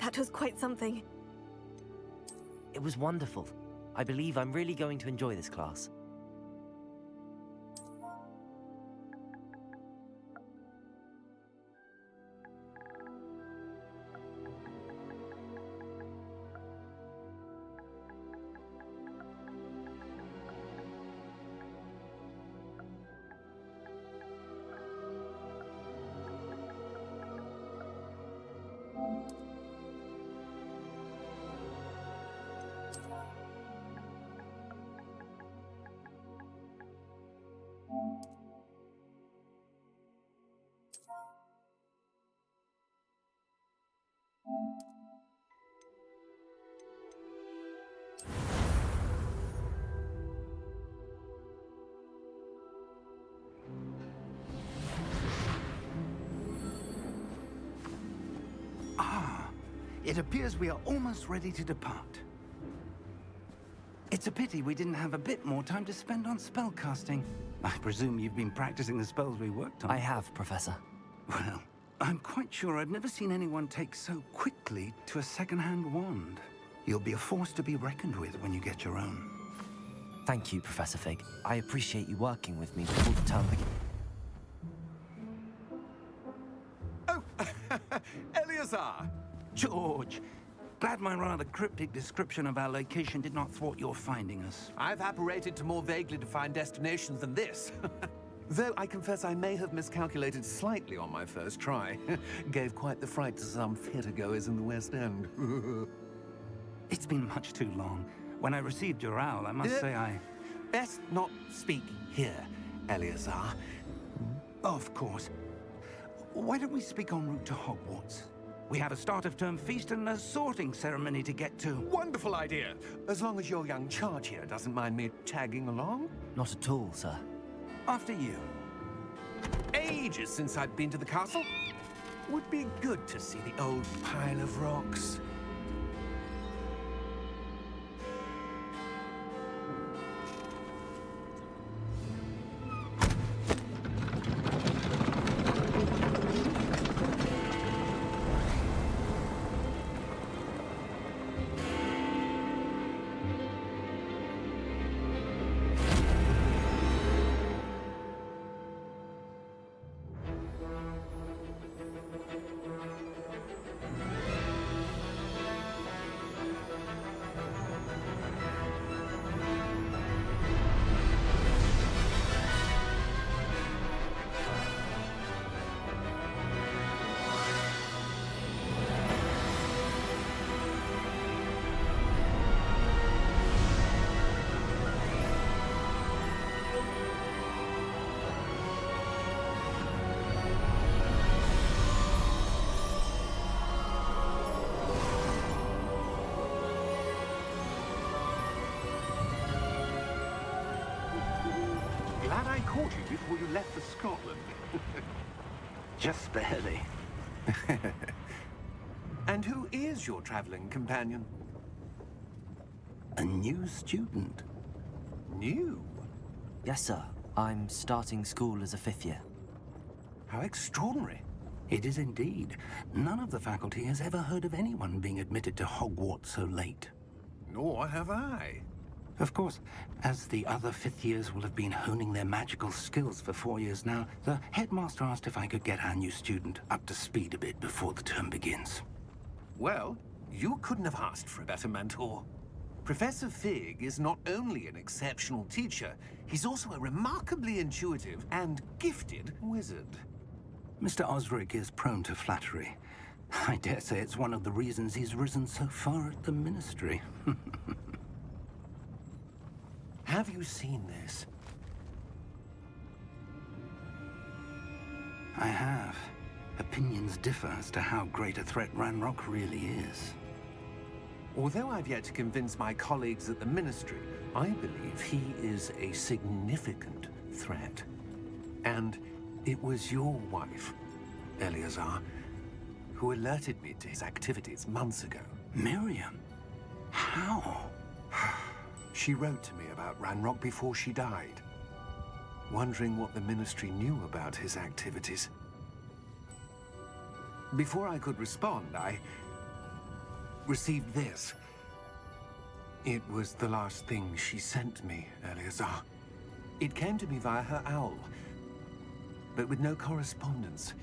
That was quite something. It was wonderful. I believe I'm really going to enjoy this class. It appears we are almost ready to depart. It's a pity we didn't have a bit more time to spend on spellcasting. I presume you've been practicing the spells we worked on. I have, Professor. Well, I'm quite sure I've never seen anyone take so quickly to a second-hand wand. You'll be a force to be reckoned with when you get your own. Thank you, Professor Fig. I appreciate you working with me before the term begins. Oh, Eleazar! George, glad my rather cryptic description of our location did not thwart your finding us. I've apparated to more vaguely defined destinations than this. Though I confess I may have miscalculated slightly on my first try. Gave quite the fright to some theatre-goers in the West End. It's been much too long. When I received your owl, I must say I... Best not speak here, Eleazar. Of course. Why don't we speak en route to Hogwarts? We have a start-of-term feast and a sorting ceremony to get to. Wonderful idea! As long as your young charge here doesn't mind me tagging along. Not at all, sir. After you. Ages since I'd been to the castle. Would be good to see the old pile of rocks. Glad I caught you before you left for Scotland. Just barely. And who is your traveling companion? A new student. New? Yes, sir. I'm starting school as a 5th year. How extraordinary. It is indeed. None of the faculty has ever heard of anyone being admitted to Hogwarts so late. Nor have I. Of course, as the other 5th years will have been honing their magical skills for 4 years now, the headmaster asked if I could get our new student up to speed a bit before the term begins. Well, you couldn't have asked for a better mentor. Professor Fig is not only an exceptional teacher, he's also a remarkably intuitive and gifted wizard. Mr. Osric is prone to flattery. I dare say it's one of the reasons he's risen so far at the Ministry. Have you seen this? I have. Opinions differ as to how great a threat Ranrock really is. Although I've yet to convince my colleagues at the Ministry, I believe he is a significant threat. And it was your wife, Eleazar, who alerted me to his activities months ago. Miriam? How? She wrote to me about Ranrock before she died, wondering what the Ministry knew about his activities. Before I could respond, received this. It was the last thing she sent me, Eleazar. It came to me via her owl, but with no correspondence.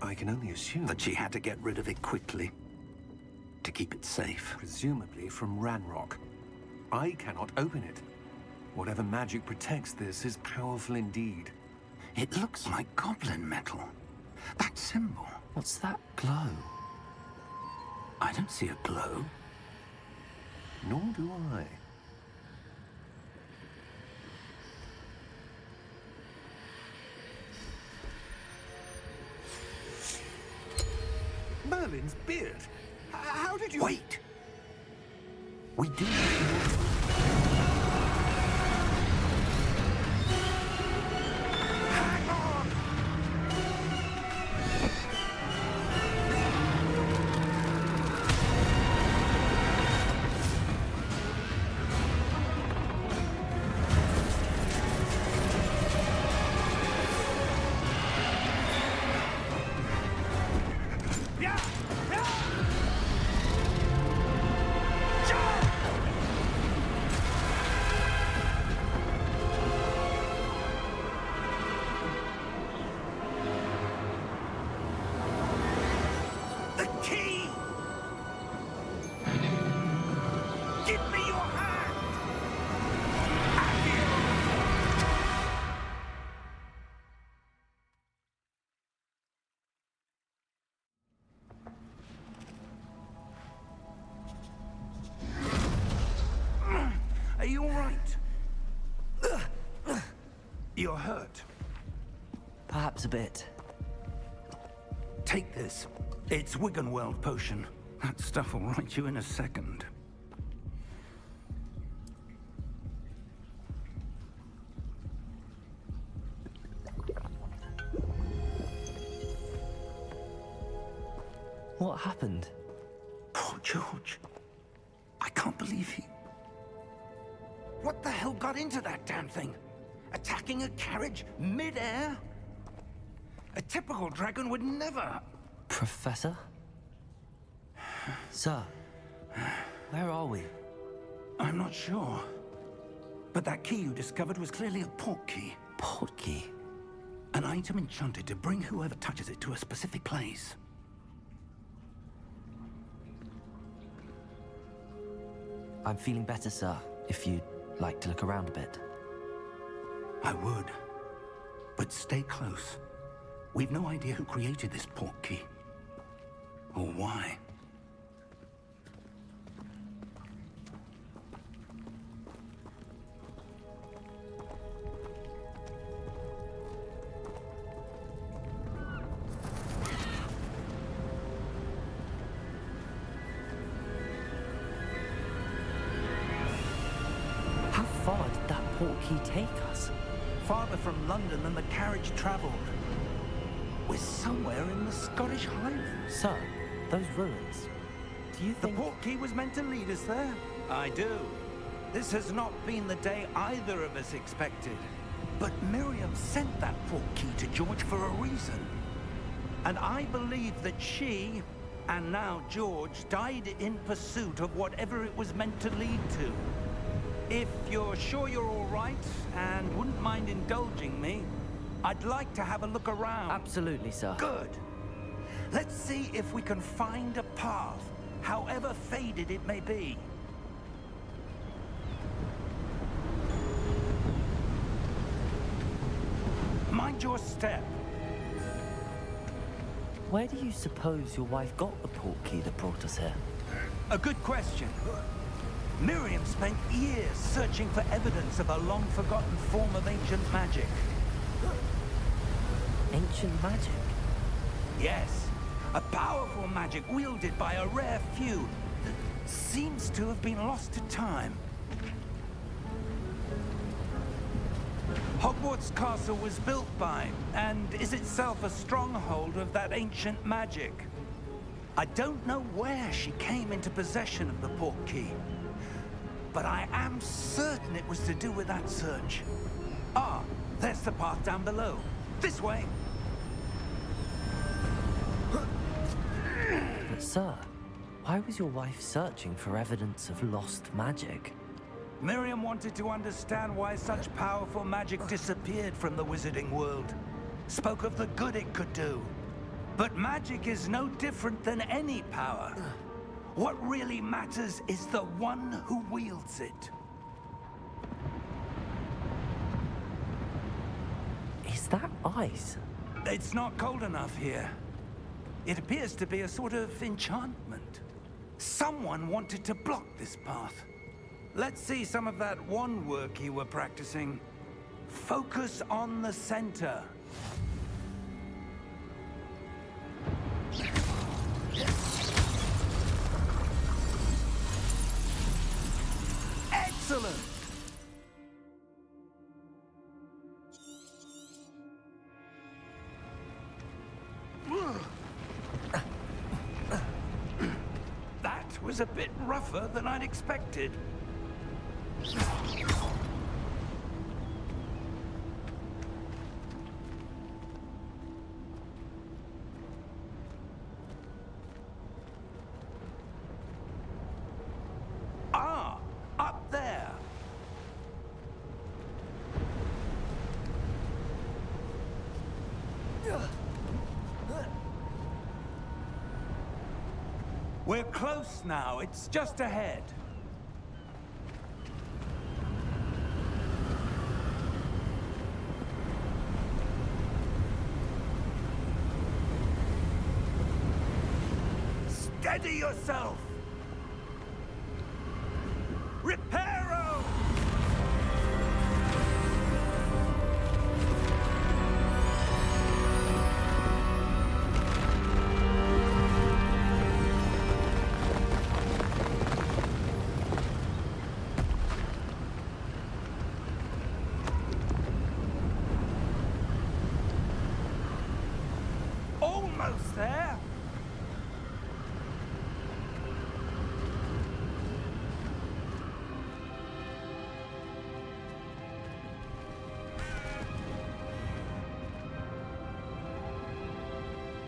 I can only assume That she had to get rid of it quickly to keep it safe. presumably from Ranrock. I cannot open it. Whatever magic protects this is powerful indeed. It looks like goblin metal. That symbol. What's that glow? I don't see a glow. Nor do I. Merlin's beard. How did you... Wait! We do need more. Hang on! Yeah! Yeah! The key! Give me your hand! Are you all right? You're hurt. Perhaps a bit. Take this. It's Wiggenweld potion. That stuff will right you in a second. What happened? Poor George. I can't believe he... What the hell got into that damn thing? Attacking a carriage mid-air? A typical dragon would never... Professor? Sir, where are we? I'm not sure. But that key you discovered was clearly a portkey. Portkey? An item enchanted to bring whoever touches it to a specific place. I'm feeling better, sir, if you'd like to look around a bit. I would. But stay close. We've no idea who created this portkey. Or why. How far did that portkey take us? Farther from London than the carriage traveled. We're somewhere in the Scottish Highlands. Sir, those ruins. Do you The think... portkey was meant to lead us there? I do. This has not been the day either of us expected. But Miriam sent that portkey to George for a reason. And I believe that she, and now George, died in pursuit of whatever it was meant to lead to. If you're sure you're all right, and wouldn't mind indulging me, I'd like to have a look around. Absolutely, sir. Good. Let's see if we can find a path, however faded it may be. Mind your step. Where do you suppose your wife got the portkey that brought us here? A good question. Miriam spent years searching for evidence of a long-forgotten form of ancient magic. Ancient magic? Yes, a powerful magic wielded by a rare few that seems to have been lost to time. Hogwarts Castle was built by, and is itself a stronghold of that ancient magic. I don't know where she came into possession of the portkey, but I am certain it was to do with that search. Ah, there's the path down below. This way. But sir, Why was your wife searching for evidence of lost magic? Miriam wanted to understand why such powerful magic disappeared from the wizarding world. Spoke of the good it could do. But magic is no different than any power. What really matters is the one who wields it. Is that ice? It's not cold enough here. It appears to be a sort of enchantment. Someone wanted to block this path. Let's see some of that wand work you were practicing. Focus on the center. Excellent! That was a bit rougher than I'd expected. Ah, up there. We're close now. It's just ahead. Steady yourself! Reparo! Almost there!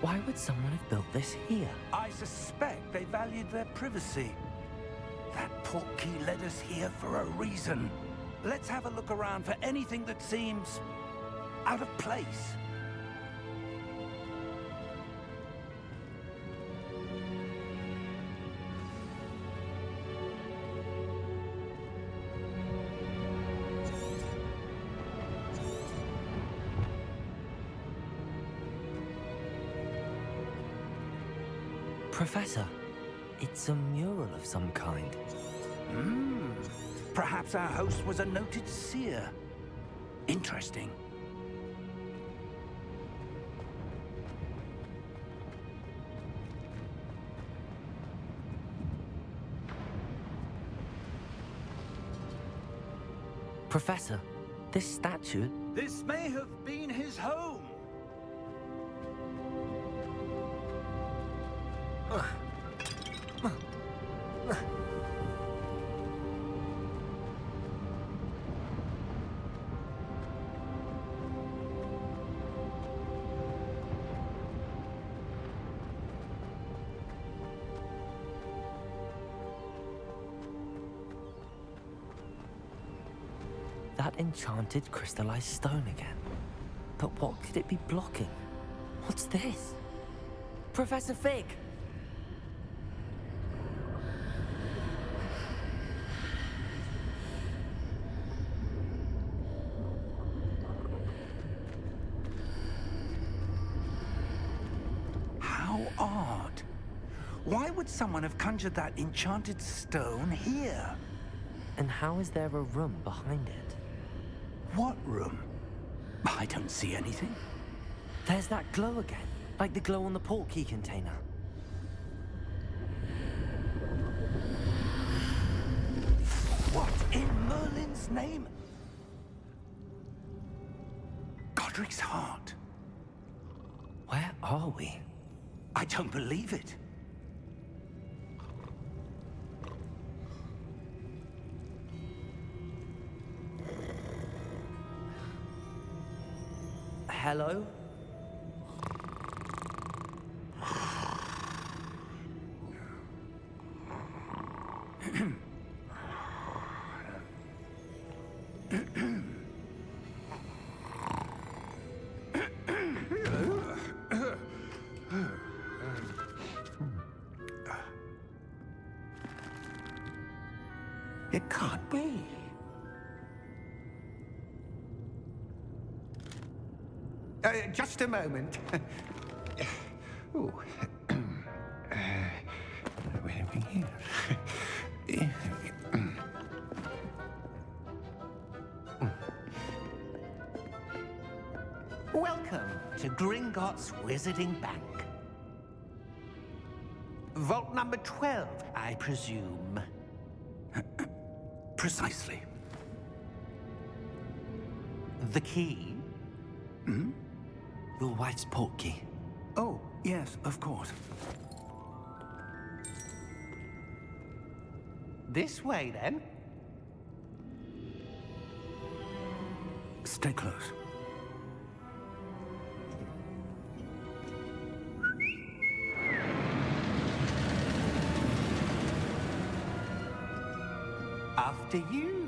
Why would someone have built this here? I suspect they valued their privacy. That Portkey led us here for a reason. Let's have a look around for anything that seems out of place. Professor, it's a mural of some kind. Perhaps our host was a noted seer. Interesting. Professor, this statue... This may have been his home. That enchanted crystallized stone again. But what could it be blocking? What's this? Professor Fig! How odd. Why would someone have conjured that enchanted stone here? And how is there a room behind it? What room? I don't see anything. There's that glow again, like the glow on the Portkey container. What in Merlin's name? Godric's heart. Where are we? I don't believe it. Hello? It can't be. Just a moment. Ooh. Where are we here? Welcome to Gringotts Wizarding Bank. Vault number 12, I presume. Precisely. The key? Hmm? Your wife's portkey. Oh, yes, of course. This way, then. Stay close. After you.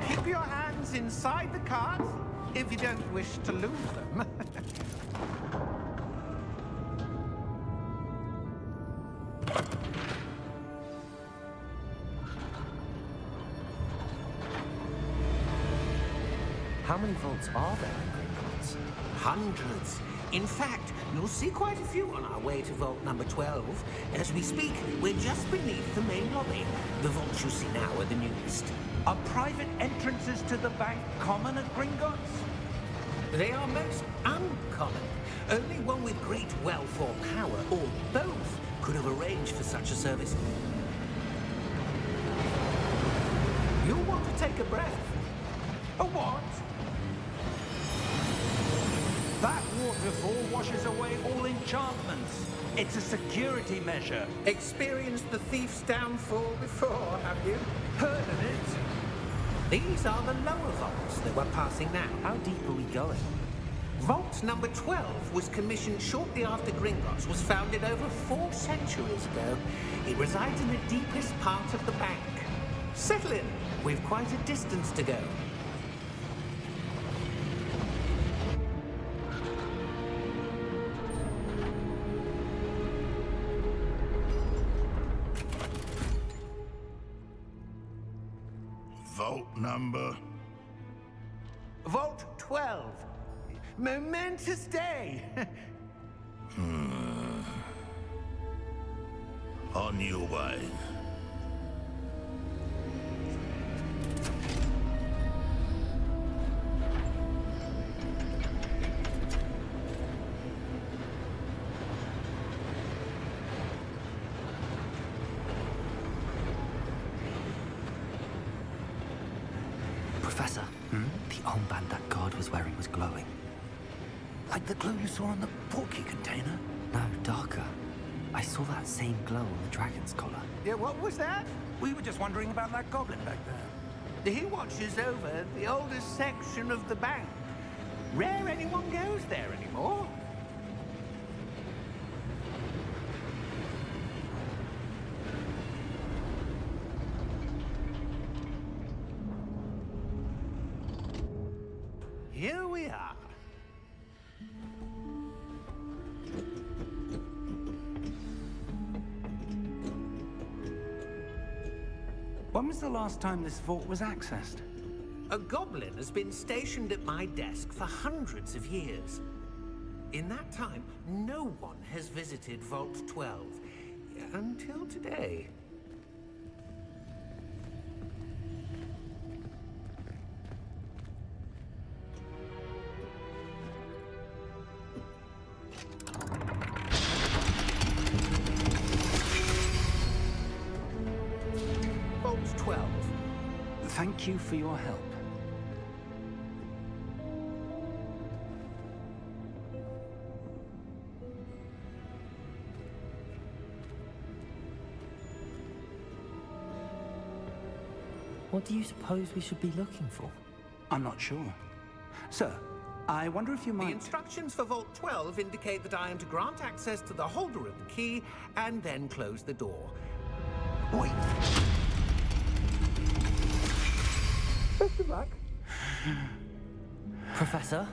Keep your hands inside the cart if you don't wish to lose them. How many vaults are there in Gringotts? Hundreds. In fact, you'll see quite a few on our way to vault number 12. As we speak, we're just beneath the main lobby. The vaults you see now are the newest. Are private entrances to the bank common at Gringotts? They are most uncommon. Only one with great wealth or power, or both, could have arranged for such a service. You'll want to take a breath. A what? That waterfall washes away all enchantments. It's a security measure. Experienced the thief's downfall before, have you? Heard of it? These are the lower vaults that we're passing now. How deep are we going? Vault number 12 was commissioned shortly after Gringotts was founded over 4 centuries ago. It resides in the deepest part of the bank. Settle in. We've quite a distance to go. Vault number? Vault 12. Momentous day. On your way. Professor, the armband that guard was wearing was glowing. Like the glow you saw on the Portkey container? No, darker. I saw that same glow on the dragon's collar. Yeah, what was that? We were just wondering about that goblin back there. He watches over the oldest section of the bank. Rare anyone goes there anymore. Here we are. When was the last time this vault was accessed? A goblin has been stationed at my desk for hundreds of years. In that time, no one has visited Vault 12. Until today. Vault 12. Thank you for your help. What do you suppose we should be looking for? I'm not sure. Sir, I wonder if you The might... instructions for Vault 12 indicate that I am to grant access to the holder of the key and then close the door. Wait. Best of luck. Professor?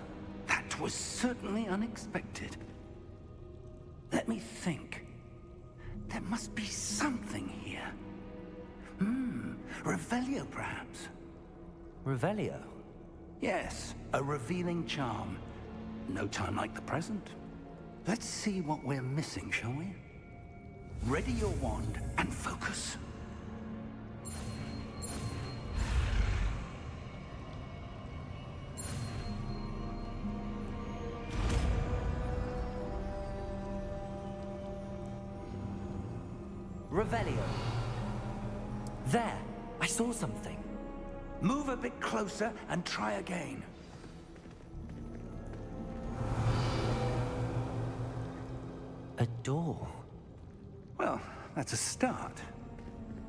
That was certainly unexpected. Let me think. There must be something here. Revelio, perhaps? Revelio? Yes, a revealing charm. No time like the present. Let's see what we're missing, shall we? Ready your wand and focus. Revelio. There! I saw something. Move a bit closer and try again. A door. Well, that's a start.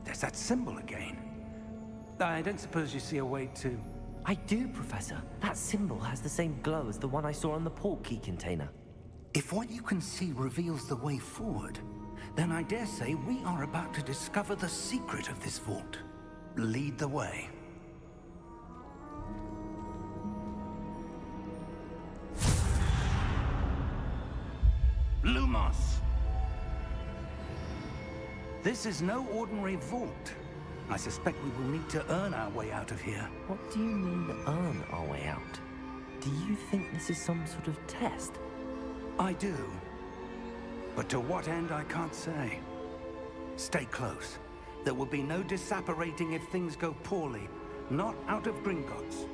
There's that symbol again. I don't suppose you see a way to... I do, Professor. That symbol has the same glow as the one I saw on the Portkey container. If what you can see reveals the way forward, then I dare say we are about to discover the secret of this vault. Lead the way. Lumos! This is no ordinary vault. I suspect we will need to earn our way out of here. What do you mean, earn our way out? Do you think this is some sort of test? I do. But to what end, I can't say. Stay close. There will be no disapparating if things go poorly. Not out of Gringotts.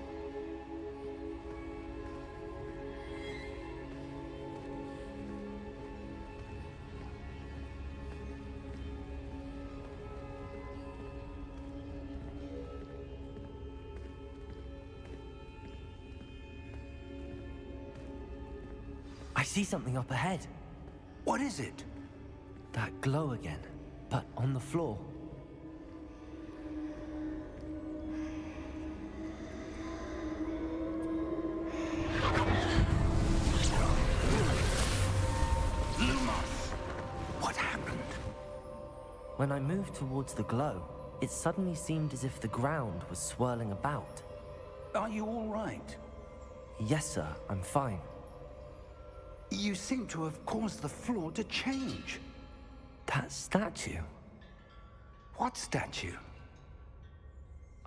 I see something up ahead. What is it? That glow again, but on the floor. Lumos! What happened? When I moved towards the glow, it suddenly seemed as if the ground was swirling about. Are you all right? Yes, sir, I'm fine. You seem to have caused the floor to change. That statue? What statue?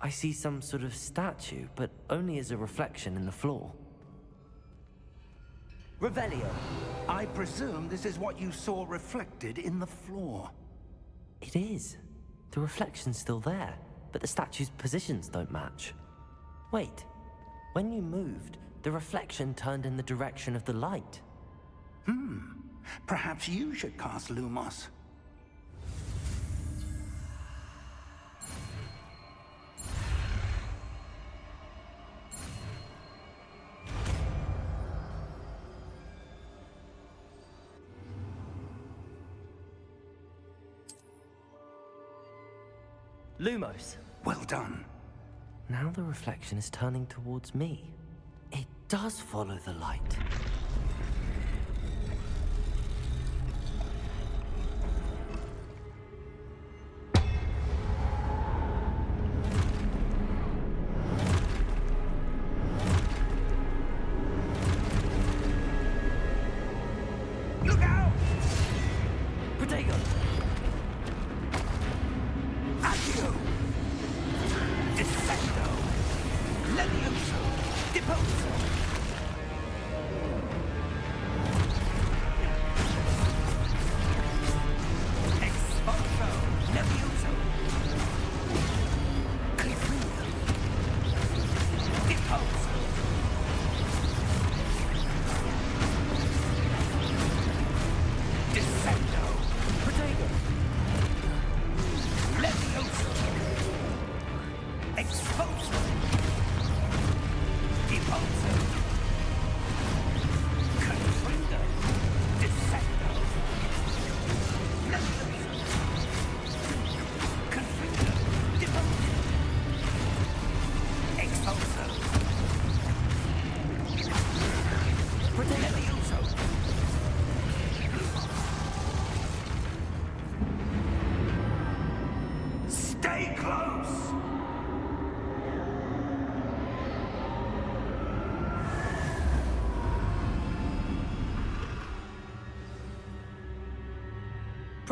I see some sort of statue, but only as a reflection in the floor. Revelio! I presume this is what you saw reflected in the floor. It is. The reflection's still there, but the statue's positions don't match. Wait, when you moved, the reflection turned in the direction of the light. Perhaps you should cast Lumos. Lumos! Well done. Now the reflection is turning towards me. It does follow the light. Look out! Protagonist! Accio! Descendo! Levioso! Deposo! Expulso! Levioso! Clifrido! Deposo! Descendo! Protagonist! Levioso!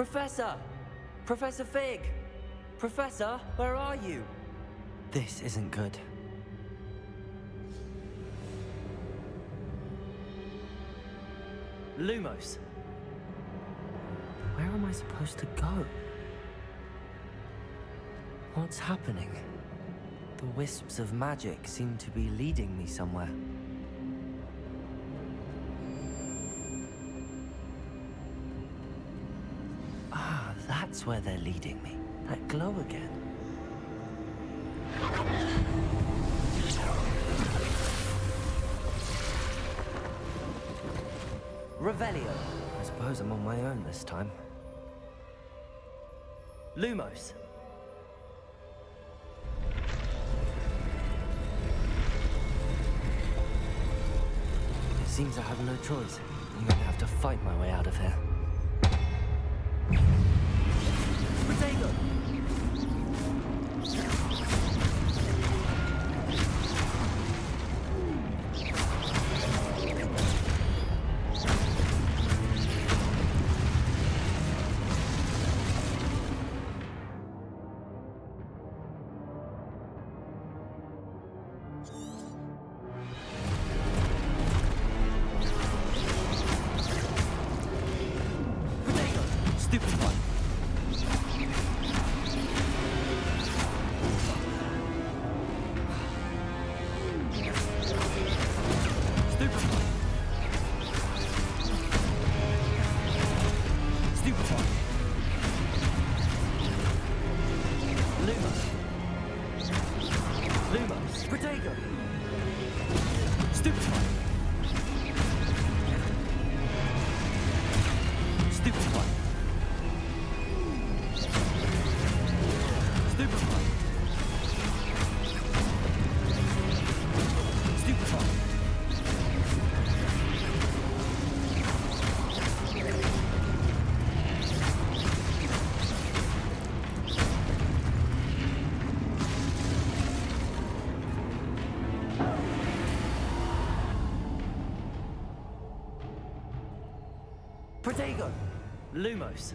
Professor! Professor Fig! Professor, where are you? This isn't good. Lumos. Where am I supposed to go? What's happening? The wisps of magic seem to be leading me somewhere. Ah, that's where they're leading me. That glow again. Revelio. I suppose I'm on my own this time. Lumos. It seems I have no choice. I'm gonna have to fight my way out of here. Potato! Protego! Lumos.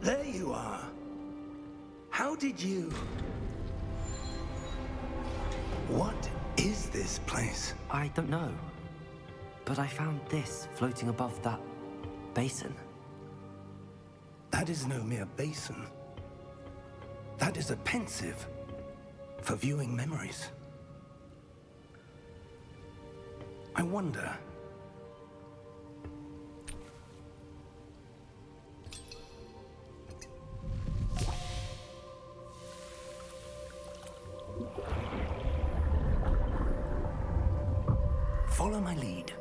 There you are. How did you... What is this place? I don't know. But I found this floating above that basin. That is no mere basin. That is a pensive for viewing memories. I wonder... Follow my lead.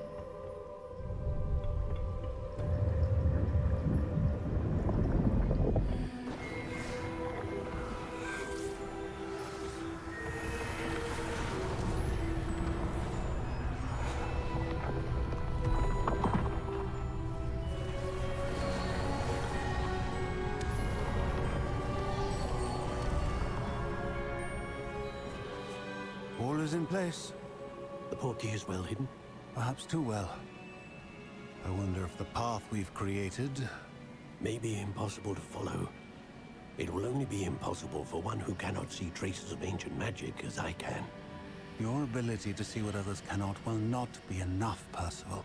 All is in place. The Portkey is well hidden. Perhaps too well. I wonder if the path we've created... May be impossible to follow. It will only be impossible for one who cannot see traces of ancient magic as I can. Your ability to see what others cannot will not be enough, Percival.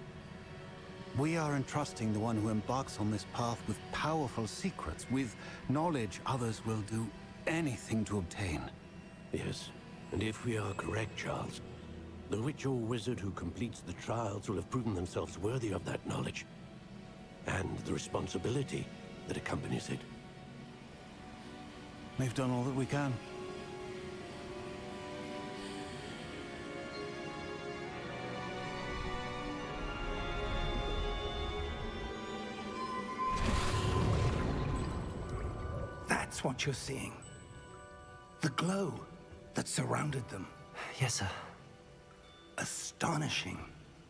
We are entrusting the one who embarks on this path with powerful secrets, with knowledge others will do anything to obtain. Yes, and if we are correct, Charles, the witch or wizard who completes the trials will have proven themselves worthy of that knowledge, and the responsibility that accompanies it. We've done all that we can. That's what you're seeing. The glow that surrounded them. Yes, sir. Astonishing.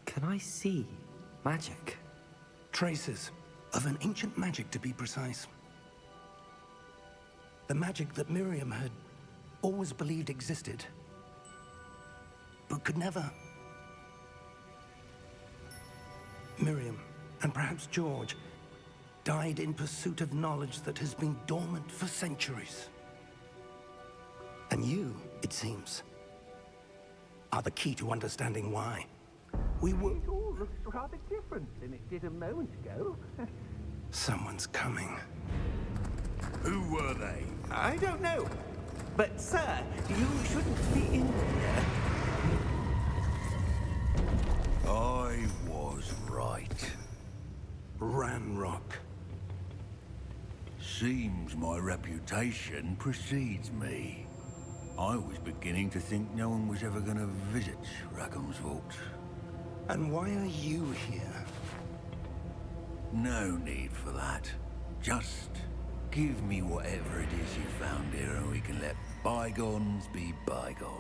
Can I see magic? Traces of an ancient magic, to be precise. The magic that Miriam had always believed existed, but could never. Miriam, and perhaps George, died in pursuit of knowledge that has been dormant for centuries. And you, it seems, are the key to understanding why. We were... It all looks rather different than it did a moment ago. Someone's coming. Who were they? I don't know. But, sir, you shouldn't be in here. I was right. Ranrock. Seems my reputation precedes me. I was beginning to think no one was ever going to visit Rackham's vault. And why are you here? No need for that. Just give me whatever it is you found here and we can let bygones be bygones.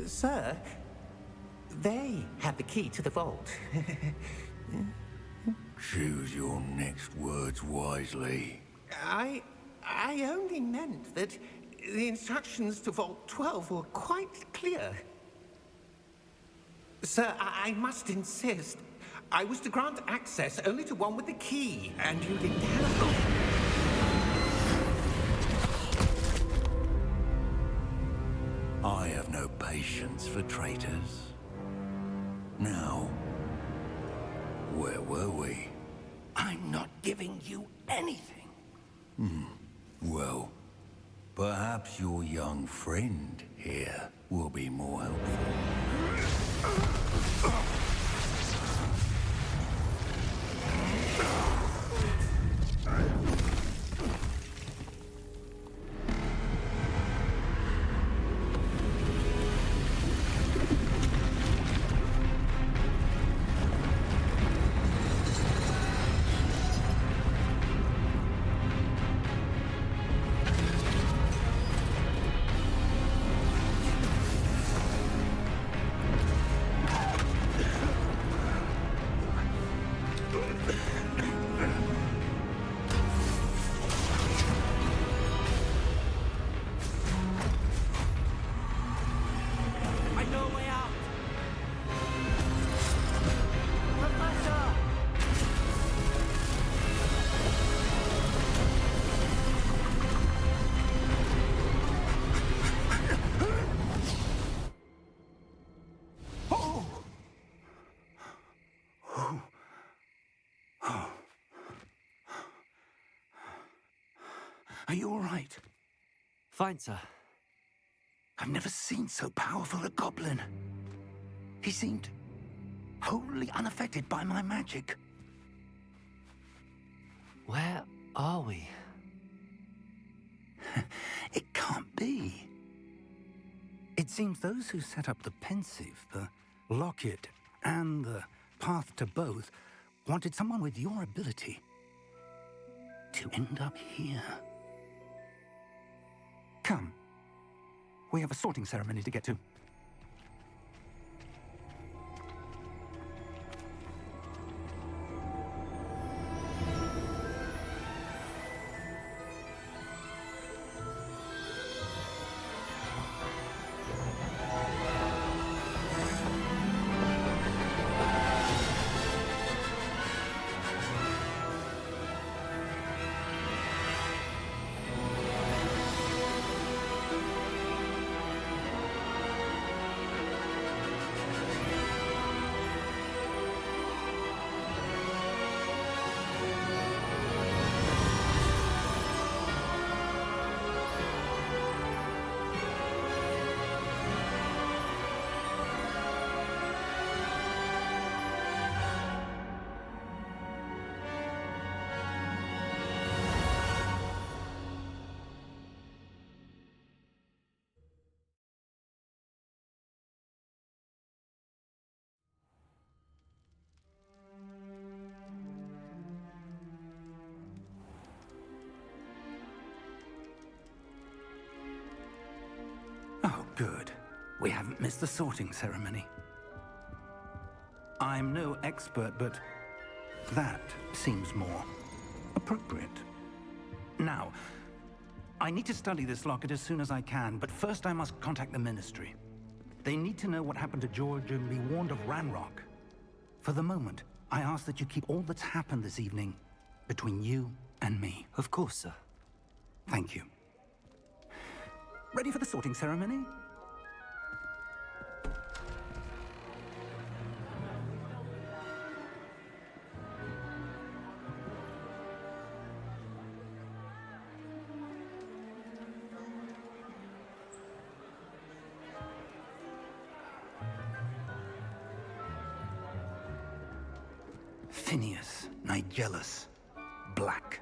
Sir, they have the key to the vault. Choose your next words wisely. I only meant that the instructions to Vault 12 were quite clear. Sir, I must insist. I was to grant access only to one with the key, and you didn't have. I have no patience for traitors. Now, where were we? I'm not giving you anything. Well, perhaps your young friend here will be more helpful. Are you all right? Fine, sir. I've never seen so powerful a goblin. He seemed wholly unaffected by my magic. Where are we? It can't be. It seems those who set up the pensive, the locket, and the path to both wanted someone with your ability to end up here. Come. We have a sorting ceremony to get to. Good. We haven't missed the sorting ceremony. I'm no expert, but that seems more appropriate. Now, I need to study this locket as soon as I can, but first I must contact the Ministry. They need to know what happened to George and be warned of Ranrock. For the moment, I ask that you keep all that's happened this evening between you and me. Of course, sir. Thank you. Ready for the sorting ceremony? Phineas, Nigellus, Black.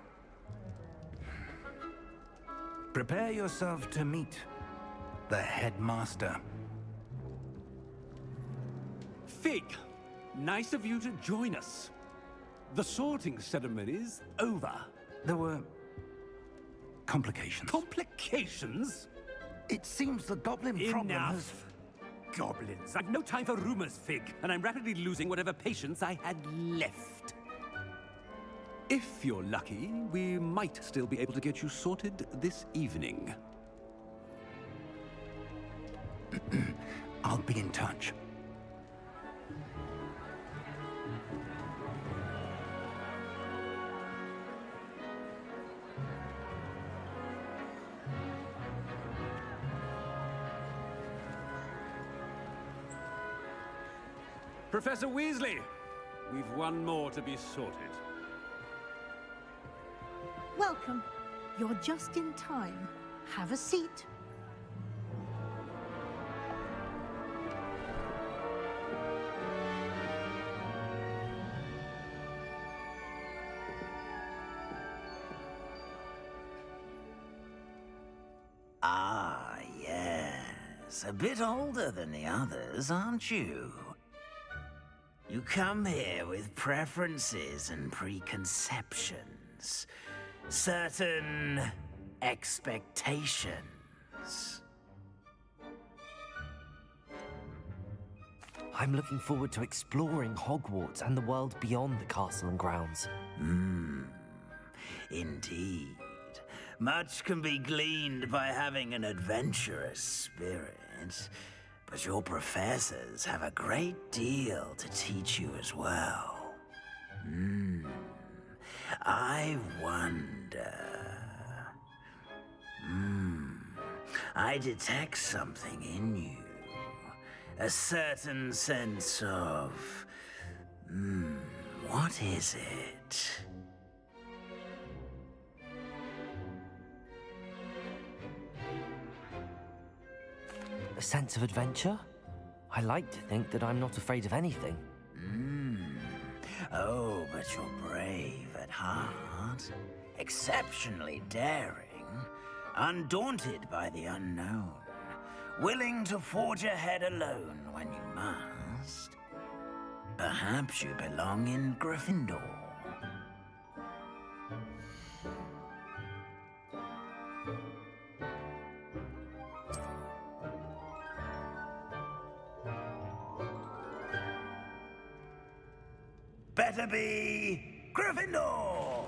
Prepare yourself to meet the headmaster. Fig, nice of you to join us. The sorting ceremony's over. There were complications. Complications? It seems the goblin problem has... Enough. Goblins. I've no time for rumors, Fig, and I'm rapidly losing whatever patience I had left. If you're lucky, we might still be able to get you sorted this evening. I'll be in touch. Professor Weasley, we've one more to be sorted. Welcome. You're just in time. Have a seat. Ah, yes. A bit older than the others, aren't you? You come here with preferences and preconceptions. Certain expectations. I'm looking forward to exploring Hogwarts and the world beyond the castle and grounds. Indeed. Much can be gleaned by having an adventurous spirit. But your professors have a great deal to teach you as well. I wonder... I detect something in you. A certain sense of... what is it? A sense of adventure? I like to think that I'm not afraid of anything. Oh, but you're brave at heart. Exceptionally daring. Undaunted by the unknown. Willing to forge ahead alone when you must. Perhaps you belong in Gryffindor. Better be Gryffindor!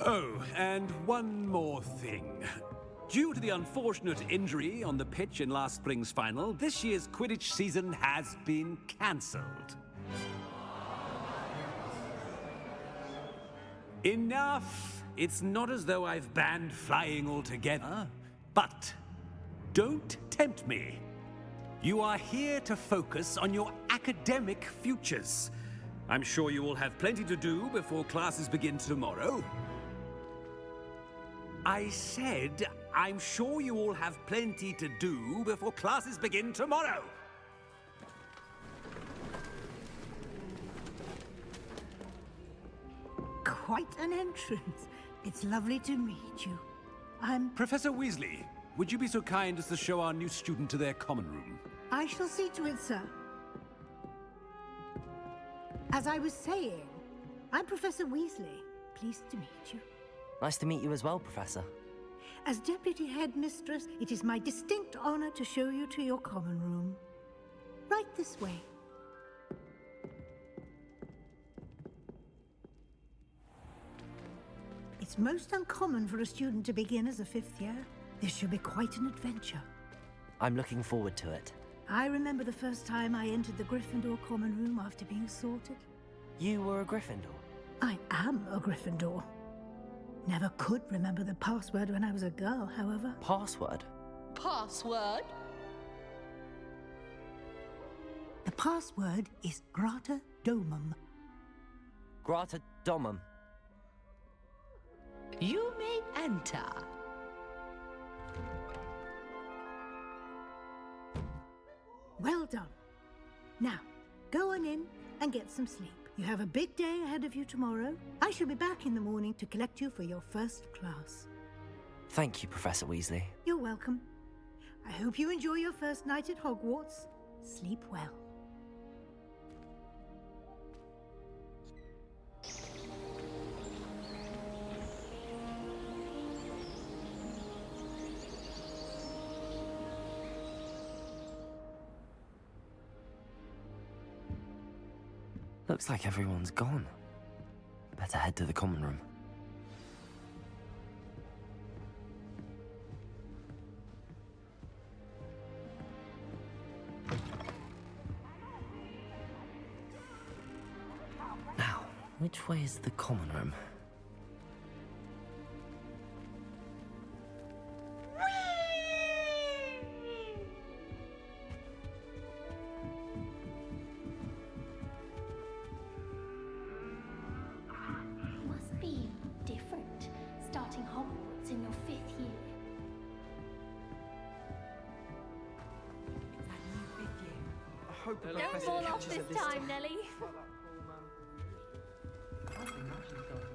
Oh, and one more thing. Due to the unfortunate injury on the pitch in last spring's final, this year's Quidditch season has been cancelled. Enough! It's not as though I've banned flying altogether, but don't tempt me. You are here to focus on your academic futures. I'm sure you all have plenty to do before classes begin tomorrow. I said, I'm sure you all have plenty to do before classes begin tomorrow. Quite an entrance. It's lovely to meet you. Professor Weasley, would you be so kind as to show our new student to their common room? I shall see to it, sir. As I was saying, I'm Professor Weasley. Pleased to meet you. Nice to meet you as well, Professor. As Deputy Headmistress, it is my distinct honor to show you to your common room. Right this way. It's most uncommon for a student to begin as a 5th year. This should be quite an adventure. I'm looking forward to it. I remember the first time I entered the Gryffindor common room after being sorted. You were a Gryffindor? I am a Gryffindor. Never could remember the password when I was a girl, however. Password? Password? The password is Grata Domum. Grata Domum. You may enter. Well done. Now, go on in and get some sleep. You have a big day ahead of you tomorrow. I shall be back in the morning to collect you for your first class. Thank you, Professor Weasley. You're welcome. I hope you enjoy your first night at Hogwarts. Sleep well. Looks like everyone's gone. Better head to the common room. Now, which way is the common room? Must be different, starting Hogwarts in your 5th year. Don't fall off this time, Nelly.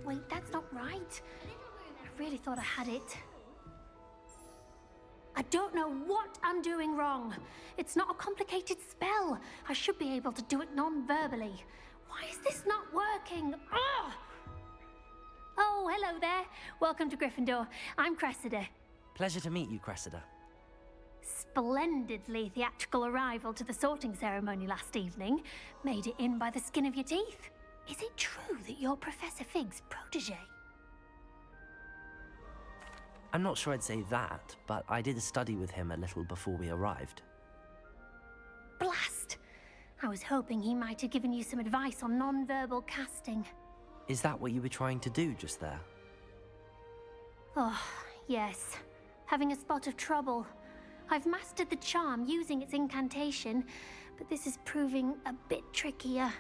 Wait, that's not right. I really thought I had it. I don't know what I'm doing wrong. It's not a complicated spell. I should be able to do it non-verbally. Why is this not working? Ugh! Oh, hello there. Welcome to Gryffindor. I'm Cressida. Pleasure to meet you, Cressida. Splendidly theatrical arrival to the sorting ceremony last evening. Made it in by the skin of your teeth. Is it true that you're Professor Fig's protege? I'm not sure I'd say that, but I did study with him a little before we arrived. Blast! I was hoping he might have given you some advice on non-verbal casting. Is that what you were trying to do just there? Oh, yes. Having a spot of trouble. I've mastered the charm using its incantation, but this is proving a bit trickier.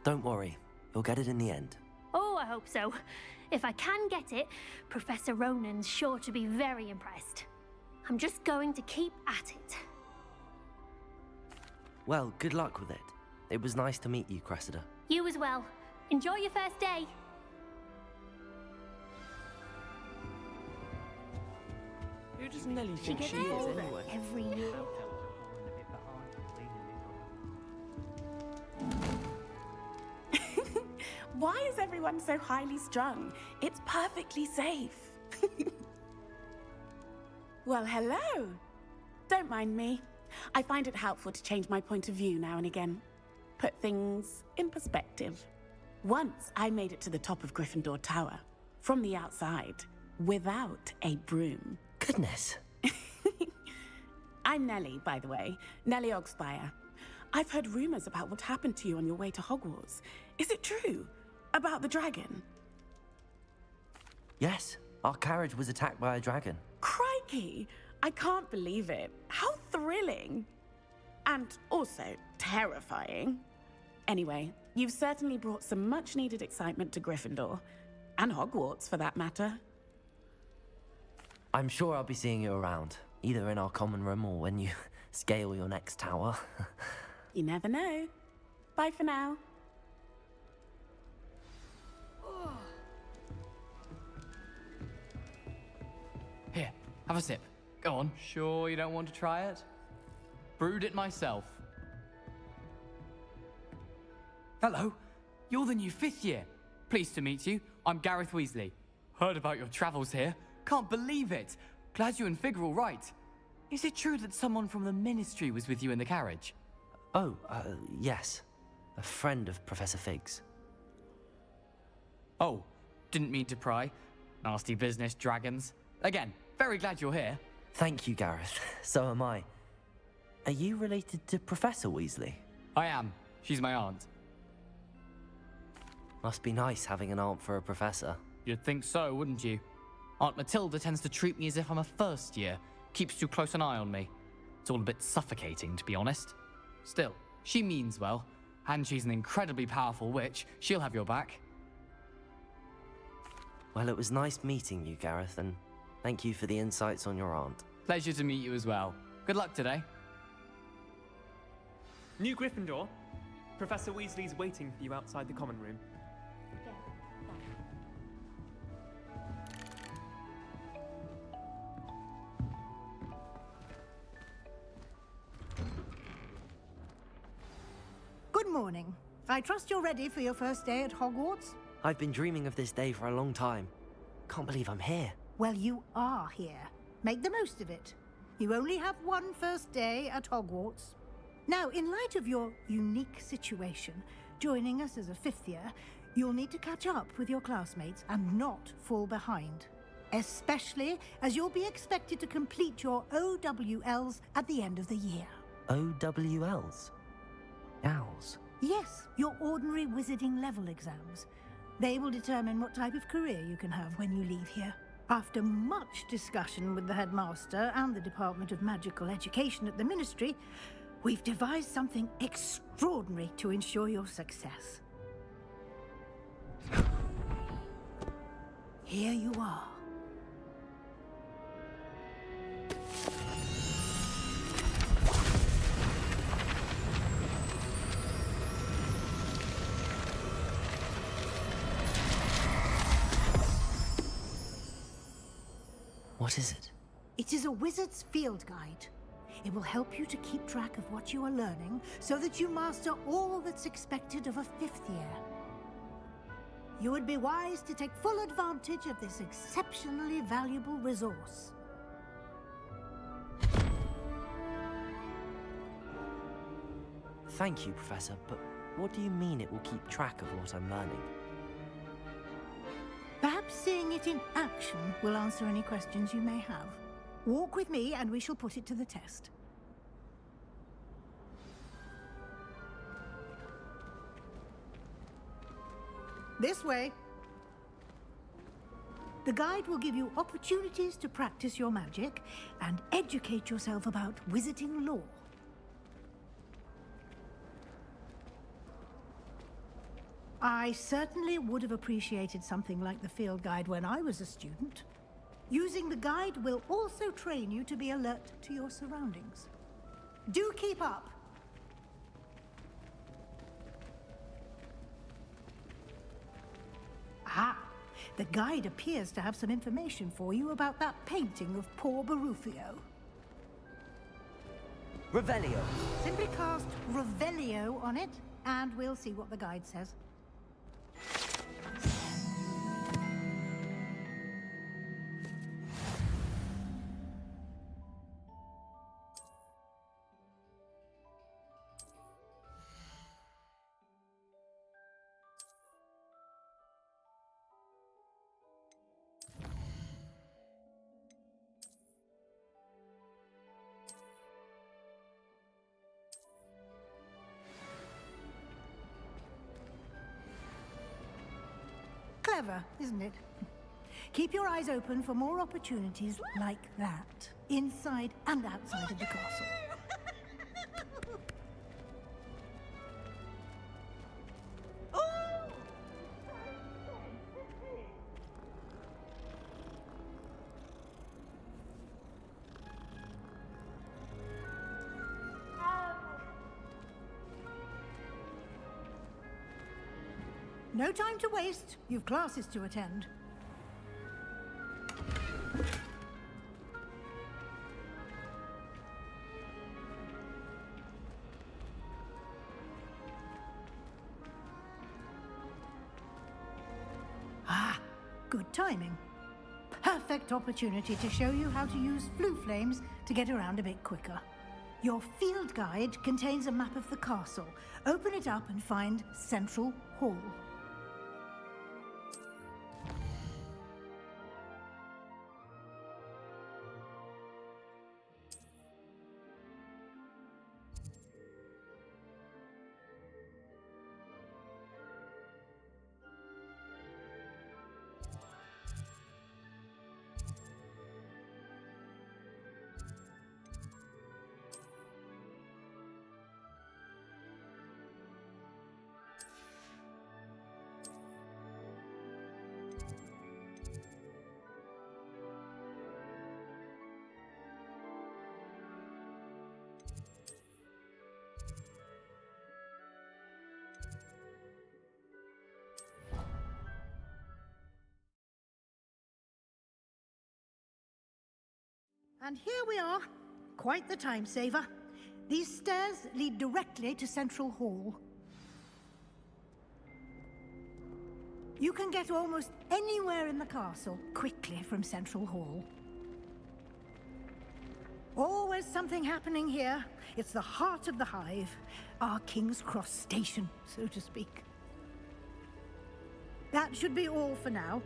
Don't worry, you'll get it in the end. Oh, I hope so. If I can get it, Professor Ronan's sure to be very impressed. I'm just going to keep at it. Well, good luck with it. It was nice to meet you, Cressida. You as well. Enjoy your first day. Who does Nelly She think gets she is, older anyway? every year. Why is everyone so highly strung? It's perfectly safe. Well, hello. Don't mind me. I find it helpful to change my point of view now and again. Put things in perspective. Once I made it to the top of Gryffindor Tower, from the outside, without a broom. Goodness. I'm Nellie, by the way. Nellie Ogspire. I've heard rumors about what happened to you on your way to Hogwarts. Is it true? About the dragon? Yes, our carriage was attacked by a dragon. Crikey! I can't believe it. How thrilling! And also terrifying. Anyway, you've certainly brought some much-needed excitement to Gryffindor. And Hogwarts, for that matter. I'm sure I'll be seeing you around, either in our common room or when you scale your next tower. You never know. Bye for now. Have a sip. Go on. Sure you don't want to try it? Brewed it myself. Hello. You're the new 5th year. Pleased to meet you. I'm Gareth Weasley. Heard about your travels here. Can't believe it. Glad you and Fig are all right. Is it true that someone from the Ministry was with you in the carriage? Oh, yes. A friend of Professor Fig's. Oh, didn't mean to pry. Nasty business, dragons. Again, very glad you're here. Thank you, Gareth. So am I. Are you related to Professor Weasley? I am. She's my aunt. Must be nice having an aunt for a professor. You'd think so, wouldn't you? Aunt Matilda tends to treat me as if I'm a first year. Keeps too close an eye on me. It's all a bit suffocating, to be honest. Still, she means well. And she's an incredibly powerful witch. She'll have your back. Well, it was nice meeting you, Gareth, and thank you for the insights on your aunt. Pleasure to meet you as well. Good luck today. New Gryffindor. Professor Weasley's waiting for you outside the common room. Good morning. I trust you're ready for your first day at Hogwarts? I've been dreaming of this day for a long time. Can't believe I'm here. Well, you are here. Make the most of it. You only have one first day at Hogwarts. Now, in light of your unique situation, joining us as a 5th year, you'll need to catch up with your classmates and not fall behind. Especially as you'll be expected to complete your OWLs at the end of the year. OWLs? Owls? Yes, your ordinary wizarding level exams. They will determine what type of career you can have when you leave here. After much discussion with the headmaster and the Department of Magical Education at the Ministry, we've devised something extraordinary to ensure your success. Here you are. What is it? It is a wizard's field guide. It will help you to keep track of what you are learning so that you master all that's expected of a 5th year. You would be wise to take full advantage of this exceptionally valuable resource. Thank you, Professor, but what do you mean it will keep track of what I'm learning? Perhaps seeing it in action will answer any questions you may have. Walk with me and we shall put it to the test. This way. The guide will give you opportunities to practice your magic and educate yourself about wizarding lore. I certainly would have appreciated something like the field guide when I was a student. Using the guide will also train you to be alert to your surroundings. Do keep up! Ah, the guide appears to have some information for you about that painting of poor Barufio. Revelio. Simply cast Revelio on it, and we'll see what the guide says. Clever, isn't it? Keep your eyes open for more opportunities like that, inside and outside of the castle. No time to waste. You've classes to attend. good timing. Perfect opportunity to show you how to use flue flames to get around a bit quicker. Your field guide contains a map of the castle. Open it up and find Central Hall. And here we are. Quite the time saver. These stairs lead directly to Central Hall. You can get almost anywhere in the castle quickly from Central Hall. Always something happening here. It's the heart of the hive. Our King's Cross station, so to speak. That should be all for now.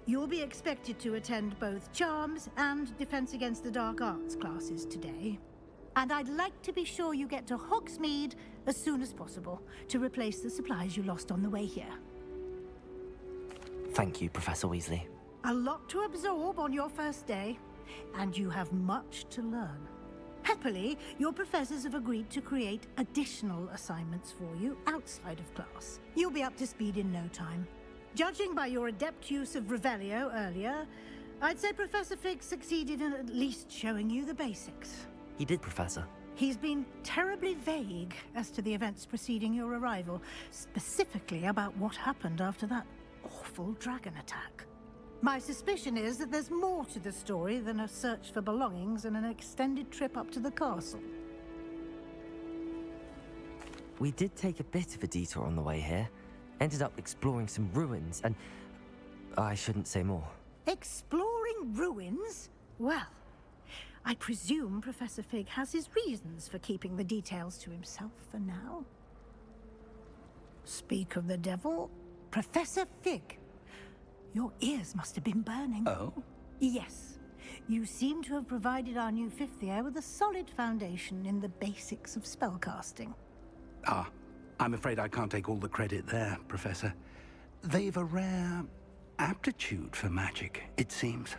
You'll be expected to attend both Charms and Defense Against the Dark Arts classes today. And I'd like to be sure you get to Hogsmeade as soon as possible to replace the supplies you lost on the way here. Thank you, Professor Weasley. A lot to absorb on your first day, and you have much to learn. Happily, your professors have agreed to create additional assignments for you outside of class. You'll be up to speed in no time. Judging by your adept use of Revelio earlier, I'd say Professor Fig succeeded in at least showing you the basics. He did, Professor. He's been terribly vague as to the events preceding your arrival, specifically about what happened after that awful dragon attack. My suspicion is that there's more to the story than a search for belongings and an extended trip up to the castle. We did take a bit of a detour on the way here. Ended up exploring some ruins, and I shouldn't say more. Exploring ruins? Well, I presume Professor Fig has his reasons for keeping the details to himself for now. Speak of the devil, Professor Fig. Your ears must have been burning. Oh? Yes. You seem to have provided our new fifth year with a solid foundation in the basics of spellcasting. Ah, I'm afraid I can't take all the credit there, Professor. They've a rare aptitude for magic, it seems.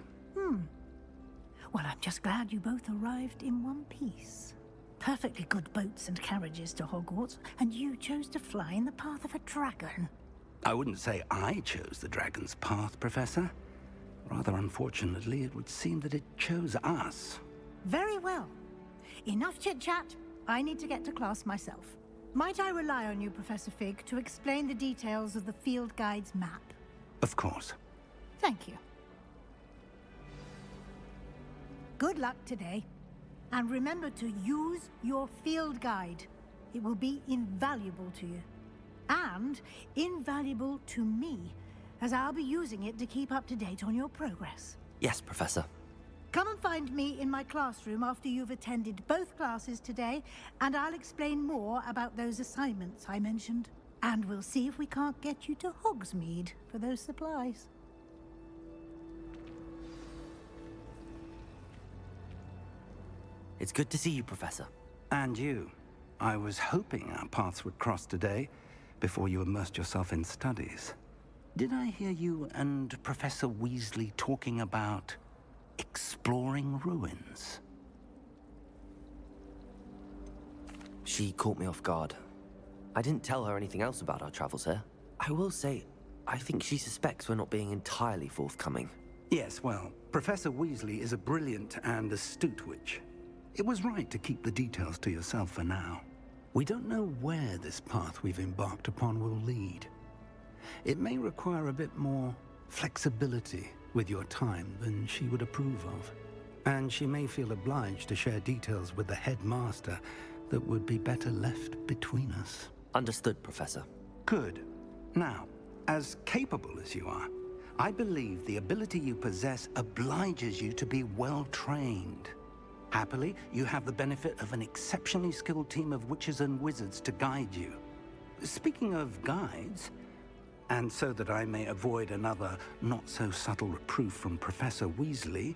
Well, I'm just glad you both arrived in one piece. Perfectly good boats and carriages to Hogwarts, and you chose to fly in the path of a dragon. I wouldn't say I chose the dragon's path, Professor. Rather unfortunately, it would seem that it chose us. Very well. Enough chit-chat. I need to get to class myself. Might I rely on you, Professor Fig, to explain the details of the field guide's map? Of course. Thank you. Good luck today. And remember to use your field guide. It will be invaluable to you. And invaluable to me, as I'll be using it to keep up to date on your progress. Yes, Professor. Come and find me in my classroom after you've attended both classes today, and I'll explain more about those assignments I mentioned. And we'll see if we can't get you to Hogsmeade for those supplies. It's good to see you, Professor. And you. I was hoping our paths would cross today, before you immersed yourself in studies. Did I hear you and Professor Weasley talking about exploring ruins? She caught me off guard. I didn't tell her anything else about our travels here. I will say, I think she suspects we're not being entirely forthcoming. Yes, well, Professor Weasley is a brilliant and astute witch. It was right to keep the details to yourself for now. We don't know where this path we've embarked upon will lead. It may require a bit more flexibility with your time than she would approve of. And she may feel obliged to share details with the headmaster that would be better left between us. Understood, Professor. Good. Now, as capable as you are, I believe the ability you possess obliges you to be well-trained. Happily, you have the benefit of an exceptionally skilled team of witches and wizards to guide you. Speaking of guides, and so that I may avoid another not-so-subtle reproof from Professor Weasley,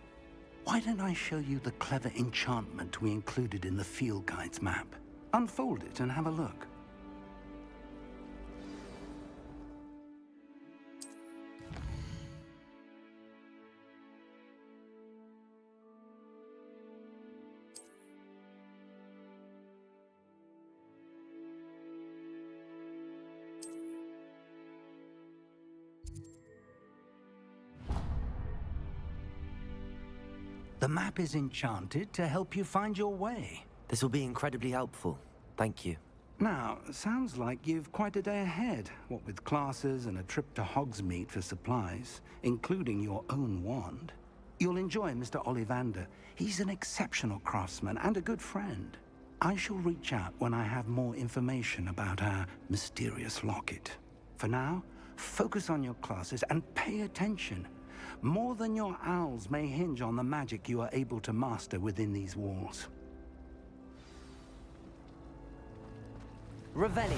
why don't I show you the clever enchantment we included in the field guide's map? Unfold it and have a look. The map is enchanted to help you find your way. This will be incredibly helpful. Thank you. Now, sounds like you've quite a day ahead, what with classes and a trip to Hogsmeade for supplies, including your own wand. You'll enjoy Mr. Ollivander. He's an exceptional craftsman and a good friend. I shall reach out when I have more information about our mysterious locket. For now, focus on your classes and pay attention. More than your owls may hinge on the magic you are able to master within these walls. Revelio.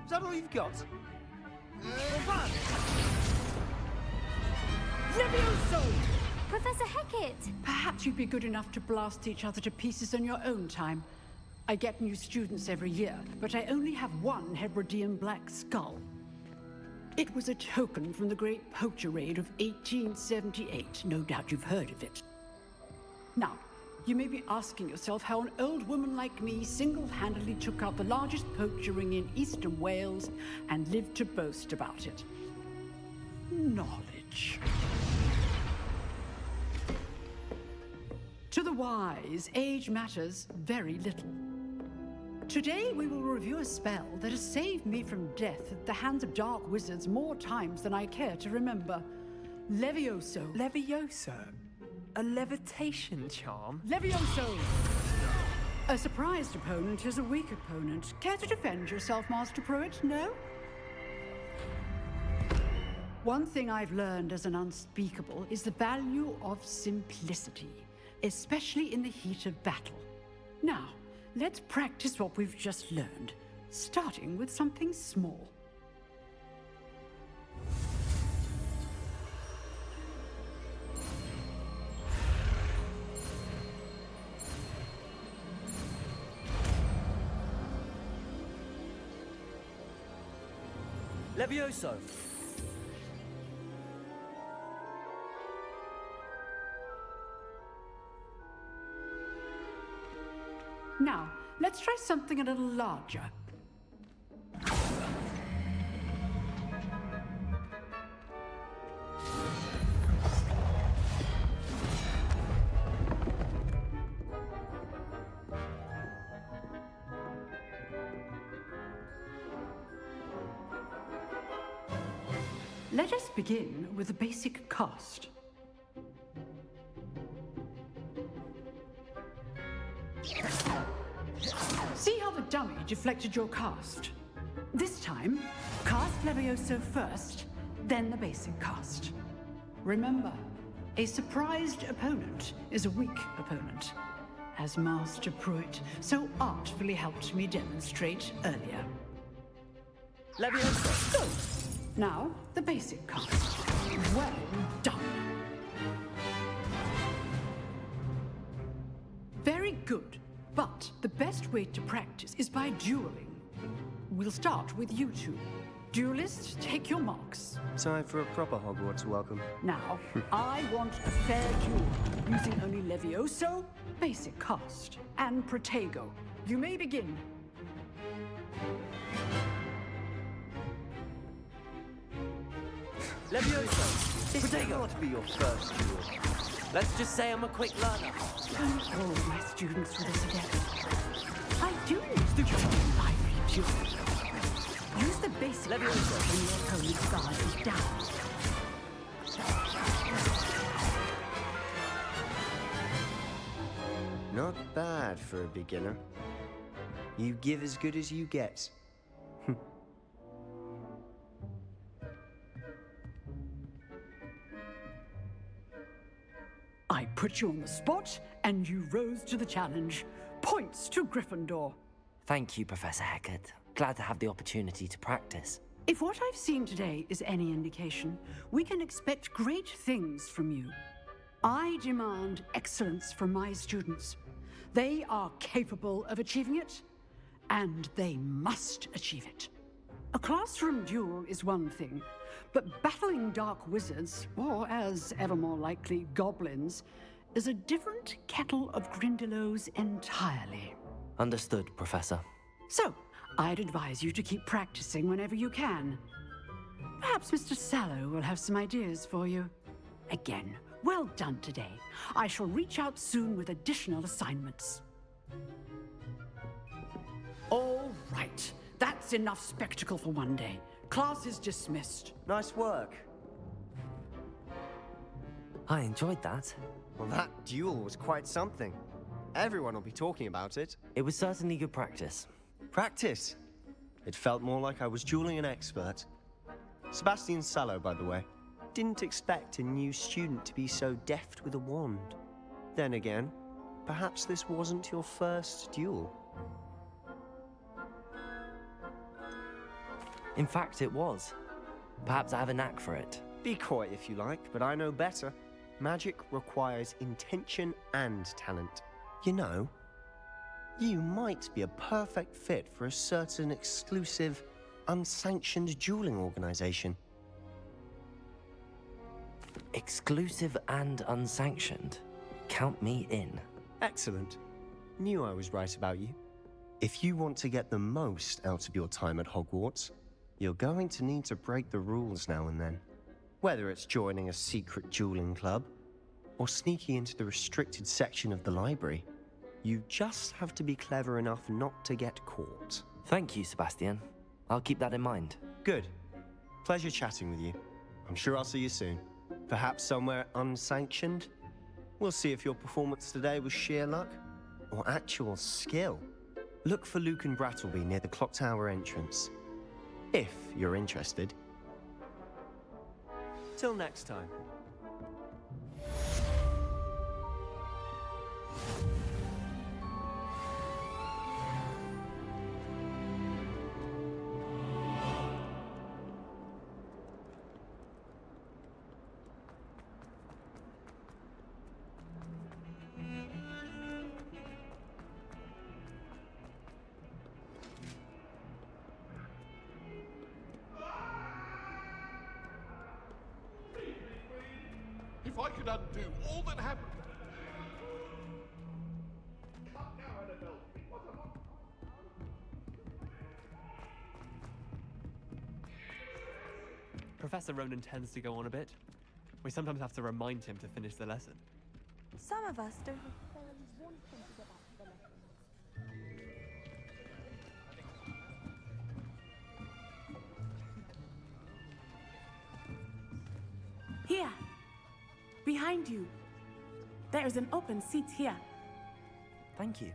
Is that all you've got? Levioso! Professor Hecat! Perhaps you'd be good enough to blast each other to pieces in your own time. I get new students every year, but I only have one Hebridean black skull. It was a token from the Great Poacher Raid of 1878. No doubt you've heard of it. Now, you may be asking yourself how an old woman like me single-handedly took out the largest poacher ring in eastern Wales and lived to boast about it. Knowledge. To the wise, age matters very little. Today we will review a spell that has saved me from death at the hands of dark wizards more times than I care to remember. Levioso. Levioso? A levitation charm? Levioso! A surprised opponent is a weak opponent. Care to defend yourself, Master Pruitt? No? One thing I've learned as an unspeakable is the value of simplicity, especially in the heat of battle. Now, let's practice what we've just learned, starting with something small. Levioso. Now, let's try something a little larger. Let us begin with a basic cast. See how the dummy deflected your cast? This time, cast Levioso first, then the basic cast. Remember, a surprised opponent is a weak opponent, as Master Pruitt so artfully helped me demonstrate earlier. Levioso! Go! Now, the basic cast. Well done. Very good. But the best way to practice is by dueling. we'll start with you two. Duelists, take your marks. Time for a proper Hogwarts welcome. Now, I want a fair duel, using only Levioso, basic cast, and Protego. You may begin. Levioso, this cannot be your first duel. Let's just say I'm a quick learner. Don't all my students for this again. I do use the lively duel. Use the basic Levioso when your opponent's guard is down. Not bad for a beginner. You give as good as you get. I put you on the spot, and you rose to the challenge. Points to Gryffindor. Thank you, Professor Hecat. Glad to have the opportunity to practice. If what I've seen today is any indication, we can expect great things from you. I demand excellence from my students. They are capable of achieving it, and they must achieve it. A classroom duel is one thing, but battling dark wizards, or as ever more likely, goblins, is a different kettle of Grindylows entirely. Understood, Professor. So, I'd advise you to keep practicing whenever you can. Perhaps Mr. Sallow will have some ideas for you. Again, well done today. I shall reach out soon with additional assignments. All right. That's enough spectacle for one day. Class is dismissed. Nice work. I enjoyed that. Well, that duel was quite something. Everyone will be talking about it. It was certainly good practice. Practice? It felt more like I was dueling an expert. Sebastian Sallow, by the way. Didn't expect a new student to be so deft with a wand. Then again, perhaps this wasn't your first duel. In fact, it was. Perhaps I have a knack for it. Be coy if you like, but I know better. Magic requires intention and talent. You know, you might be a perfect fit for a certain exclusive, unsanctioned dueling organization. Exclusive and unsanctioned? Count me in. Excellent. Knew I was right about you. If you want to get the most out of your time at Hogwarts, you're going to need to break the rules now and then. Whether it's joining a secret dueling club, or sneaking into the restricted section of the library, you just have to be clever enough not to get caught. Thank you, Sebastian. I'll keep that in mind. Good. Pleasure chatting with you. I'm sure I'll see you soon. Perhaps somewhere unsanctioned? We'll see if your performance today was sheer luck, or actual skill. Look for Luke and Brattleby near the clock tower entrance. If you're interested. Till next time. If I could undo all that happened. Professor Ronan tends to go on a bit. We sometimes have to remind him to finish the lesson. Some of us don't necessarily want him to go back to the lesson. Here. Behind you. There is an open seat here. Thank you.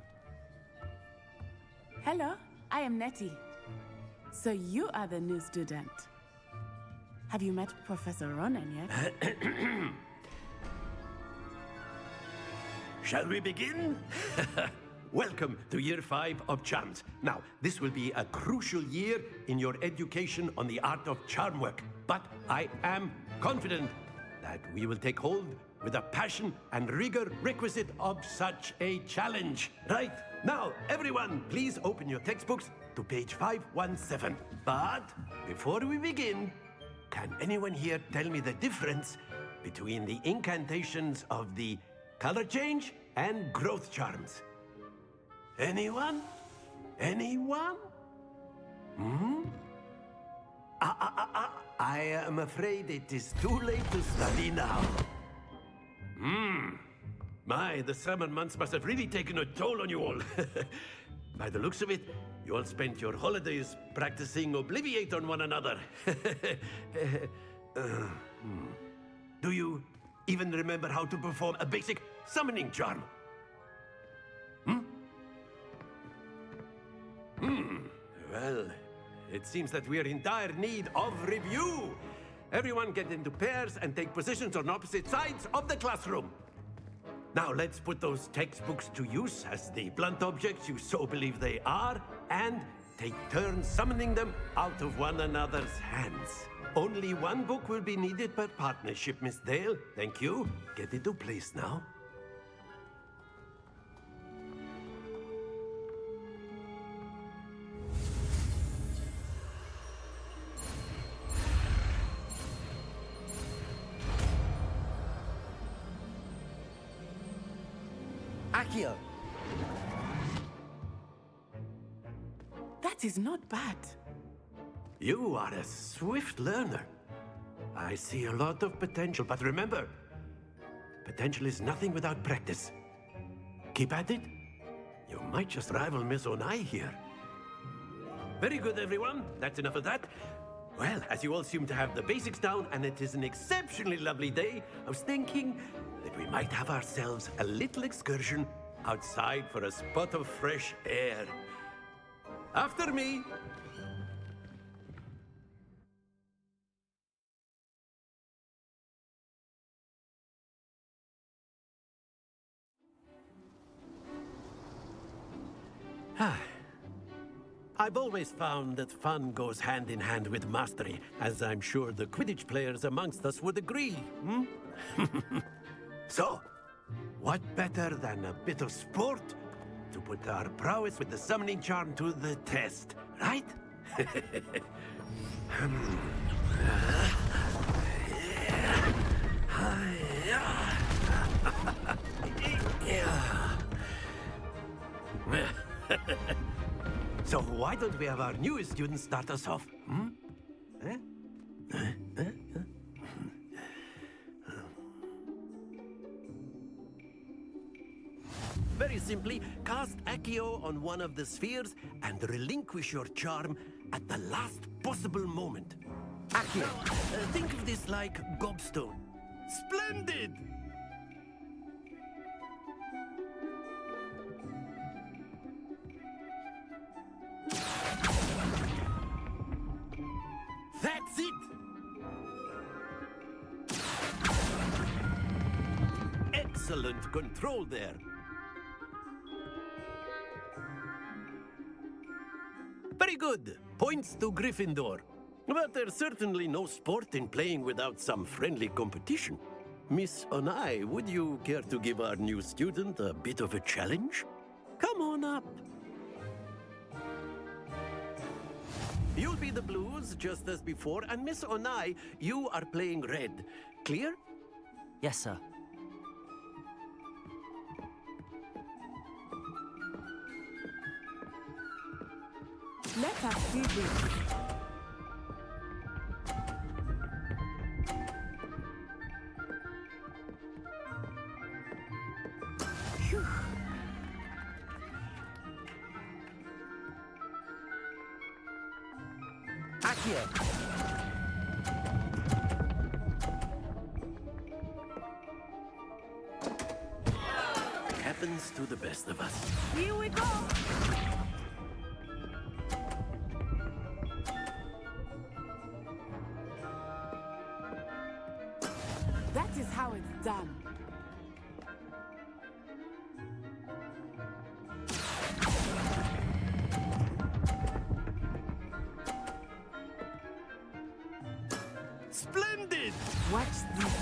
Hello, I am Nettie. So you are the new student. Have you met Professor Ronan yet? Shall we begin? Welcome to Year 5 of Charms. Now, this will be a crucial year in your education on the art of charm work. But I am confident that we will take hold with the passion and rigor requisite of such a challenge. Right, now, everyone, please open your textbooks, to page 517. But before we begin, can anyone here tell me the difference between the incantations of the color change and growth charms? Anyone? Anyone? I am afraid it is too late to study now. My, the summer months must have really taken a toll on you all. By the looks of it, you all spent your holidays practicing Obliviate on one another. Do you even remember how to perform a basic summoning charm? Well, it seems that we are in dire need of review. Everyone get into pairs and take positions on opposite sides of the classroom. Now let's put those textbooks to use as the blunt objects you so believe they are, and take turns summoning them out of one another's hands. Only one book will be needed per partnership, Miss Dale. Thank you. Get into place now. Accio! That is not bad. You are a swift learner. I see a lot of potential, but remember, potential is nothing without practice. Keep at it. You might just rival Miss Onai here. Very good, everyone. That's enough of that. Well, as you all seem to have the basics down, and it is an exceptionally lovely day, I was thinking that we might have ourselves a little excursion outside for a spot of fresh air. After me. I've always found that fun goes hand in hand with mastery, as I'm sure the Quidditch players amongst us would agree. So, what better than a bit of sport to put our prowess with the summoning charm to the test, right? So why don't we have our newest student start us off? Very simply, cast Accio on one of the spheres and relinquish your charm at the last possible moment. Accio, think of this like gobstone. Splendid! That's it! Excellent control there. Very good. Points to Gryffindor. But there's certainly no sport in playing without some friendly competition. Miss Onai, would you care to give our new student a bit of a challenge? Come on up. You'll be the blues, just as before, and Miss Onai, you are playing red. Clear? Yes, sir. Let us do this. Phew. Accio! Happens to the best of us. Here we go! That is how it's done. Splendid! Watch this.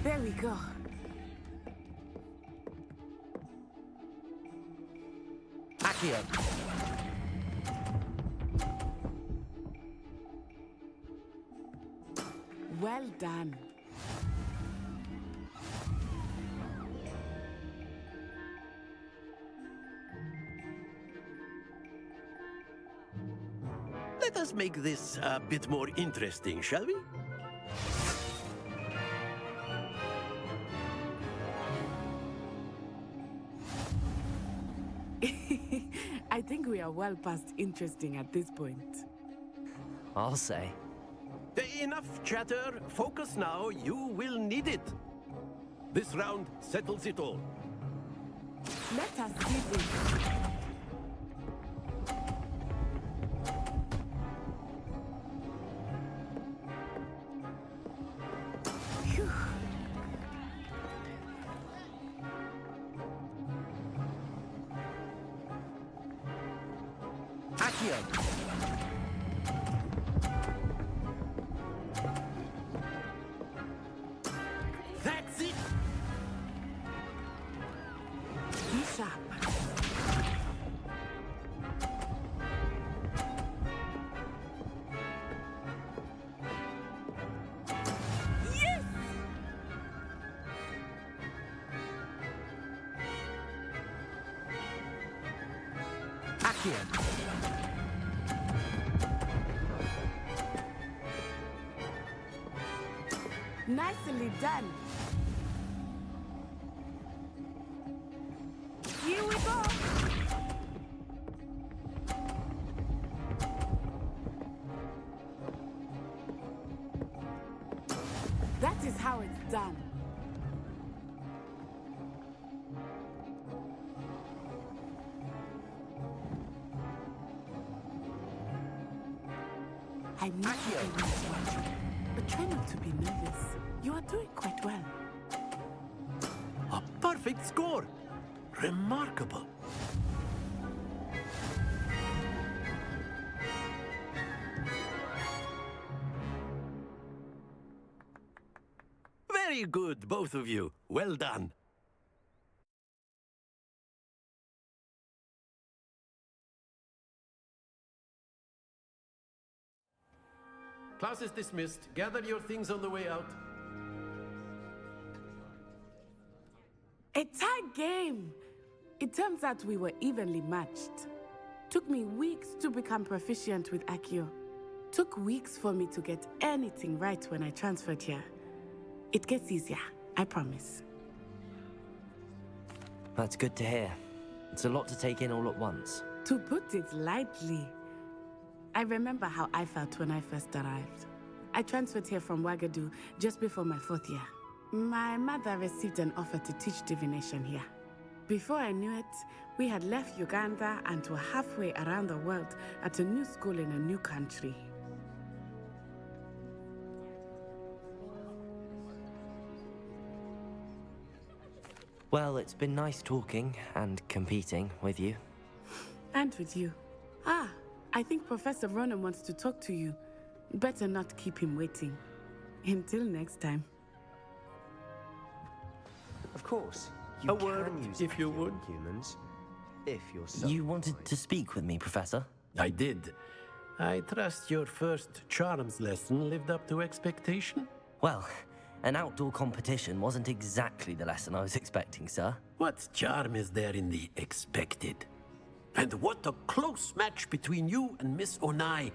There we go. Accio. Well done. Let us make this a bit more interesting, shall we? I think we are well past interesting at this point. I'll say. Enough chatter. Focus now. You will need it. This round settles it all. Let us see this. Phew. Accio. That's it. Be sharp. Yes! Accio. Nicely done. Here we go. That is how it's done. I'm not watching, but try not to be nervous. You are doing quite well. A perfect score. Remarkable. Very good, both of you. Well done. Class is dismissed. Gather your things on the way out. A tight game. It turns out we were evenly matched. Took me weeks to become proficient with Accio. Took weeks for me to get anything right when I transferred here. It gets easier, I promise. That's good to hear. It's a lot to take in all at once. To put it lightly, I remember how I felt when I first arrived. I transferred here from Wagadu just before my 4th year. My mother received an offer to teach divination here. Before I knew it, we had left Uganda and were halfway around the world at a new school in a new country. Well, it's been nice talking and competing with you. And with you. Ah, I think Professor Ronan wants to talk to you. Better not keep him waiting. Until next time. Of course. A word, if you would. Humans, if you're so You wanted to speak with me, Professor? I did. I trust your first charms lesson lived up to expectation? Well, an outdoor competition wasn't exactly the lesson I was expecting, sir. What charm is there in the expected? And what a close match between you and Miss Onai.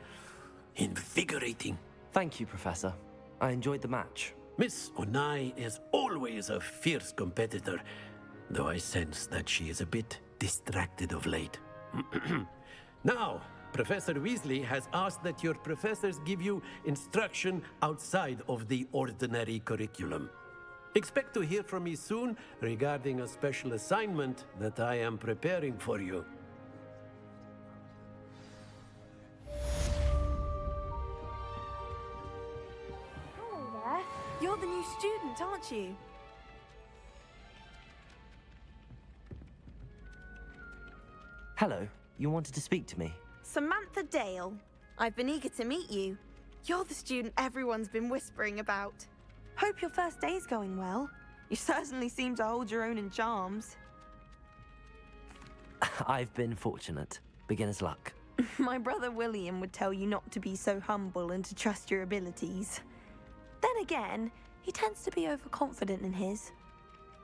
Invigorating. Thank you, Professor. I enjoyed the match. Miss Onai is always a fierce competitor, though I sense that she is a bit distracted of late. Now, Professor Weasley has asked that your professors give you instruction outside of the ordinary curriculum. Expect to hear from me soon regarding a special assignment that I am preparing for you. Hello there. You're the new student, aren't you? Hello, you wanted to speak to me? Samantha Dale. I've been eager to meet you. You're the student everyone's been whispering about. Hope your first day's going well. You certainly seem to hold your own in charms. I've been fortunate. Beginner's luck. My brother William would tell you not to be so humble and to trust your abilities. Then again, he tends to be overconfident in his.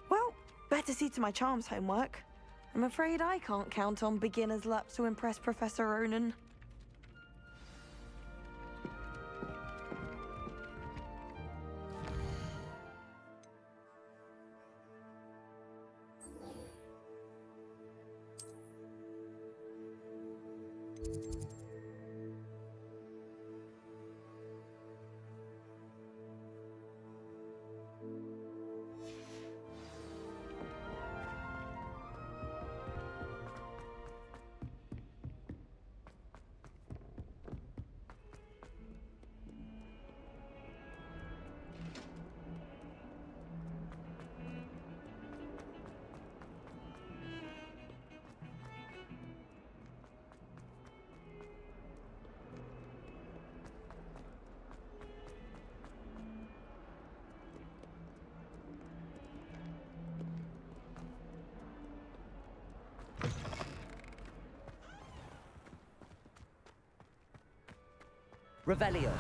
Well, better see to my charms homework. I'm afraid I can't count on beginner's luck to impress Professor Ronan. Revelio.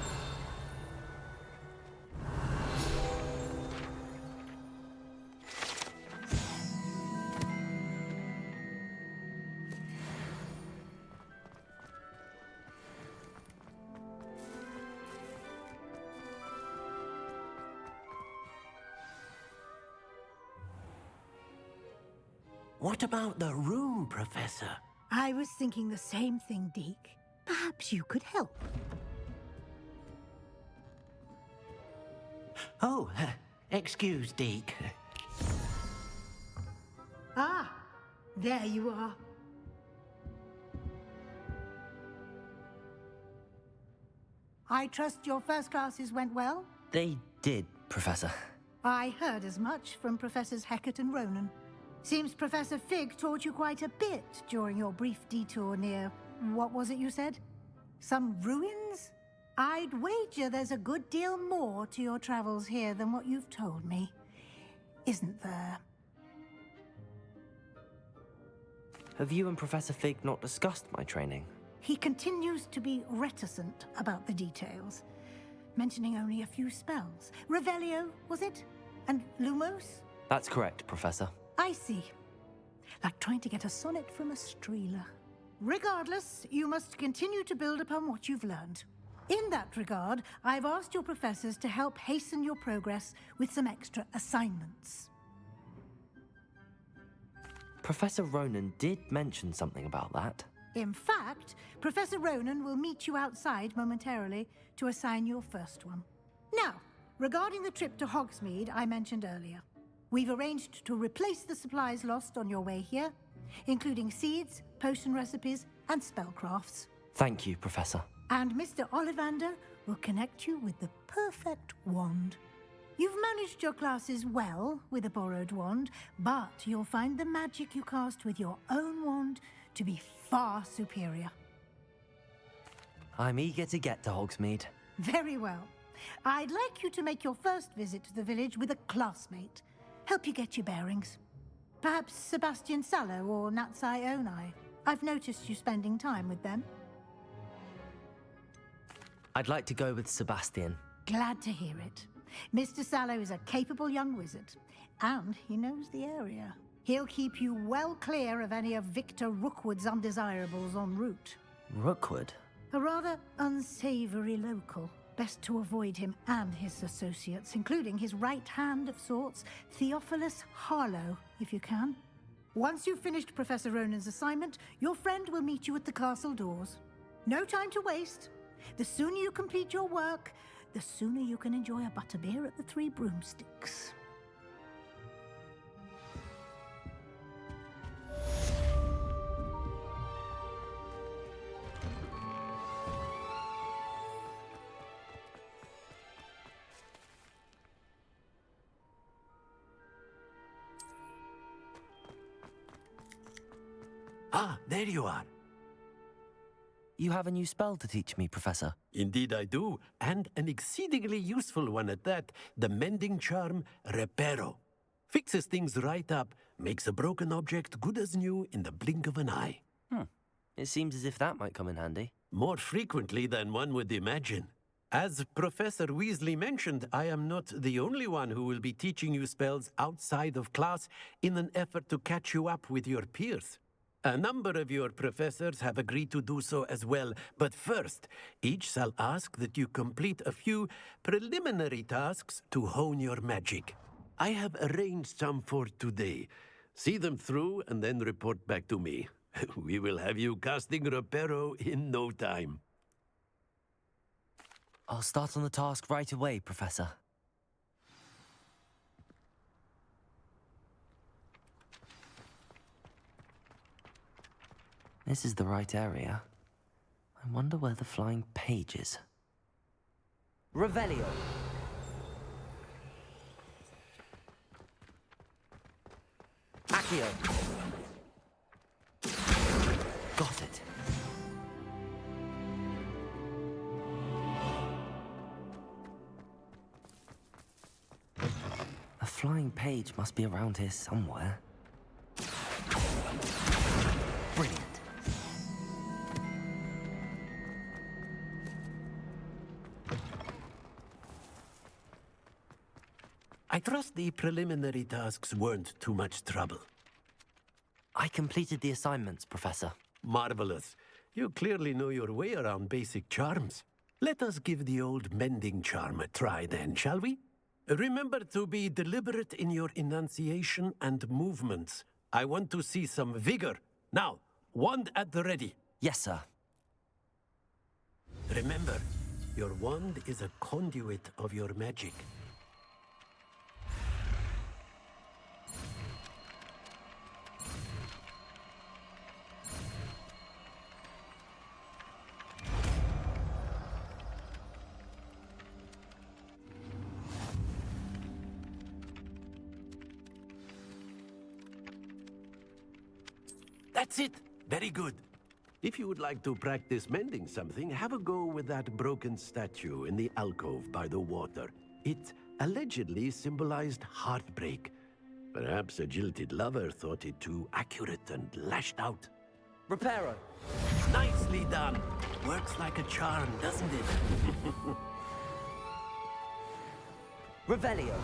What about the room, Professor? I was thinking the same thing, Deke. Perhaps you could help. Oh, excuse, Deke. Ah, there you are. I trust your first classes went well? They did, Professor. I heard as much from Professors Hecat and Ronan. Seems Professor Fig taught you quite a bit during your brief detour near... what was it you said? Some ruins? I'd wager there's a good deal more to your travels here than what you've told me. Isn't there? Have you and Professor Fig not discussed my training? He continues to be reticent about the details, mentioning only a few spells. Revelio, was it? And Lumos? That's correct, Professor. I see. Like trying to get a sonnet from a streeler. Regardless, you must continue to build upon what you've learned. In that regard, I've asked your professors to help hasten your progress with some extra assignments. Professor Ronan did mention something about that. In fact, Professor Ronan will meet you outside momentarily to assign your first one. Now, regarding the trip to Hogsmeade I mentioned earlier, we've arranged to replace the supplies lost on your way here, including seeds, potion recipes, and spellcrafts. Thank you, Professor. And Mr. Ollivander will connect you with the perfect wand. You've managed your classes well with a borrowed wand, but you'll find the magic you cast with your own wand to be far superior. I'm eager to get to Hogsmeade. Very well. I'd like you to make your first visit to the village with a classmate. Help you get your bearings. Perhaps Sebastian Sallow or Natsai Onai. I've noticed you spending time with them. I'd like to go with Sebastian. Glad to hear it. Mr. Sallow is a capable young wizard, and he knows the area. He'll keep you well clear of any of Victor Rookwood's undesirables en route. Rookwood? A rather unsavory local. Best to avoid him and his associates, including his right hand of sorts, Theophilus Harlow, if you can. Once you've finished Professor Ronan's assignment, your friend will meet you at the castle doors. No time to waste. The sooner you complete your work, the sooner you can enjoy a butterbeer at the Three Broomsticks. Ah, there you are. You have a new spell to teach me, Professor. Indeed I do, and an exceedingly useful one at that, the mending charm Reparo. Fixes things right up, makes a broken object good as new in the blink of an eye. It seems as if that might come in handy. More frequently than one would imagine. As Professor Weasley mentioned, I am not the only one who will be teaching you spells outside of class in an effort to catch you up with your peers. A number of your professors have agreed to do so as well, but first, each shall ask that you complete a few preliminary tasks to hone your magic. I have arranged some for today. See them through and then report back to me. We will have you casting Reparo in no time. I'll start on the task right away, Professor. This is the right area. I wonder where the flying page is. Revelio! Accio! Got it. A flying page must be around here somewhere. Brilliant. I trust the preliminary tasks weren't too much trouble. I completed the assignments, Professor. Marvelous. You clearly know your way around basic charms. Let us give the old mending charm a try then, shall we? Remember to be deliberate in your enunciation and movements. I want to see some vigor. Now, wand at the ready. Yes, sir. Remember, your wand is a conduit of your magic. That's it. Very good. If you would like to practice mending something, have a go with that broken statue in the alcove by the water. It allegedly symbolized heartbreak. Perhaps a jilted lover thought it too accurate and lashed out. Reparo! Nicely done. Works like a charm, doesn't it? Revelio!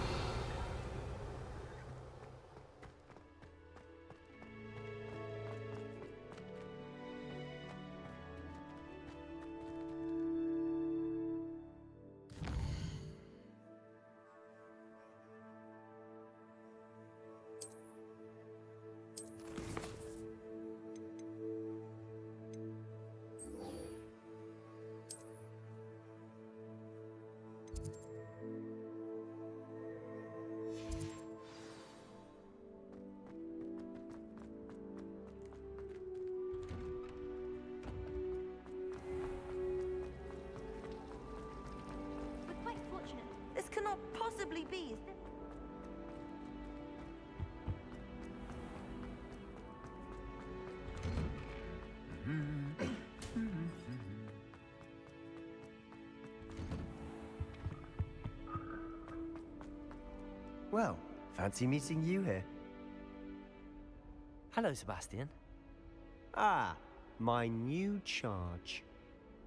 This cannot possibly be. Well, fancy meeting you here. Hello, Sebastian. Ah, my new charge.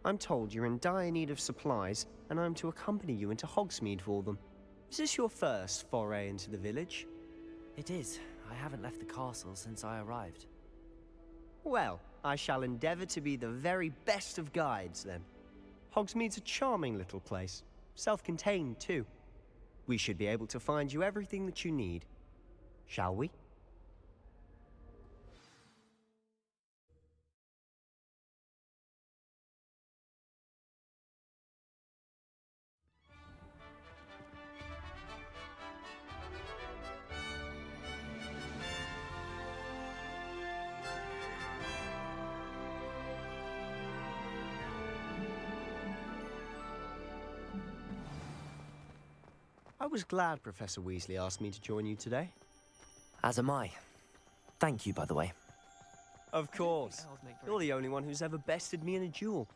I'm told you're in dire need of supplies, and I'm to accompany you into Hogsmeade for them. Is this your first foray into the village? It is. I haven't left the castle since I arrived. Well, I shall endeavor to be the very best of guides, then. Hogsmeade's a charming little place. Self-contained, too. We should be able to find you everything that you need. Shall we? I was glad Professor Weasley asked me to join you today. As am I. Thank you, by the way. Of course. You're the only one who's ever bested me in a duel.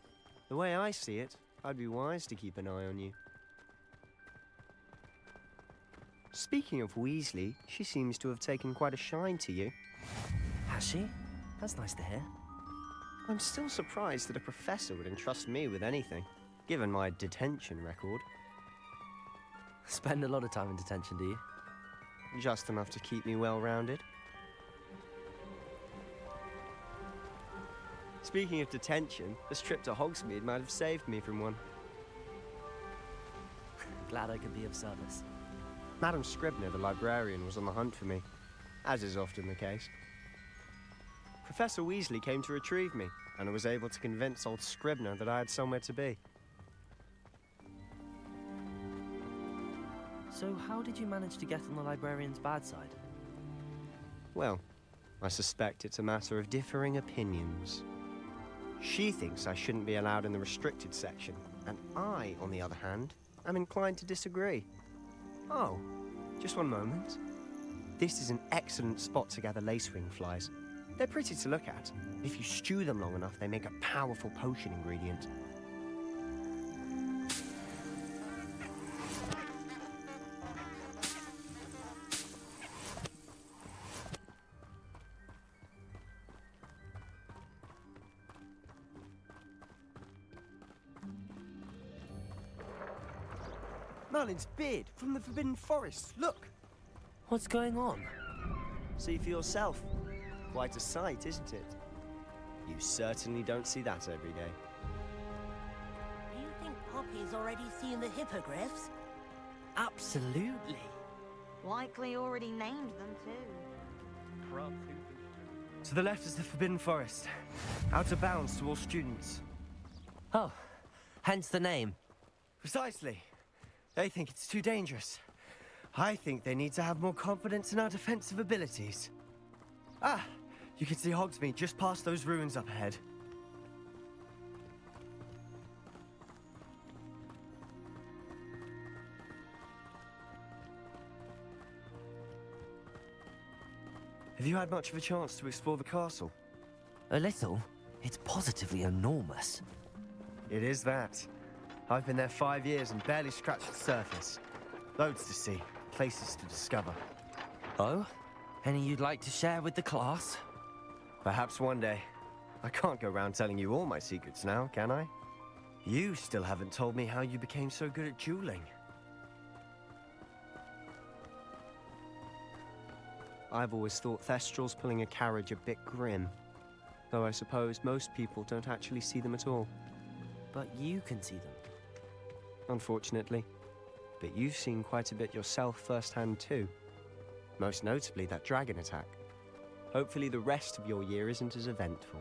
The way I see it, I'd be wise to keep an eye on you. Speaking of Weasley, she seems to have taken quite a shine to you. Has she? That's nice to hear. I'm still surprised that a professor would entrust me with anything, given my detention record. Spend a lot of time in detention, do you? Just enough to keep me well-rounded. Speaking of detention, this trip to Hogsmeade might have saved me from one. Glad I could be of service. Madam Scribner, the librarian, was on the hunt for me, as is often the case. Professor Weasley came to retrieve me, and I was able to convince old Scribner that I had somewhere to be. So how did you manage to get on the librarian's bad side? Well, I suspect it's a matter of differing opinions. She thinks I shouldn't be allowed in the restricted section, and I, on the other hand, am inclined to disagree. Oh, just one moment. This is an excellent spot to gather lacewing flies. They're pretty to look at. If you stew them long enough, they make a powerful potion ingredient. Merlin's beard from the Forbidden Forest. Look! What's going on? See for yourself. Quite a sight, isn't it? You certainly don't see that every day. Do you think Poppy's already seen the hippogriffs? Absolutely. Likely already named them too. To the left is the Forbidden Forest. Out of bounds to all students. Oh, hence the name. Precisely. They think it's too dangerous. I think they need to have more confidence in our defensive abilities. Ah, you can see Hogsmeade just past those ruins up ahead. Have you had much of a chance to explore the castle? A little. It's positively enormous. It is that. I've been there 5 years and barely scratched the surface. Loads to see, places to discover. Oh? Any you'd like to share with the class? Perhaps one day. I can't go around telling you all my secrets now, can I? You still haven't told me how you became so good at dueling. I've always thought Thestrals pulling a carriage a bit grim. Though I suppose most people don't actually see them at all. But you can see them. Unfortunately. But you've seen quite a bit yourself firsthand too. Most notably that dragon attack. Hopefully the rest of your year isn't as eventful.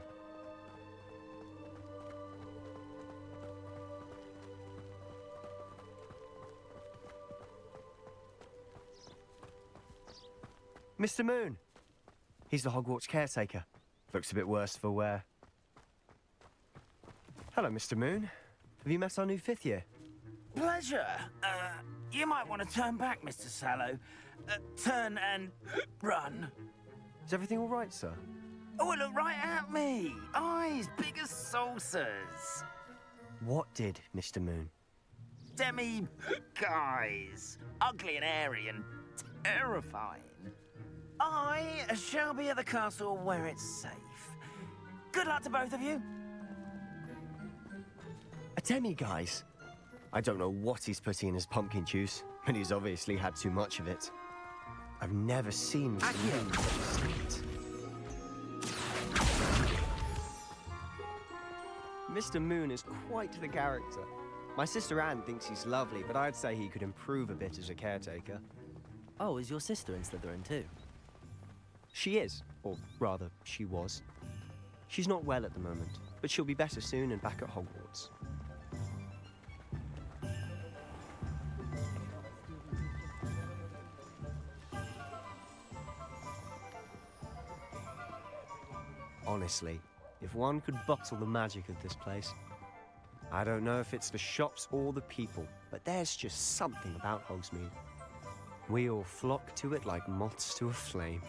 Mr. Moon! He's the Hogwarts caretaker. Looks a bit worse for wear. Hello, Mr. Moon. Have you met our new 5th year? Pleasure. You might want to turn back, Mr. Sallow. Turn and run. Is everything all right, sir? Oh, look right at me. Eyes big as saucers. What did, Mr. Moon? Guys. Ugly and airy and terrifying. I shall be at the castle where it's safe. Good luck to both of you. A demi-guise? I don't know what he's putting in his pumpkin juice, but he's obviously had too much of it. I've never seen Mr. Moon sweet. Mr. Moon is quite the character. My sister Anne thinks he's lovely, but I'd say he could improve a bit as a caretaker. Oh, is your sister in Slytherin too? She is, or rather, she was. She's not well at the moment, but she'll be better soon and back at Hogwarts. Honestly, if one could bottle the magic of this place. I don't know if it's the shops or the people, but there's just something about Hogsmeade. We all flock to it like moths to a flame.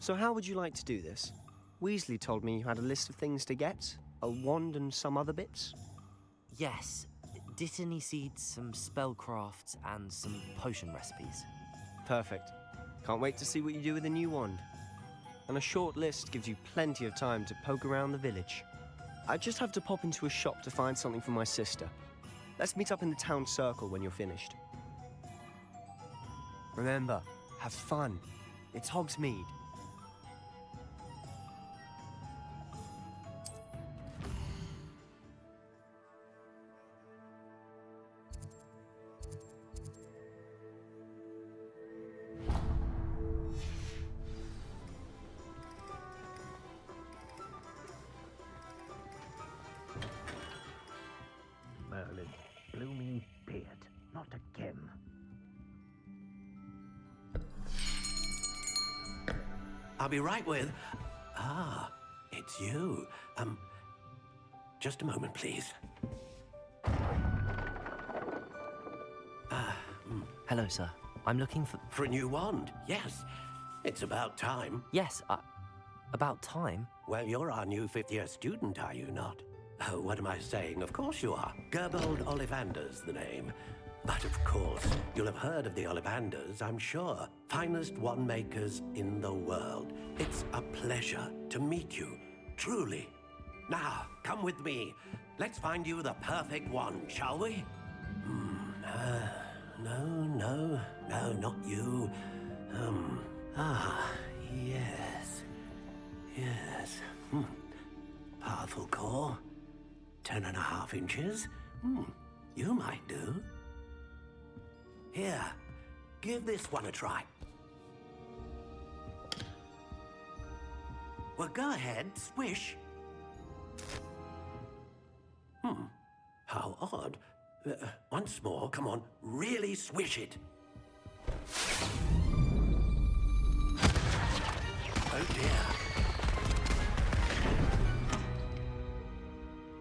So how would you like to do this? Weasley told me you had a list of things to get, a wand and some other bits. Yes. Dittany seeds, some spellcrafts, and some potion recipes. Perfect. Can't wait to see what you do with the new wand. And a short list gives you plenty of time to poke around the village. I just have to pop into a shop to find something for my sister. Let's meet up in the town circle when you're finished. Remember, have fun. It's Hogsmeade. Merlin's blooming beard, not a Kim. I'll be right with... Ah, it's you. Just a moment, please. Hello, sir. I'm looking for... For a new wand, yes. It's about time. Yes, about time? Well, you're our new fifth-year student, are you not? Oh, what am I saying? Of course you are. Gerbold Ollivander's the name. But of course, you'll have heard of the Ollivanders, I'm sure. Finest wand makers in the world. It's a pleasure to meet you, truly. Now, come with me. Let's find you the perfect wand, shall we? No, not you. Yes. Powerful core. 10.5 inches. You might do. Here, give this one a try. Well, go ahead, swish. How odd. Once more, come on, really swish it. Oh dear.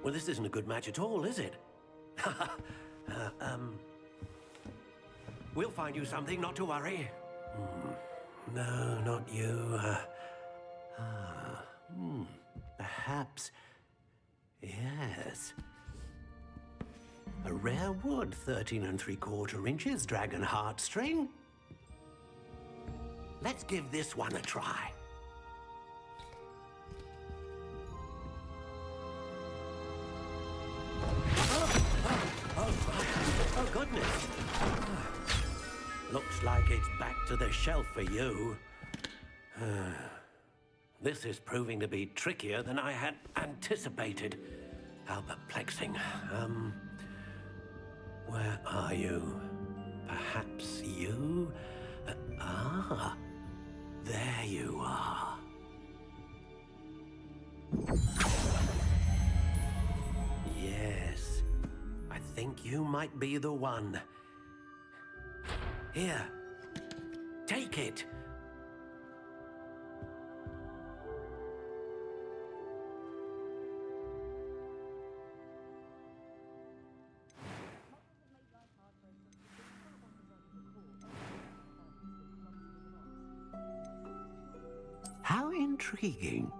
Well, this isn't a good match at all, is it? We'll find you something, not to worry. No, not you. Perhaps... Yes. A rare wood, 13 3/4 inches, dragon heartstring. Let's give this one a try. Oh, goodness. Looks like it's back to the shelf for you. This is proving to be trickier than I had anticipated. How perplexing. Where are you? Perhaps you? There you are. Yes, I think you might be the one. Here, take it. How intriguing.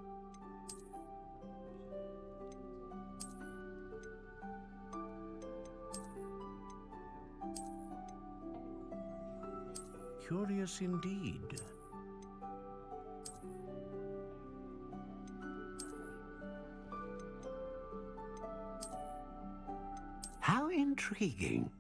Curious indeed. How intriguing.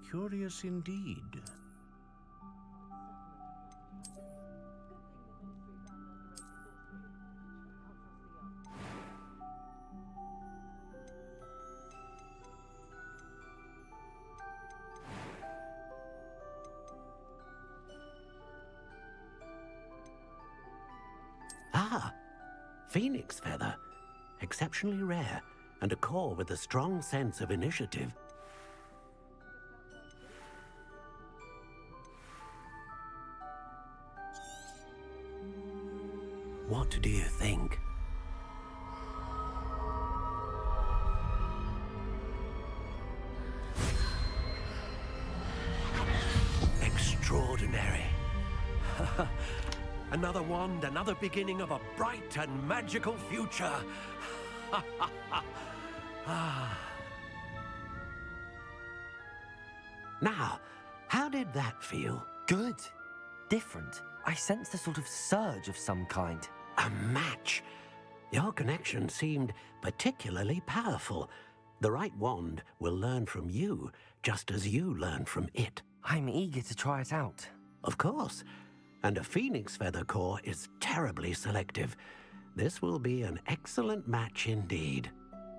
Curious indeed. Phoenix feather. Exceptionally rare, and a core with a strong sense of initiative. What do you think? another wand, another beginning of a bright and magical future. Now, how did that feel? Good. Different. I sensed a sort of surge of some kind. A match. Your connection seemed particularly powerful. The right wand will learn from you, just as you learn from it. I'm eager to try it out. Of course. And a phoenix feather core is terribly selective. This will be an excellent match indeed.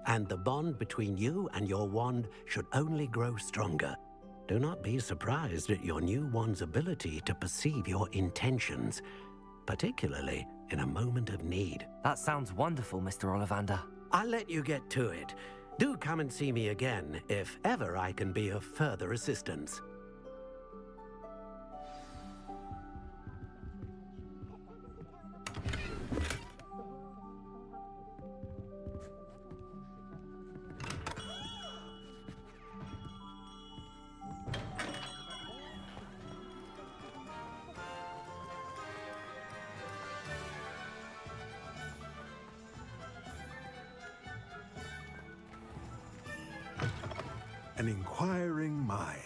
And the bond between you and your wand should only grow stronger. Do not be surprised at your new wand's ability to perceive your intentions, particularly in a moment of need. That sounds wonderful, Mr. Ollivander. I'll let you get to it. Do come and see me again if ever I can be of further assistance. An inquiring mind.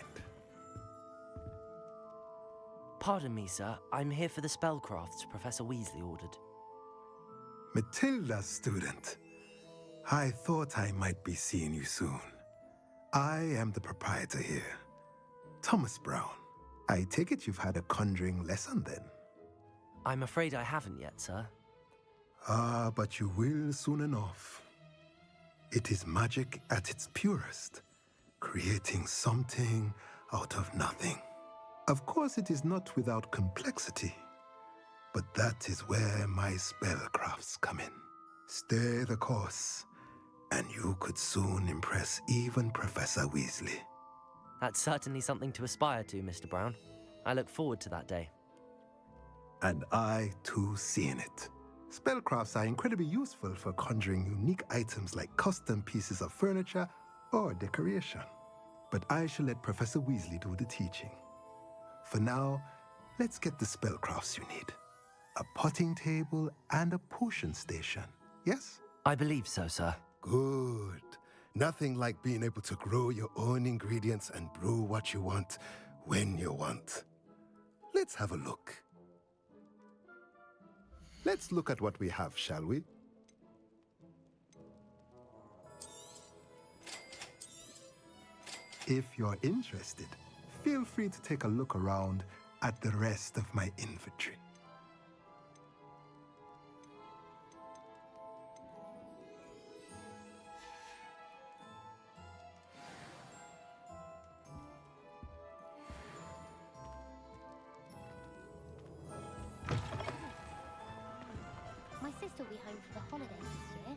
Pardon me, sir. I'm here for the spellcrafts Professor Weasley ordered. Matilda, student. I thought I might be seeing you soon. I am the proprietor here, Thomas Brown. I take it you've had a conjuring lesson then? I'm afraid I haven't yet, sir. Ah, but you will soon enough. It is magic at its purest, creating something out of nothing. Of course, it is not without complexity, but that is where my spellcrafts come in. Stay the course, and you could soon impress even Professor Weasley. That's certainly something to aspire to, Mr. Brown. I look forward to that day. And I, too, seeing it. Spellcrafts are incredibly useful for conjuring unique items like custom pieces of furniture or decoration. But I shall let Professor Weasley do the teaching. For now, let's get the spellcrafts you need. A potting table and a potion station, yes? I believe so, sir. Good. Nothing like being able to grow your own ingredients and brew what you want when you want. Let's have a look. Let's look at what we have, shall we? If you're interested, feel free to take a look around at the rest of my inventory. My sister will be home for the holidays this year.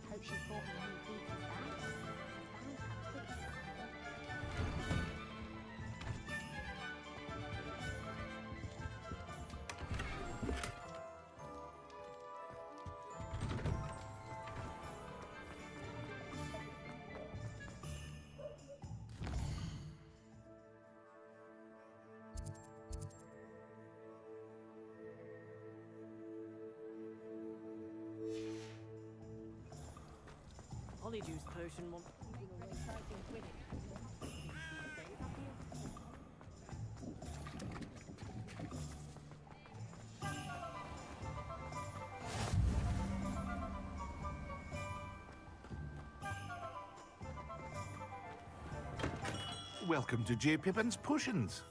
Hope she's brought me any pieces back. Bound to have quick style. Polyjuice potion won't. Welcome to J. Pippin's Potions.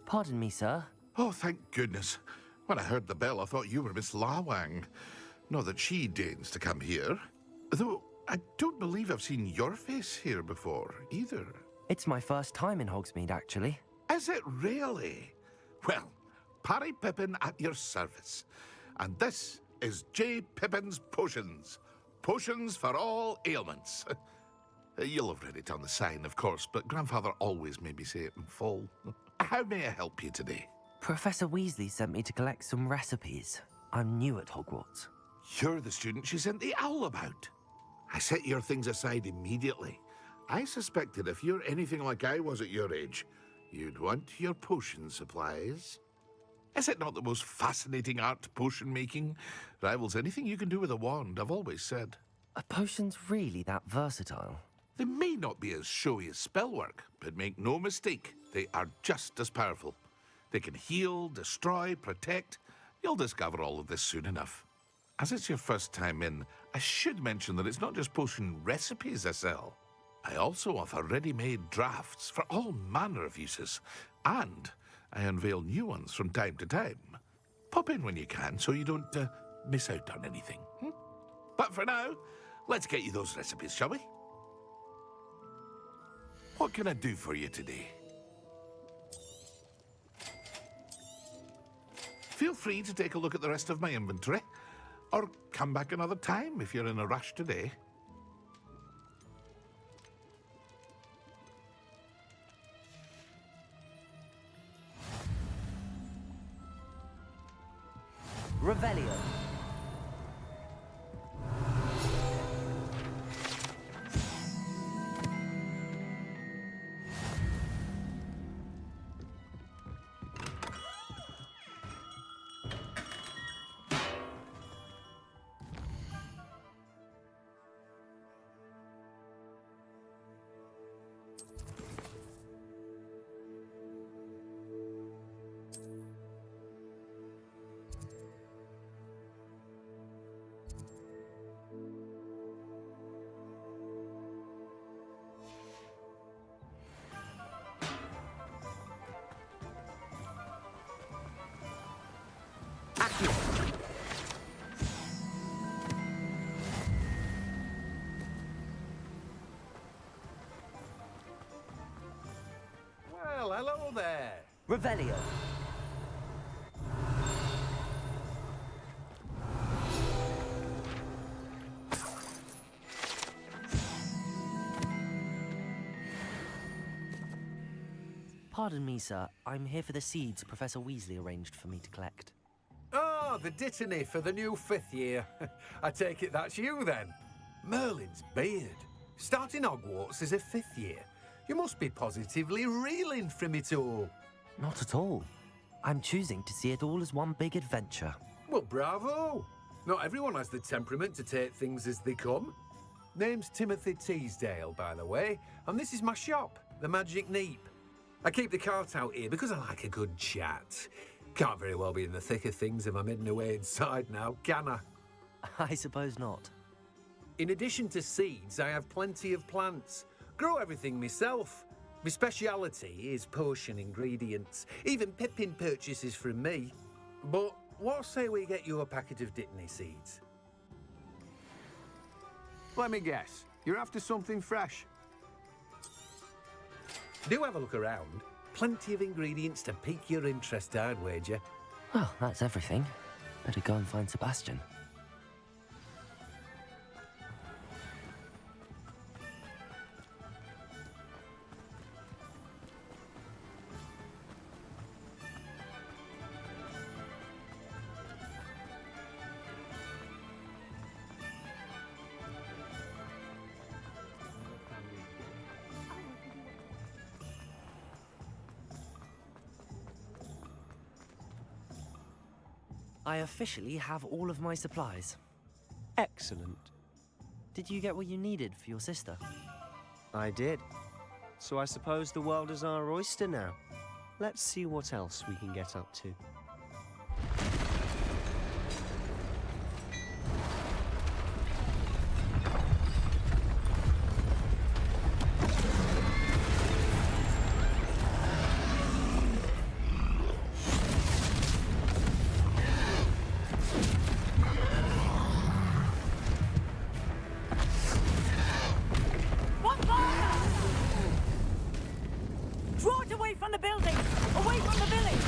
Pardon me, sir. Oh, thank goodness. When I heard the bell, I thought you were Miss Lawang. Not that she deigns to come here. Though, I don't believe I've seen your face here before, either. It's my first time in Hogsmeade, actually. Is it really? Well, Parry Pippin at your service. And this is J. Pippin's Potions. Potions for all ailments. You'll have read it on the sign, of course, but Grandfather always made me say it in full. How may I help you today? Professor Weasley sent me to collect some recipes. I'm new at Hogwarts. You're the student she sent the owl about. I set your things aside immediately. I suspected if you're anything like I was at your age, you'd want your potion supplies. Is it not the most fascinating art, potion making? Rivals anything you can do with a wand, I've always said. Are potions really that versatile? They may not be as showy as spellwork, but make no mistake, they are just as powerful. They can heal, destroy, protect. You'll discover all of this soon enough. As it's your first time in, I should mention that it's not just potion recipes I sell. I also offer ready-made drafts for all manner of uses, and I unveil new ones from time to time. Pop in when you can so you don't miss out on anything. But for now, let's get you those recipes, shall we? What can I do for you today? Feel free to take a look at the rest of my inventory, or come back another time if you're in a rush today. Revelio. Well, hello there. Revelio. Pardon me, sir. I'm here for the seeds Professor Weasley arranged for me to collect. Oh, the dittany for the new 5th year. I take it that's you, then. Merlin's beard. Starting Hogwarts as a 5th year. You must be positively reeling from it all. Not at all. I'm choosing to see it all as one big adventure. Well, bravo. Not everyone has the temperament to take things as they come. Name's Timothy Teasdale, by the way, and this is my shop, the Magic Neep. I keep the cart out here because I like a good chat. Can't very well be in the thick of things if I'm hidden away inside now, can I? I suppose not. In addition to seeds, I have plenty of plants. Grow everything myself. My speciality is potion ingredients. Even Pippin purchases from me. But what say we get you a packet of Dittany seeds? Let me guess. You're after something fresh. Do have a look around. Plenty of ingredients to pique your interest, I'd wager. Well, that's everything. Better go and find Sebastian. I officially have all of my supplies. Excellent. Did you get what you needed for your sister? I did. So I suppose the world is our oyster now. Let's see what else we can get up to. Draw it away from the building! Away from the village!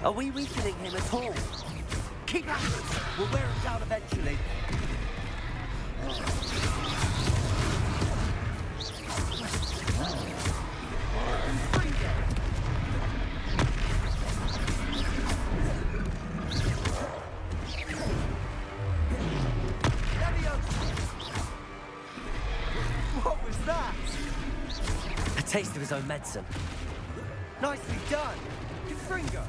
Are we weakening him at all? Keep at it! We'll wear him down eventually. What was that? A taste of his own medicine. Nicely done. Fringo.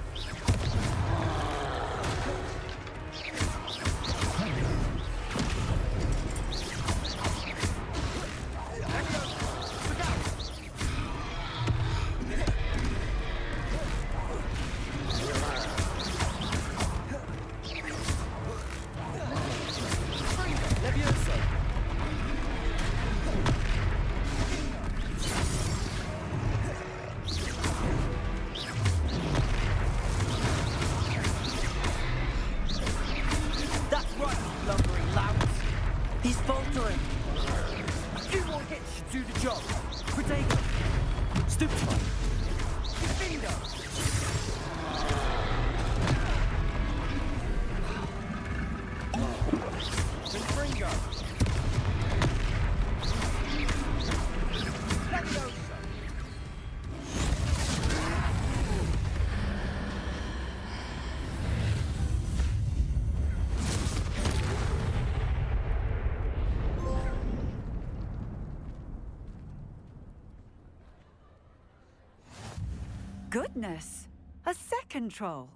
Goodness! A second troll!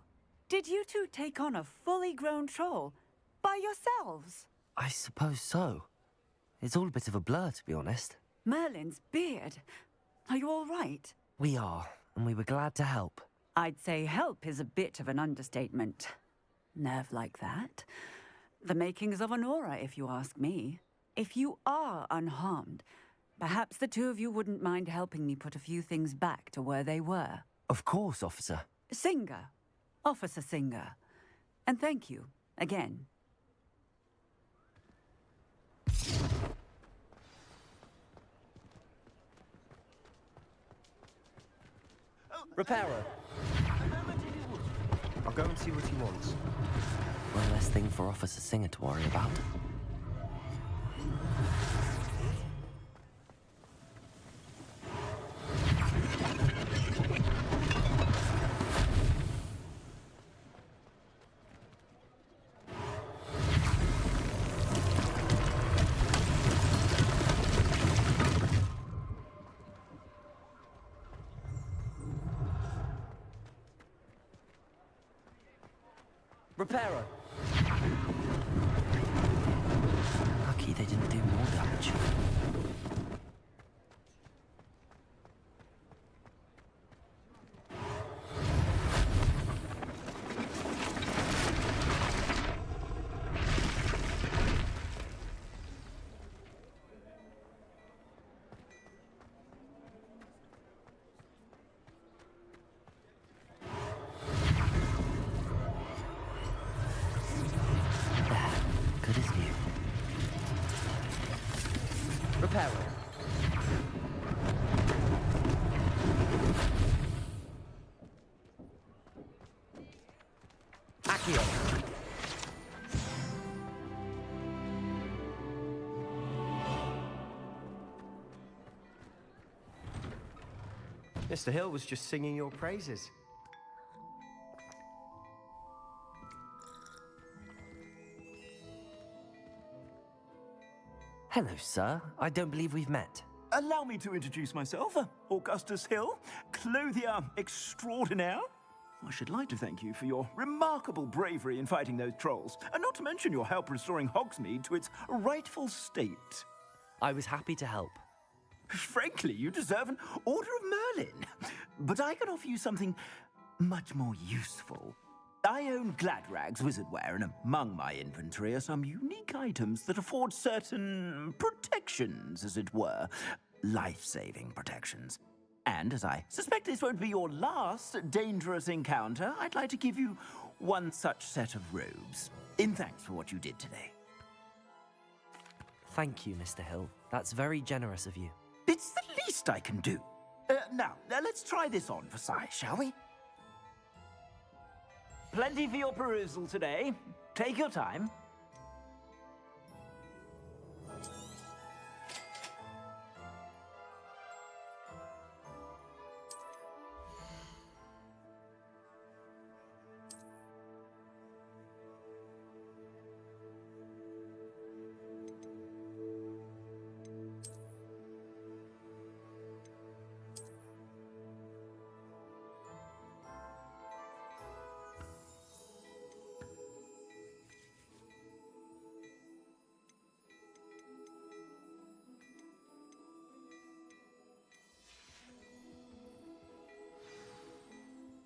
Did you two take on a fully grown troll by yourselves? I suppose so. It's all a bit of a blur, to be honest. Merlin's beard. Are you all right? We are, and we were glad to help. I'd say help is a bit of an understatement. Nerve like that. The makings of an aura, if you ask me. If you are unharmed, perhaps the two of you wouldn't mind helping me put a few things back to where they were. Of course, officer. Singer. Officer Singer. And thank you, again. Repairer. I'll go and see what he wants. One less thing for Officer Singer to worry about. Repairer. Lucky they didn't do more damage. Good as new. Repairer. Accio. Mr. Hill was just singing your praises. Hello, sir. I don't believe we've met. Allow me to introduce myself, Augustus Hill, clothier extraordinaire. I should like to thank you for your remarkable bravery in fighting those trolls, and not to mention your help restoring Hogsmeade to its rightful state. I was happy to help. Frankly, you deserve an Order of Merlin. But I can offer you something much more useful. I own Gladrag's wizardware, and among my inventory are some unique items that afford certain protections, as it were. Life-saving protections. And as I suspect this won't be your last dangerous encounter, I'd like to give you one such set of robes, in thanks for what you did today. Thank you, Mr. Hill. That's very generous of you. It's the least I can do. Now, let's try this on for size, shall we? plenty for your perusal today. Take your time.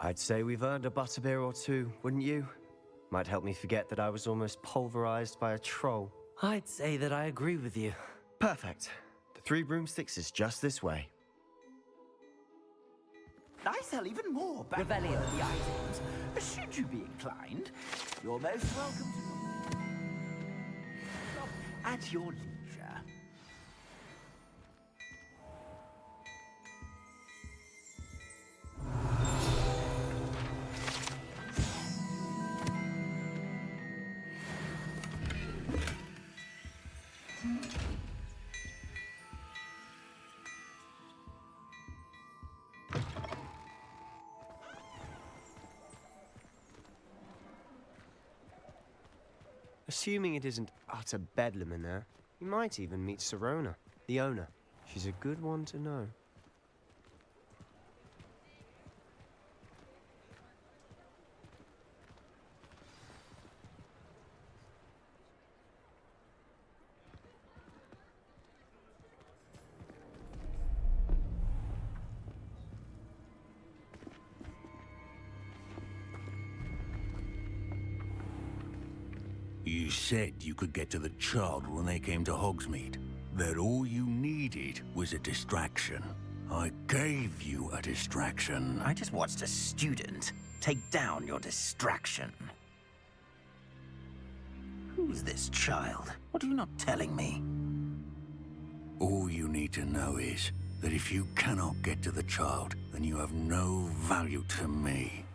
I'd say we've earned a butterbeer or two, wouldn't you? Might help me forget that I was almost pulverized by a troll. I'd say that I agree with you. Perfect. The Three Broomsticks is just this way. I sell even more Revelio the items. Should you be inclined, you're most welcome to shop at your leisure. Assuming it isn't utter bedlam in there, you might even meet Sirona, the owner. She's a good one to know. You said you could get to the child when they came to Hogsmeade. That all you needed was a distraction. I gave you a distraction. I just watched a student take down your distraction. Who's this child? What are you not telling me? All you need to know is that if you cannot get to the child, then you have no value to me.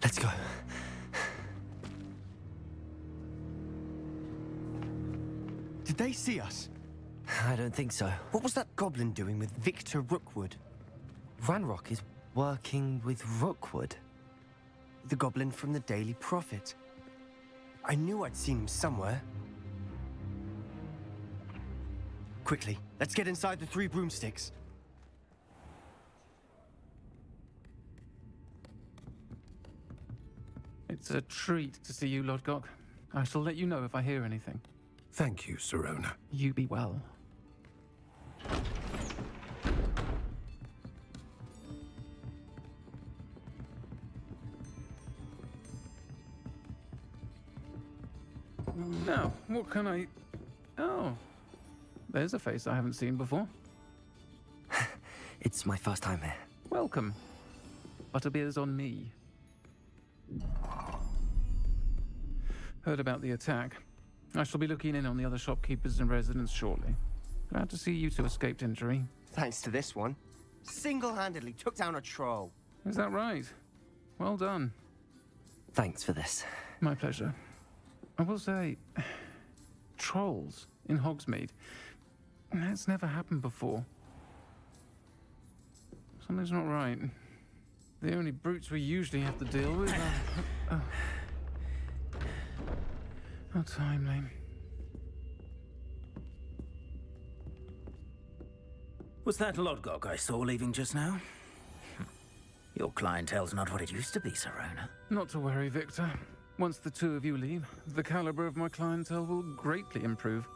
Let's go. Did they see us? I don't think so. What was that goblin doing with Victor Rookwood? Ranrock is working with Rookwood. The goblin from the Daily Prophet. I knew I'd seen him somewhere. Quickly, let's get inside the Three Broomsticks. It's a treat to see you, Lodgok. I shall let you know if I hear anything. Thank you, Sirona. You be well. Now, what can I... Oh, there's a face I haven't seen before. It's my first time here. Welcome. Butterbeer's on me. Heard about the attack. I shall be looking in on the other shopkeepers and residents shortly. Glad to see you two escaped injury. Thanks to this one. Single-handedly took down a troll. Is that right? Well done. Thanks for this. My pleasure. I will say, trolls in Hogsmeade. That's never happened before. Something's not right. The only brutes we usually have to deal with are... How timely. Was that Lodgok I saw leaving just now? Your clientele's not what it used to be, Sirona. Not to worry, Victor. Once the two of you leave, the caliber of my clientele will greatly improve.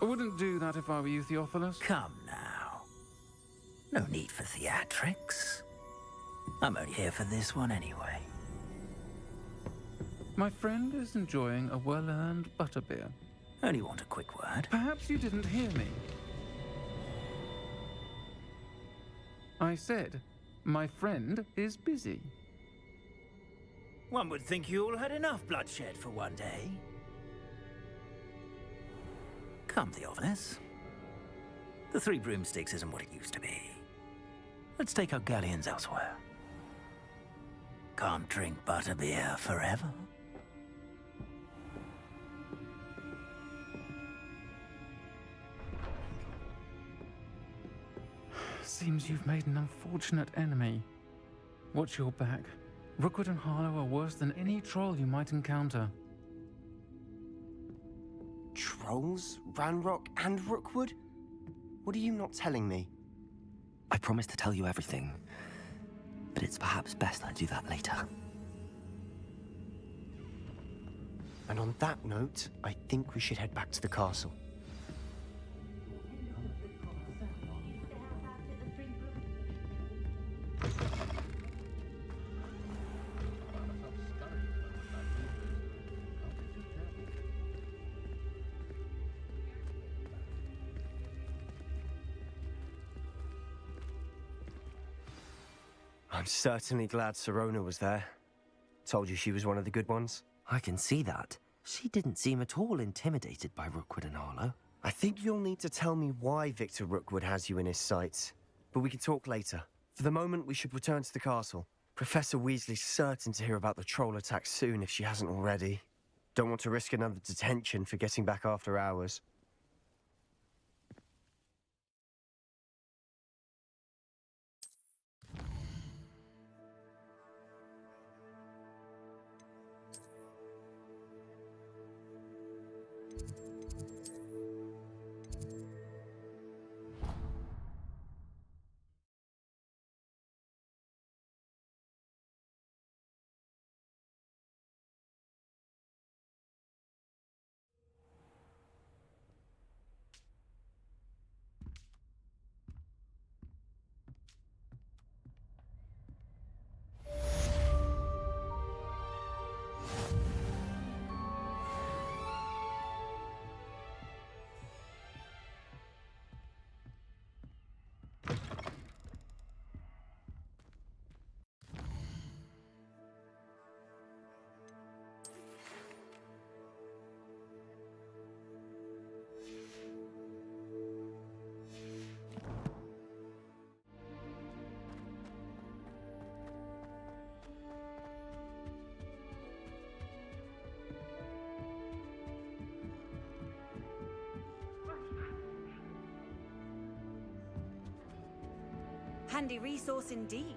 I wouldn't do that if I were you, Theophilus. Come now. No need for theatrics. I'm only here for this one anyway. My friend is enjoying a well-earned butterbeer. Only want a quick word. Perhaps you didn't hear me. I said, my friend is busy. One would think you all had enough bloodshed for one day. Come, Theophilus. The Three Broomsticks isn't what it used to be. Let's take our galleons elsewhere. Can't drink butterbeer forever. Seems you've made an unfortunate enemy. Watch your back. Rookwood and Harlow are worse than any troll you might encounter. Trolls? Ranrock and Rookwood? What are you not telling me? I promised to tell you everything, but it's perhaps best I do that later. And on that note, I think we should head back to the castle. I'm certainly glad Sirona was there. Told you she was one of the good ones. I can see that. She didn't seem at all intimidated by Rookwood and Harlow. I think you'll need to tell me why Victor Rookwood has you in his sights. But we can talk later. For the moment, we should return to the castle. Professor Weasley's certain to hear about the troll attack soon if she hasn't already. Don't want to risk another detention for getting back after hours. Handy resource indeed.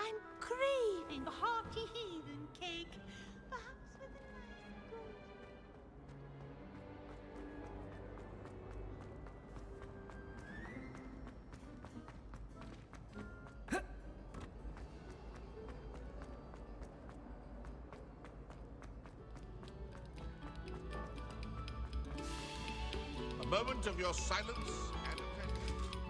I'm craving a hearty heathen cake. Perhaps with a nice good. A moment of your silence and attention.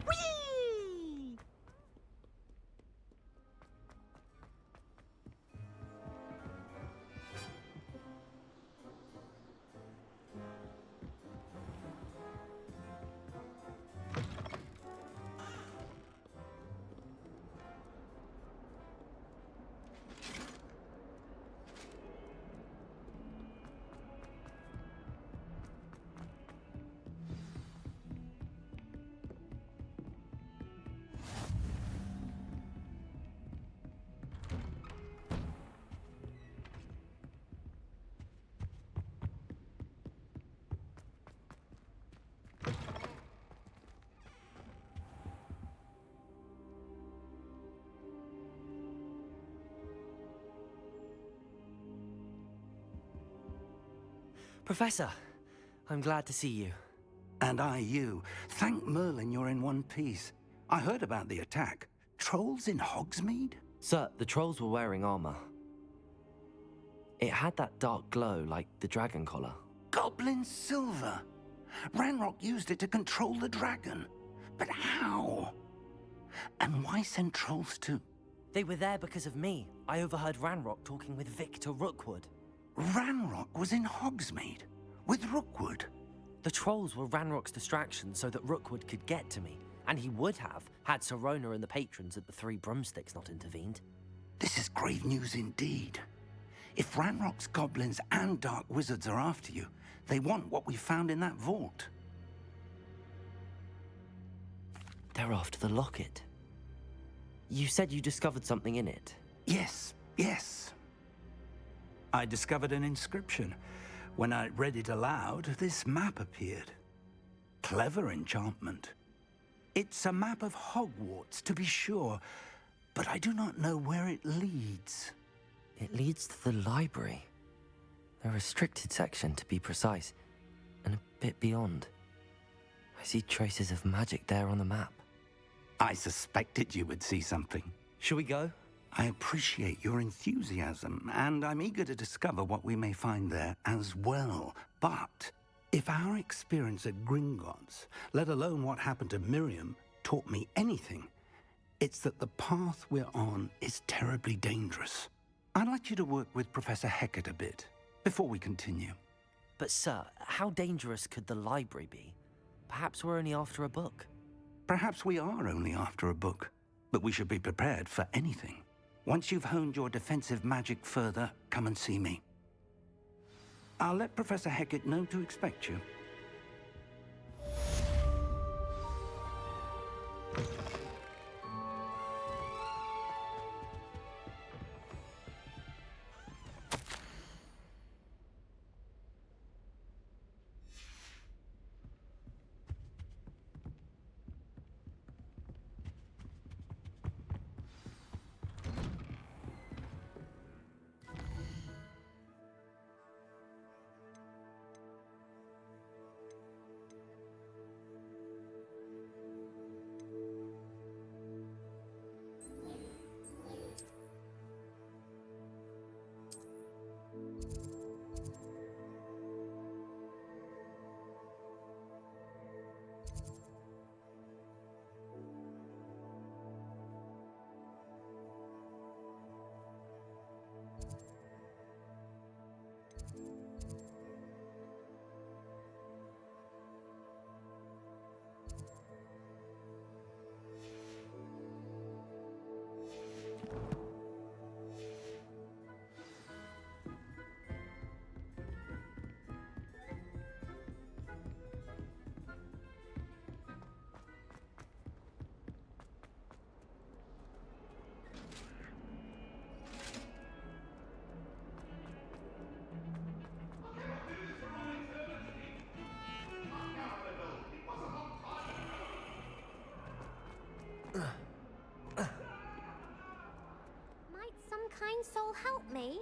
Whee! Professor, I'm glad to see you. And I you. Thank Merlin you're in one piece. I heard about the attack. Trolls in Hogsmeade? Sir, the trolls were wearing armor. It had that dark glow like the dragon collar. Goblin silver! Ranrock used it to control the dragon. But how? And why send trolls too? They were there because of me. I overheard Ranrock talking with Victor Rookwood. Ranrock was in Hogsmeade? With Rookwood? The trolls were Ranrock's distraction so that Rookwood could get to me. And he would have, had Sirona and the patrons at the Three Broomsticks not intervened. This is grave news indeed. If Ranrock's goblins and dark wizards are after you, they want what we found in that vault. They're after the locket. You said you discovered something in it. Yes. I discovered an inscription. When I read it aloud, this map appeared. Clever enchantment. It's a map of Hogwarts, to be sure, but I do not know where it leads. It leads to the library. A restricted section, to be precise, and a bit beyond. I see traces of magic there on the map. I suspected you would see something. Shall we go? I appreciate your enthusiasm, and I'm eager to discover what we may find there as well. But if our experience at Gringotts, let alone what happened to Miriam, taught me anything, it's that the path we're on is terribly dangerous. I'd like you to work with Professor Hecat a bit before we continue. But sir, how dangerous could the library be? Perhaps we're only after a book. Perhaps we are only after a book, but we should be prepared for anything. Once you've honed your defensive magic further, come and see me. I'll let Professor Hecat know to expect you. Might some kind soul help me?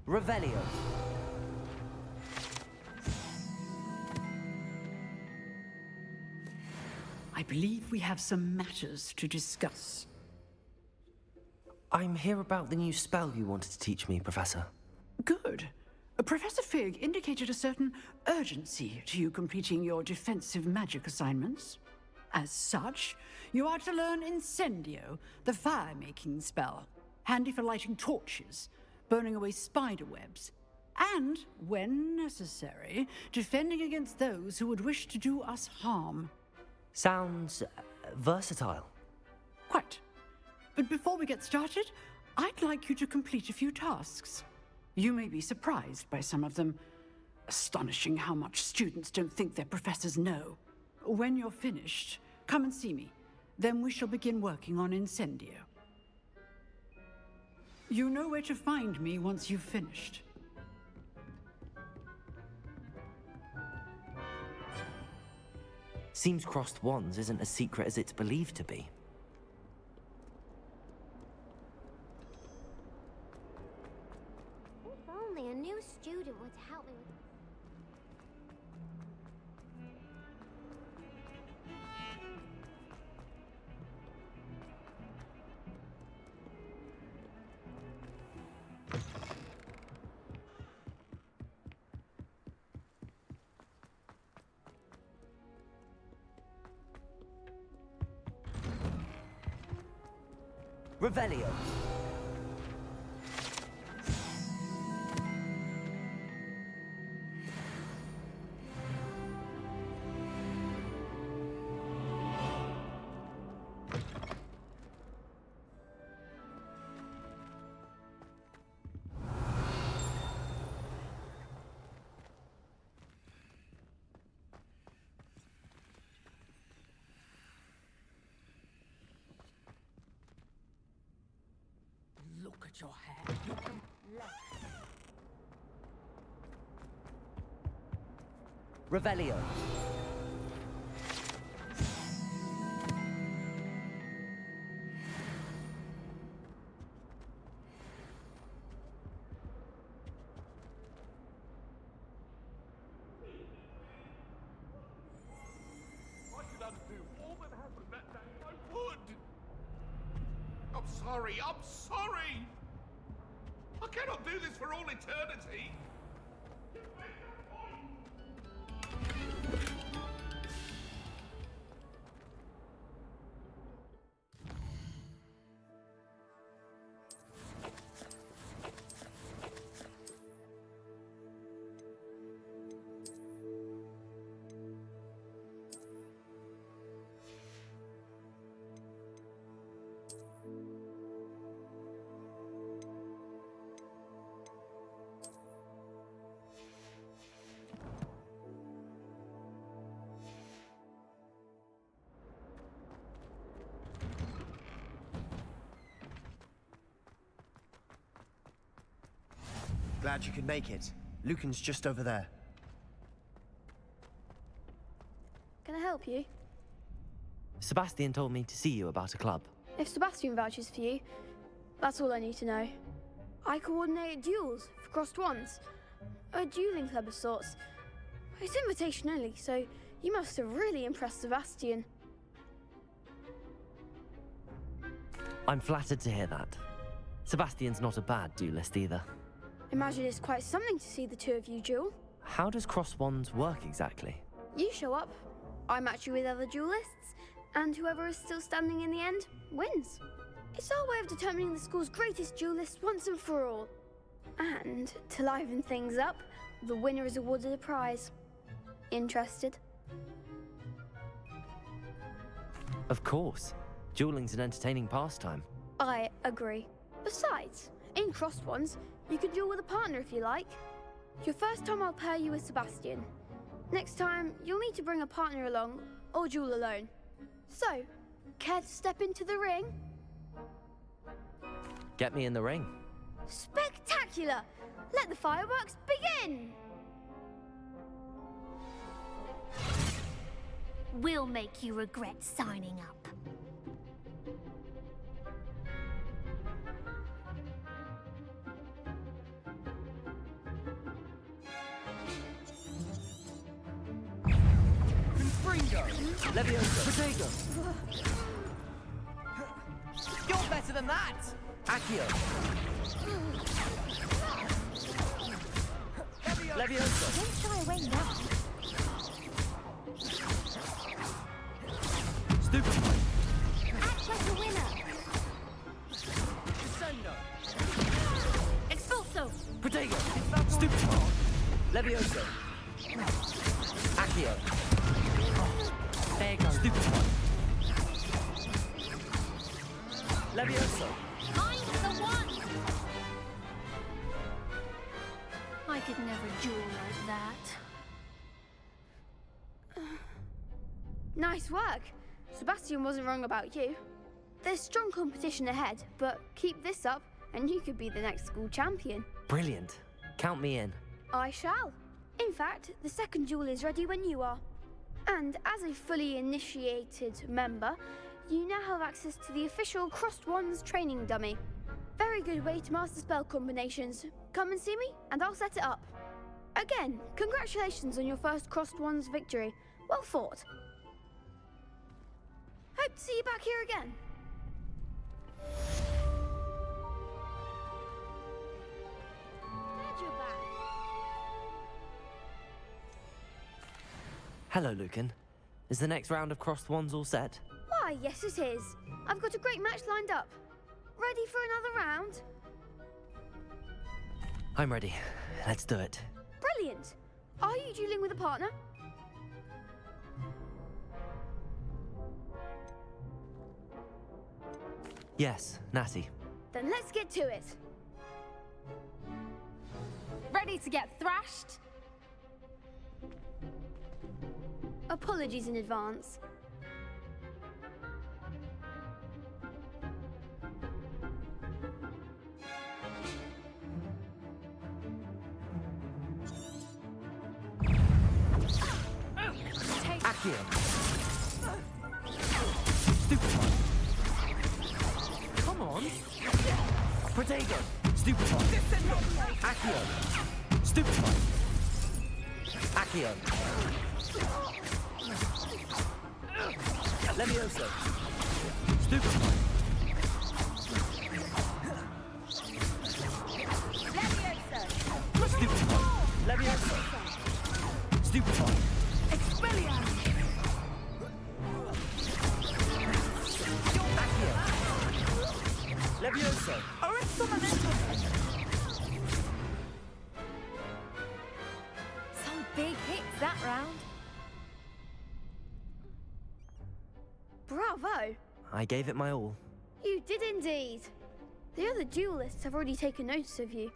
Revelio. I believe we have some matters to discuss. I'm here about the new spell you wanted to teach me, Professor. Good. Professor Fig indicated a certain urgency to you completing your defensive magic assignments. As such, you are to learn Incendio, the fire-making spell, handy for lighting torches, burning away spider webs, and, when necessary, defending against those who would wish to do us harm. Sounds versatile. Quite. But before we get started, I'd like you to complete a few tasks. You may be surprised by some of them. Astonishing how much students don't think their professors know. When you're finished, come and see me. Then we shall begin working on Incendio. You know where to find me once you've finished. Seems crossed wands isn't as secret as it's believed to be. If only a new student would help me with... Revelio. cut your hair. You can... Revelio. I could undo all that happened that day. I would. I'm sorry. I'm sorry. I cannot do this for all eternity. Glad you could make it. Lucan's just over there. Can I help you? Sebastian told me to see you about a club. If Sebastian vouches for you, that's all I need to know. I coordinate duels for crossed wands. A dueling club of sorts. It's invitation only, so you must have really impressed Sebastian. I'm flattered to hear that. Sebastian's not a bad duelist either. Imagine it's quite something to see the two of you duel. How does cross wands work exactly? You show up, I match you with other duelists, and whoever is still standing in the end wins. It's our way of determining the school's greatest duelist once and for all. And to liven things up, the winner is awarded a prize. Interested? Of course. Dueling's an entertaining pastime. I agree. Besides, in crossed ones, you can duel with a partner if you like. Your first time I'll pair you with Sebastian. Next time, you'll need to bring a partner along, or duel alone. So, care to step into the ring? Get me in the ring. Spectacular! Let the fireworks begin! We'll make you regret signing up. Levioso. Protego. You're better than that! Accio. Levioso. Don't shy away now. Stupefy. Act like a winner. Descendo. Expulso. Protego. Stupefy. Levioso. Accio. There you go. Stupefy. Levioso. I'm the one. I could never duel like that. Nice work. Sebastian wasn't wrong about you. There's strong competition ahead, but keep this up and you could be the next school champion. Brilliant. Count me in. I shall. In fact, the second duel is ready when you are. And as a fully initiated member, you now have access to the official Crossed Wands training dummy. Very good way to master spell combinations. Come and see me, and I'll set it up. Again, congratulations on your first Crossed Wands victory. Well fought. Hope to see you back here again. Glad you're back. Hello, Lucan. Is the next round of crossed wands all set? Why, yes it is. I've got a great match lined up. Ready for another round? I'm ready. Let's do it. Brilliant. Are you dueling with a partner? Yes, Natty. Then let's get to it. Ready to get thrashed? Apologies in advance. Accio. Stupefy. Come on. Protego. Stupefy. Accio. Stupefy. Accio. Levioso. Stupefy. Stupefy. Levioso. Stupefy. Expelliarmus! Accio. Levioso. Arresto momentum! Some big hits that round. Bravo! I gave it my all. You did indeed. The other duelists have already taken notice of you,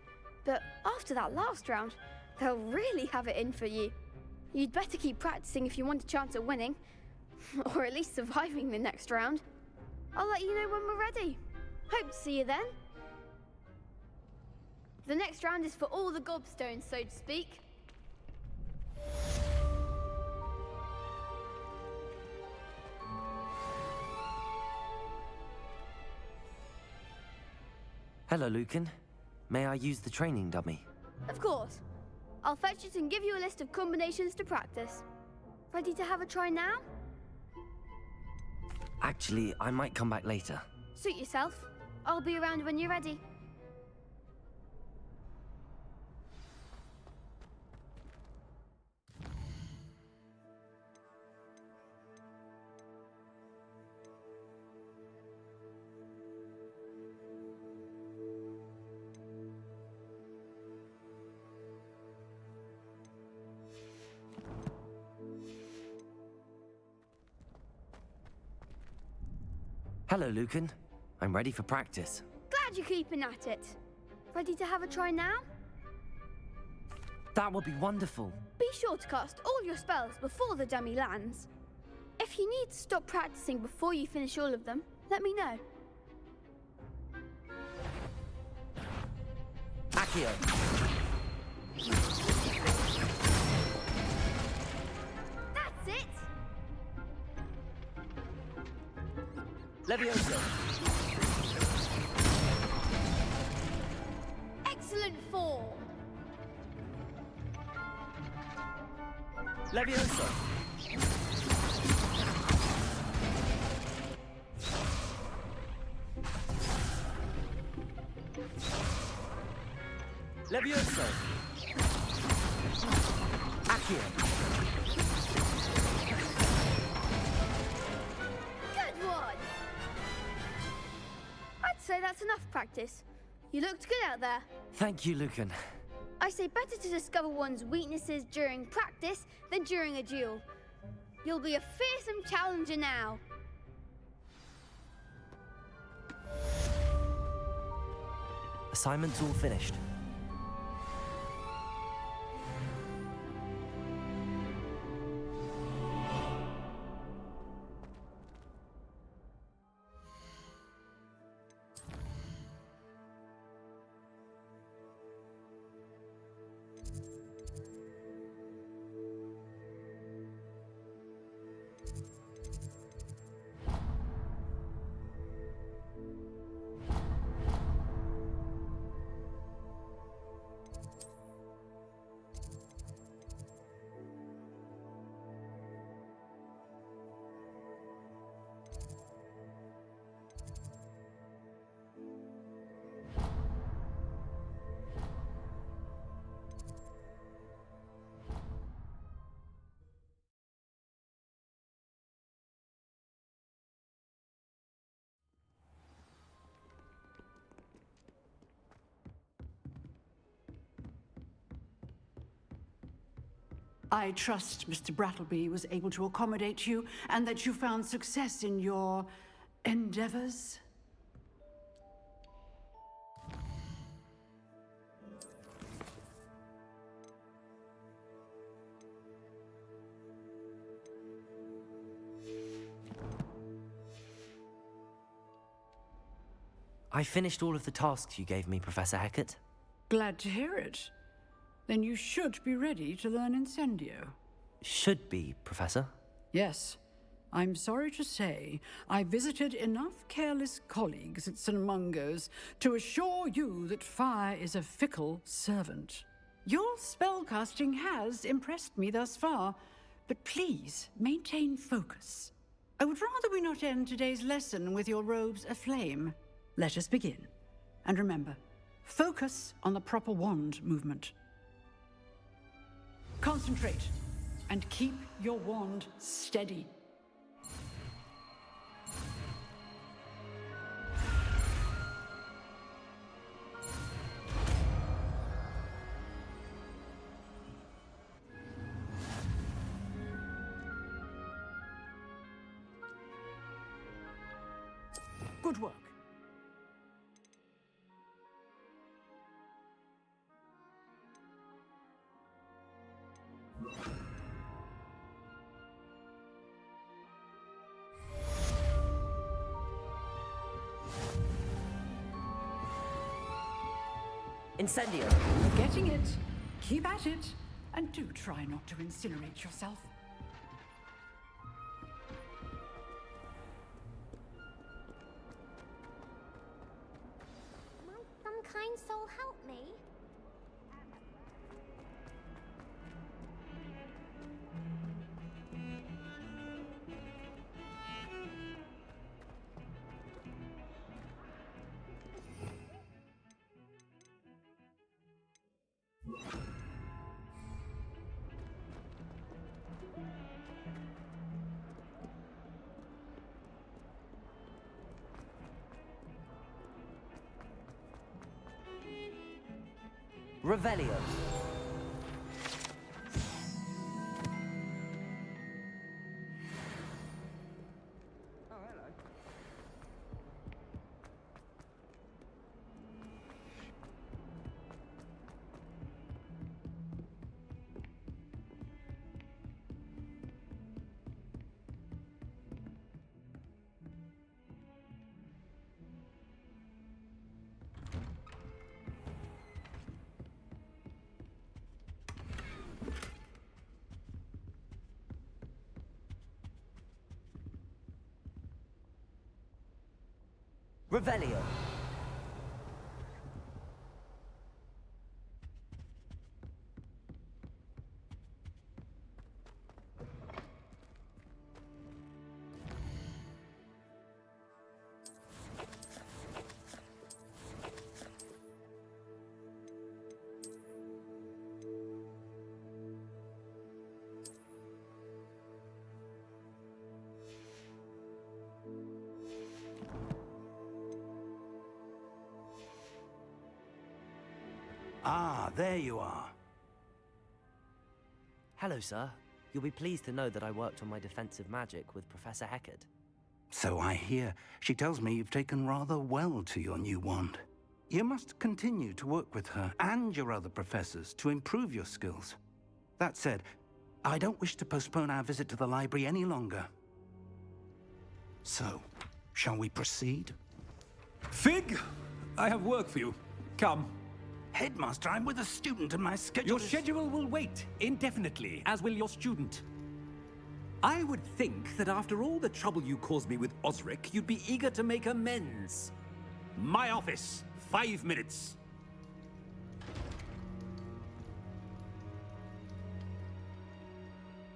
but after that last round, they'll really have it in for you. You'd better keep practicing if you want a chance at winning, or at least surviving the next round. I'll let you know when we're ready. Hope to see you then. The next round is for all the gobstones, so to speak. Hello, Lucan. May I use the training dummy? Of course. I'll fetch it and give you a list of combinations to practice. Ready to have a try now? Actually, I might come back later. Suit yourself. I'll be around when you're ready. Hello, Lucan. I'm ready for practice. Glad you're keeping at it. Ready to have a try now? That would be wonderful. Be sure to cast all your spells before the dummy lands. If you need to stop practicing before you finish all of them, let me know. Accio. That's it! Levioso. Excellent form! Levioso. Levioso. Accio. Good one! I'd say that's enough practice. You looked good out there. Thank you, Lucan. I say better to discover one's weaknesses during practice than during a duel. You'll be a fearsome challenger now. Assignment's all finished. I trust Mr. Brattleby was able to accommodate you and that you found success in your endeavors. I finished all of the tasks you gave me, Professor Hecat. Glad to hear it. Then you should be ready to learn Incendio. Should be, Professor. Yes, I'm sorry to say I visited enough careless colleagues at St. Mungo's to assure you that fire is a fickle servant. Your spellcasting has impressed me thus far, but please maintain focus. I would rather we not end today's lesson with your robes aflame. Let us begin. And remember, focus on the proper wand movement. Concentrate, and keep your wand steady. Good work. Incendio. Getting it. Keep at it. And do try not to incinerate yourself. Might some kind soul help me? Revelio. Revelio. Ah, there you are. Hello, sir. You'll be pleased to know that I worked on my defensive magic with Professor Heckard. So I hear. She tells me you've taken rather well to your new wand. You must continue to work with her and your other professors to improve your skills. That said, I don't wish to postpone our visit to the library any longer. So, shall we proceed? Fig! I have work for you. Come. Headmaster, I'm with a student and my schedule Your schedule will wait indefinitely, as will your student. I would think that after all the trouble you caused me with Osric, you'd be eager to make amends. My office, 5 minutes.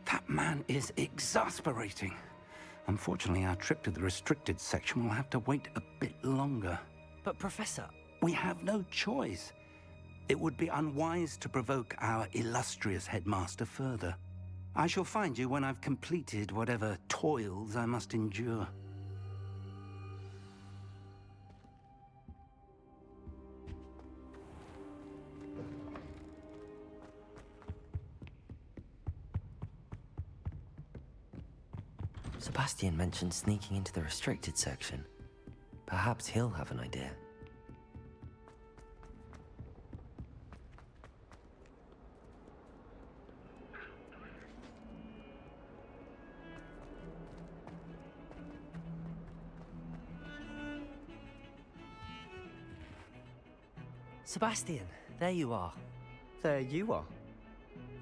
That man is exasperating. Unfortunately, our trip to the restricted section will have to wait a bit longer. But, Professor... We have no choice. It would be unwise to provoke our illustrious headmaster further. I shall find you when I've completed whatever toils I must endure. Sebastian mentioned sneaking into the restricted section. Perhaps he'll have an idea. Sebastian, there you are. There you are.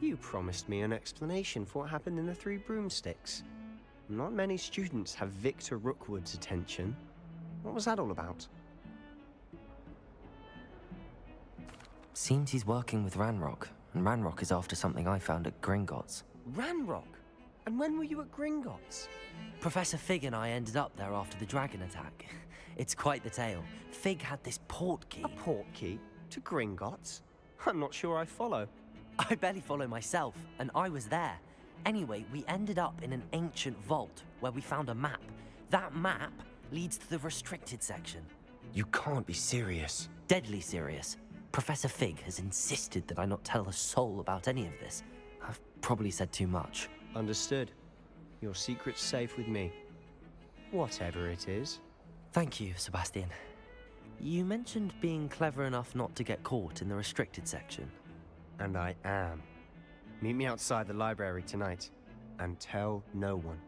You promised me an explanation for what happened in the Three Broomsticks. Not many students have Victor Rookwood's attention. What was that all about? Seems he's working with Ranrock, and Ranrock is after something I found at Gringotts. Ranrock? And when were you at Gringotts? Professor Fig and I ended up there after the dragon attack. It's quite the tale. Fig had this portkey. A portkey? To Gringotts? I'm not sure I follow. I barely follow myself, and I was there. Anyway, we ended up in an ancient vault where we found a map. That map leads to the restricted section. You can't be serious. Deadly serious. Professor Fig has insisted that I not tell a soul about any of this. I've probably said too much. Understood. Your secret's safe with me. Whatever it is. Thank you, Sebastian. You mentioned being clever enough not to get caught in the restricted section. And I am. Meet me outside the library tonight, and tell no one.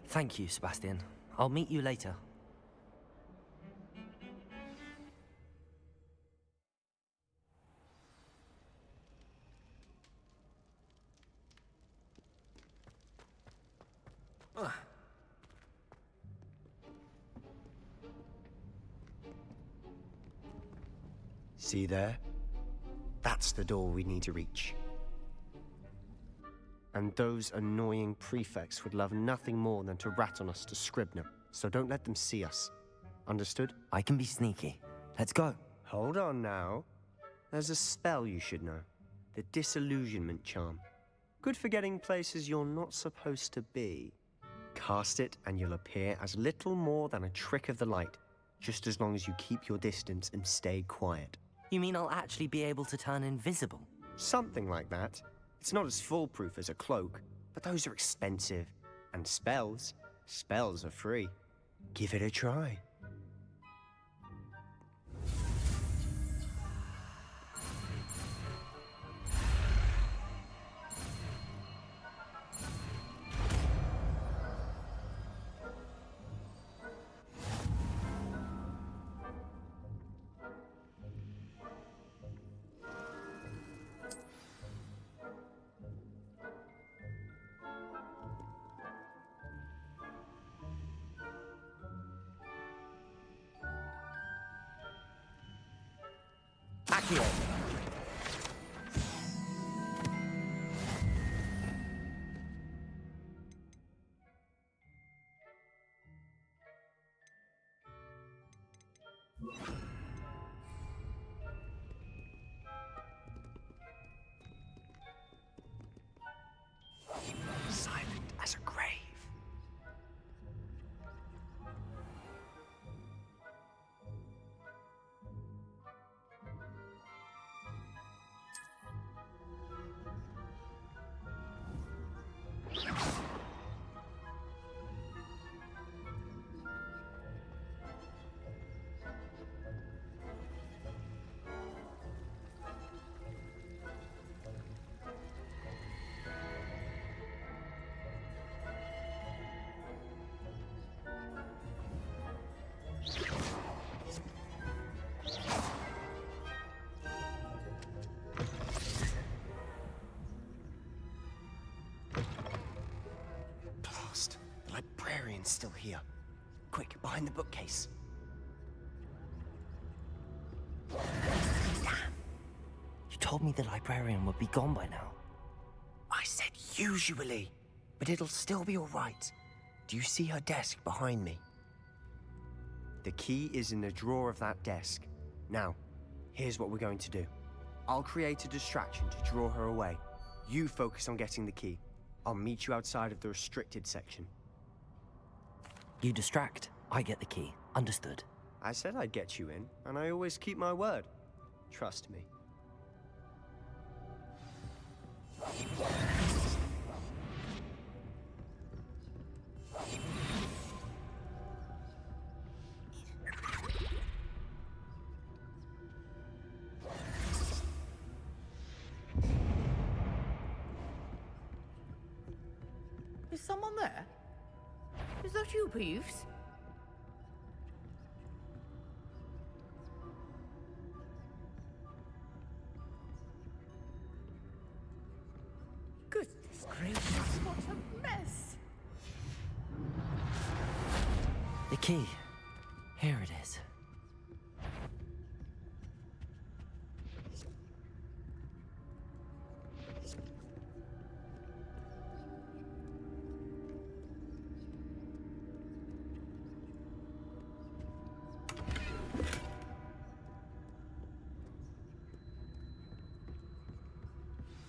Thank you, Sebastian. I'll meet you later. See there? That's the door we need to reach. And those annoying prefects would love nothing more than to rat on us to Scribner, so don't let them see us. Understood? I can be sneaky. Let's go. Hold on now. There's a spell you should know. The Disillusionment Charm. Good for getting places you're not supposed to be. Cast it and you'll appear as little more than a trick of the light, just as long as you keep your distance and stay quiet. You mean I'll actually be able to turn invisible? Something like that. It's not as foolproof as a cloak, but those are expensive. And spells are free. Give it a try. Silent as a grave. The librarian's still here. Quick, behind the bookcase. Damn. You told me the librarian would be gone by now. I said usually, but it'll still be all right. Do you see her desk behind me? The key is in the drawer of that desk. Now, here's what we're going to do. I'll create a distraction to draw her away. You focus on getting the key. I'll meet you outside of the restricted section. You distract, I get the key. Understood. I said I'd get you in, and I always keep my word. Trust me. Is someone there? Is that you, Peeves? Goodness The key. Here it is.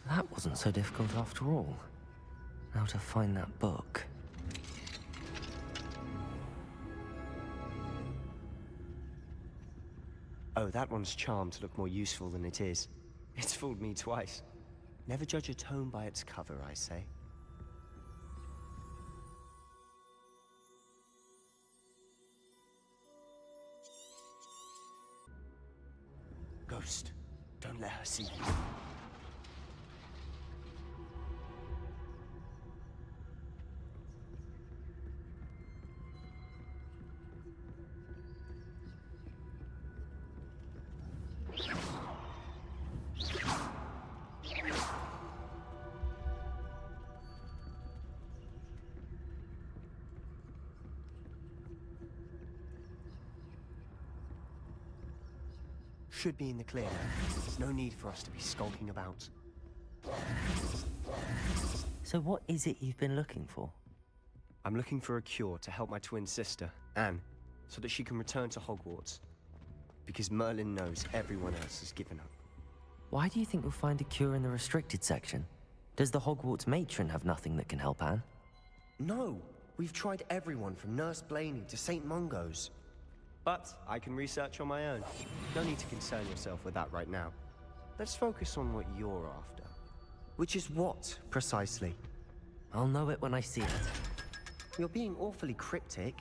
That wasn't so difficult after all. Now to find that book. Oh, that one's charmed to look more useful than it is. It's fooled me twice. Never judge a tome by its cover, I say. Ghost, don't let her see you. Should be in the clear now. There's no need for us to be skulking about. So what is it you've been looking for? I'm looking for a cure to help my twin sister, Anne, so that she can return to Hogwarts. Because Merlin knows everyone else has given up. Why do you think you'll find a cure in the restricted section? Does the Hogwarts matron have nothing that can help Anne? No! We've tried everyone from Nurse Blaney to St. Mungo's. But I can research on my own. No need to concern yourself with that right now. Let's focus on what you're after. Which is what, precisely? I'll know it when I see it. You're being awfully cryptic.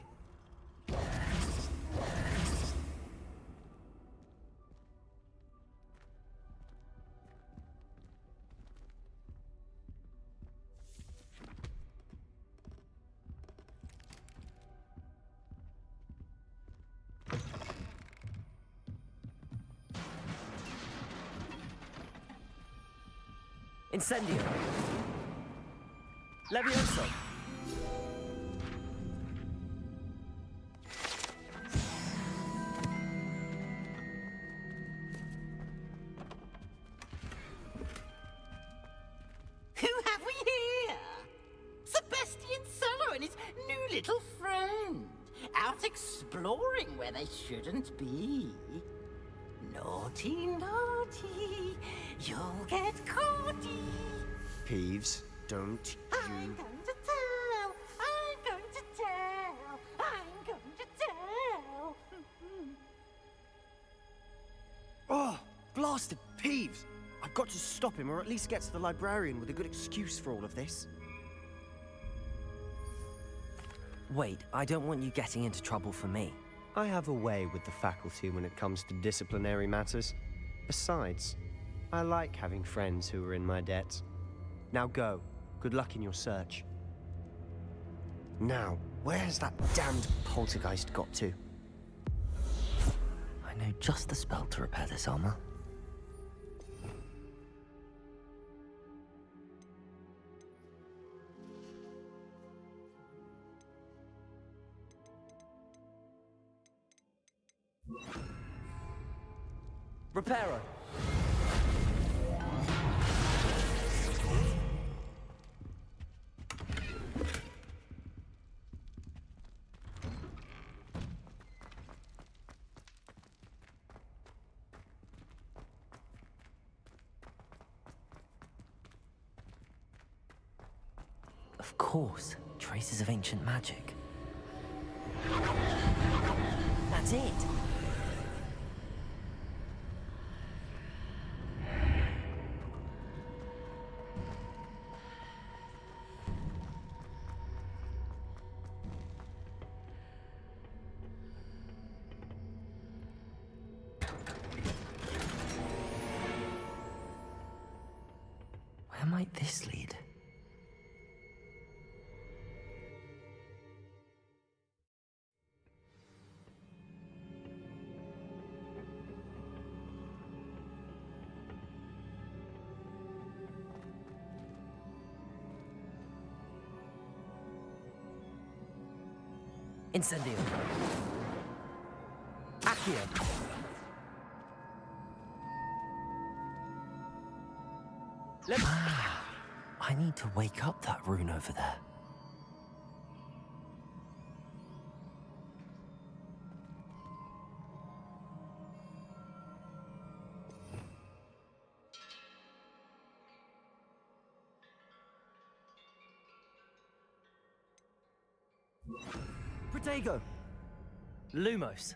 Incendio! Levioso! Who have we here? Sebastian Solo and his new little friend. Out exploring where they shouldn't be. Naughty, naughty. You'll get caughty. Peeves, don't I'm going to tell. I'm going to tell. I'm going to tell. Oh, blasted Peeves! I've got to stop him, or at least get to the librarian with a good excuse for all of this. Wait, I don't want you getting into trouble for me. I have a way with the faculty when it comes to disciplinary matters. Besides, I like having friends who are in my debt. Now go. Good luck in your search. Now, where's that damned poltergeist got to? I know just the spell to repair this armor. Reparo! Of course, traces of ancient magic. That's it! Where might this lead? Incendio. Accio. I need to wake up that rune over there. Protego! Lumos.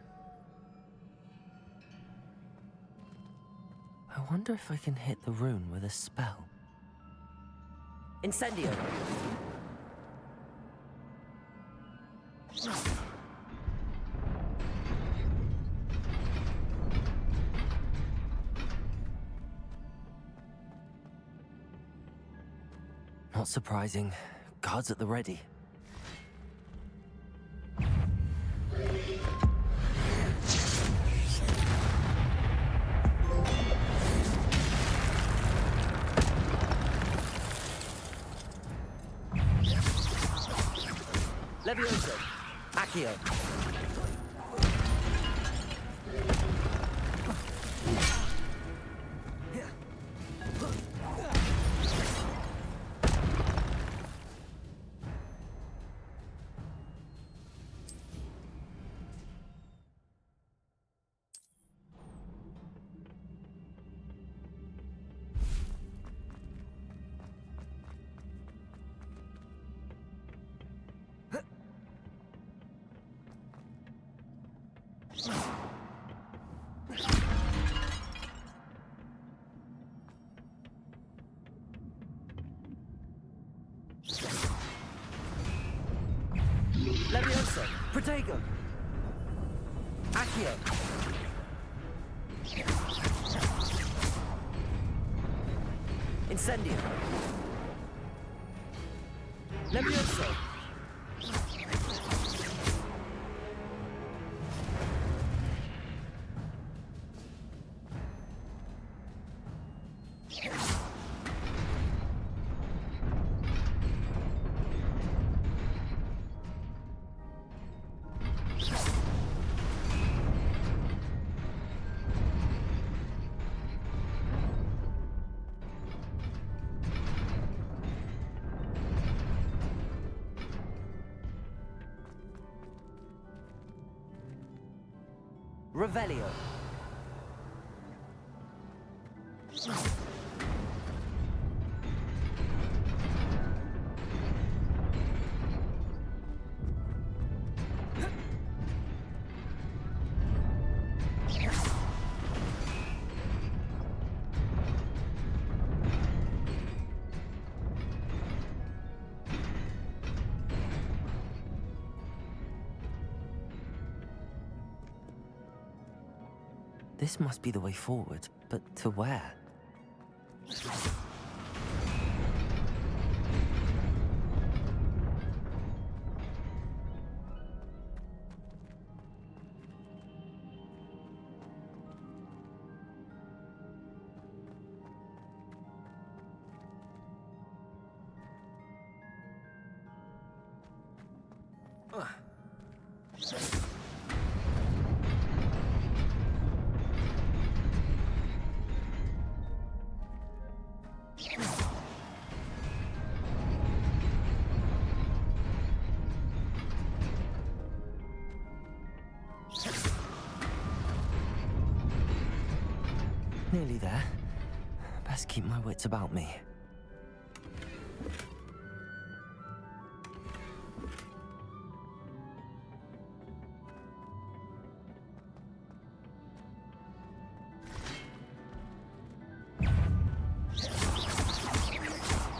I wonder if I can hit the rune with a spell. Incendio! Not surprising. Guards at the ready. Levioso. Accio. Levioso. Protego. Accio. Incendio. Levioso. Revelio. This must be the way forward, but to where? Nearly there. Best keep my wits about me.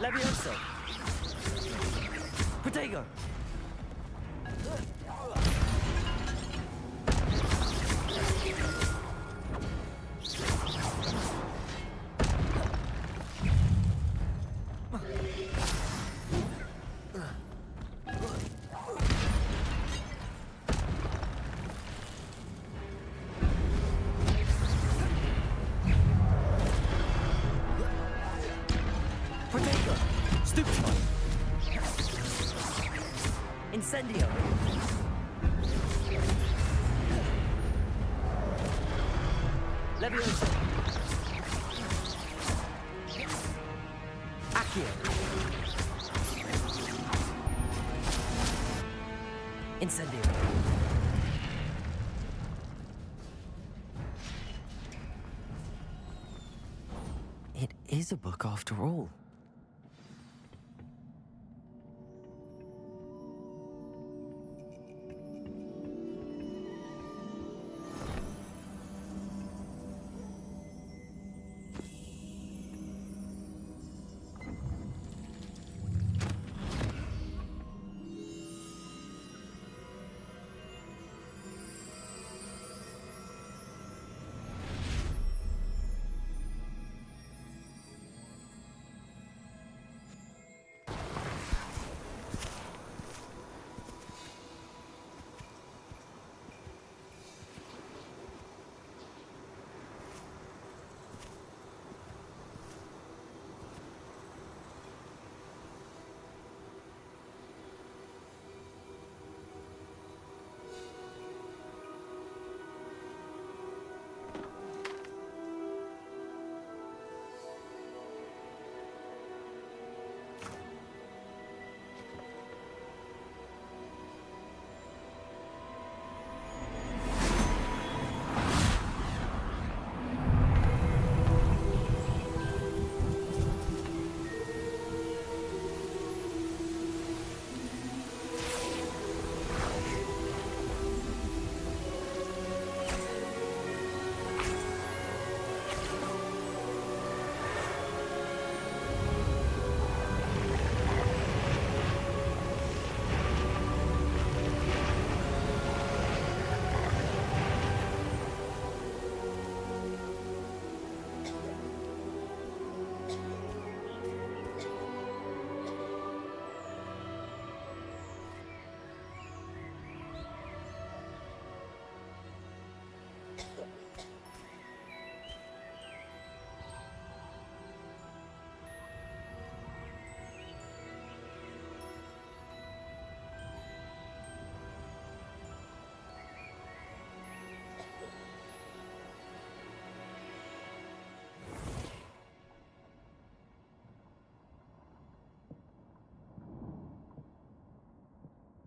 Levioso. Protego. Incendio. Leviosa. Accio. Incendio. It is a book after all.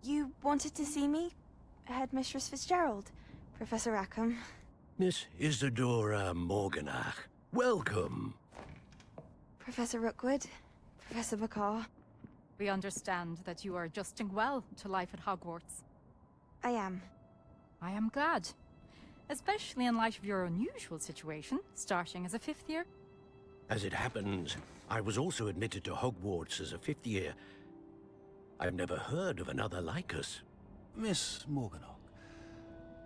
You wanted to see me? Headmistress Fitzgerald, Professor Rackham. Miss Isadora Morganach, welcome. Professor Rookwood, Professor Bakar. We understand that you are adjusting well to life at Hogwarts. I am. I am glad. Especially in light of your unusual situation, starting as a 5th year. As it happens, I was also admitted to Hogwarts as a 5th year. I've never heard of another like us. Miss Morganach,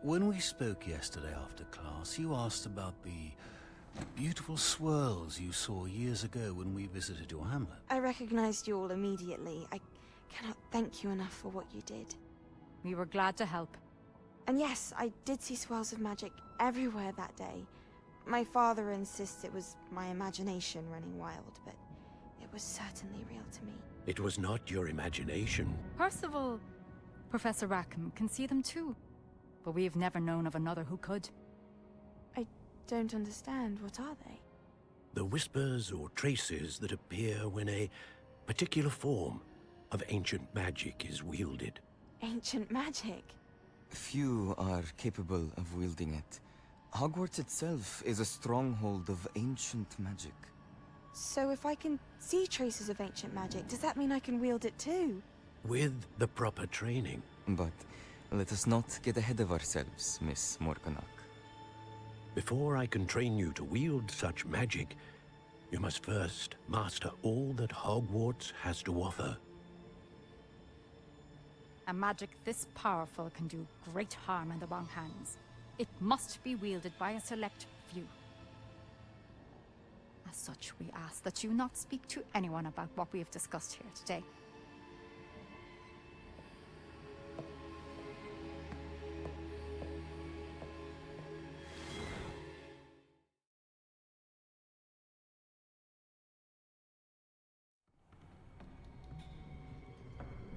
when we spoke yesterday after class, you asked about the beautiful swirls you saw years ago when we visited your hamlet. I recognized you all immediately. I cannot thank you enough for what you did. We were glad to help. And yes, I did see swirls of magic everywhere that day. My father insists it was my imagination running wild, but it was certainly real to me. It was not your imagination. Percival, Professor Rackham can see them too. But we have never known of another who could. I don't understand. What are they? The whispers or traces that appear when a particular form of ancient magic is wielded. Ancient magic? Few are capable of wielding it. Hogwarts itself is a stronghold of ancient magic. So if I can see traces of ancient magic, does that mean I can wield it too? With the proper training. But let us not get ahead of ourselves, Miss Morganach. Before I can train you to wield such magic, you must first master all that Hogwarts has to offer. A magic this powerful can do great harm in the wrong hands. It must be wielded by a select few. As such, we ask that you not speak to anyone about what we have discussed here today.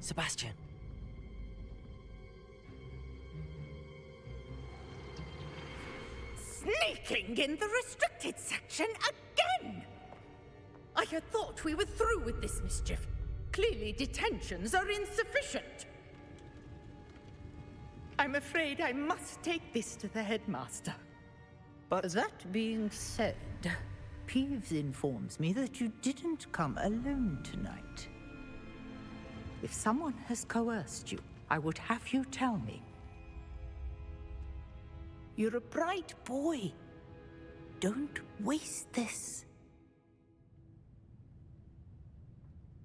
Sebastian. Sneaking in the restricted section again! I had thought we were through with this mischief. Clearly detentions are insufficient. I'm afraid I must take this to the headmaster. But that being said, Peeves informs me that you didn't come alone tonight. If someone has coerced you, I would have you tell me. You're a bright boy. Don't waste this.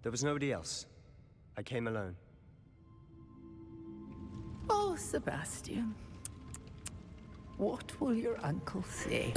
There was nobody else. I came alone. Oh, Sebastian. What will your uncle say?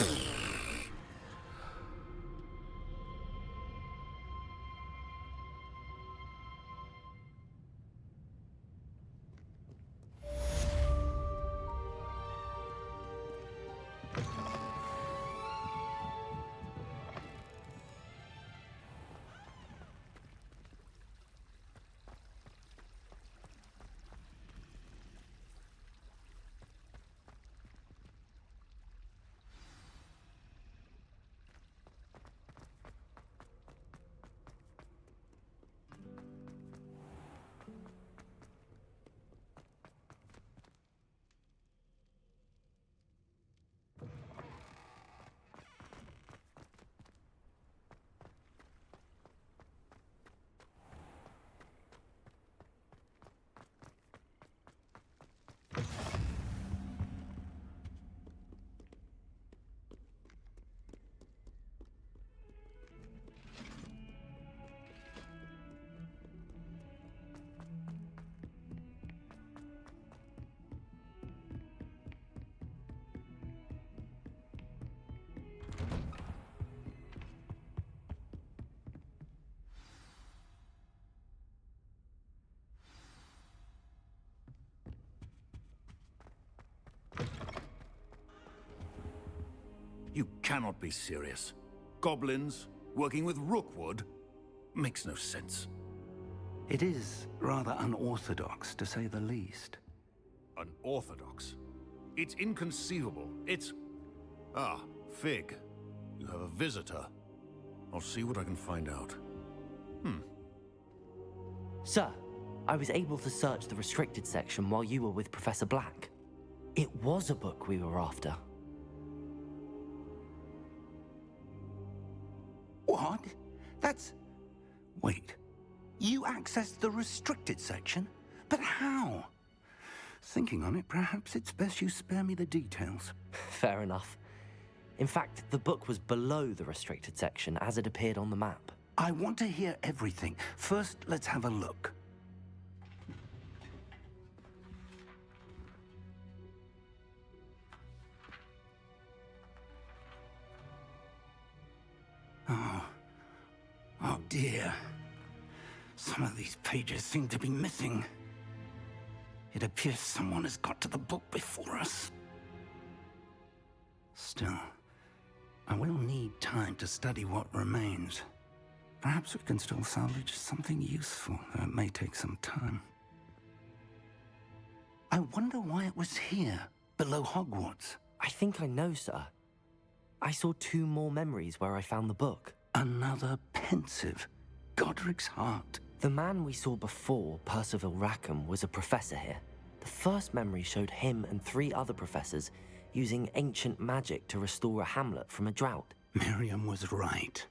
You cannot be serious. Goblins working with Rookwood makes no sense. It is rather unorthodox, to say the least. Unorthodox? It's inconceivable. It's... Ah, Fig. You have a visitor. I'll see what I can find out. Sir, I was able to search the restricted section while you were with Professor Black. It was a book we were after. What? That's... Wait. You accessed the restricted section? But how? Thinking on it, perhaps it's best you spare me the details. Fair enough. In fact, the book was below the restricted section as it appeared on the map. I want to hear everything. First, let's have a look. Oh dear. Some of these pages seem to be missing. It appears someone has got to the book before us. Still, I will need time to study what remains. Perhaps we can still salvage something useful, though it may take some time. I wonder why it was here, below Hogwarts. I think I know, sir. I saw 2 more memories where I found the book. Another pensive. Godric's heart. The man we saw before, Percival Rackham, was a professor here. The first memory showed him and 3 other professors using ancient magic to restore a hamlet from a drought. Miriam was right.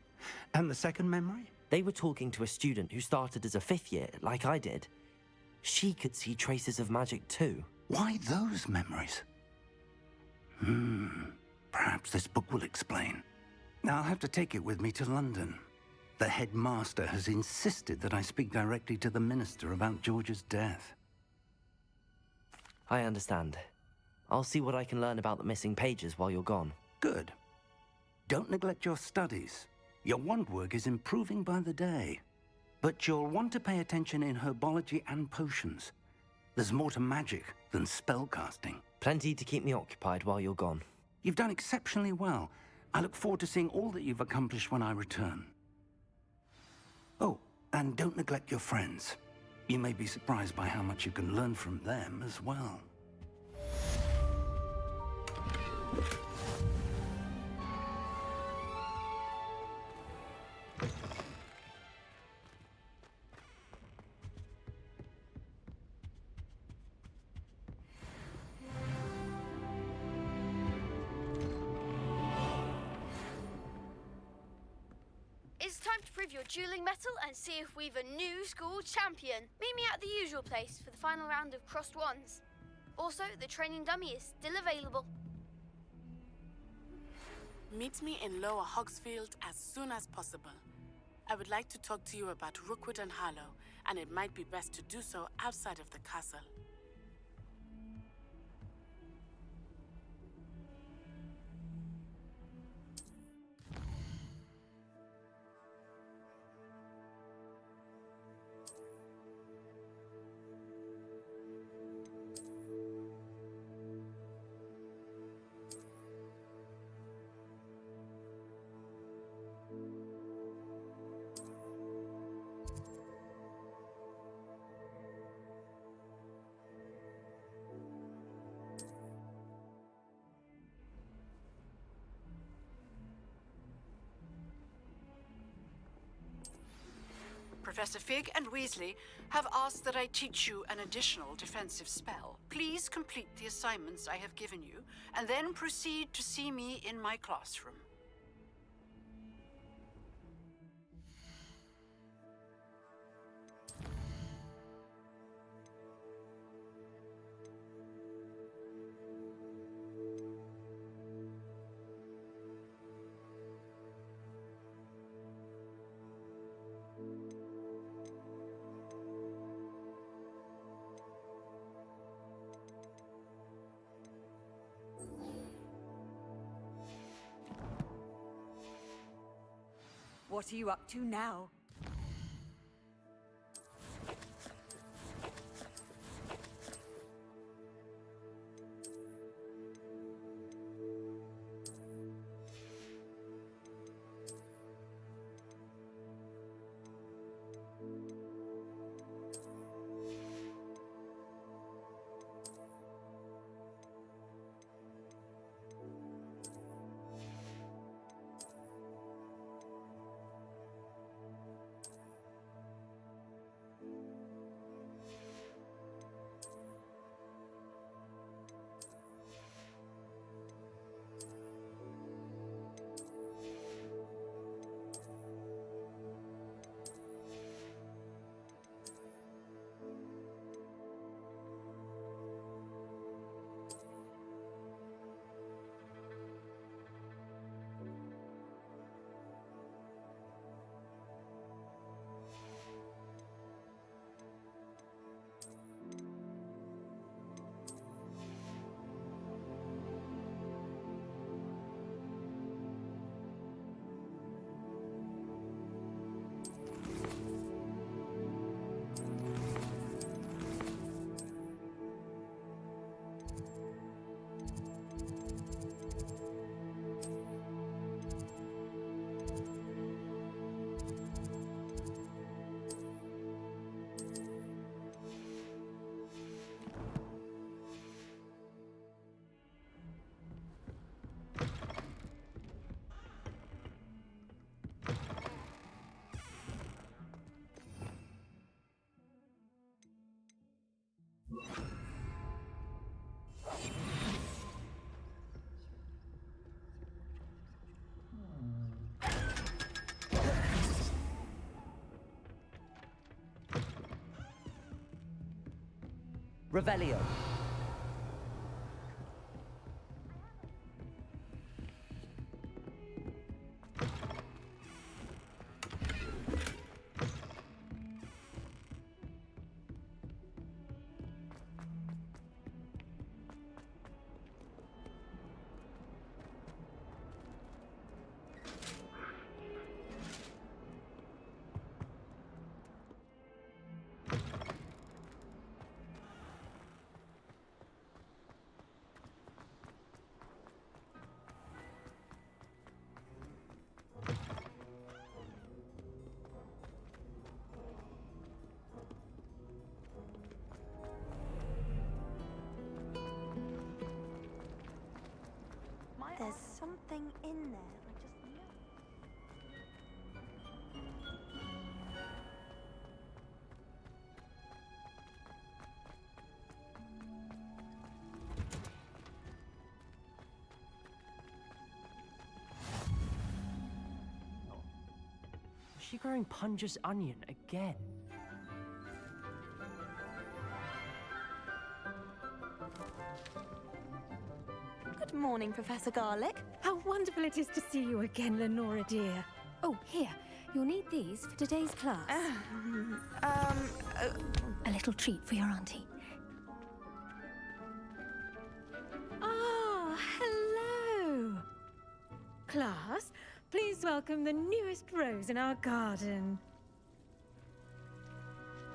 And the second memory? They were talking to a student who started as a 5th year, like I did. She could see traces of magic too. Why those memories? Perhaps this book will explain. I'll have to take it with me to London. The headmaster has insisted that I speak directly to the minister about George's death. I understand. I'll see what I can learn about the missing pages while you're gone. Good. Don't neglect your studies. Your wand work is improving by the day. But you'll want to pay attention in herbology and potions. There's more to magic than spellcasting. Plenty to keep me occupied while you're gone. You've done exceptionally well. I look forward to seeing all that you've accomplished when I return. Oh, and don't neglect your friends. You may be surprised by how much you can learn from them as well. prove your dueling mettle and see if we've a new school champion. Meet me at the usual place for the final round of crossed wands. Also, the training dummy is still available. Meet me in Lower Hogsfield as soon as possible. I would like to talk to you about Rookwood and Harlow, and it might be best to do so outside of the castle. Professor Fig and Weasley have asked that I teach you an additional defensive spell. Please complete the assignments I have given you, and then proceed to see me in my classroom. What are you up to now? Revelio. There's something in there. I just know. she growing Punja's onion again? Good morning, Professor Garlick. How wonderful it is to see you again, Lenora dear. Oh, here. You'll need these for today's class. A little treat for your auntie. Ah, hello. Class, please welcome the newest rose in our garden.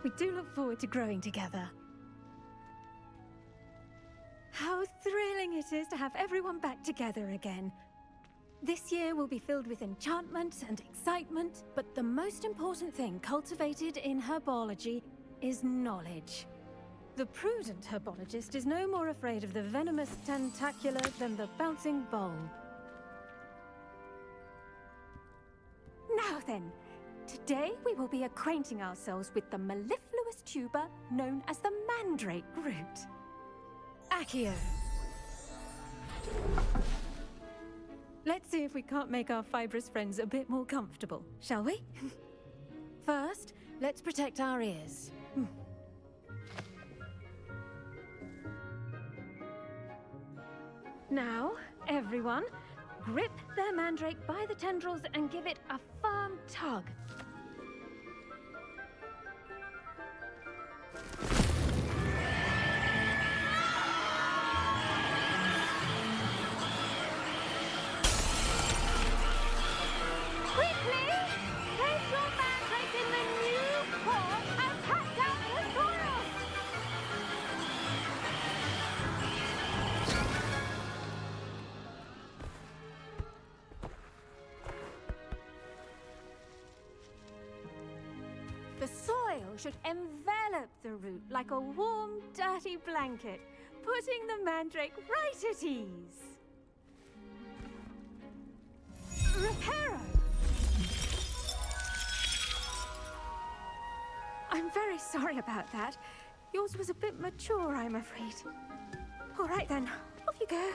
We do look forward to growing together. How thrilling it is to have everyone back together again. This year will be filled with enchantment and excitement, but the most important thing cultivated in herbology is knowledge. The prudent herbologist is no more afraid of the venomous tentacular than the bouncing bulb. Now then, today we will be acquainting ourselves with the mellifluous tuber known as the mandrake root. Accio. Let's see if we can't make our fibrous friends a bit more comfortable, shall we? First, let's protect our ears. Now, everyone, grip their mandrake by the tendrils and give it a firm tug. Quickly! Place your mandrake in the new pot and pack down the soil! The soil should envelop the root like a warm, dirty blanket, putting the mandrake right at ease. Reparo! I'm very sorry about that. Yours was a bit mature, I'm afraid. All right then, off you go.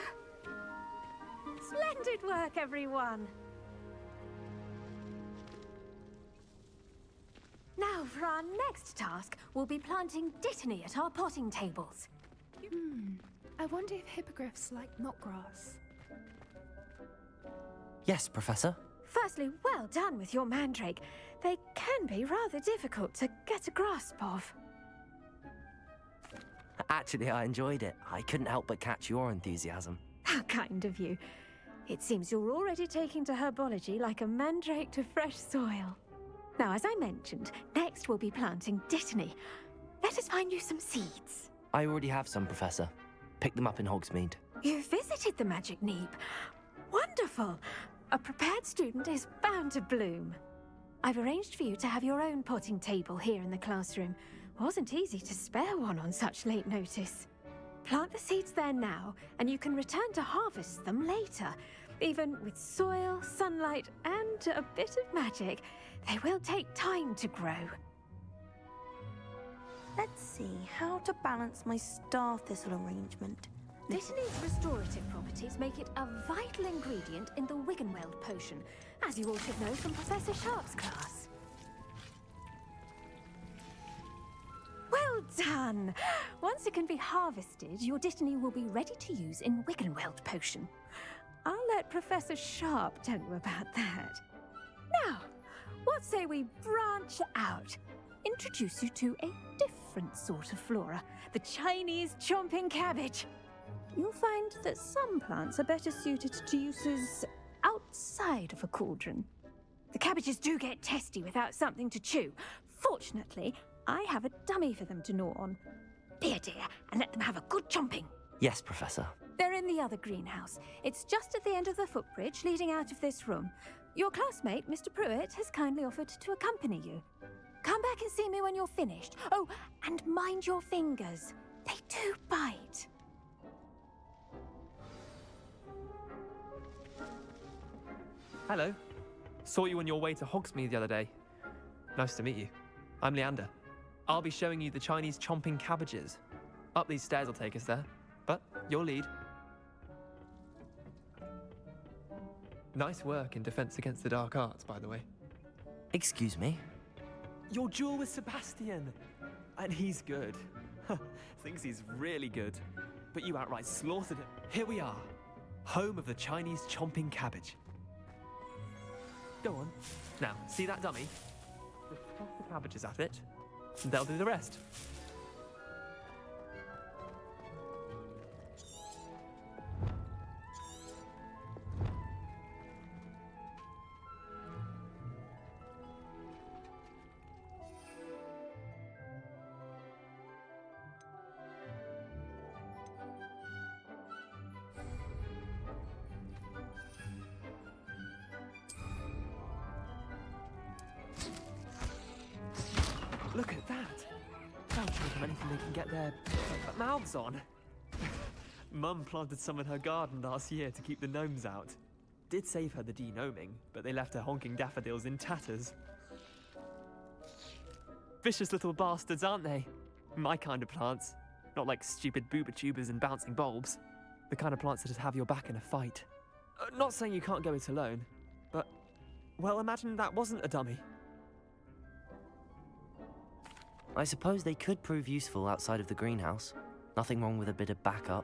Splendid work, everyone. Now, for our next task, we'll be planting dittany at our potting tables. I wonder if hippogriffs like knotgrass. Yes, Professor. Firstly, well done with your mandrake. They can be rather difficult to get a grasp of. Actually, I enjoyed it. I couldn't help but catch your enthusiasm. How kind of you. It seems you're already taking to herbology like a mandrake to fresh soil. Now, as I mentioned, next we'll be planting dittany. Let us find you some seeds. I already have some, Professor. Picked them up in Hogsmeade. You visited the Magic Neep. Wonderful. A prepared student is bound to bloom. I've arranged for you to have your own potting table here in the classroom. Wasn't easy to spare one on such late notice. Plant the seeds there now, and you can return to harvest them later. Even with soil, sunlight, and a bit of magic, they will take time to grow. Let's see how to balance my star thistle arrangement. Dittany's restorative properties make it a vital ingredient in the Wiggenweld potion, as you all should know from Professor Sharp's class. Well done! Once it can be harvested, your dittany will be ready to use in Wiggenweld potion. I'll let Professor Sharp tell you about that. Now, what say we branch out? Introduce you to a different sort of flora, the Chinese chomping cabbage. You'll find that some plants are better suited to uses outside of a cauldron. The cabbages do get testy without something to chew. Fortunately, I have a dummy for them to gnaw on. Be a dear and let them have a good chomping. Yes, Professor. They're in the other greenhouse. It's just at the end of the footbridge leading out of this room. Your classmate, Mr. Pruitt, has kindly offered to accompany you. Come back and see me when you're finished. Oh, and mind your fingers. They do bite. Hello. Saw you on your way to Hogsmeade the other day. Nice to meet you. I'm Leander. I'll be showing you the Chinese chomping cabbages. Up these stairs will take us there, but your lead. Nice work in Defense Against the Dark Arts, by the way. Excuse me? Your duel with Sebastian! And he's good. Thinks he's really good. But you outright slaughtered him. Here we are. Home of the Chinese chomping cabbage. Go on. Now, see that dummy? Just toss the cabbages at it, and they'll do the rest. Look at that! They'll drink them anything they can get their mouths on. Mum planted some in her garden last year to keep the gnomes out. Did save her the de-gnoming, but they left her honking daffodils in tatters. Vicious little bastards, aren't they? My kind of plants. Not like stupid booba tubers and bouncing bulbs. The kind of plants that just have your back in a fight. Not saying you can't go it alone, but, well, imagine that wasn't a dummy. I suppose they could prove useful outside of the greenhouse. Nothing wrong with a bit of backup,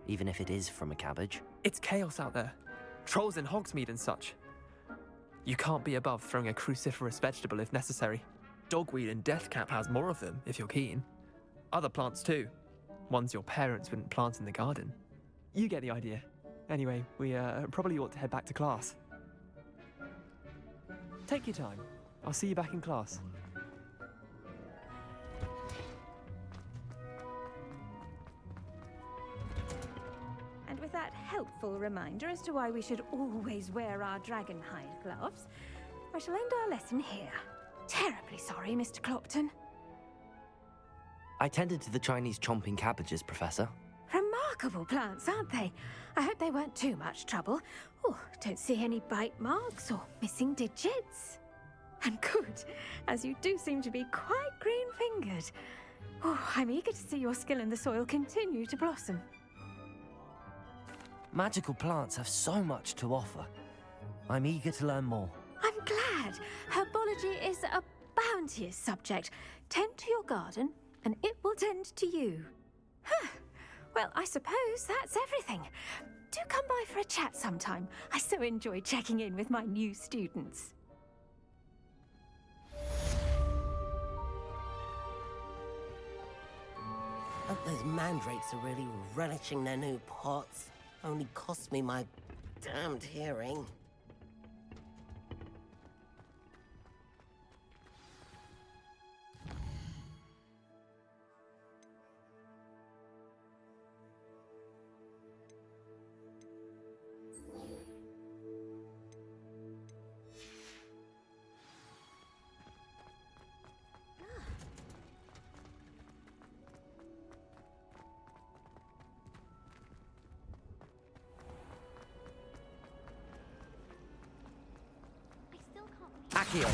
even if it is from a cabbage. It's chaos out there. Trolls in Hogsmeade and such. You can't be above throwing a cruciferous vegetable if necessary. Dogweed and deathcap has more of them, if you're keen. Other plants too. Ones your parents wouldn't plant in the garden. You get the idea. Anyway, we probably ought to head back to class. Take your time. I'll see you back in class. And with that helpful reminder as to why we should always wear our dragonhide gloves, I shall end our lesson here. Terribly sorry, Mr. Clopton. I tended to the Chinese chomping cabbages, Professor. Remarkable plants, aren't they? I hope they weren't too much trouble. Oh, don't see any bite marks or missing digits. And good, as you do seem to be quite green-fingered. Oh, I'm eager to see your skill in the soil continue to blossom. Magical plants have so much to offer. I'm eager to learn more. I'm glad. Herbology is a bounteous subject. Tend to your garden, and it will tend to you. Huh. Well, I suppose that's everything. Do come by for a chat sometime. I so enjoy checking in with my new students. Hope those mandrakes are really relishing their new pots. Only cost me my damned hearing. Accio.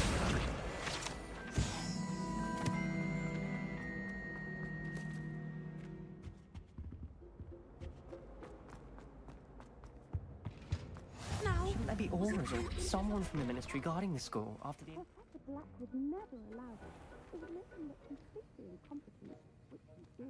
Shouldn't there be auras or someone from the ministry guarding the school after the... Professor Black would never allow this. It would make him look completely incompetent, which he is.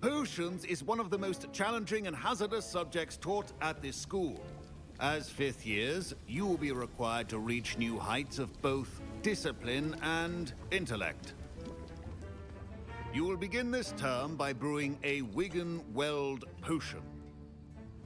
Potions is one of the most challenging and hazardous subjects taught at this school. As fifth years, you will be required to reach new heights of both discipline and intellect. You will begin this term by brewing a Wiggenweld potion.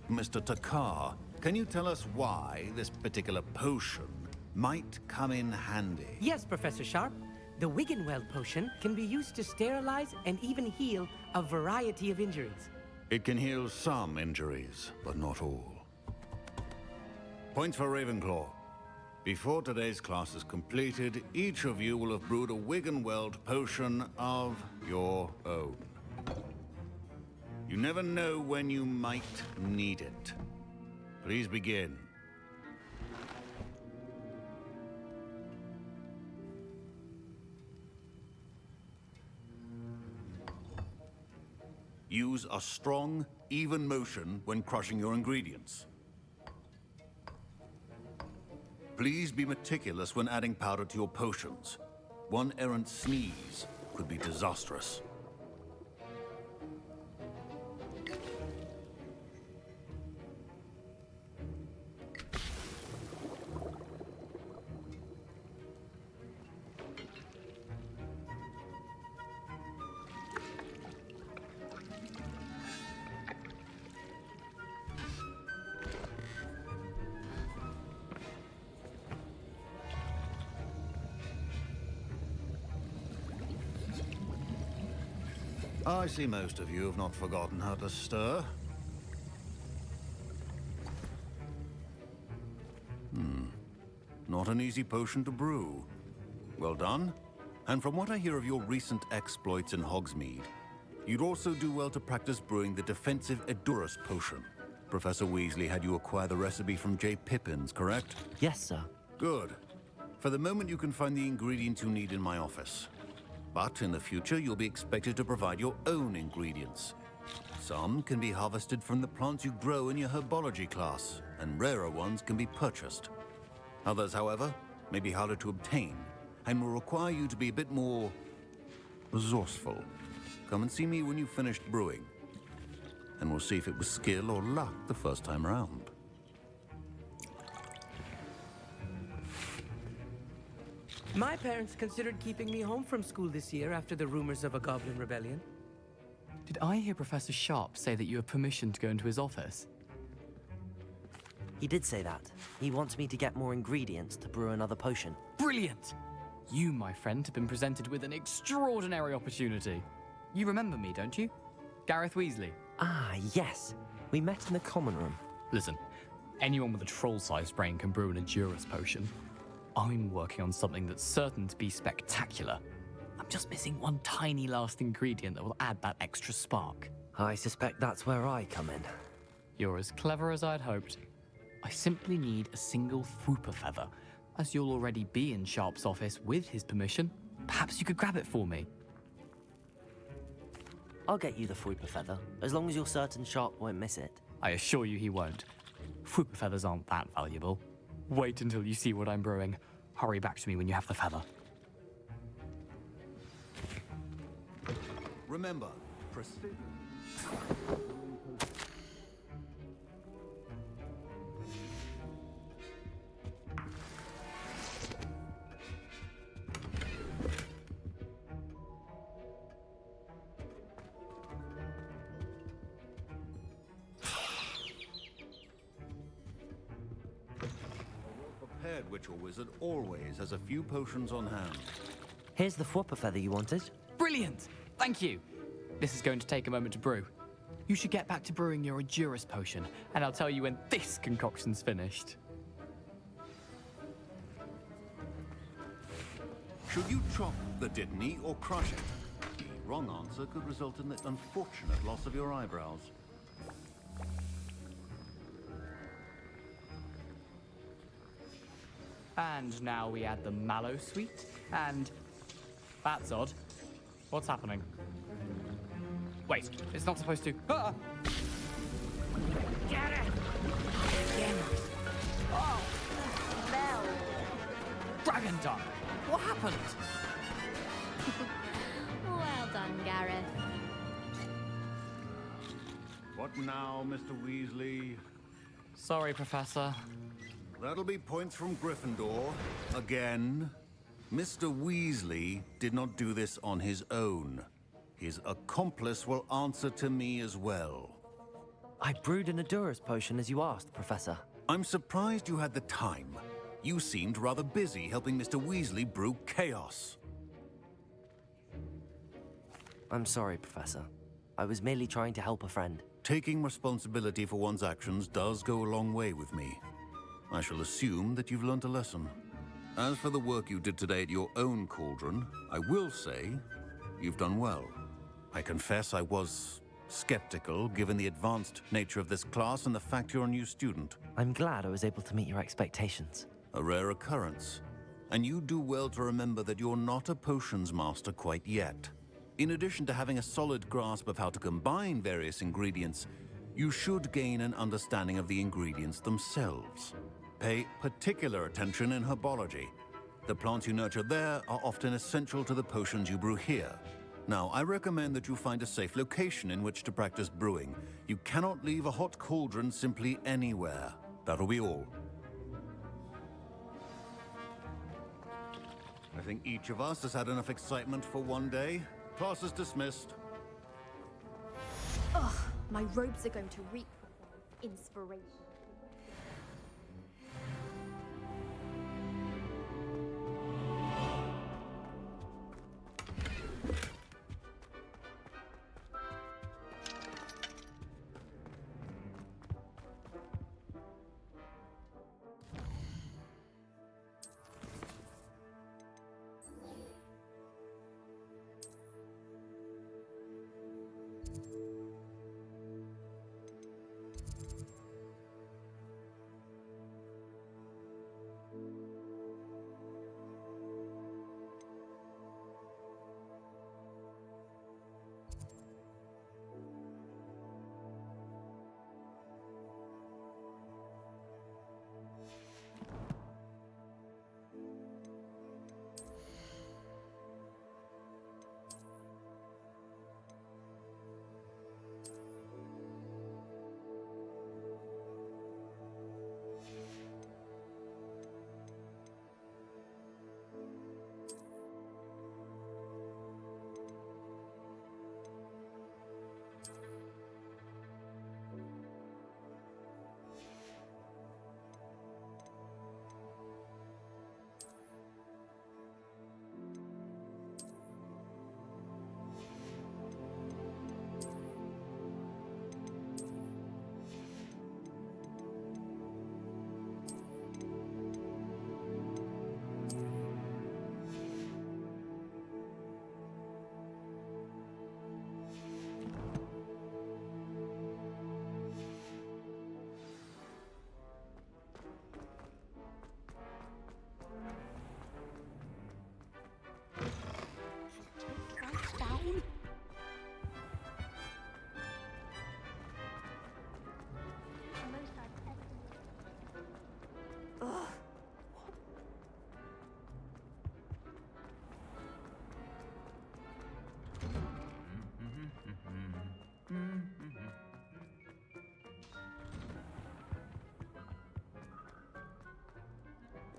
Mr. Takar, can you tell us why this particular potion might come in handy? Yes, Professor Sharp. The Wiggenweld potion can be used to sterilize and even heal a variety of injuries. It can heal some injuries, but not all. Points for Ravenclaw. Before today's class is completed, each of you will have brewed a Wiggenweld potion of your own. You never know when you might need it. Please begin. Use a strong, even motion when crushing your ingredients. Please be meticulous when adding powder to your potions. One errant sneeze could be disastrous. I see most of you have not forgotten how to stir. Not an easy potion to brew. Well done. And from what I hear of your recent exploits in Hogsmeade, you'd also do well to practice brewing the defensive Edurus potion. Professor Weasley had you acquire the recipe from J. Pippins, correct? Yes, sir. Good. For the moment, you can find the ingredients you need in my office. But in the future, you'll be expected to provide your own ingredients. Some can be harvested from the plants you grow in your herbology class, and rarer ones can be purchased. Others, however, may be harder to obtain, and will require you to be a bit more resourceful. Come and see me when you've finished brewing, and we'll see if it was skill or luck the first time around. My parents considered keeping me home from school this year after the rumors of a goblin rebellion. Did I hear Professor Sharp say that you have permission to go into his office? He did say that. He wants me to get more ingredients to brew another potion. Brilliant! You, my friend, have been presented with an extraordinary opportunity. You remember me, don't you? Gareth Weasley. Ah, yes. We met in the common room. Listen, anyone with a troll-sized brain can brew an Edurus potion. I'm working on something that's certain to be spectacular. I'm just missing one tiny last ingredient that will add that extra spark. I suspect that's where I come in. You're as clever as I'd hoped. I simply need a single Fwooper feather. As you'll already be in Sharp's office with his permission, perhaps you could grab it for me. I'll get you the Fwooper feather, as long as you're certain Sharp won't miss it. I assure you he won't. Fwooper feathers aren't that valuable. Wait until you see what I'm brewing. Hurry back to me when you have the feather. Remember, precision. Witch or wizard always has a few potions on hand. Here's the Fwooper feather you wanted. Brilliant! Thank you! This is going to take a moment to brew. You should get back to brewing your Edurus potion, and I'll tell you when this concoction's finished. Should you chop the Dittany or crush it? The wrong answer could result in the unfortunate loss of your eyebrows. And now we add the mallow sweet, and... That's odd. What's happening? Wait, it's not supposed to... Ah! Get it! Again. Oh, smell. Dragon dung! What happened? Well done, Gareth. What now, Mr. Weasley? Sorry, Professor. That'll be points from Gryffindor. Again. Mr. Weasley did not do this on his own. His accomplice will answer to me as well. I brewed an Edurus potion as you asked, Professor. I'm surprised you had the time. You seemed rather busy helping Mr. Weasley brew chaos. I'm sorry, Professor. I was merely trying to help a friend. Taking responsibility for one's actions does go a long way with me. I shall assume that you've learnt a lesson. As for the work you did today at your own cauldron, I will say you've done well. I confess I was skeptical, given the advanced nature of this class and the fact you're a new student. I'm glad I was able to meet your expectations. A rare occurrence. And you do well to remember that you're not a potions master quite yet. In addition to having a solid grasp of how to combine various ingredients, you should gain an understanding of the ingredients themselves. Pay particular attention in herbology. The plants you nurture there are often essential to the potions you brew here. Now, I recommend that you find a safe location in which to practice brewing. You cannot leave a hot cauldron simply anywhere. That'll be all. I think each of us has had enough excitement for one day. Class is dismissed. Ugh, my robes are going to reek with inspiration.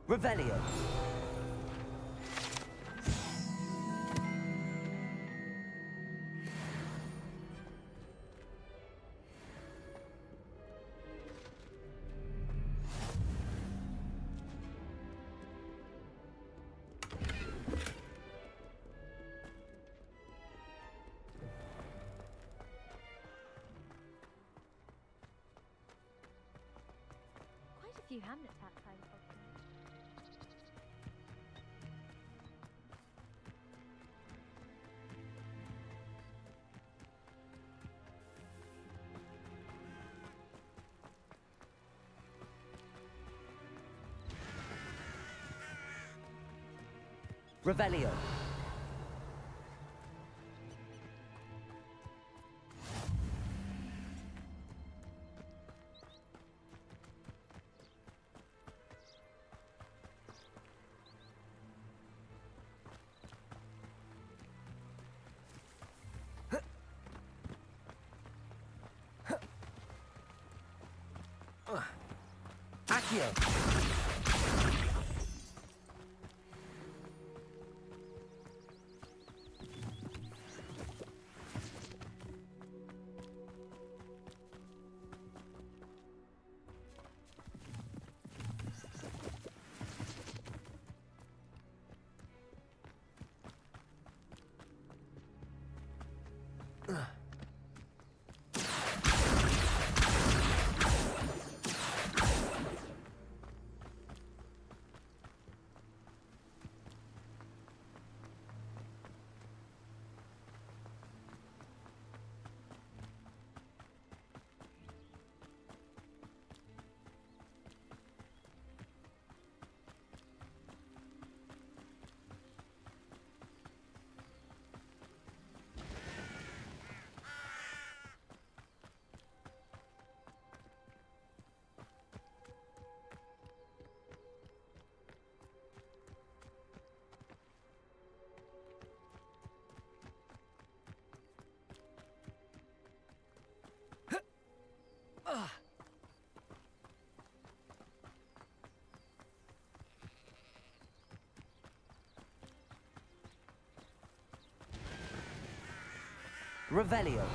Revelio. Quite a few hamlets outside of Hogwarts. Revelio. Accio. Revelio.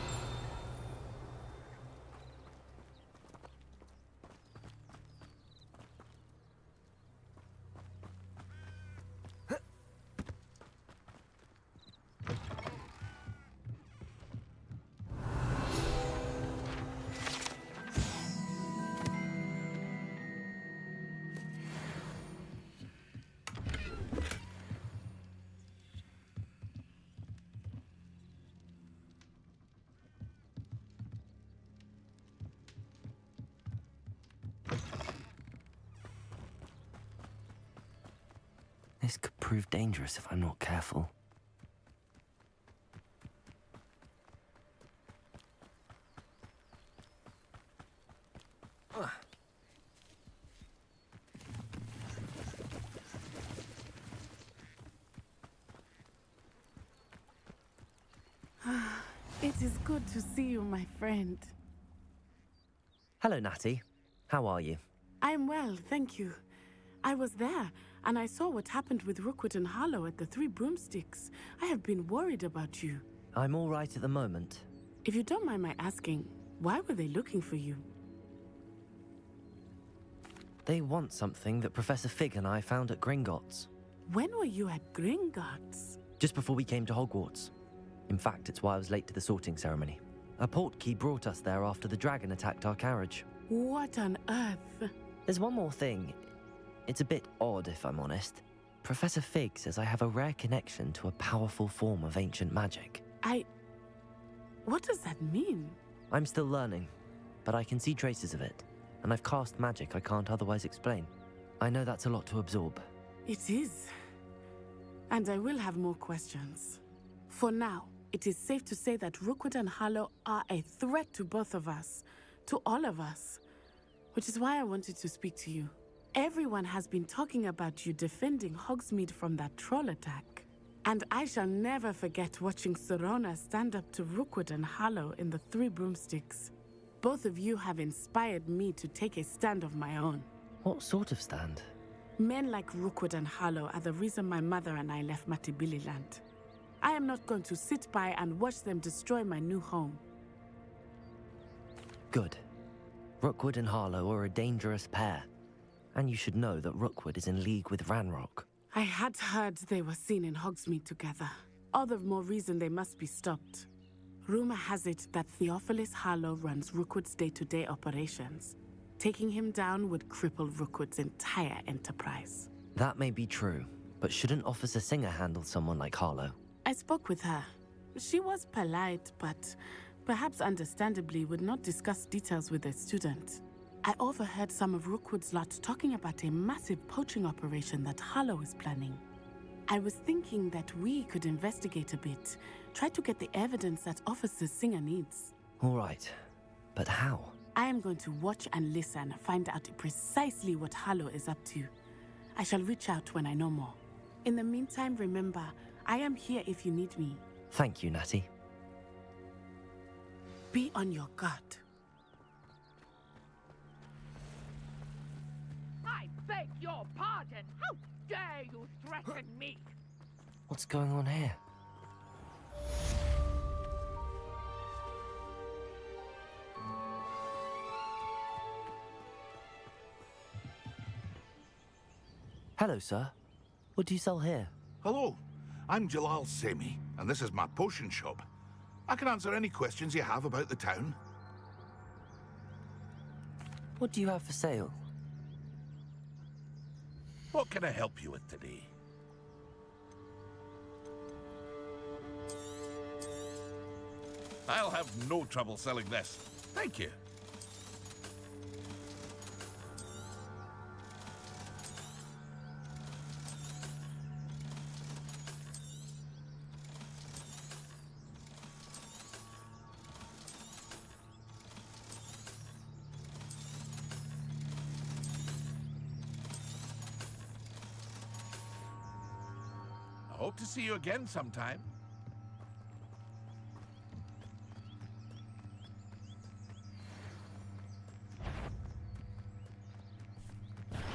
This could prove dangerous if I'm not careful. It is good to see you, my friend. Hello, Natty. How are you? I'm well, thank you. I was there, and I saw what happened with Rookwood and Harlow at the Three Broomsticks. I have been worried about you. I'm all right at the moment. If you don't mind my asking, why were they looking for you? They want something that Professor Fig and I found at Gringotts. When were you at Gringotts? Just before we came to Hogwarts. In fact, it's why I was late to the sorting ceremony. A portkey brought us there after the dragon attacked our carriage. What on earth? There's one more thing. It's a bit odd, if I'm honest. Professor Fig says I have a rare connection to a powerful form of ancient magic. What does that mean? I'm still learning, but I can see traces of it, and I've cast magic I can't otherwise explain. I know that's a lot to absorb. It is. And I will have more questions. For now, it is safe to say that Rookwood and Harlow are a threat to both of us, to all of us, which is why I wanted to speak to you. Everyone has been talking about you defending Hogsmeade from that troll attack. And I shall never forget watching Serona stand up to Rookwood and Harlow in the Three Broomsticks. Both of you have inspired me to take a stand of my own. What sort of stand? Men like Rookwood and Harlow are the reason my mother and I left Matabeleland. I am not going to sit by and watch them destroy my new home. Good. Rookwood and Harlow are a dangerous pair. And you should know that Rookwood is in league with Ranrock. I had heard they were seen in Hogsmeade together. All the more reason they must be stopped. Rumor has it that Theophilus Harlow runs Rookwood's day-to-day operations. Taking him down would cripple Rookwood's entire enterprise. That may be true, but shouldn't Officer Singer handle someone like Harlow? I spoke with her. She was polite, but perhaps understandably would not discuss details with a student. I overheard some of Rookwood's lot talking about a massive poaching operation that Harlow is planning. I was thinking that we could investigate a bit, try to get the evidence that Officer Singer needs. All right, but how? I am going to watch and listen, find out precisely what Harlow is up to. I shall reach out when I know more. In the meantime, remember, I am here if you need me. Thank you, Natty. Be on your guard. I beg your pardon! How dare you threaten me? What's going on here? Hello, sir. What do you sell here? Hello, I'm Jalal Semi, and this is my potion shop. I can answer any questions you have about the town. What do you have for sale? What can I help you with today? I'll have no trouble selling this. Thank you. I hope to see you again sometime.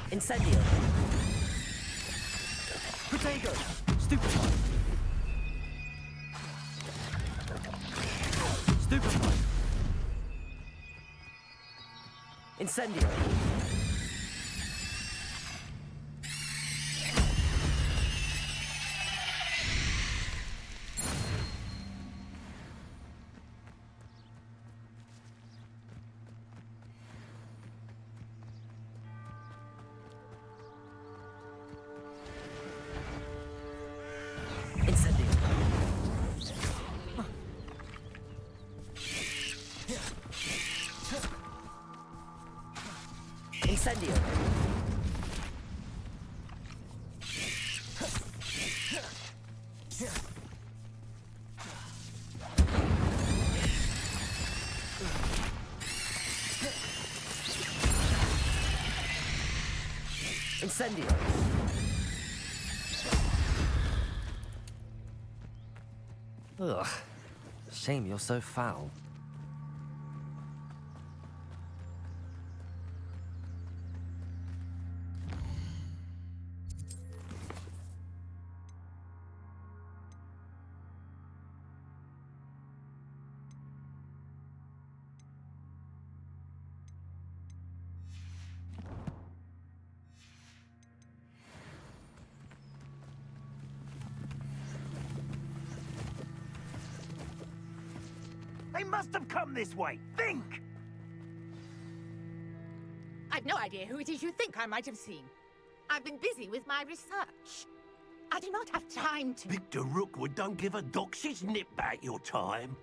Incendio! Protego! Stupefy! Incendio! Incendio! Incendio! Ugh. Shame you're so foul. They must have come this way. Think! I've no idea who it is you think I might have seen. I've been busy with my research. I do not have time to... Victor Rookwood don't give a doxy's nip back your time.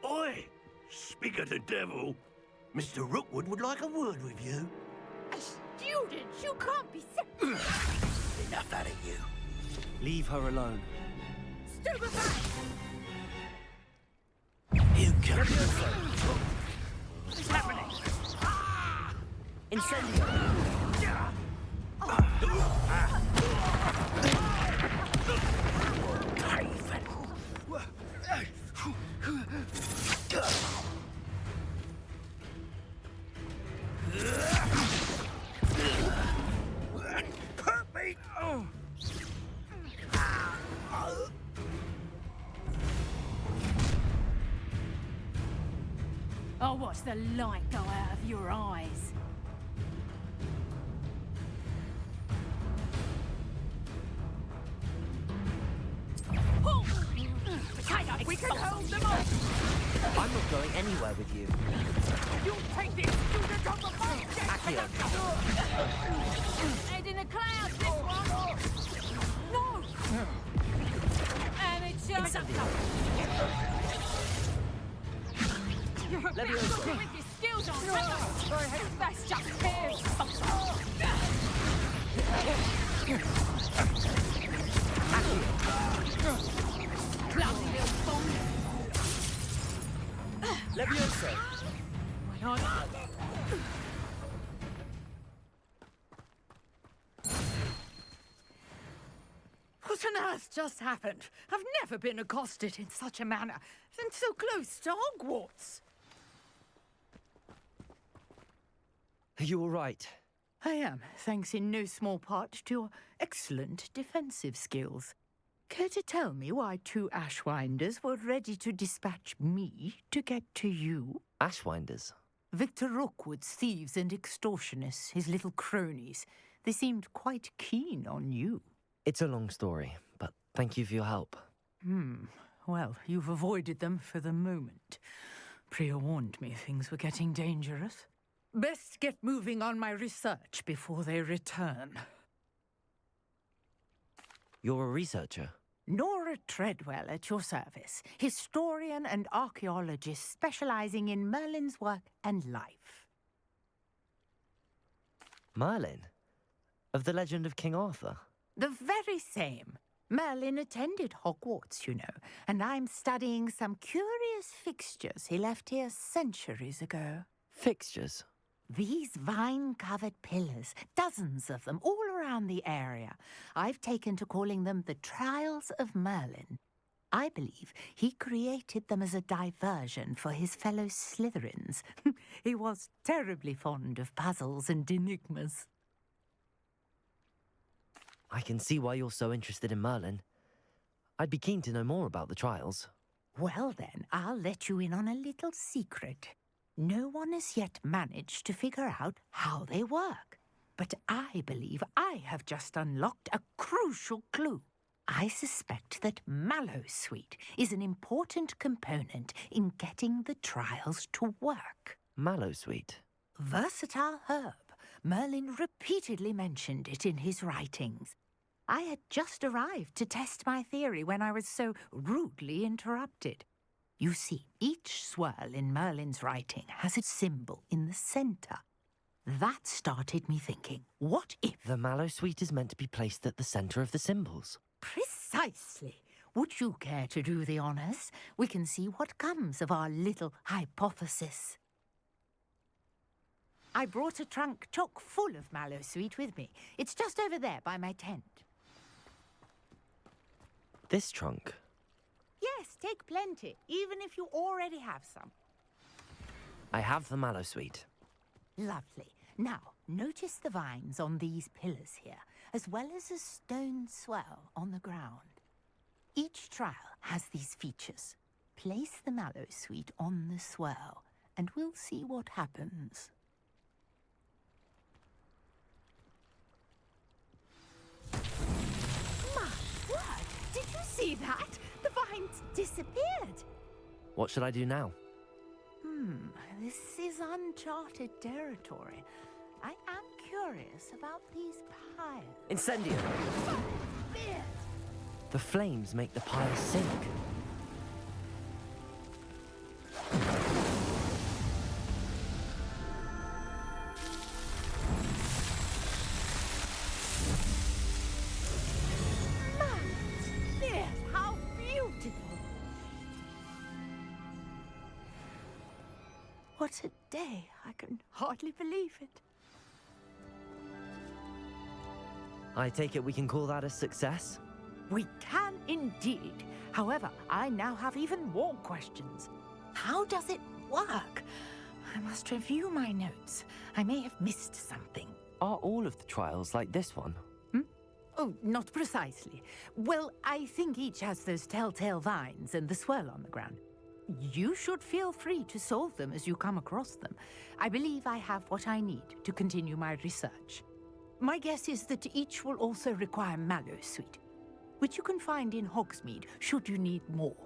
Oi! Speak of the devil. Mr. Rookwood would like a word with you. A student? You can't be... Enough out of you. Leave her alone. Stupefy! You can... What's happening? Incendio! Hurt me! I'll watch the light go out of your eyes. We can hold them off! I'm not going anywhere with you. You take this student on the boat! Accio! Head in the clouds, this one! No! Amateur! You're about with your skills on That's just fair! Clumsy little phone! Levioso! Why not? What on earth just happened? I've never been accosted in such a manner, and so close to Hogwarts. Are you all right? I am, thanks in no small part to your excellent defensive skills. Care to tell me why two Ashwinders were ready to dispatch me to get to you? Ashwinders? Victor Rookwood's thieves and extortionists, his little cronies. They seemed quite keen on you. It's a long story, but thank you for your help. Well, you've avoided them for the moment. Priya warned me things were getting dangerous. Best get moving on my research before they return. You're a researcher? Nora Treadwell at your service, historian and archaeologist specializing in Merlin's work and life. Merlin? Of the legend of King Arthur? The very same. Merlin attended Hogwarts, you know, and I'm studying some curious fixtures he left here centuries ago. Fixtures? These vine-covered pillars, dozens of them, all around the area. I've taken to calling them the Trials of Merlin. I believe he created them as a diversion for his fellow Slytherins. He was terribly fond of puzzles and enigmas. I can see why you're so interested in Merlin. I'd be keen to know more about the trials. Well then, I'll let you in on a little secret. No one has yet managed to figure out how they work. But I believe I have just unlocked a crucial clue. I suspect that Mallowsweet is an important component in getting the trials to work. Mallowsweet? Versatile herb. Merlin repeatedly mentioned it in his writings. I had just arrived to test my theory when I was so rudely interrupted. You see, each swirl in Merlin's writing has a symbol in the center. That started me thinking, what if... The Mallowsweet is meant to be placed at the center of the symbols. Precisely. Would you care to do the honors? We can see what comes of our little hypothesis. I brought a trunk chock full of Mallowsweet with me. It's just over there by my tent. This trunk? Yes, take plenty, even if you already have some. I have the Mallowsweet. Lovely. Now, notice the vines on these pillars here, as well as a stone swell on the ground. Each trial has these features. Place the Mallowsweet on the swell, and we'll see what happens. My word! Did you see that? The vines disappeared. What should I do now? This is uncharted territory. I am curious about these piles. Incendio! The flames make the piles sink. How beautiful! What a day! I can hardly believe it. I take it we can call that a success? We can indeed. However, I now have even more questions. How does it work? I must review my notes. I may have missed something. Are all of the trials like this one? Oh, not precisely. Well, I think each has those telltale vines and the swirl on the ground. You should feel free to solve them as you come across them. I believe I have what I need to continue my research. My guess is that each will also require Mallowsweet, which you can find in Hogsmeade should you need more.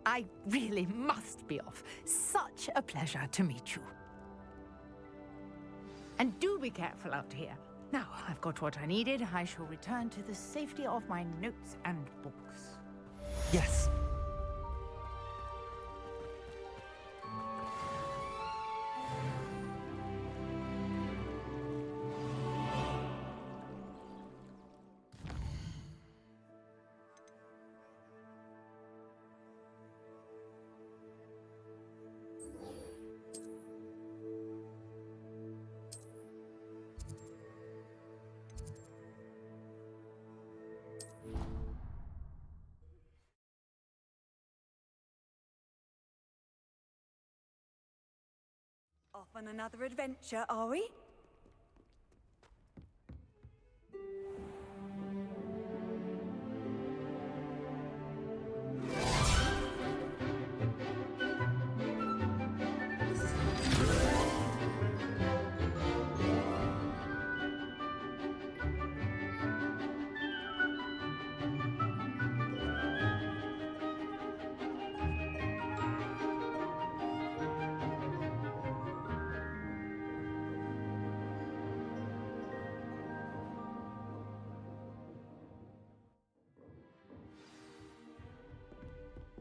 I really must be off. Such a pleasure to meet you. And do be careful out here. Now, I've got what I needed. I shall return to the safety of my notes and books. Yes. Off on another adventure, are we?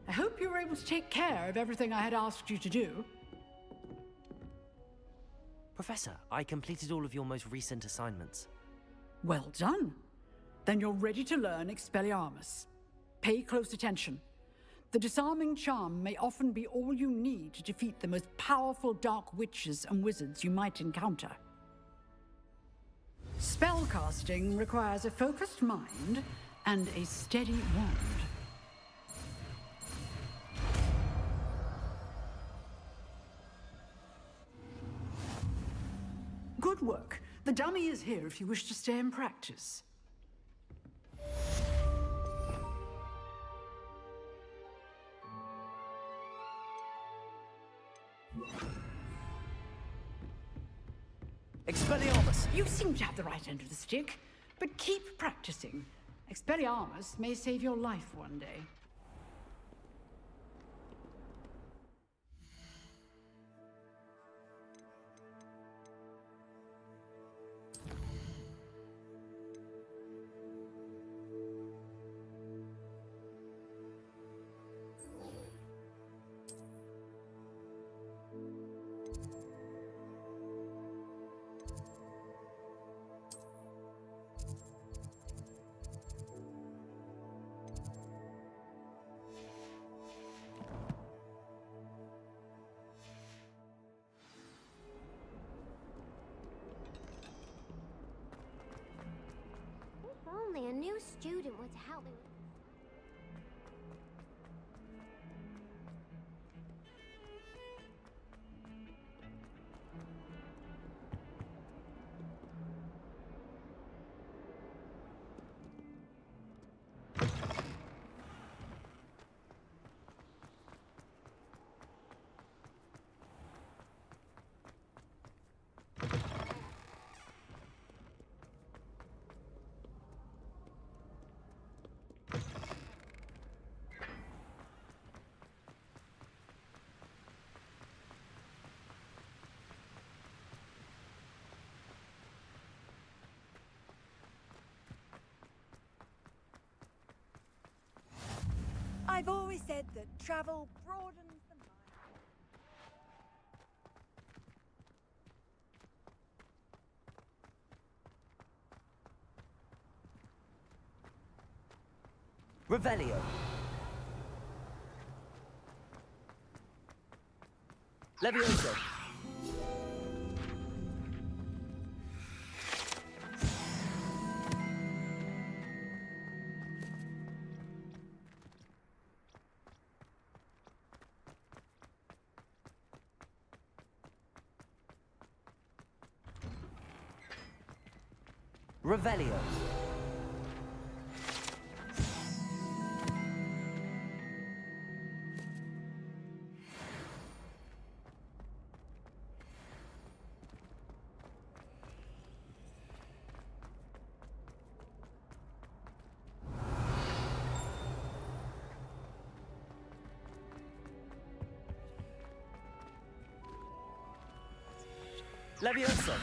I hope you were able to take care of everything I had asked you to do. Professor, I completed all of your most recent assignments. Well done. Then you're ready to learn Expelliarmus. Pay close attention. The disarming charm may often be all you need to defeat the most powerful dark witches and wizards you might encounter. Spellcasting requires a focused mind and a steady wand. Good work. The dummy is here if you wish to stay and practice. Expelliarmus! You seem to have the right end of the stick, but keep practicing. Expelliarmus may save your life one day. If only a new student would help me. I've always said that travel broadens the mind. Revelio. Levioso. Revelio. Levioso.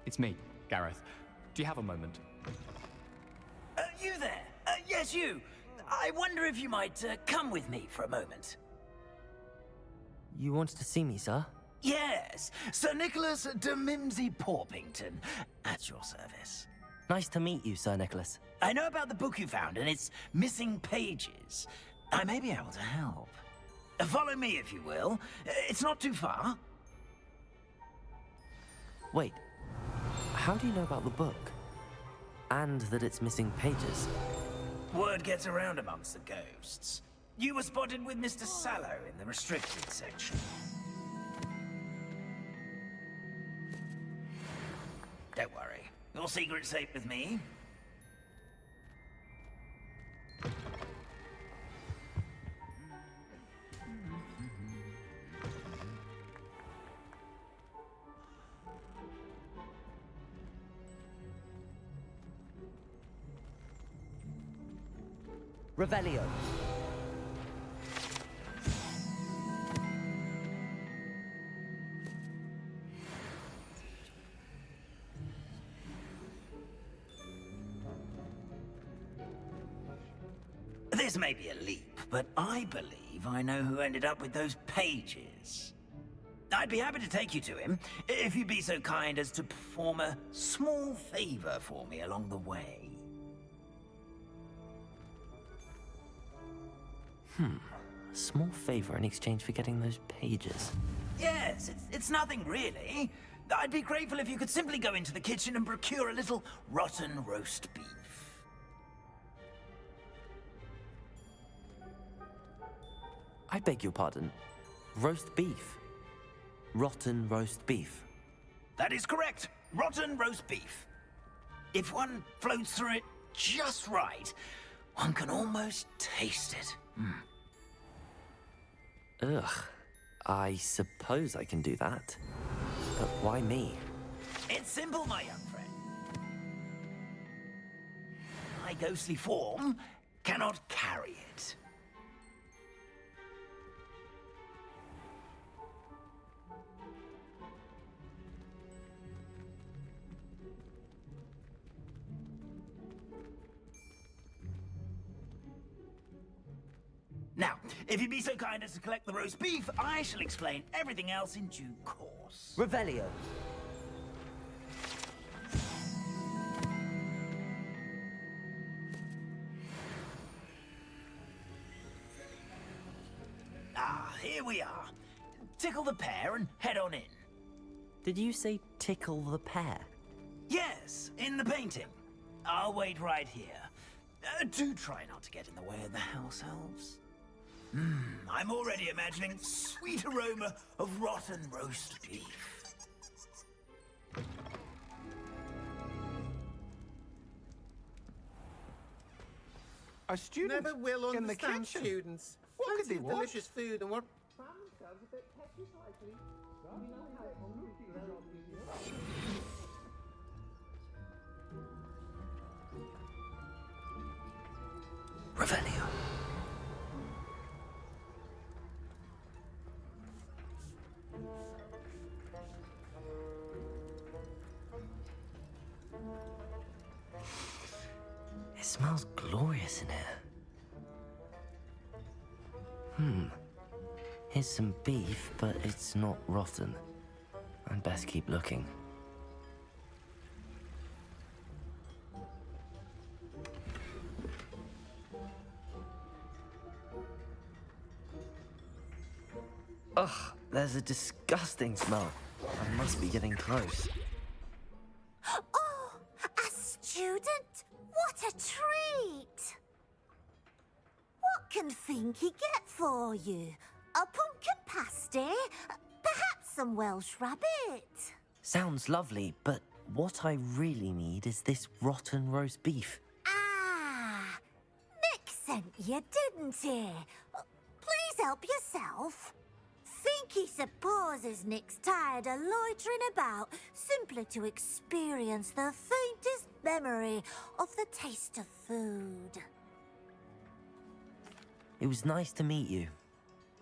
It's me, Gareth. Do you have a moment? You there? Yes, you. I wonder if you might come with me for a moment. You wanted to see me, sir? Yes, Sir Nicholas de Mimsy Porpington, at your service. Nice to meet you, Sir Nicholas. I know about the book you found and its missing pages. I may be able to help. Follow me, if you will. It's not too far. Wait. How do you know about the book? And that it's missing pages? Word gets around amongst the ghosts. You were spotted with Mr. Sallow in the restricted section. Don't worry. Your secret's safe with me. Revelio. This may be a leap, but I believe I know who ended up with those pages. I'd be happy to take you to him, if you'd be so kind as to perform a small favor for me along the way. A small favor in exchange for getting those pages. Yes, it's nothing really. I'd be grateful if you could simply go into the kitchen and procure a little rotten roast beef. I beg your pardon. Roast beef. Rotten roast beef. That is correct. Rotten roast beef. If one floats through it just right. One can almost taste it. Ugh. I suppose I can do that. But why me? It's simple, my young friend. My ghostly form cannot carry it. Now, if you'd be so kind as to collect the roast beef, I shall explain everything else in due course. Revelio. Ah, here we are. Tickle the pear and head on in. Did you say tickle the pear? Yes, in the painting. I'll wait right here. Do try not to get in the way of the house elves. I'm already imagining sweet aroma of rotten roast beef. A student Never will in the understand kitchen. students. What Plenty could they of want? delicious food and what? Revelio. It smells glorious in here. Here's some beef, but it's not rotten. I'd best keep looking. Ugh, there's a disgusting smell. I must be getting close. Oh, a student? What a treat! What can Finky get for you? A pumpkin pasty? Perhaps some Welsh rabbit? Sounds lovely, but what I really need is this rotten roast beef. Ah, Nick sent you, didn't he? Please help yourself. Finky supposes Nick's tired of loitering about simply to experience the faintest memory of the taste of food. It was nice to meet you.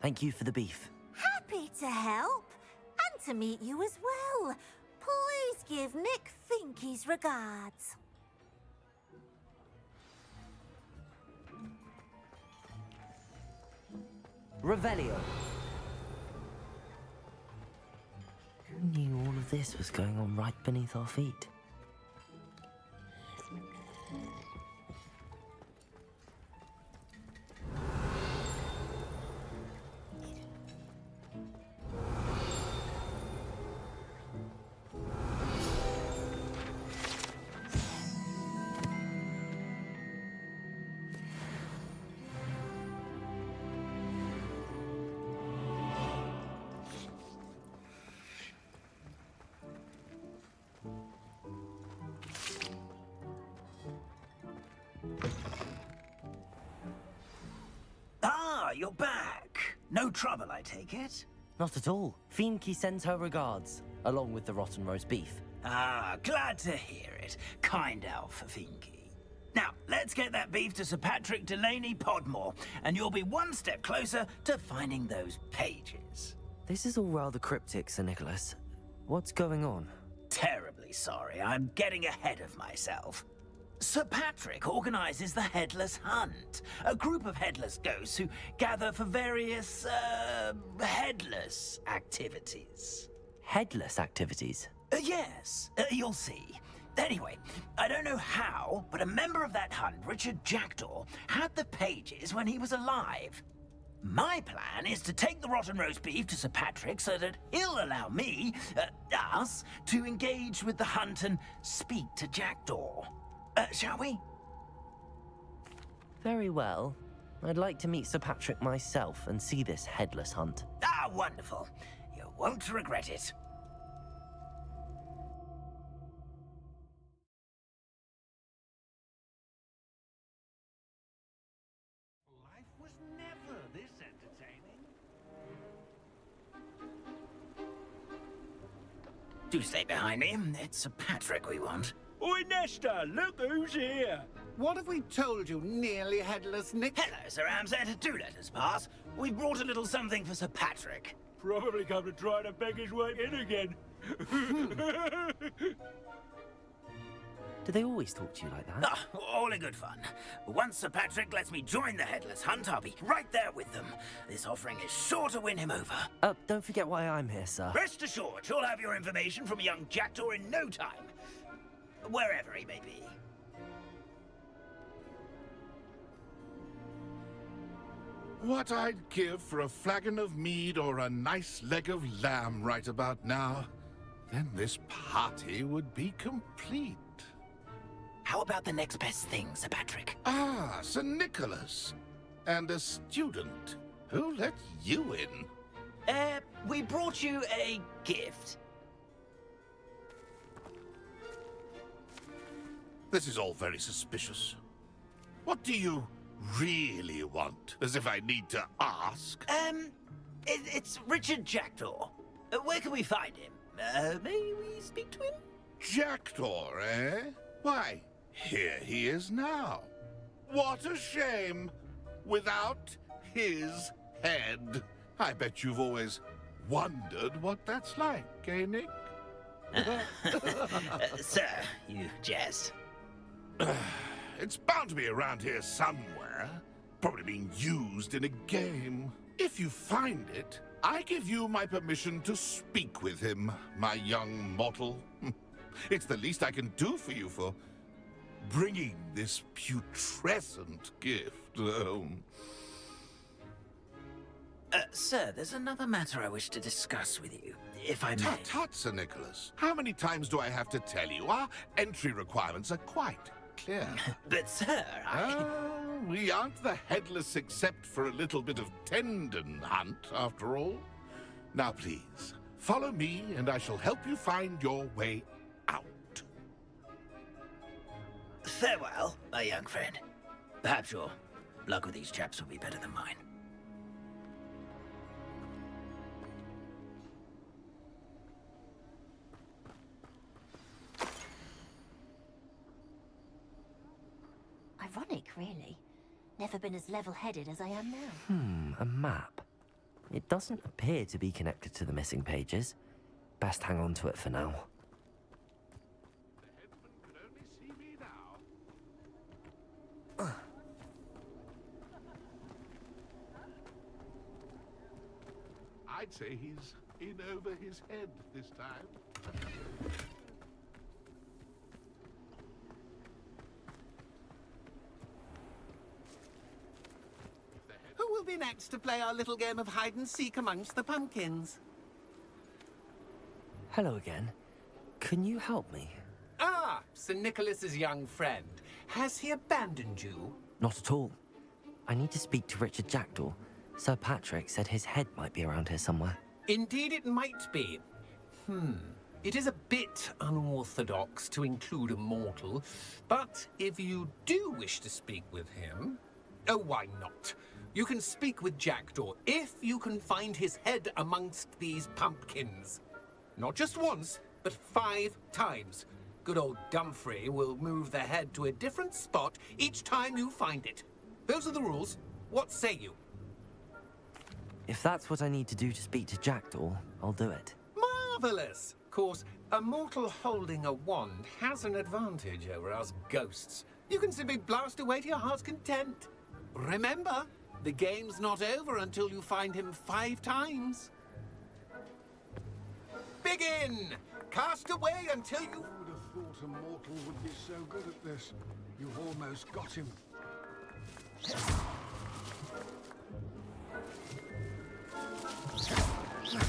Thank you for the beef. Happy to help, and to meet you as well. Please give Nick Finky's regards. Revelio. Who knew all of this was going on right beneath our feet? Ah, you're back. No trouble, I take it? Not at all. Fienke sends her regards, along with the rotten roast beef. Ah, glad to hear it. Kind elf, Finky. Now, let's get that beef to Sir Patrick Delaney Podmore, and you'll be one step closer to finding those pages. This is all rather cryptic, Sir Nicholas. What's going on? Terribly sorry, I'm getting ahead of myself. Sir Patrick organizes the Headless Hunt, a group of headless ghosts who gather for various, headless activities. Headless activities? Yes, you'll see. Anyway, I don't know how, but a member of that hunt, Richard Jackdaw, had the pages when he was alive. My plan is to take the rotten roast beef to Sir Patrick so that he'll allow me, us, to engage with the hunt and speak to Jackdaw. Shall we? Very well. I'd like to meet Sir Patrick myself and see this headless hunt. Ah, wonderful. You won't regret it. Do stay behind me. It's Sir Patrick we want. Oi, Nesta, look who's here. What have we told you, nearly headless Nick? Hello, Sir Ramsay. Do let us pass. We've brought a little something for Sir Patrick. Probably come to try to beg his way in again. Do they always talk to you like that? Ah, all in good fun. Once Sir Patrick lets me join the Headless Hunt, I'll be right there with them. This offering is sure to win him over. Don't forget why I'm here, sir. Rest assured, you'll have your information from young Jackdaw in no time. Wherever he may be. What I'd give for a flagon of mead or a nice leg of lamb right about now. Then this party would be complete. How about the next best thing, Sir Patrick? Ah, Sir Nicholas. And a student. Who let you in? We brought you a gift. This is all very suspicious. What do you really want? As if I need to ask. It's Richard Jackdaw. Where can we find him? May we speak to him? Jackdaw, eh? Why, here he is now. What a shame. Without his head. I bet you've always wondered what that's like, eh, Nick? Sir, you jest. It's bound to be around here somewhere. Probably being used in a game. If you find it, I give you my permission to speak with him, my young mortal. It's the least I can do for you for bringing this putrescent gift home. Sir, there's another matter I wish to discuss with you, if I may. Tut, tut, Sir Nicholas. How many times do I have to tell you? Our entry requirements are quite clear. But, sir, we aren't the headless except for a little bit of tendon hunt, after all. Now, please, follow me, and I shall help you find your way out. Farewell, my young friend. Perhaps your luck with these chaps will be better than mine. Ironic, really. Never been as level-headed as I am now. A map. It doesn't appear to be connected to the missing pages. Best hang on to it for now. I'd say he's in over his head this time. Who will be next to play our little game of hide-and-seek amongst the pumpkins? Hello again. Can you help me? Ah, Sir Nicholas's young friend. Has he abandoned you? Not at all. I need to speak to Richard Jackdaw. Sir Patrick said his head might be around here somewhere. Indeed it might be. It is a bit unorthodox to include a mortal, but if you do wish to speak with him... Oh, why not? You can speak with Jackdaw if you can find his head amongst these pumpkins. Not just once, but 5 times. Good old Dumfrey will move the head to a different spot each time you find it. Those are the rules. What say you? If that's what I need to do to speak to Jackdaw, I'll do it. Marvelous! Of course, a mortal holding a wand has an advantage over us ghosts. You can simply blast away to your heart's content. Remember, the game's not over until you find him 5 times. Begin! Cast away until you... Who would have thought a mortal would be so good at this? You've almost got him.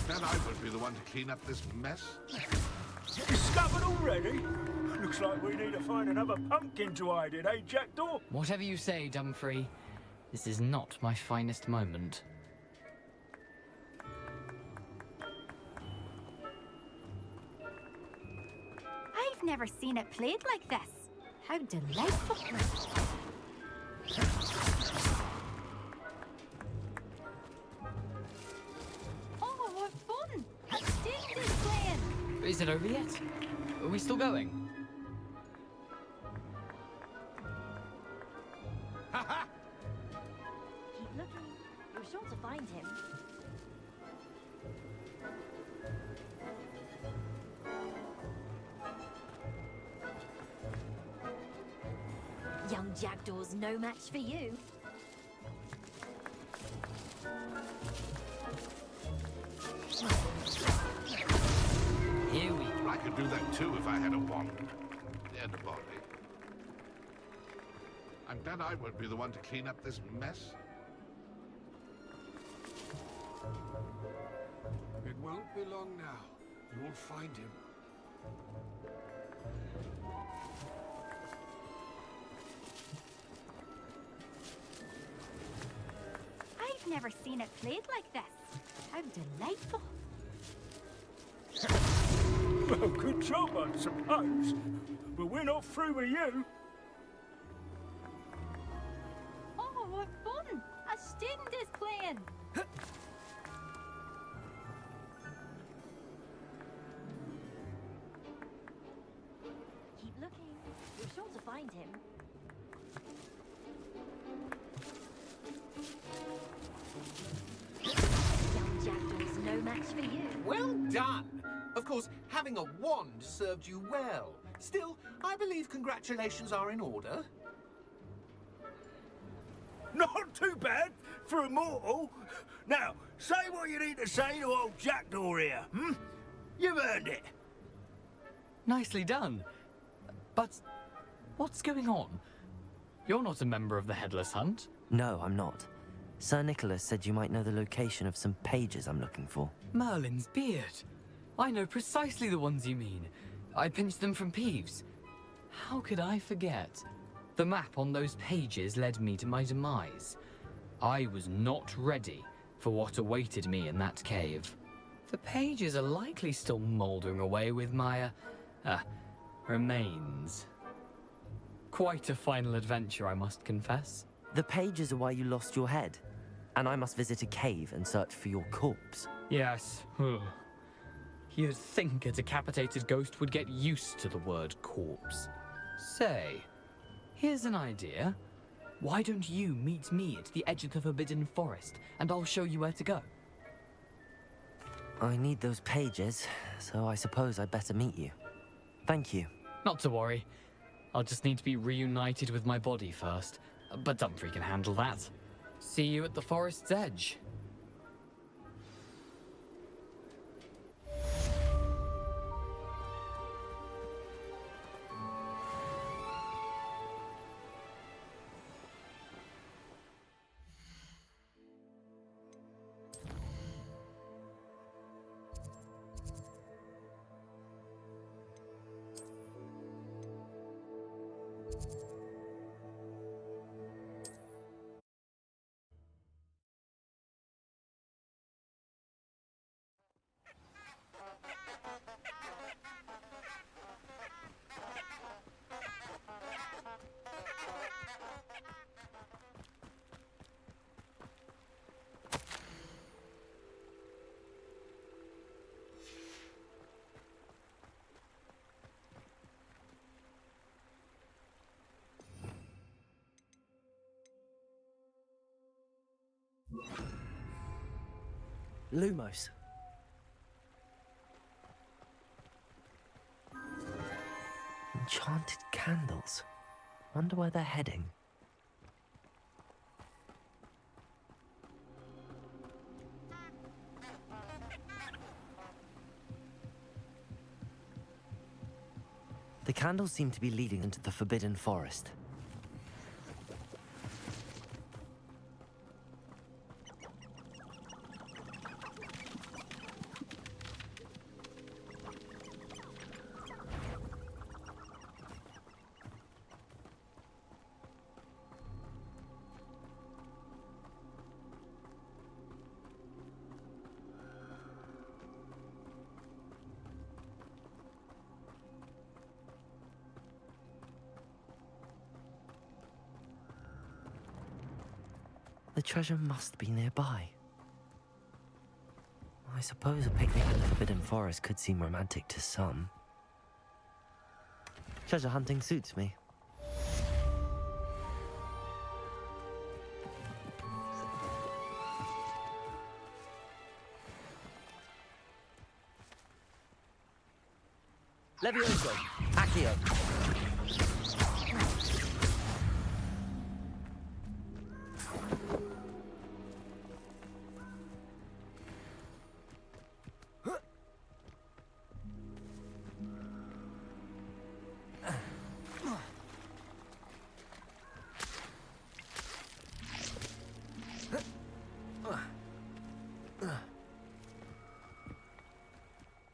Then I won't be the one to clean up this mess. Discovered already? Looks like we need to find another pumpkin to hide in, eh, Jackdaw? Whatever you say, Dumfrey. This is not my finest moment. I've never seen it played like this. How delightful. Oh, what fun! Let's take this playing. Is it over yet? Are we still going? Keep looking. You're sure to find him. Young Jackdaw's no match for you. Here we go. I could do that too if I had a wand. And a body. I'm glad I won't be the one to clean up this mess. It won't be long now. You'll find him. I've never seen it played like this. How delightful. Well, good job, I suppose. But we're not through with you. Oh, what fun! A student is playing. Keep looking. You're sure to find him. Young Jackdaw's no match for you. Well done! Of course, having a wand served you well. Still, I believe congratulations are in order. Not too bad for a mortal. Now, say what you need to say to old Jackdaw here, hmm? You've earned it. Nicely done. But what's going on? You're not a member of the Headless Hunt. No, I'm not. Sir Nicholas said you might know the location of some pages I'm looking for. Merlin's beard. I know precisely the ones you mean. I pinched them from Peeves. How could I forget? The map on those pages led me to my demise. I was not ready for what awaited me in that cave. The pages are likely still mouldering away with my, remains. Quite a final adventure, I must confess. The pages are why you lost your head, and I must visit a cave and search for your corpse. Yes. You'd think a decapitated ghost would get used to the word corpse. Say, here's an idea. Why don't you meet me at the edge of the Forbidden Forest, and I'll show you where to go? I need those pages, so I suppose I'd better meet you. Thank you. Not to worry. I'll just need to be reunited with my body first. But Dumfries can handle that. See you at the forest's edge. Lumos. Enchanted candles. Wonder where they're heading. The candles seem to be leading into the Forbidden Forest. The treasure must be nearby. I suppose a picnic in the Forbidden Forest could seem romantic to some. Treasure hunting suits me. Levioso! Accio!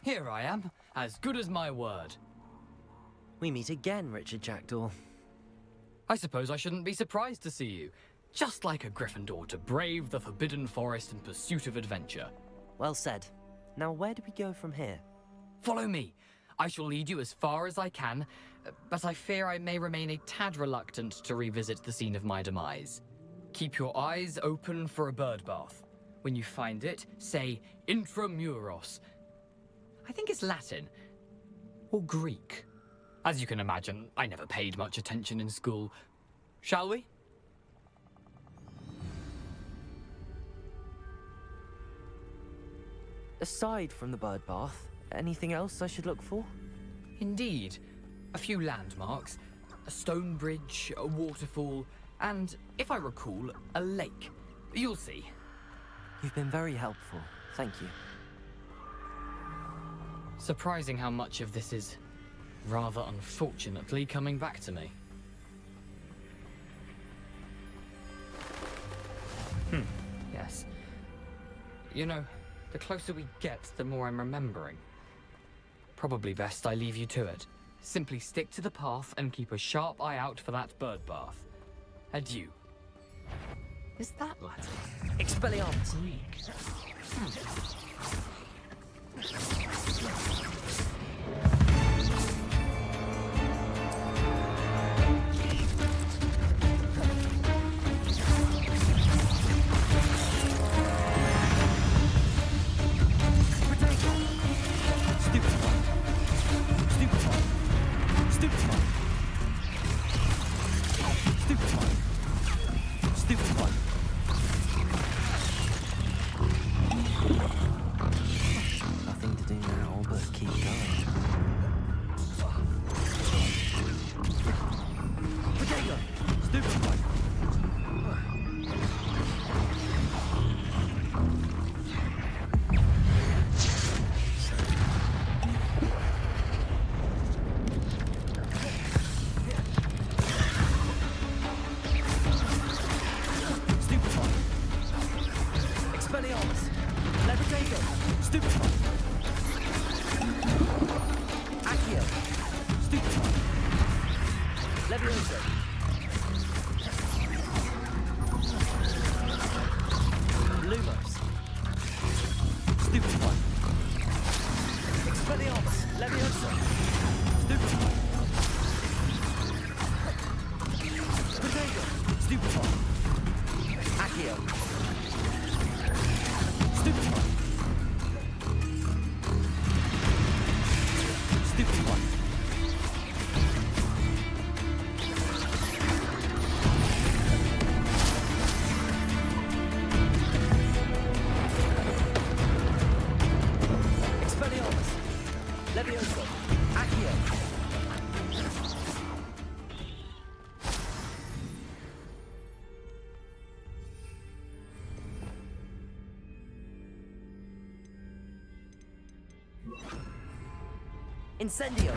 Here I am, as good as my word. We meet again, Richard Jackdaw. I suppose I shouldn't be surprised to see you. Just like a Gryffindor to brave the Forbidden Forest in pursuit of adventure. Well said. Now where do we go from here? Follow me. I shall lead you as far as I can, but I fear I may remain a tad reluctant to revisit the scene of my demise. Keep your eyes open for a bird bath. When you find it, say intramuros. I think it's Latin. Or Greek. As you can imagine, I never paid much attention in school. Shall we? Aside from the bird bath, anything else I should look for? Indeed. A few landmarks, a stone bridge, a waterfall, and, if I recall, a lake. You'll see. You've been very helpful. Thank you. Surprising how much of this is, rather unfortunately, coming back to me. Yes. You know, the closer we get, the more I'm remembering. Probably best I leave you to it. Simply stick to the path and keep a sharp eye out for that bird bath. Adieu. Is that Latin? Expelliarmus! Nothing to do now but keep going. Potato! Stupid one! Stupid one! Expelliarmus! Levitator! Stupid one! Accio! Stupid one! Levioso! Lumos! Stupid one! Expelliarmus! Levioso! Stupid one! Potato! Stupid one! Accio! Stupid one! Stupid one! Expelliarmus! Levioso! Accio! Incendio!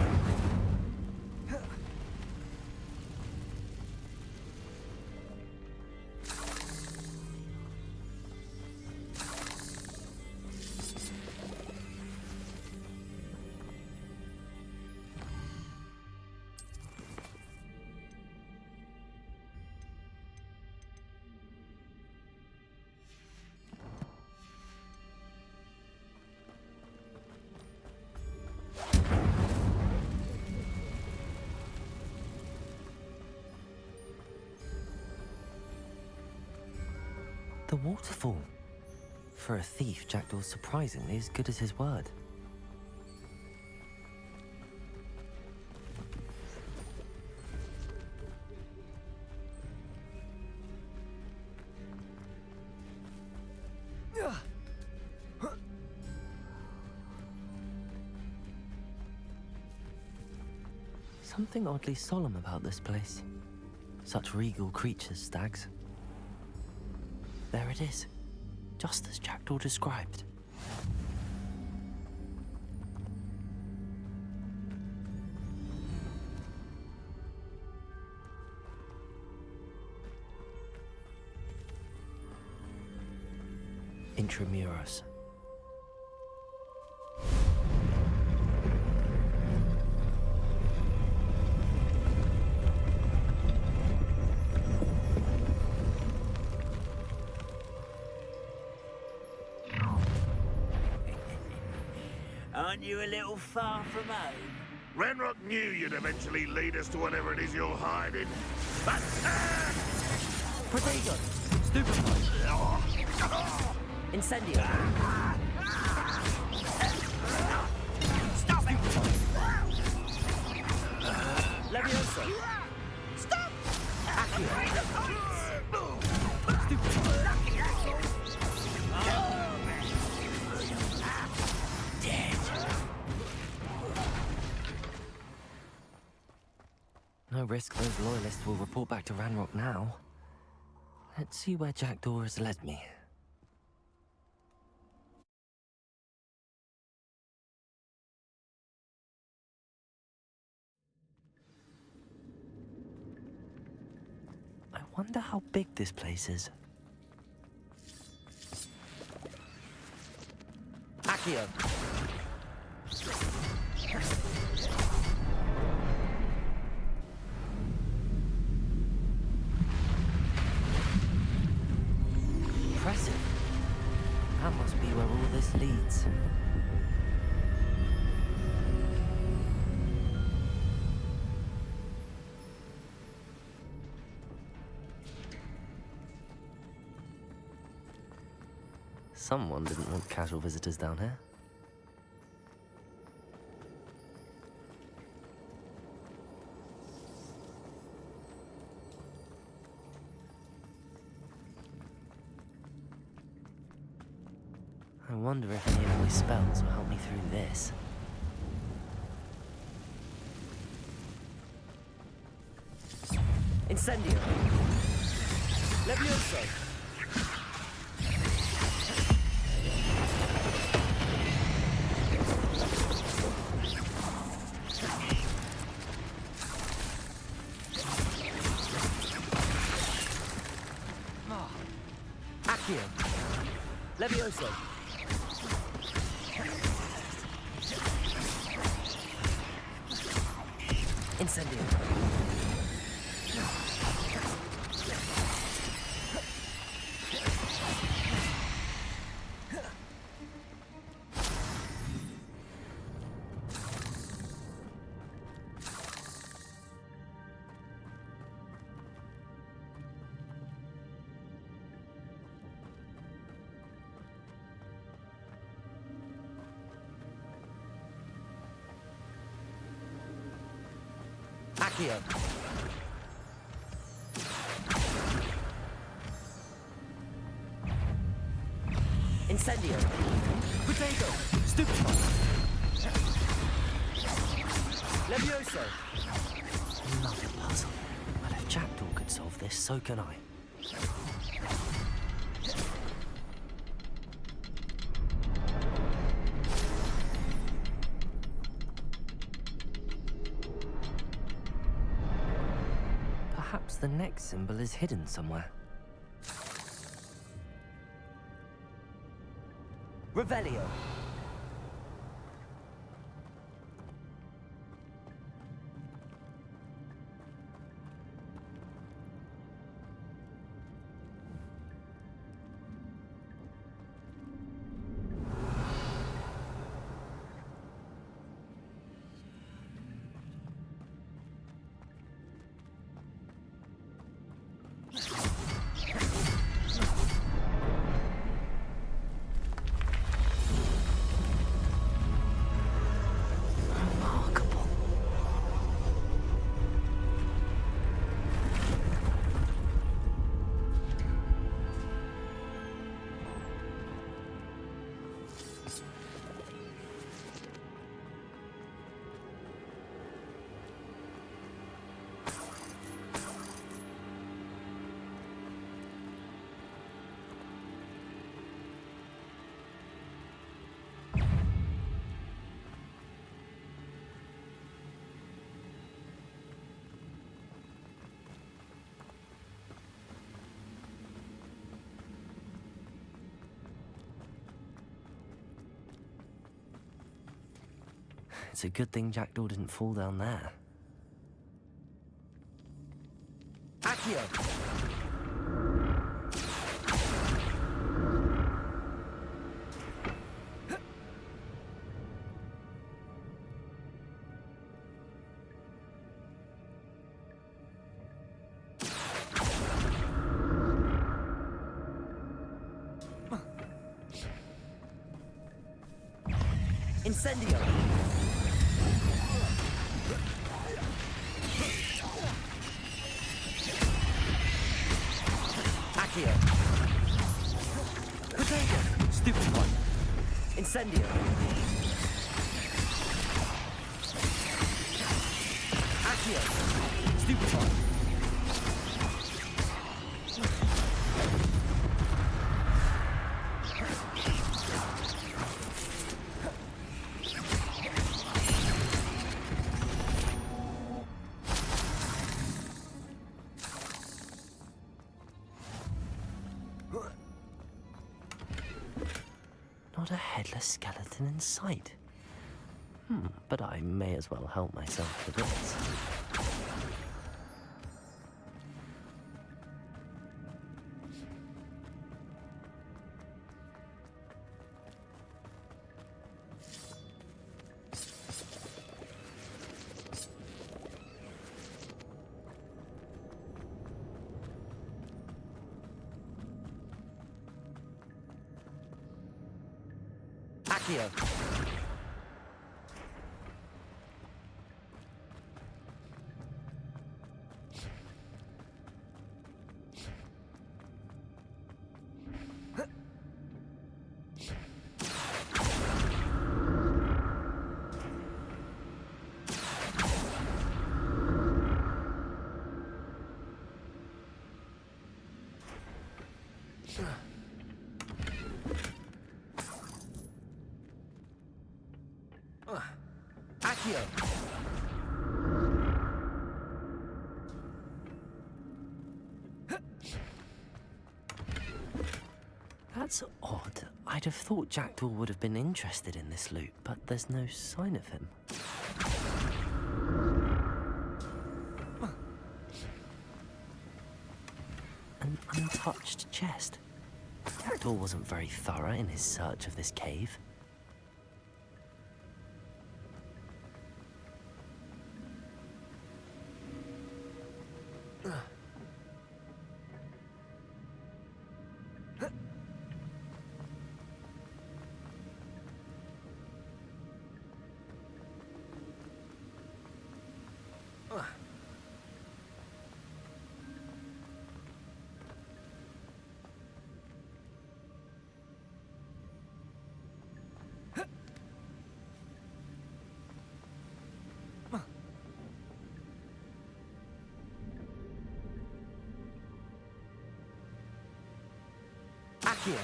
The waterfall. For a thief, Jackdaw's surprisingly as good as his word. Something oddly solemn about this place. Such regal creatures, stags. There it is, just as Jackdaw described. Intramuros. Aren't you a little far from home? Ranrock knew you'd eventually lead us to whatever it is you're hiding. Protagonist! Stupefy! Incendio! Stop it! Levioso! Stop! Accio! No risk those loyalists will report back to Ranrock now. Let's see where Jackdaw has led me. I wonder how big this place is. Accio! Impressive. That must be where all this leads. Someone didn't want casual visitors down here. I wonder if any of my spells will help me through this. Incendio! Levioso! Accio! Levioso! Incendio! Accio! Incendio! Potato! Stupefy! Levioso! Another puzzle. But if Jackdaw could solve this, so can I. Perhaps the next symbol is hidden somewhere. Revelio. It's a good thing Jackdaw didn't fall down there. Accio! Incendio! Accio! Potato! Stupid one! Incendio! Accio! Stupid one! Not a headless skeleton in sight. But I may as well help myself to this. Accio. Accio. That's odd. I'd have thought Jackdaw would have been interested in this loot, but there's no sign of him. An untouched chest. Jackdaw wasn't very thorough in his search of this cave. Accio.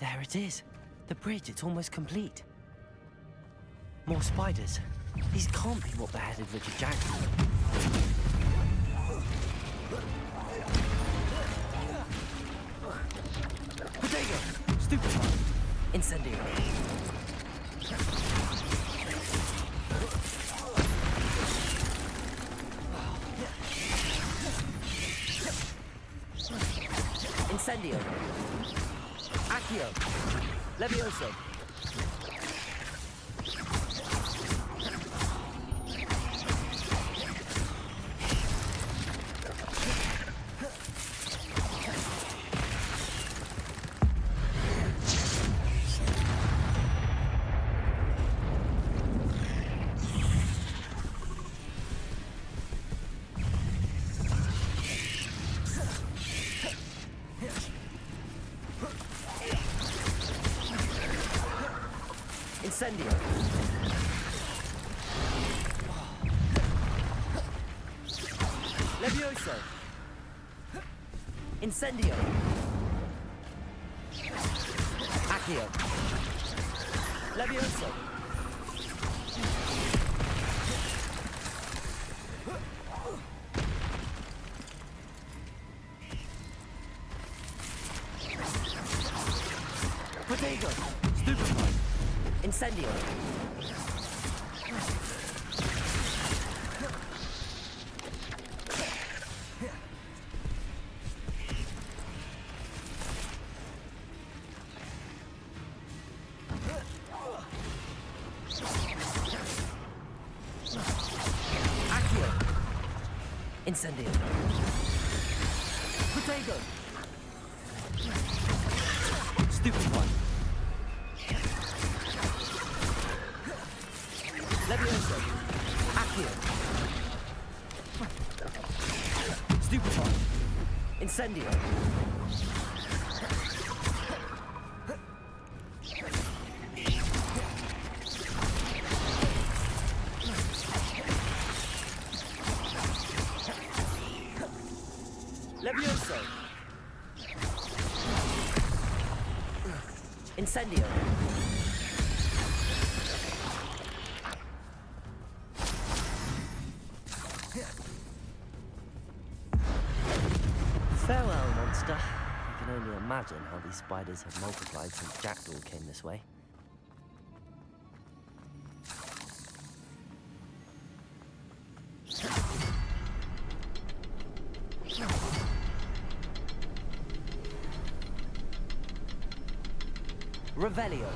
There it is. The bridge, it's almost complete. More spiders. These can't be what beheaded Richard Jackson. Potato! Stupid one! Incendio! Incendio! Accio! Levioso! Incendio! Levioso! Incendio! Accio! Levioso! Protego! Stupefy! Incendio! Accio! Incendio! Protego! Stupefy! Levioso! Accio! Stupefy! Incendio! Levioso! Incendio! Farewell, monster. I can only imagine how these spiders have multiplied since Jackdaw came this way. Revelio.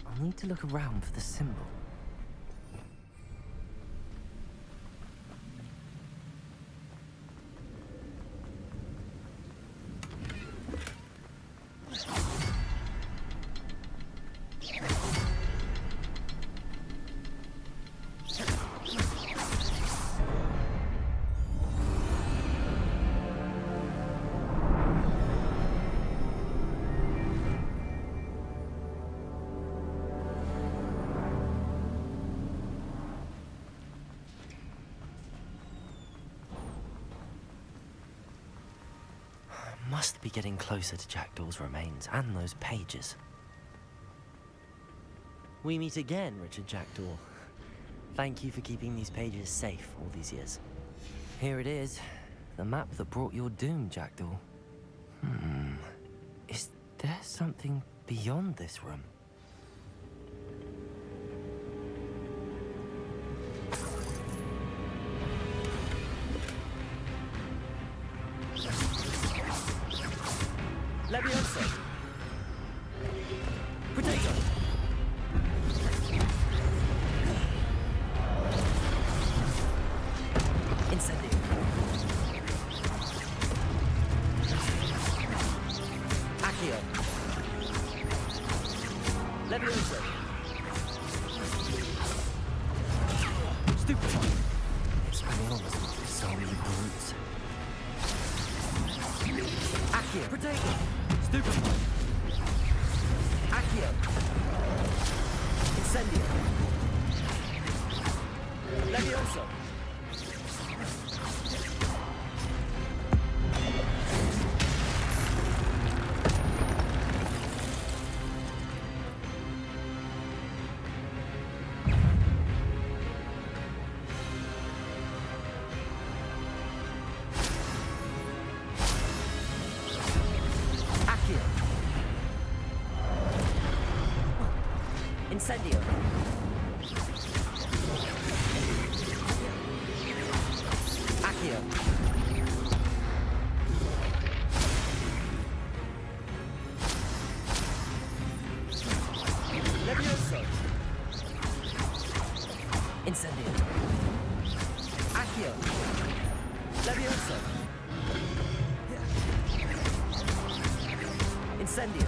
I'll need to look around for the symbol. Must be getting closer to Jackdaw's remains and those pages. We meet again, Richard Jackdaw. Thank you for keeping these pages safe all these years. Here it is, the map that brought your doom, Jackdaw. Is there something beyond this room? Levioso! Protego! Incendio! Accio! Levioso! Stupefy! Expelliarmus, zombie brutes. Accio! Protego! Stupefy! Accio! Incendio! Levioso! Incendio! Accio! Levioso! Incendio! Accio! Levioso! Incendio!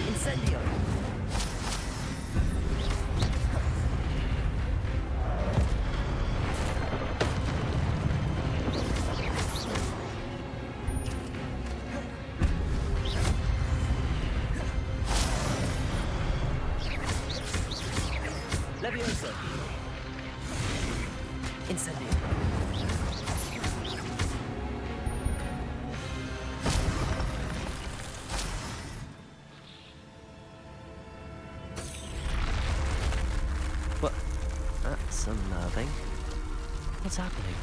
Incendio! Leviosa! Incendio! What? That's unnerving. What's happening?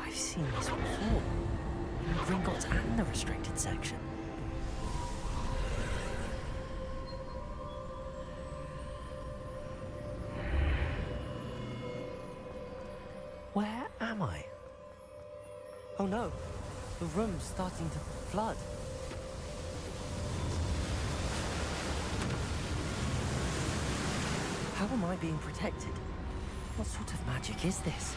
I've seen this before. In Gringotts and the restricted section. Where am I? Oh no, the room's starting to flood. How am I being protected? What sort of magic is this?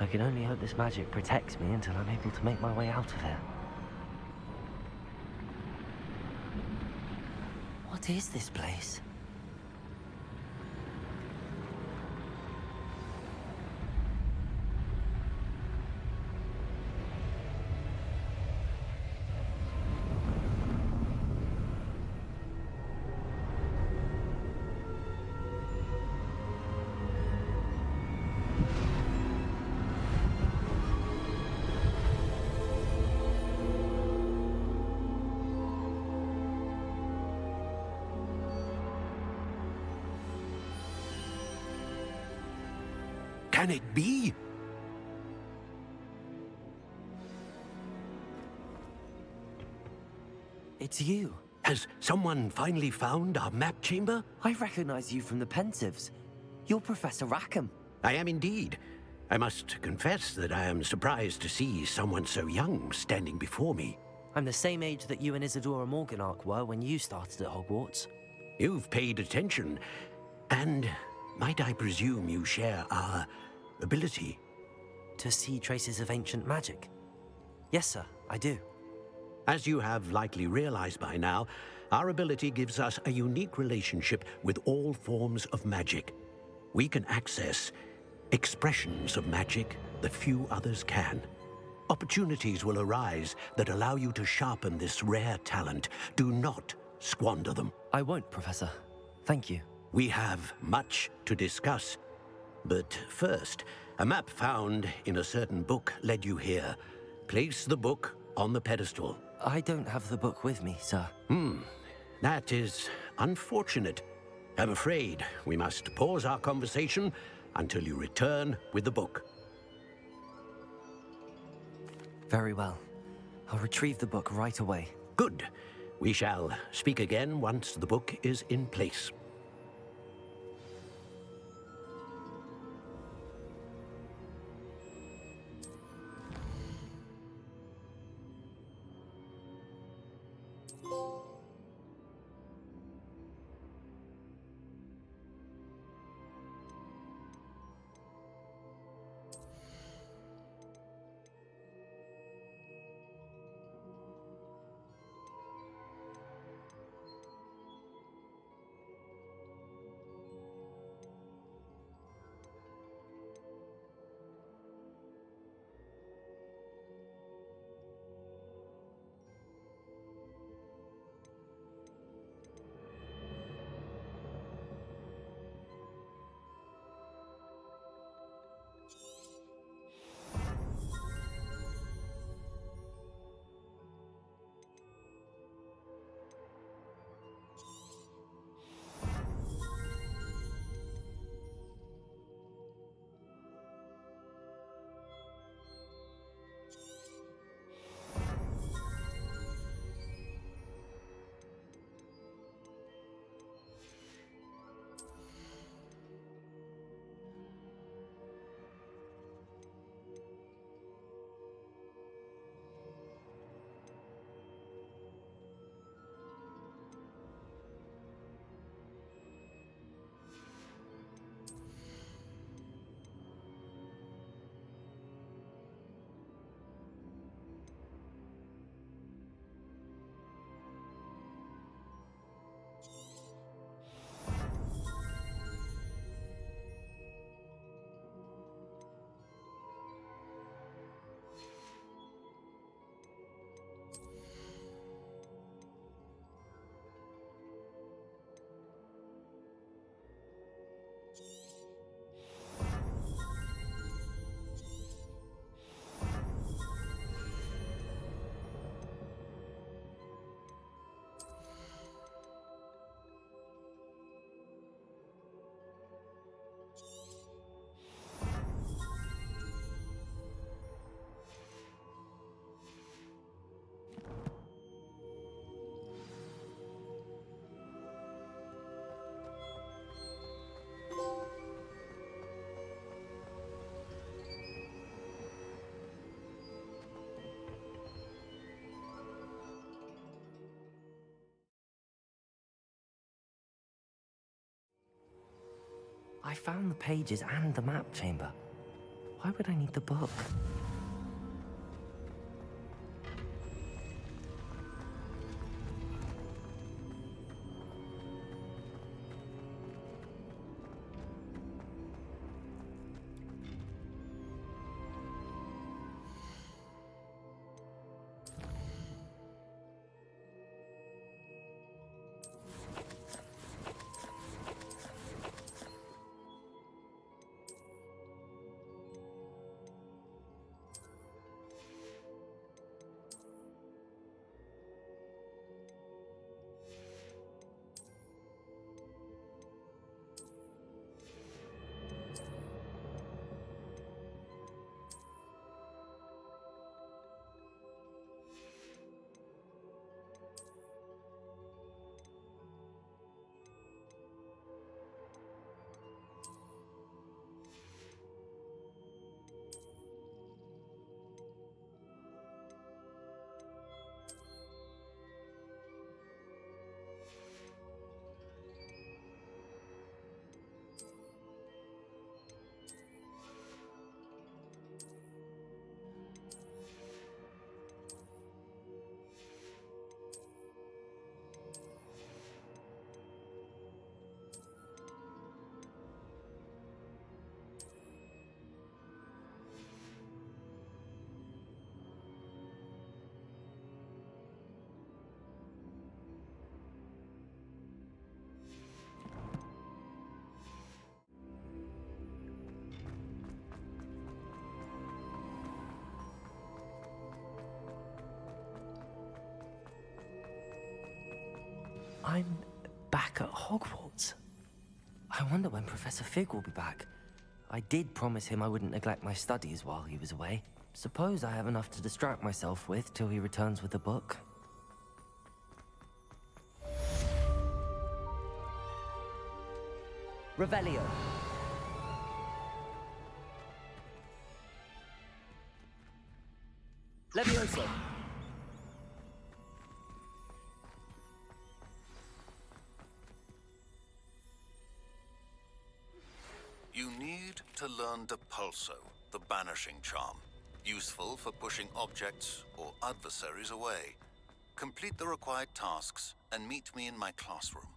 I can only hope this magic protects me until I'm able to make my way out of here. What is this place? Can it be? It's you. Has someone finally found our map chamber? I recognize you from the Pensives. You're Professor Rackham. I am indeed. I must confess that I am surprised to see someone so young standing before me. I'm the same age that you and Isadora Morganach were when you started at Hogwarts. You've paid attention, and might I presume you share our ability? To see traces of ancient magic? Yes, sir, I do. As you have likely realized by now, our ability gives us a unique relationship with all forms of magic. We can access expressions of magic that few others can. Opportunities will arise that allow you to sharpen this rare talent. Do not squander them. I won't, Professor. Thank you. We have much to discuss. But first, a map found in a certain book led you here. Place the book on the pedestal. I don't have the book with me, sir. That is unfortunate. I'm afraid we must pause our conversation until you return with the book. Very well. I'll retrieve the book right away. Good. We shall speak again once the book is in place. I found the pages and the map chamber. Why would I need the book? I'm back at Hogwarts. I wonder when Professor Fig will be back. I did promise him I wouldn't neglect my studies while he was away. Suppose I have enough to distract myself with till he returns with the book. Revelio. Levioso. You need to learn Depulso, the banishing charm. Useful for pushing objects or adversaries away. Complete the required tasks and meet me in my classroom.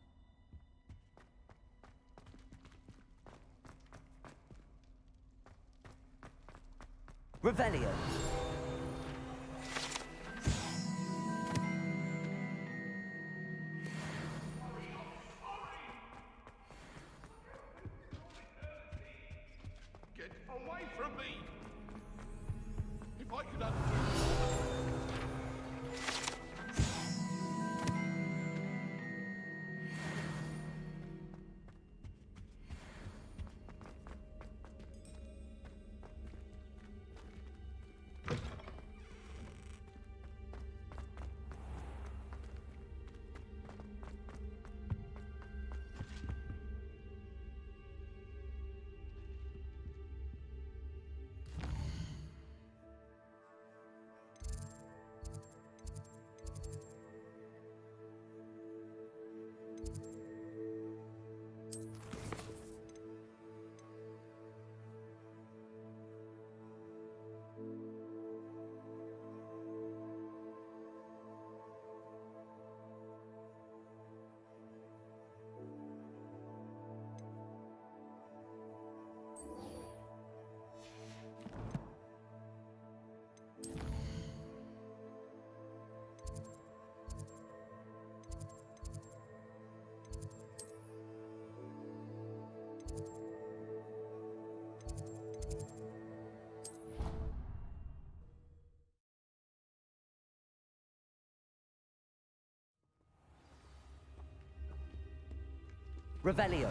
Revelio. Get away from me! If I could undo... Revelio.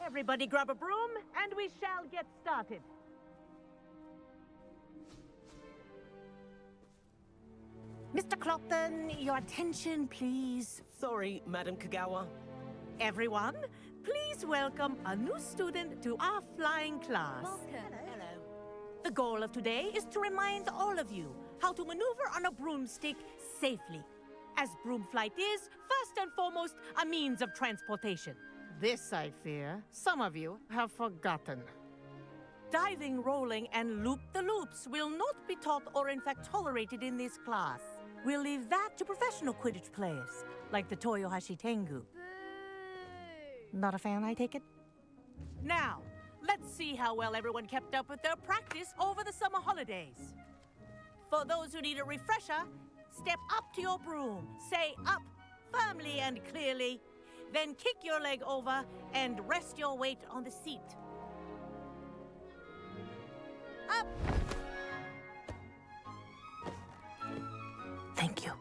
Everybody grab a broom, and we shall get started. Mr. Clopton, your attention, please. Sorry, Madam Kagawa. Everyone, please welcome a new student to our flying class. Hello. The goal of today is to remind all of you how to maneuver on a broomstick safely, as broom flight is, first and foremost, a means of transportation. This, I fear, some of you have forgotten. Diving, rolling, and loop-the-loops will not be taught or in fact tolerated in this class. We'll leave that to professional Quidditch players, like the Toyohashi Tengu. Not a fan, I take it? Now, let's see how well everyone kept up with their practice over the summer holidays. For those who need a refresher, step up to your broom, say up firmly and clearly, then kick your leg over and rest your weight on the seat. Up! Thank you.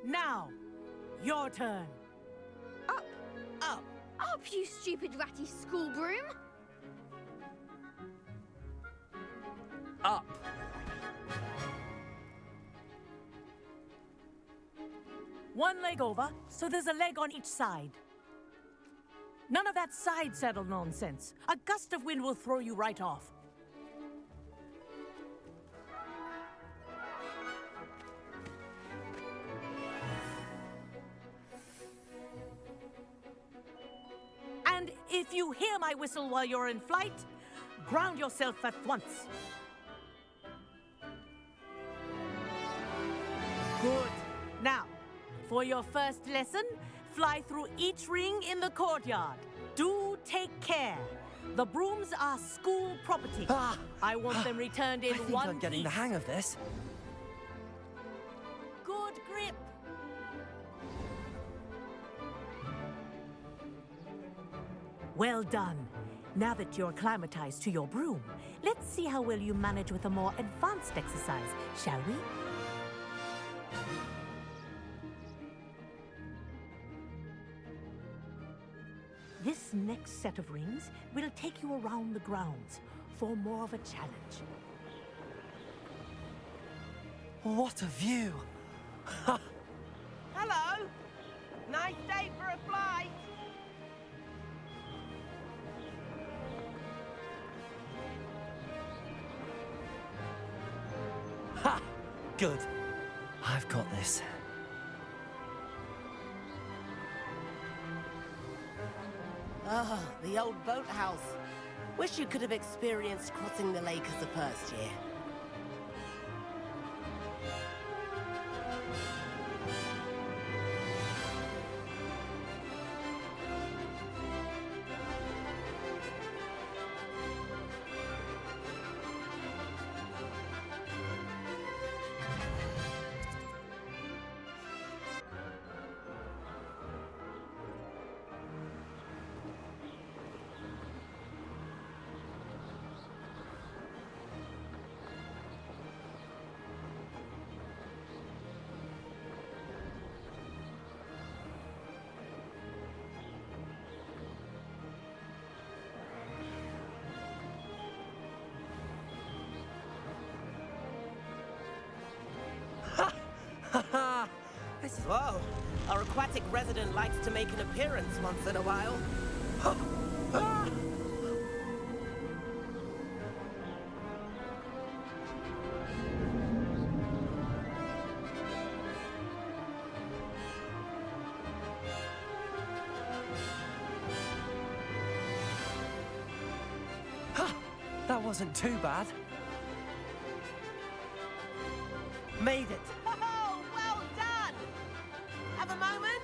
Now, your turn. Up! Up! Up, you stupid ratty school broom! Up! One leg over, so there's a leg on each side. None of that side saddle nonsense. A gust of wind will throw you right off. And if you hear my whistle while you're in flight, ground yourself at once. Good. Now, for your first lesson, fly through each ring in the courtyard. Do take care. The brooms are school property. I want them returned in I think one I'm getting piece. the hang of this. Good grip. Well done. Now that you're acclimatized to your broom, let's see how well you manage with a more advanced exercise, shall we? This next set of rings will take you around the grounds for more of a challenge. What a view! Hello! Nice day for a flight! Ha! Good. I've got this. Ah, the old boathouse. Wish you could have experienced crossing the lake as a first year. Whoa, our aquatic resident likes to make an appearance once in a while. That wasn't too bad. Made it. Oh, well done! Have a moment?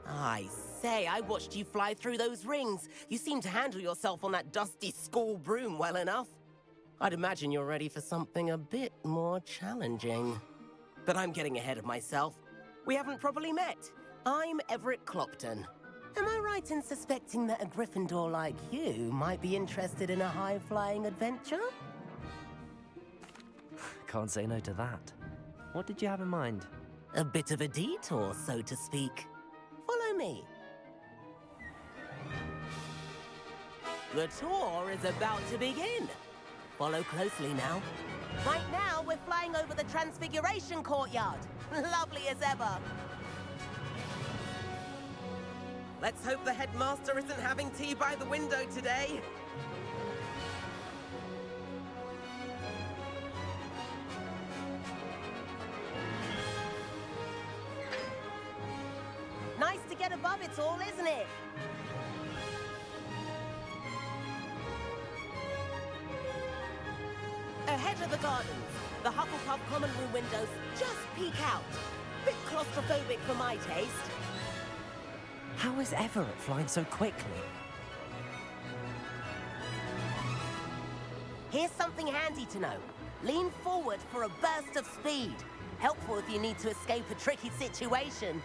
I say, I watched you fly through those rings. You seem to handle yourself on that dusty school broom well enough. I'd imagine you're ready for something a bit more challenging. But I'm getting ahead of myself. We haven't properly met. I'm Everett Clopton. Am I right in suspecting that a Gryffindor like you might be interested in a high-flying adventure? Can't say no to that. What did you have in mind? A bit of a detour, so to speak. Follow me. The tour is about to begin. Follow closely now. Right now, we're flying over the Transfiguration Courtyard. Lovely as ever. Let's hope the headmaster isn't having tea by the window today. Nice to get above it all, isn't it? Ahead of the gardens, the Hufflepuff common room windows just peek out. Bit claustrophobic for my taste. How is Everett flying so quickly? Here's something handy to know. Lean forward for a burst of speed. Helpful if you need to escape a tricky situation.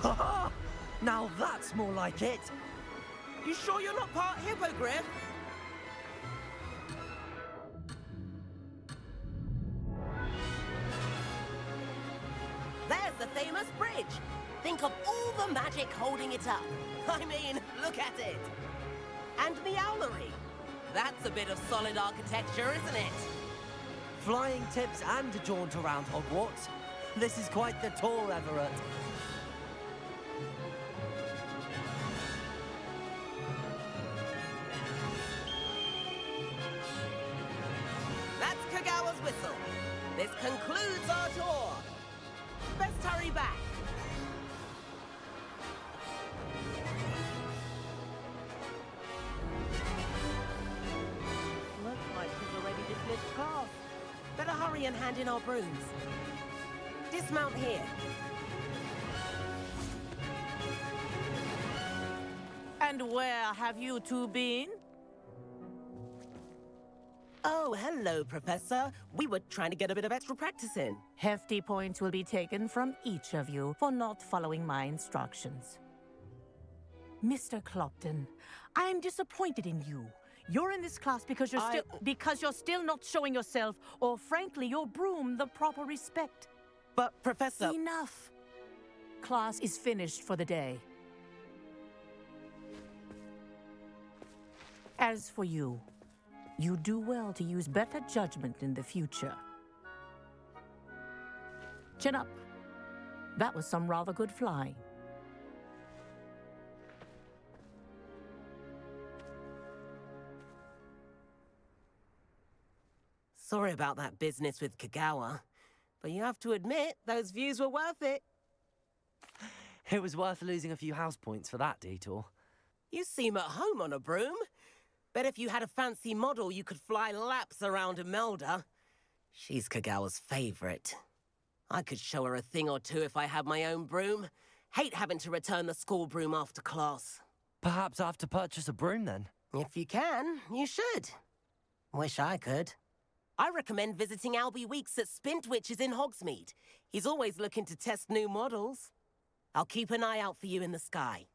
Ha! Now that's more like it. You sure you're not part hippogriff? There's the famous bridge. Think of all the magic holding it up. I mean, look at it. And the owlery. That's a bit of solid architecture, isn't it? Flying tips and a jaunt around Hogwarts. This is quite the tour, Everett. That's Kagawa's whistle. This concludes our tour. Best hurry back. Looks like we've already dismissed class. Better hurry and hand in our brooms. Dismount here. And where have you two been? Oh, hello, Professor. We were trying to get a bit of extra practice in. Hefty points will be taken from each of you for not following my instructions. Mr. Clopton, I am disappointed in you. You're in this class because you're still not showing yourself, or frankly, your broom, the proper respect. But, Professor... Enough. Class is finished for the day. As for you, you do well to use better judgment in the future. Chin up. That was some rather good flying. Sorry about that business with Kagawa, but you have to admit, those views were worth it. It was worth losing a few house points for that detour. You seem at home on a broom. Bet if you had a fancy model, you could fly laps around Imelda. She's Kagawa's favorite. I could show her a thing or two if I had my own broom. Hate having to return the school broom after class. Perhaps I have to purchase a broom then. If you can, you should. Wish I could. I recommend visiting Albie Weeks at Spintwitches in Hogsmeade. He's always looking to test new models. I'll keep an eye out for you in the sky.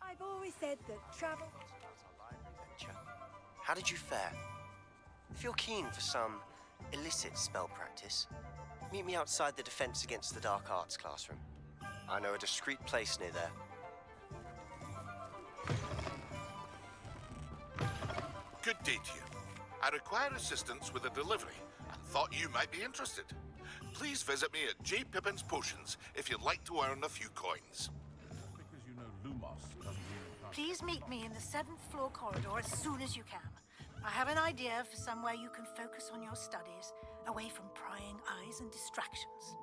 I've always said that travel... How did you fare? If you're keen for some illicit spell practice, meet me outside the Defense Against the Dark Arts classroom. I know a discreet place near there. Good day to you. I require assistance with a delivery and thought you might be interested. please visit me at J. Pippin's Potions if you'd like to earn a few coins. Because you know Lumos doesn't mean... Please meet me in the 7th floor corridor as soon as you can. I have an idea for somewhere you can focus on your studies, away from prying eyes and distractions.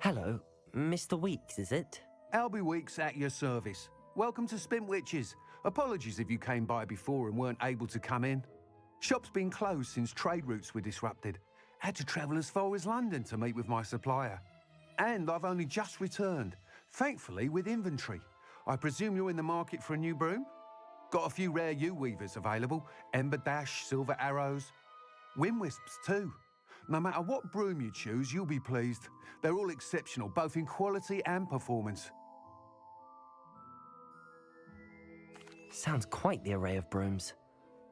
Hello, Mr. Weeks, is it? Albie Weeks at your service. Welcome to Spint Witches. Apologies if you came by before and weren't able to come in. Shop's been closed since trade routes were disrupted. Had to travel as far as London to meet with my supplier. And I've only just returned, thankfully with inventory. I presume you're in the market for a new broom? Got a few rare U-weavers available. Ember Dash, Silver Arrows. Wind Wisps too. No matter what broom you choose, you'll be pleased. They're all exceptional, both in quality and performance. Sounds quite the array of brooms.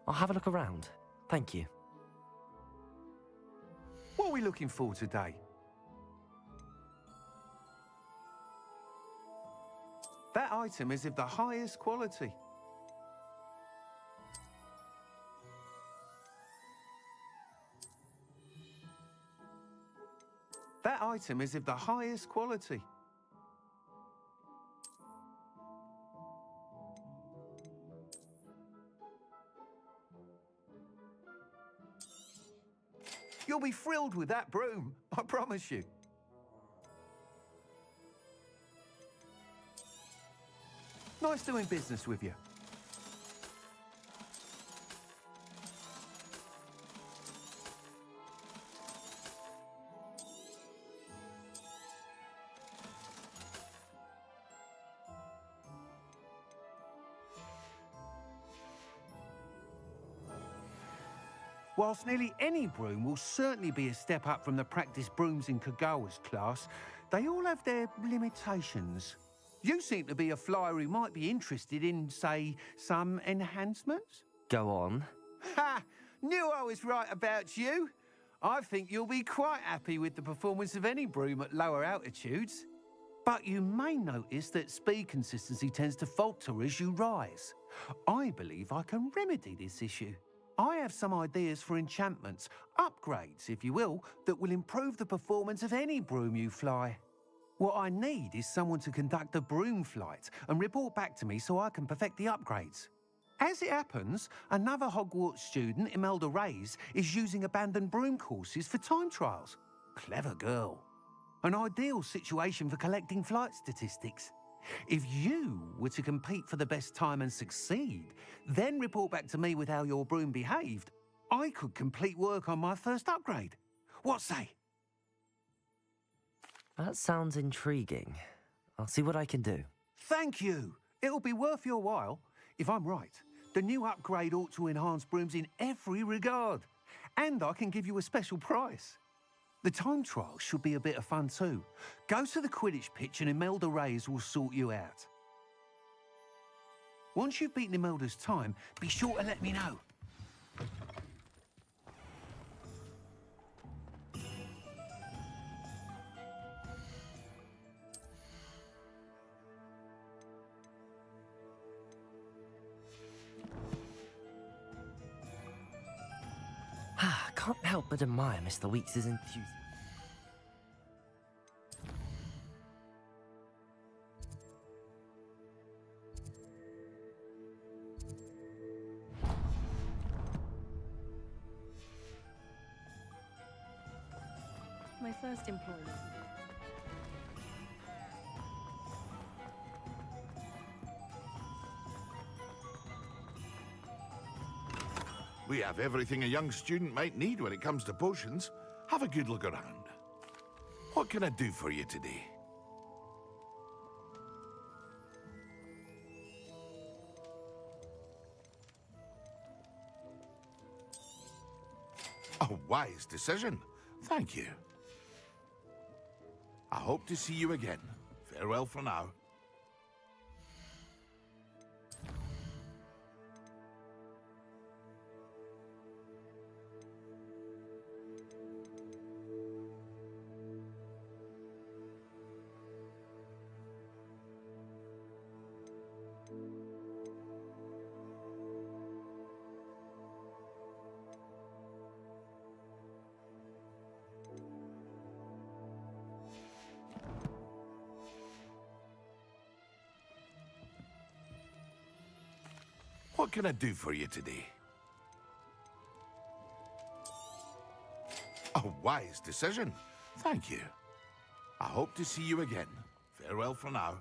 I'll have a look around. Thank you. What are we looking for today? That item is of the highest quality. That item is of the highest quality. You'll be thrilled with that broom, I promise you. Nice doing business with you. Whilst nearly any broom will certainly be a step up from the practice brooms in Kagawa's class, they all have their limitations. You seem to be a flyer who might be interested in, say, some enhancements? Go on. Ha! Knew I was right about you. I think you'll be quite happy with the performance of any broom at lower altitudes. But you may notice that speed consistency tends to falter as you rise. I believe I can remedy this issue. I have some ideas for enchantments, upgrades, if you will, that will improve the performance of any broom you fly. What I need is someone to conduct a broom flight and report back to me so I can perfect the upgrades. As it happens, another Hogwarts student, Imelda Reyes, is using abandoned broom courses for time trials. Clever girl. An ideal situation for collecting flight statistics. If you were to compete for the best time and succeed, then report back to me with how your broom behaved, I could complete work on my first upgrade. What say? That sounds intriguing. I'll see what I can do. Thank you. It'll be worth your while. If I'm right, the new upgrade ought to enhance brooms in every regard. And I can give you a special price. The time trial should be a bit of fun too. Go to the Quidditch pitch and Imelda Reyes will sort you out. Once you've beaten Imelda's time, be sure to let me know. Can't help but admire Mr. Weeks' enthusiasm. My first employment. We have everything a young student might need when it comes to potions. Have a good look around. What can I do for you today? A wise decision. Thank you. I hope to see you again. Farewell for now. What can I do for you today? A wise decision. Thank you. I hope to see you again. Farewell for now.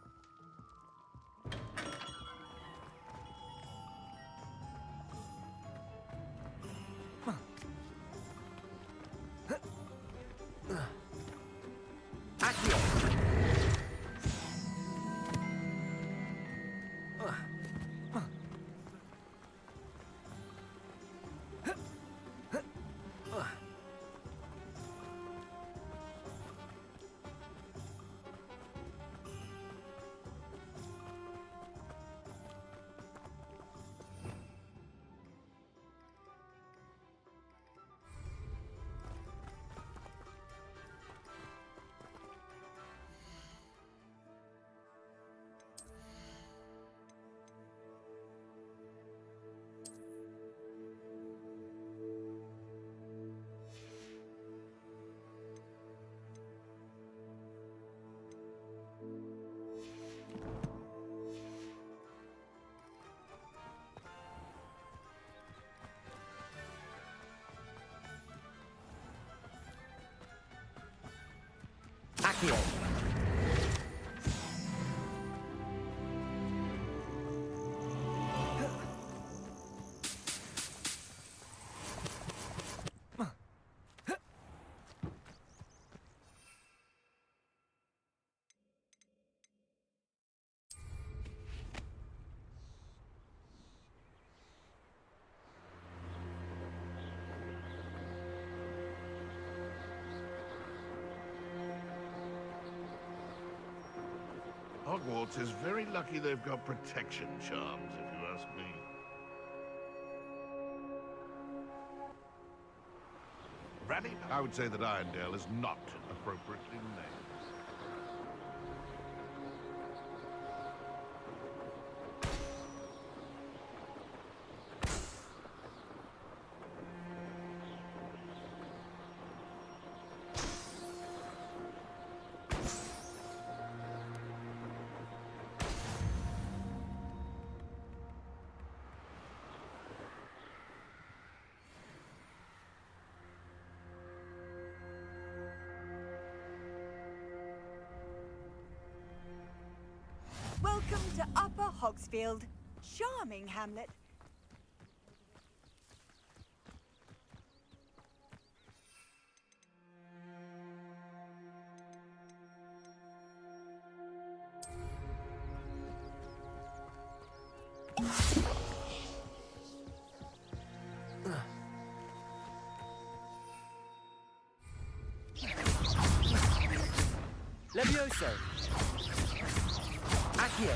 Accio. Hogwarts is very lucky they've got protection charms, if you ask me. Randy, I would say that Irondale is not appropriately named. Welcome to Upper Hogsfield. Charming hamlet. Levioso. Accio.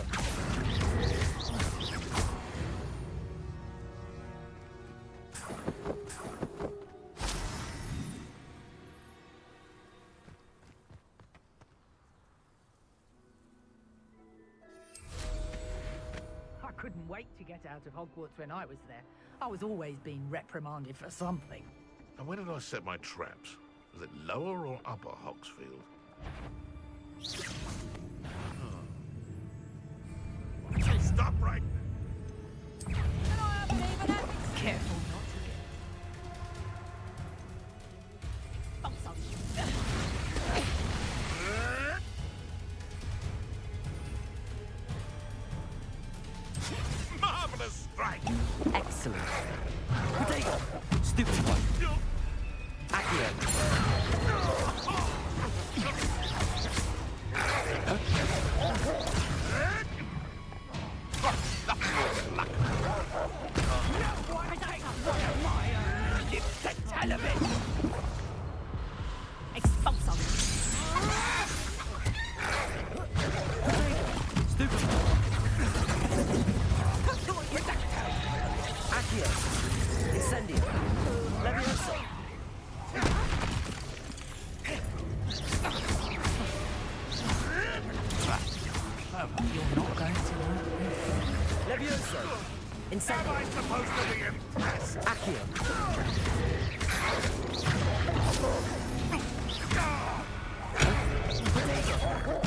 I couldn't wait to get out of Hogwarts when I was there. I was always being reprimanded for something. And where did I set my traps? Was it lower or upper Hogsfield? Okay, stop right now. Careful not to get. Marvelous strike! Excellent. Potato. Stupid one. Accio. Am I supposed to be impressed? Accio.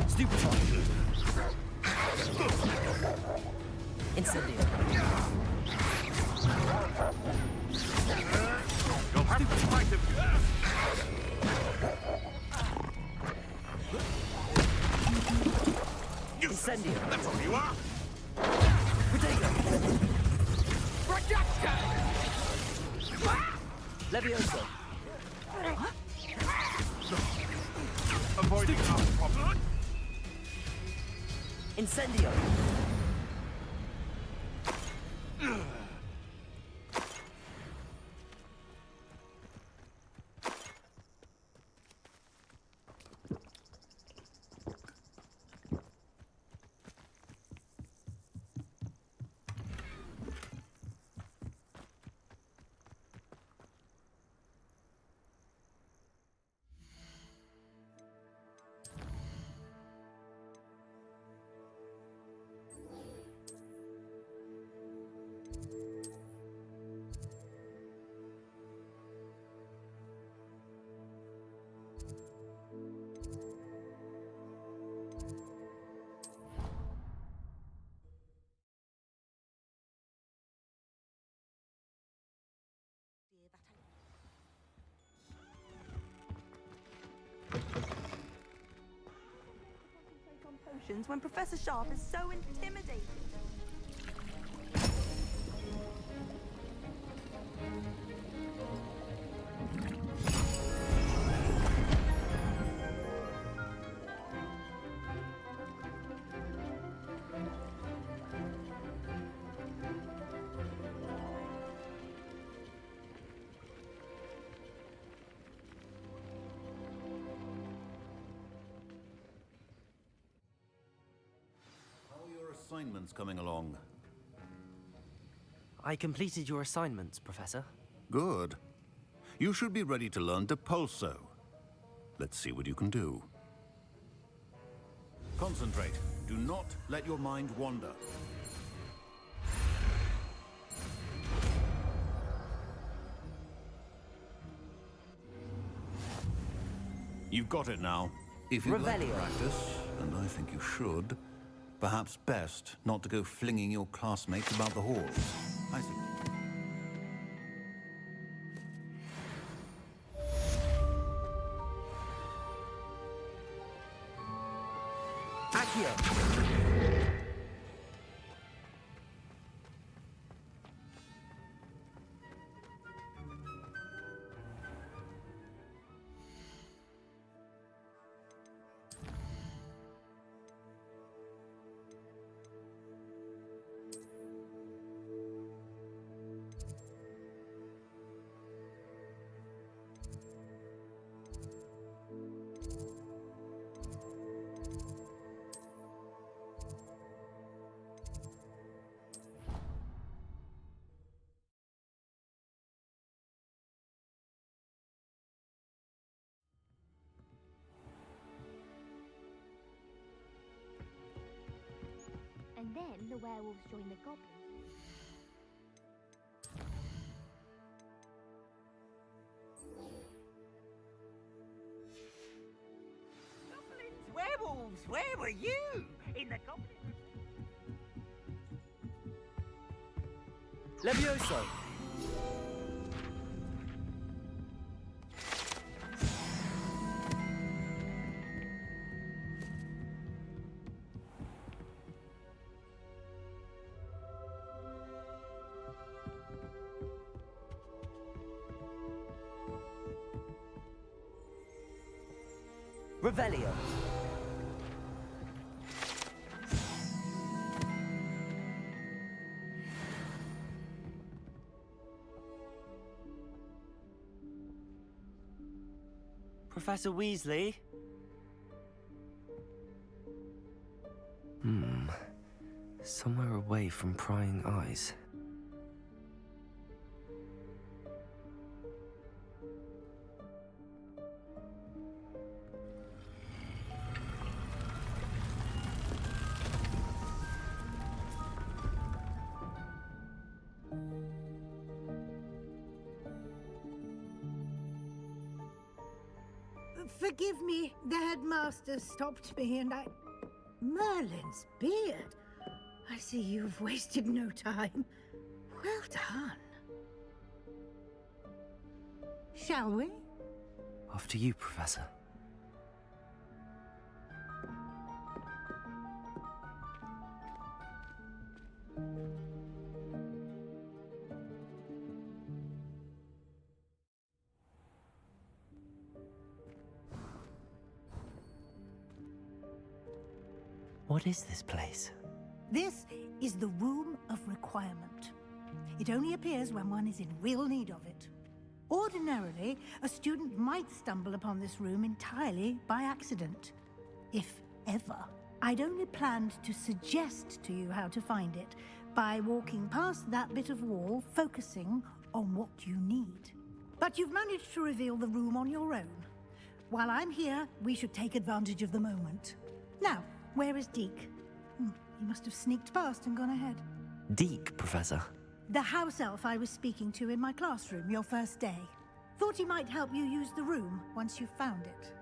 Stupid one. Incendio. You'll have to fight him. Incendio. That's all you are. Levioso. Avoiding our problem. Incendio. Potions when Professor Sharp is so intimidating. Assignments coming along. I completed your assignments, Professor. Good. You should be ready to learn Depulso. Let's see what you can do. Concentrate. Do not let your mind wander. You've got it now. If you'd like to practice, and I think you should, perhaps best not to go flinging your classmates about the halls. I see. Accio. And then the werewolves join the goblins. Werewolves, where were you? In the goblin... Levioso. Revelio. Professor Weasley? Somewhere away from prying eyes. Forgive me, the headmaster stopped me and I... Merlin's beard? I see you've wasted no time. Well done. Shall we? After you, Professor. What is this place? This is the Room of Requirement. It only appears when one is in real need of it. Ordinarily, a student might stumble upon this room entirely by accident, if ever. I'd only planned to suggest to you how to find it by walking past that bit of wall, focusing on what you need. But you've managed to reveal the room on your own. While I'm here, we should take advantage of the moment. Now, where is Deke? He must have sneaked past and gone ahead. Deke, Professor. The house elf I was speaking to in my classroom your first day. Thought he might help you use the room once you found it.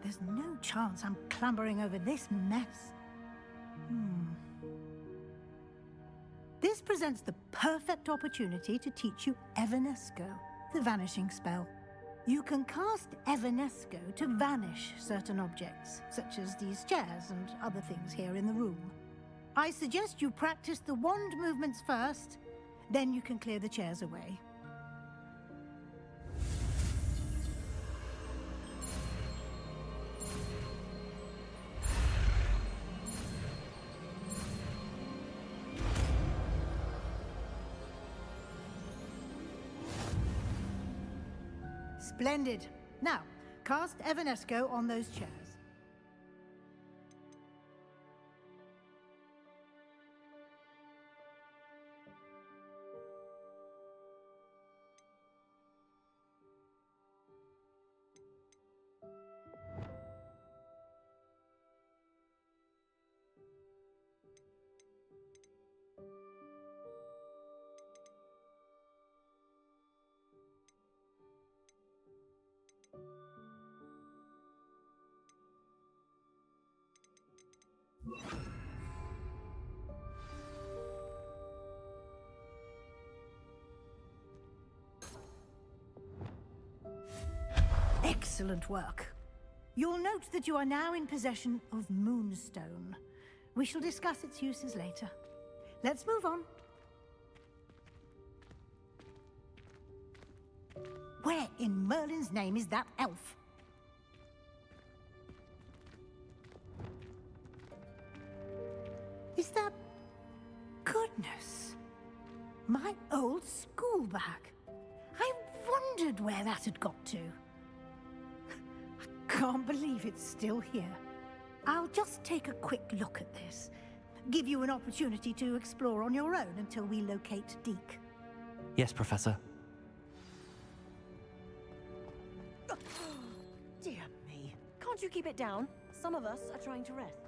There's no chance I'm clambering over this mess. This presents the perfect opportunity to teach you Evanesco, the vanishing spell. You can cast Evanesco to vanish certain objects, such as these chairs and other things here in the room. I suggest you practice the wand movements first, then you can clear the chairs away. Splendid. Now, cast Evanesco on those chairs. Excellent work. You'll note that you are now in possession of Moonstone. We shall discuss its uses later. Let's move on. Where in Merlin's name is that elf? Is that... Goodness. My old school bag. I wondered where that had got to. I can't believe it's still here. I'll just take a quick look at this. Give you an opportunity to explore on your own until we locate Deke. Yes, Professor. Dear me. Can't you keep it down? Some of us are trying to rest.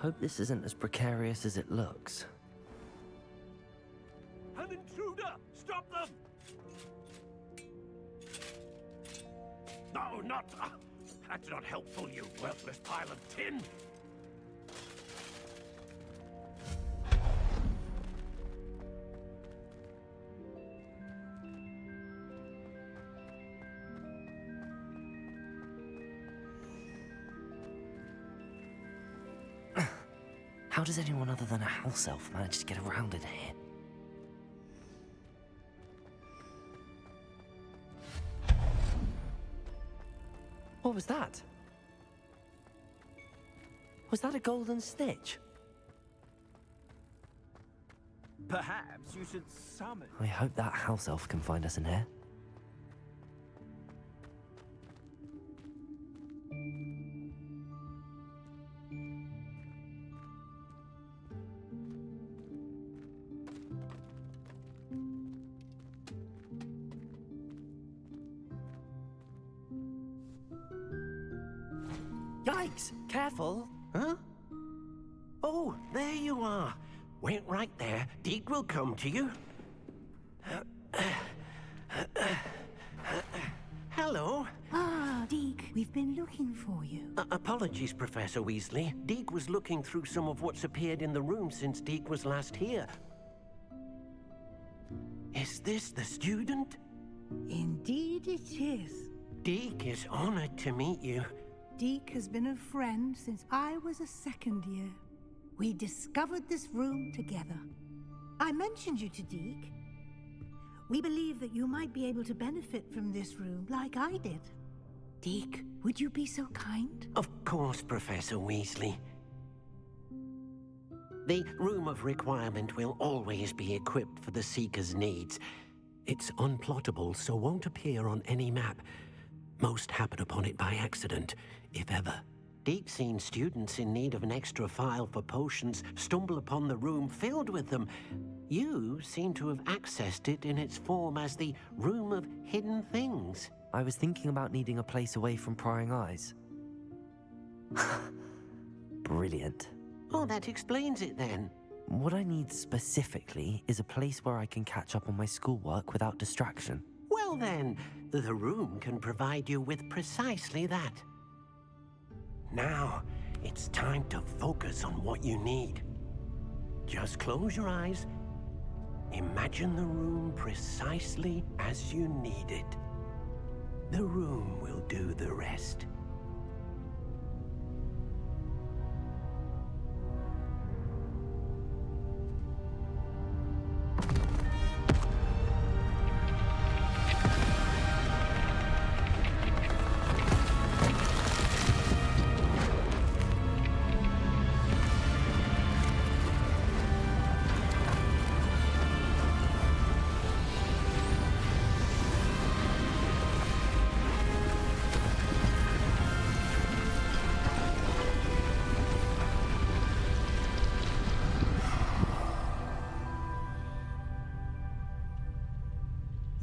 Hope this isn't as precarious as it looks. An intruder! Stop them! No, not... that's not helpful, you worthless pile of tin! How does anyone other than a house elf manage to get around in here? What was that? Was that a golden snitch? Perhaps you should summon... I hope that house elf can find us in here. Yikes! Careful! Huh? Oh, there you are. Wait right there. Deke will come to you. Hello. Ah, Deke, we've been looking for you. Apologies, Professor Weasley. Deke was looking through some of what's appeared in the room since Deke was last here. Is this the student? Indeed it is. Deke is honored to meet you. Deke has been a friend since I was a second year. We discovered this room together. I mentioned you to Deke. We believe that you might be able to benefit from this room like I did. Deke, would you be so kind? Of course, Professor Weasley. The Room of Requirement will always be equipped for the Seeker's needs. It's unplottable, so won't appear on any map. Most happen upon it by accident, if ever. Deke's seen students in need of an extra file for potions stumble upon the room filled with them. You seem to have accessed it in its form as the Room of Hidden Things. I was thinking about needing a place away from prying eyes. Brilliant. Oh, that explains it then. What I need specifically is a place where I can catch up on my schoolwork without distraction. Well then, the room can provide you with precisely that. Now, it's time to focus on what you need. Just close your eyes. Imagine the room precisely as you need it. The room will do the rest.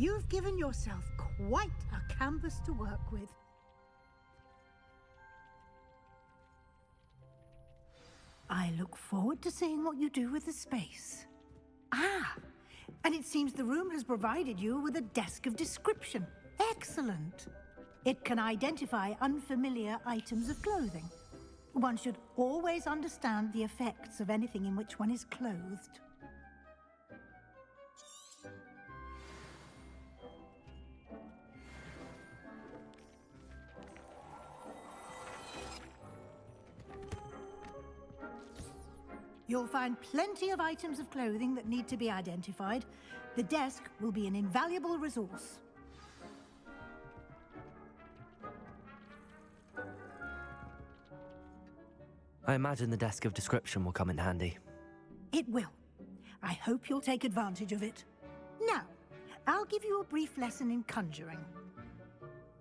You've given yourself quite a canvas to work with. I look forward to seeing what you do with the space. Ah, and it seems the room has provided you with a desk of description. Excellent. It can identify unfamiliar items of clothing. One should always understand the effects of anything in which one is clothed. You'll find plenty of items of clothing that need to be identified. The desk will be an invaluable resource. I imagine the desk of description will come in handy. It will. I hope you'll take advantage of it. Now, I'll give you a brief lesson in conjuring.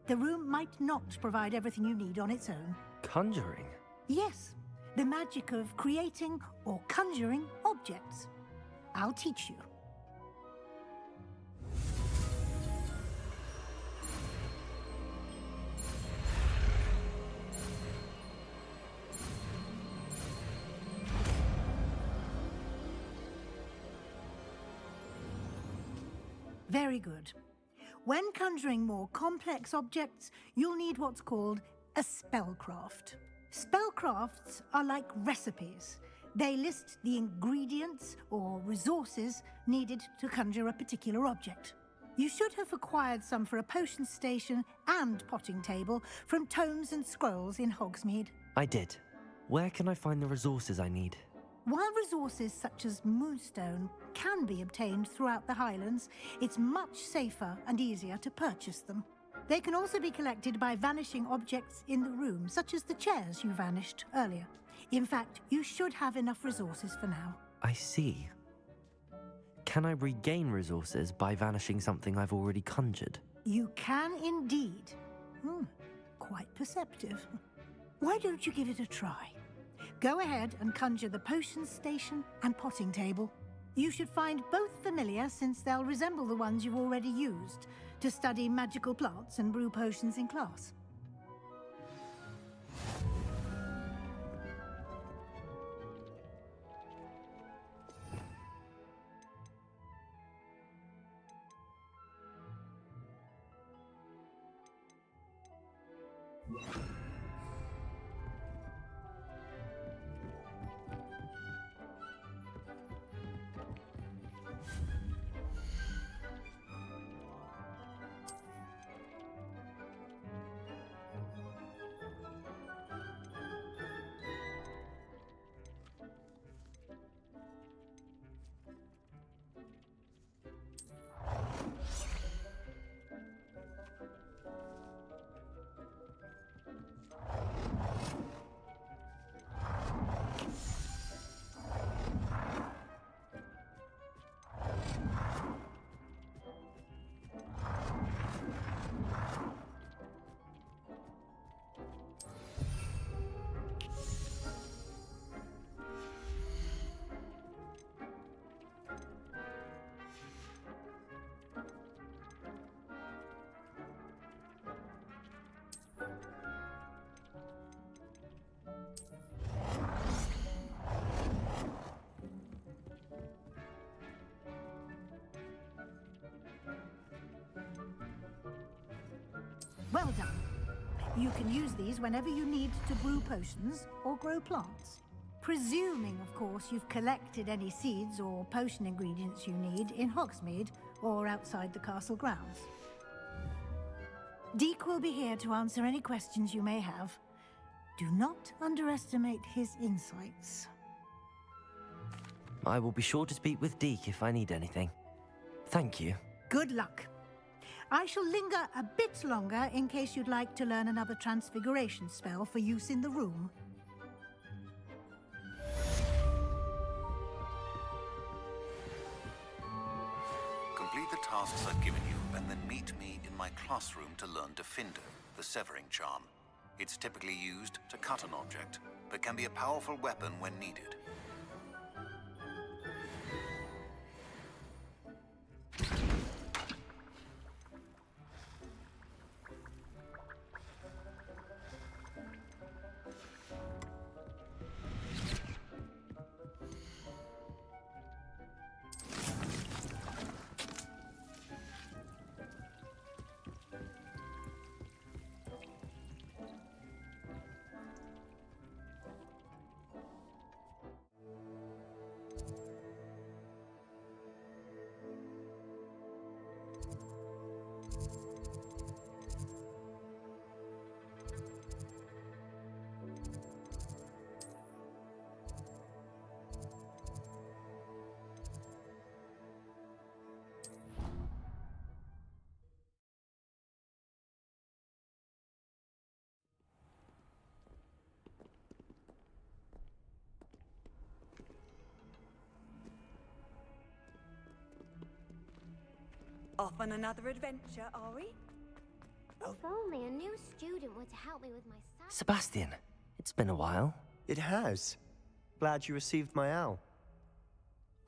The room might not provide everything you need on its own. Conjuring? Yes. The magic of creating or conjuring objects. I'll teach you. Very good. When conjuring more complex objects, you'll need what's called a spellcraft. Spellcrafts are like recipes. They list the ingredients or resources needed to conjure a particular object. You should have acquired some for a potion station and potting table from tomes and scrolls in Hogsmeade. I did. Where can I find the resources I need? While resources such as moonstone can be obtained throughout the Highlands, it's much safer and easier to purchase them. They can also be collected by vanishing objects in the room, such as the chairs you vanished earlier. In fact, you should have enough resources for now. I see. Can I regain resources by vanishing something I've already conjured? You can indeed. Quite perceptive. Why don't you give it a try? Go ahead and conjure the potion station and potting table. You should find both familiar, since they'll resemble the ones you've already used to study magical plants and brew potions in class. Well done. You can use these whenever you need to brew potions or grow plants. Presuming, of course, you've collected any seeds or potion ingredients you need in Hogsmeade or outside the castle grounds. Deke will be here to answer any questions you may have. Do not underestimate his insights. I will be sure to speak with Deke if I need anything. Thank you. Good luck. I shall linger a bit longer in case you'd like to learn another transfiguration spell for use in the room. Complete the tasks I've given you, and then meet me in my classroom to learn Defender, the severing charm. It's typically used to cut an object, but can be a powerful weapon when needed. Off on another adventure, are we? If only a new student were to help me with my studies. Sebastian, it's been a while. It has. Glad you received my owl.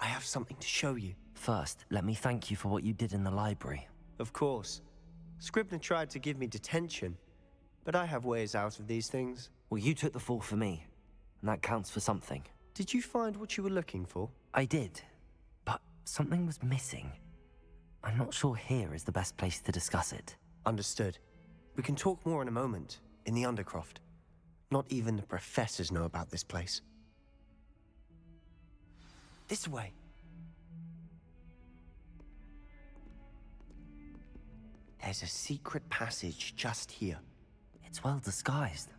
I have something to show you. First, let me thank you for what you did in the library. Of course. Scribner tried to give me detention, but I have ways out of these things. Well, you took the fall for me, and that counts for something. Did you find what you were looking for? I did, but something was missing. I'm not sure here is the best place to discuss it. Understood. We can talk more in a moment, in the Undercroft. Not even the professors know about this place. This way. There's a secret passage just here. It's well disguised.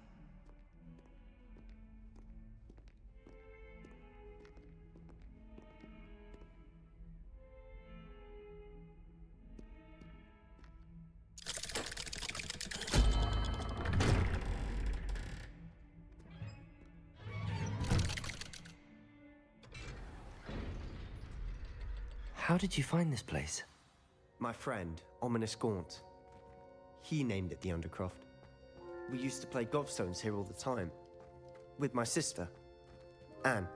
How did you find this place? My friend, Ominous Gaunt. He named it the Undercroft. We used to play gobstones here all the time. With my sister, Anne.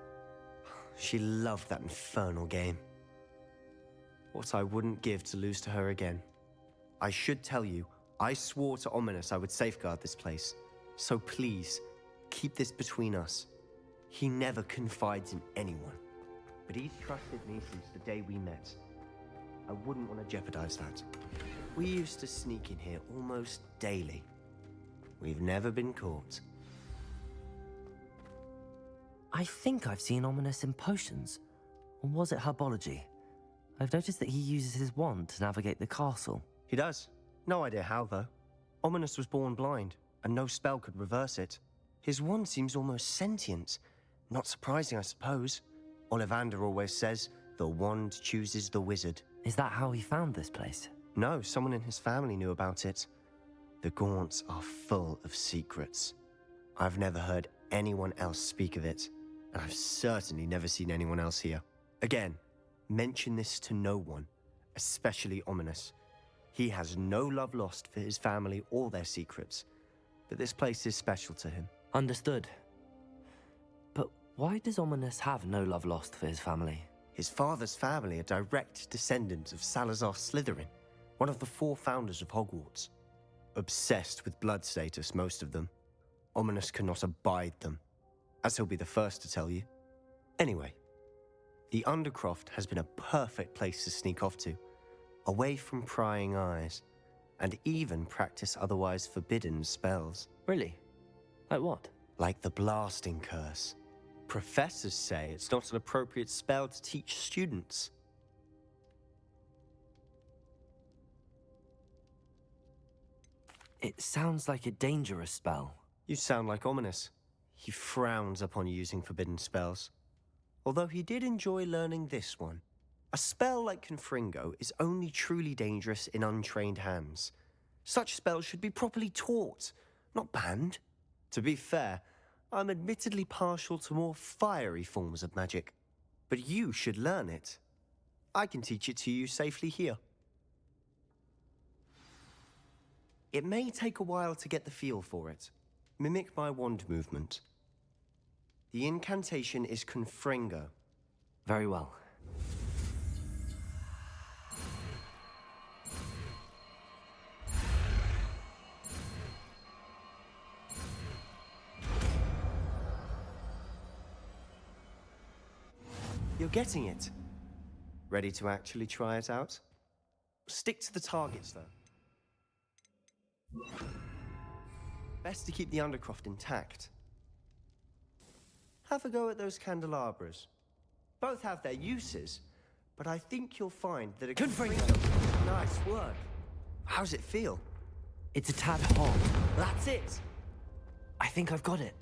She loved that infernal game. What I wouldn't give to lose to her again. I should tell you, I swore to Ominous I would safeguard this place. So please, keep this between us. He never confides in anyone. But he's trusted me since the day we met. I wouldn't want to jeopardize that. We used to sneak in here almost daily. we've never been caught. I think I've seen Ominous in potions. Or was it herbology? I've noticed that he uses his wand to navigate the castle. He does. No idea how, though. Ominous was born blind, and no spell could reverse it. His wand seems almost sentient. Not surprising, I suppose. Ollivander always says, the wand chooses the wizard. Is that how he found this place? No, someone in his family knew about it. The Gaunts are full of secrets. I've never heard anyone else speak of it, and I've certainly never seen anyone else here. Again, mention this to no one, especially Ominous. He has no love lost for his family or their secrets, but this place is special to him. Understood. But why does Ominous have no love lost for his family? His father's family are direct descendants of Salazar Slytherin, one of the 4 founders of Hogwarts. Obsessed with blood status, most of them. Ominous cannot abide them, as he'll be the first to tell you. Anyway, the Undercroft has been a perfect place to sneak off to, away from prying eyes, and even practice otherwise forbidden spells. Really? Like what? Like the blasting curse. Professors say it's not an appropriate spell to teach students. It sounds like a dangerous spell. You sound like Ominous. He frowns upon using forbidden spells. Although he did enjoy learning this one. A spell like Confringo is only truly dangerous in untrained hands. Such spells should be properly taught, not banned. To be fair, I'm admittedly partial to more fiery forms of magic. But you should learn it. I can teach it to you safely here. It may take a while to get the feel for it. Mimic my wand movement. The incantation is Confringo. Very well. You're getting it. Ready to actually try it out? Stick to the targets, though. Best to keep the Undercroft intact. Have a go at those candelabras. Both have their uses, but I think you'll find that a Confringo... Nice work. How's it feel? It's a tad hot. That's it. I think I've got it.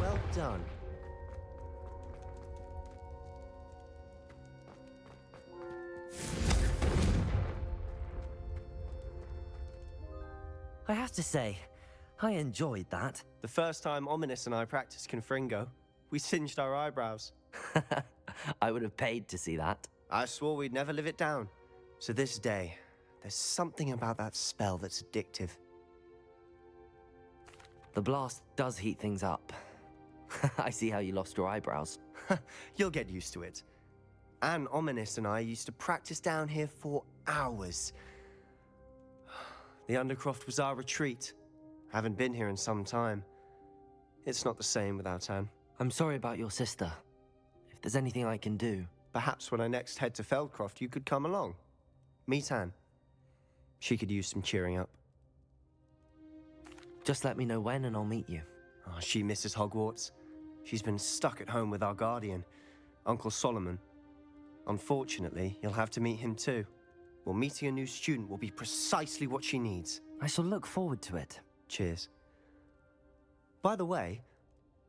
Well done. I have to say, I enjoyed that. The first time Ominous and I practiced Confringo, we singed our eyebrows. I would have paid to see that. I swore we'd never live it down. So this day, there's something about that spell that's addictive. The blast does heat things up. I see how you lost your eyebrows. You'll get used to it. Anne Ominous and I used to practice down here for hours. The Undercroft was our retreat. Haven't been here in some time. It's not the same without Anne. I'm sorry about your sister. If there's anything I can do... Perhaps when I next head to Feldcroft, you could come along. Meet Anne. She could use some cheering up. Just let me know when and I'll meet you. Oh, she misses Hogwarts. She's been stuck at home with our guardian, Uncle Solomon. Unfortunately, you'll have to meet him too. Well, meeting a new student will be precisely what she needs. I shall look forward to it. Cheers. By the way,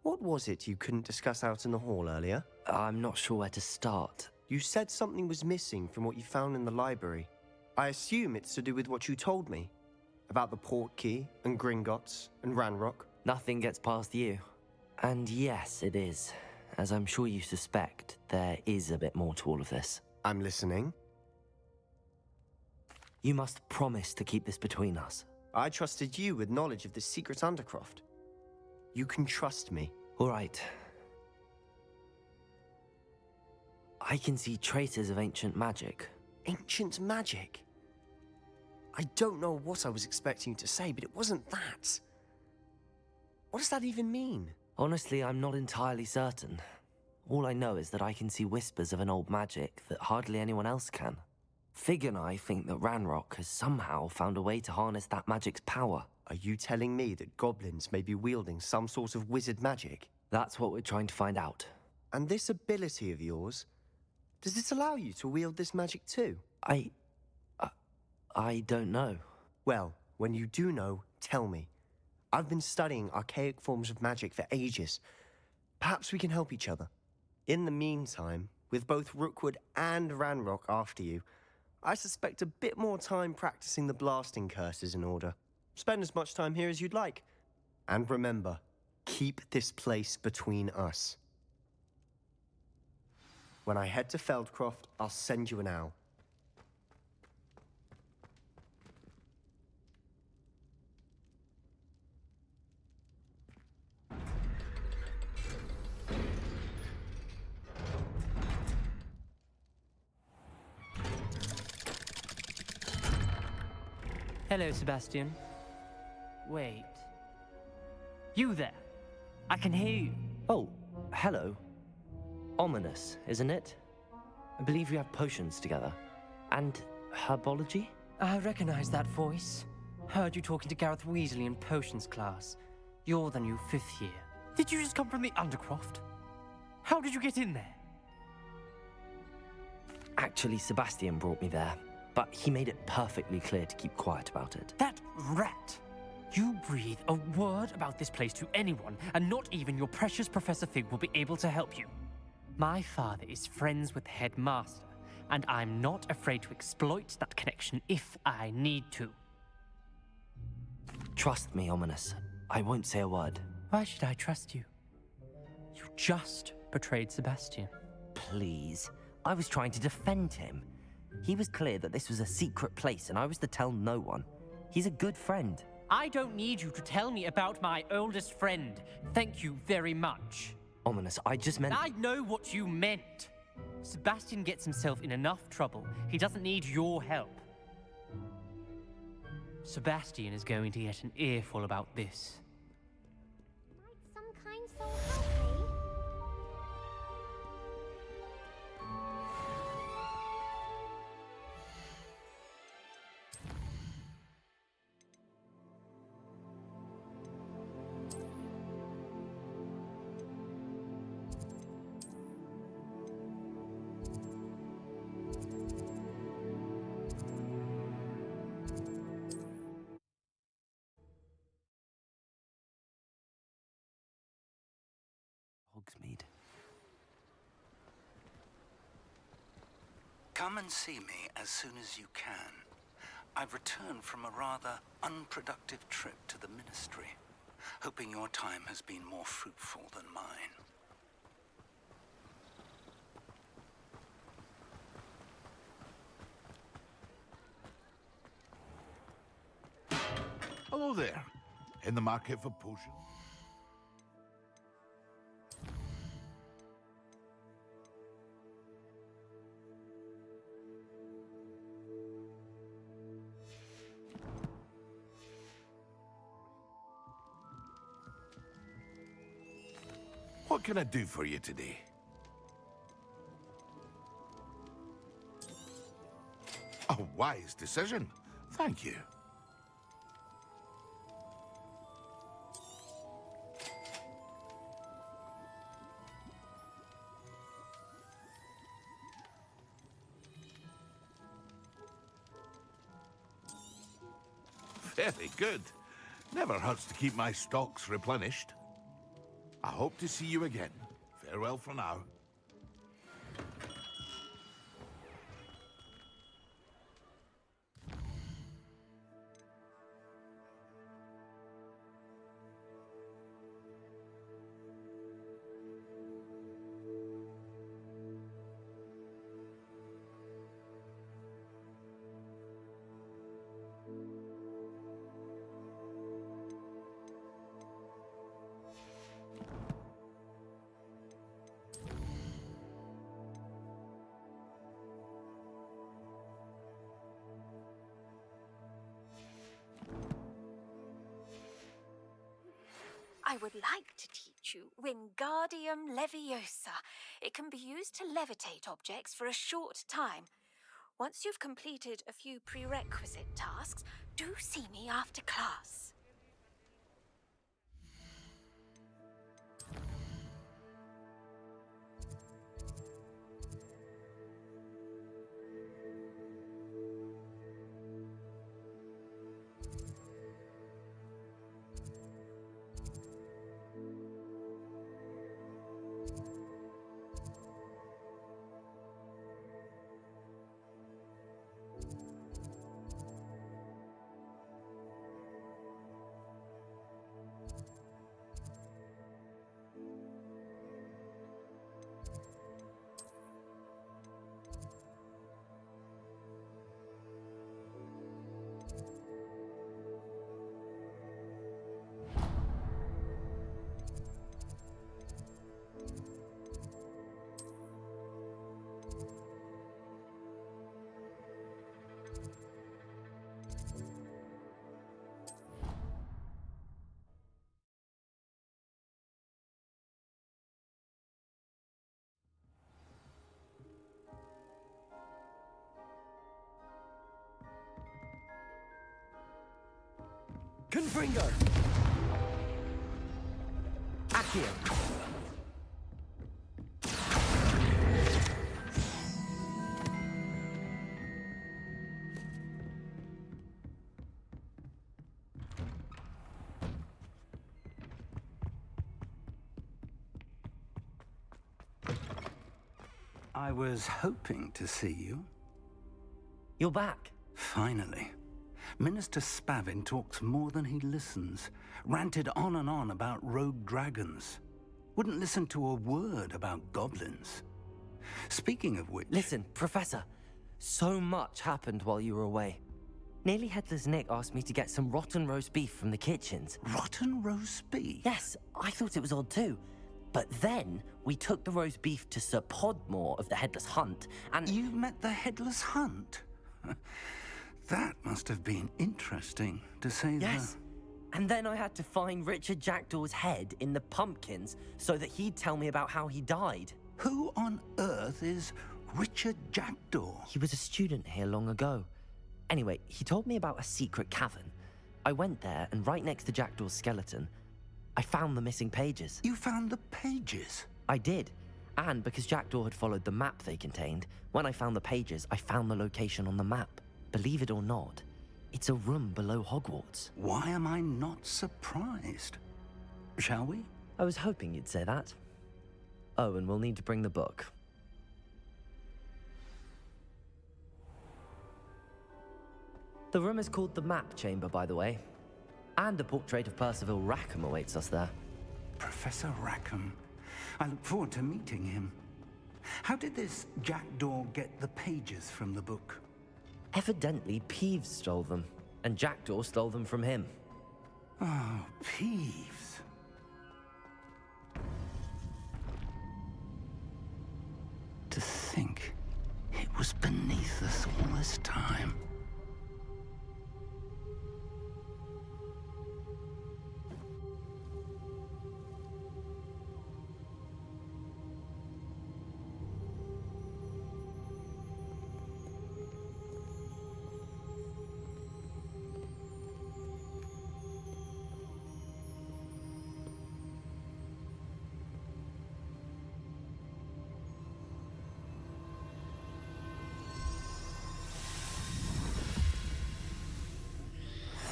what was it you couldn't discuss out in the hall earlier? I'm not sure where to start. You said something was missing from what you found in the library. I assume it's to do with what you told me. About the Portkey and Gringotts and Ranrock. Nothing gets past you. And yes, it is. As I'm sure you suspect, there is a bit more to all of this. I'm listening. You must promise to keep this between us. I trusted you with knowledge of the secret Undercroft. You can trust me. All right. I can see traces of ancient magic. Ancient magic? I don't know what I was expecting you to say, but it wasn't that. What does that even mean? Honestly, I'm not entirely certain. All I know is that I can see whispers of an old magic that hardly anyone else can. Fig and I think that Ranrock has somehow found a way to harness that magic's power. Are you telling me that goblins may be wielding some sort of wizard magic? That's what we're trying to find out. And this ability of yours, does it allow you to wield this magic too? I don't know. Well, when you do know, tell me. I've been studying archaic forms of magic for ages. Perhaps we can help each other. In the meantime, with both Rookwood and Ranrock after you, I suspect a bit more time practicing the blasting curse is in order. Spend as much time here as you'd like. And remember, keep this place between us. When I head to Feldcroft, I'll send you an owl. Hello, Sebastian. Wait. You there? I can hear you. Oh, hello. Ominous, isn't it? I believe we have potions together. And herbology? I recognize that voice. Heard you talking to Gareth Weasley in potions class. You're the new 5th year. Did you just come from the Undercroft? How did you get in there? Actually, Sebastian brought me there. But he made it perfectly clear to keep quiet about it. That rat! You breathe a word about this place to anyone, and not even your precious Professor Fig will be able to help you. My father is friends with the headmaster, and I'm not afraid to exploit that connection if I need to. Trust me, Ominous. I won't say a word. Why should I trust you? You just betrayed Sebastian. Please. I was trying to defend him. He was clear that this was a secret place, and I was to tell no one. He's a good friend. I don't need you to tell me about my oldest friend. Thank you very much. Ominous, I just meant... I know what you meant. Sebastian gets himself in enough trouble. He doesn't need your help. Sebastian is going to get an earful about this. Might some kind soul help me? Hogsmeade. Come and see me as soon as you can. I've returned from a rather unproductive trip to the Ministry, hoping your time has been more fruitful than mine. Hello there. In the market for potions? What can I do for you today? A wise decision. Thank you. Very good. Never hurts to keep my stocks replenished. I hope to see you again. Farewell for now. I would like to teach you Wingardium Leviosa. It can be used to levitate objects for a short time. Once you've completed a few prerequisite tasks, do see me after class. Confringo! Accio! I was hoping to see you. You're back. Finally. Minister Spavin talks more than he listens. Ranted on and on about rogue dragons. Wouldn't listen to a word about goblins. Speaking of which... Listen, Professor. So much happened while you were away. Nearly Headless Nick asked me to get some rotten roast beef from the kitchens. Rotten roast beef? Yes, I thought it was odd too. But then, we took the roast beef to Sir Podmore of the Headless Hunt, and... You met the Headless Hunt? That must have been interesting, to say the... Yes. And then I had to find Richard Jackdaw's head in the pumpkins so that he'd tell me about how he died. Who on earth is Richard Jackdaw? He was a student here long ago. Anyway, he told me about a secret cavern. I went there, and right next to Jackdaw's skeleton, I found the missing pages. You found the pages? I did. And because Jackdaw had followed the map they contained, when I found the pages, I found the location on the map. Believe it or not, it's a room below Hogwarts. Why am I not surprised? Shall we? I was hoping you'd say that. Oh, and we'll need to bring the book. The room is called the Map Chamber, by the way. And a portrait of Percival Rackham awaits us there. Professor Rackham. I look forward to meeting him. How did this Jackdaw get the pages from the book? Evidently, Peeves stole them, and Jackdaw stole them from him. Oh, Peeves. To think it was beneath us all this time.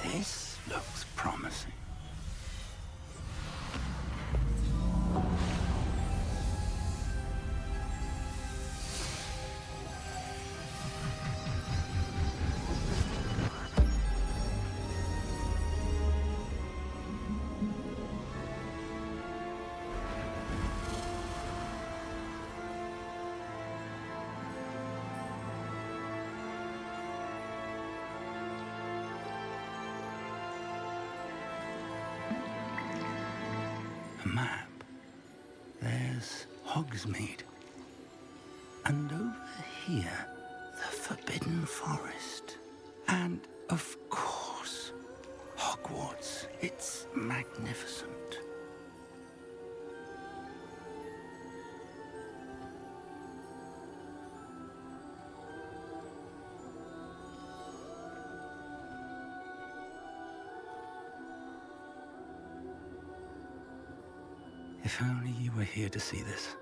This looks promising. A map. There's Hogsmeade. And over here, the Forbidden Forest. And, of course, Hogwarts. It's magnificent. If only you were here to see this.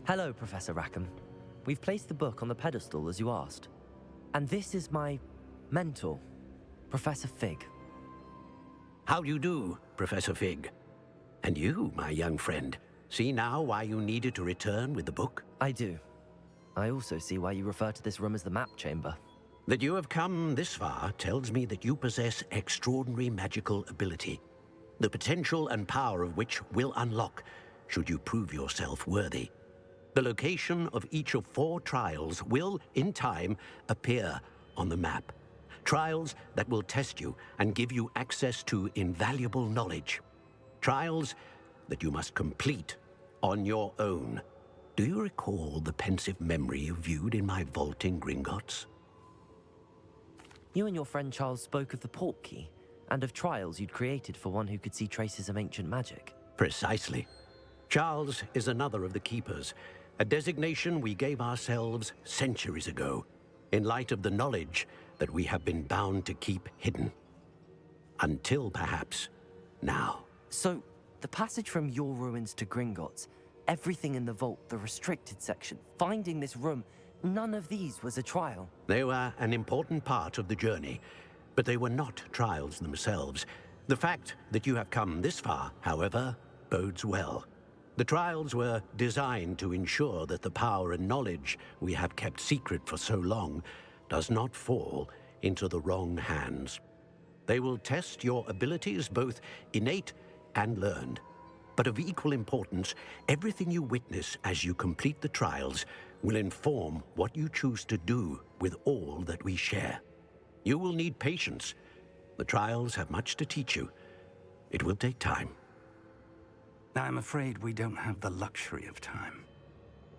Hello, Professor Rackham. We've placed the book on the pedestal as you asked. And this is my mentor, Professor Fig. How do you do, Professor Fig? And you, my young friend, see now why you needed to return with the book? I do. I also see why you refer to this room as the map chamber. That you have come this far tells me that you possess extraordinary magical ability, the potential and power of which will unlock should you prove yourself worthy. The location of each of 4 trials will, in time, appear on the map. Trials that will test you and give you access to invaluable knowledge. Trials that you must complete on your own. Do you recall the pensive memory you viewed in my vault in Gringotts? You and your friend Charles spoke of the Portkey and of trials you'd created for one who could see traces of ancient magic. Precisely. Charles is another of the Keepers, a designation we gave ourselves centuries ago, in light of the knowledge that we have been bound to keep hidden. Until, perhaps, now. So, the passage from your ruins to Gringotts, everything in the vault, the restricted section, finding this room, none of these was a trial. They were an important part of the journey, but they were not trials themselves. The fact that you have come this far, however, bodes well. The trials were designed to ensure that the power and knowledge we have kept secret for so long does not fall into the wrong hands. They will test your abilities, both innate and learned. But of equal importance, everything you witness as you complete the trials will inform what you choose to do with all that we share. You will need patience. The trials have much to teach you. It will take time. I'm afraid we don't have the luxury of time.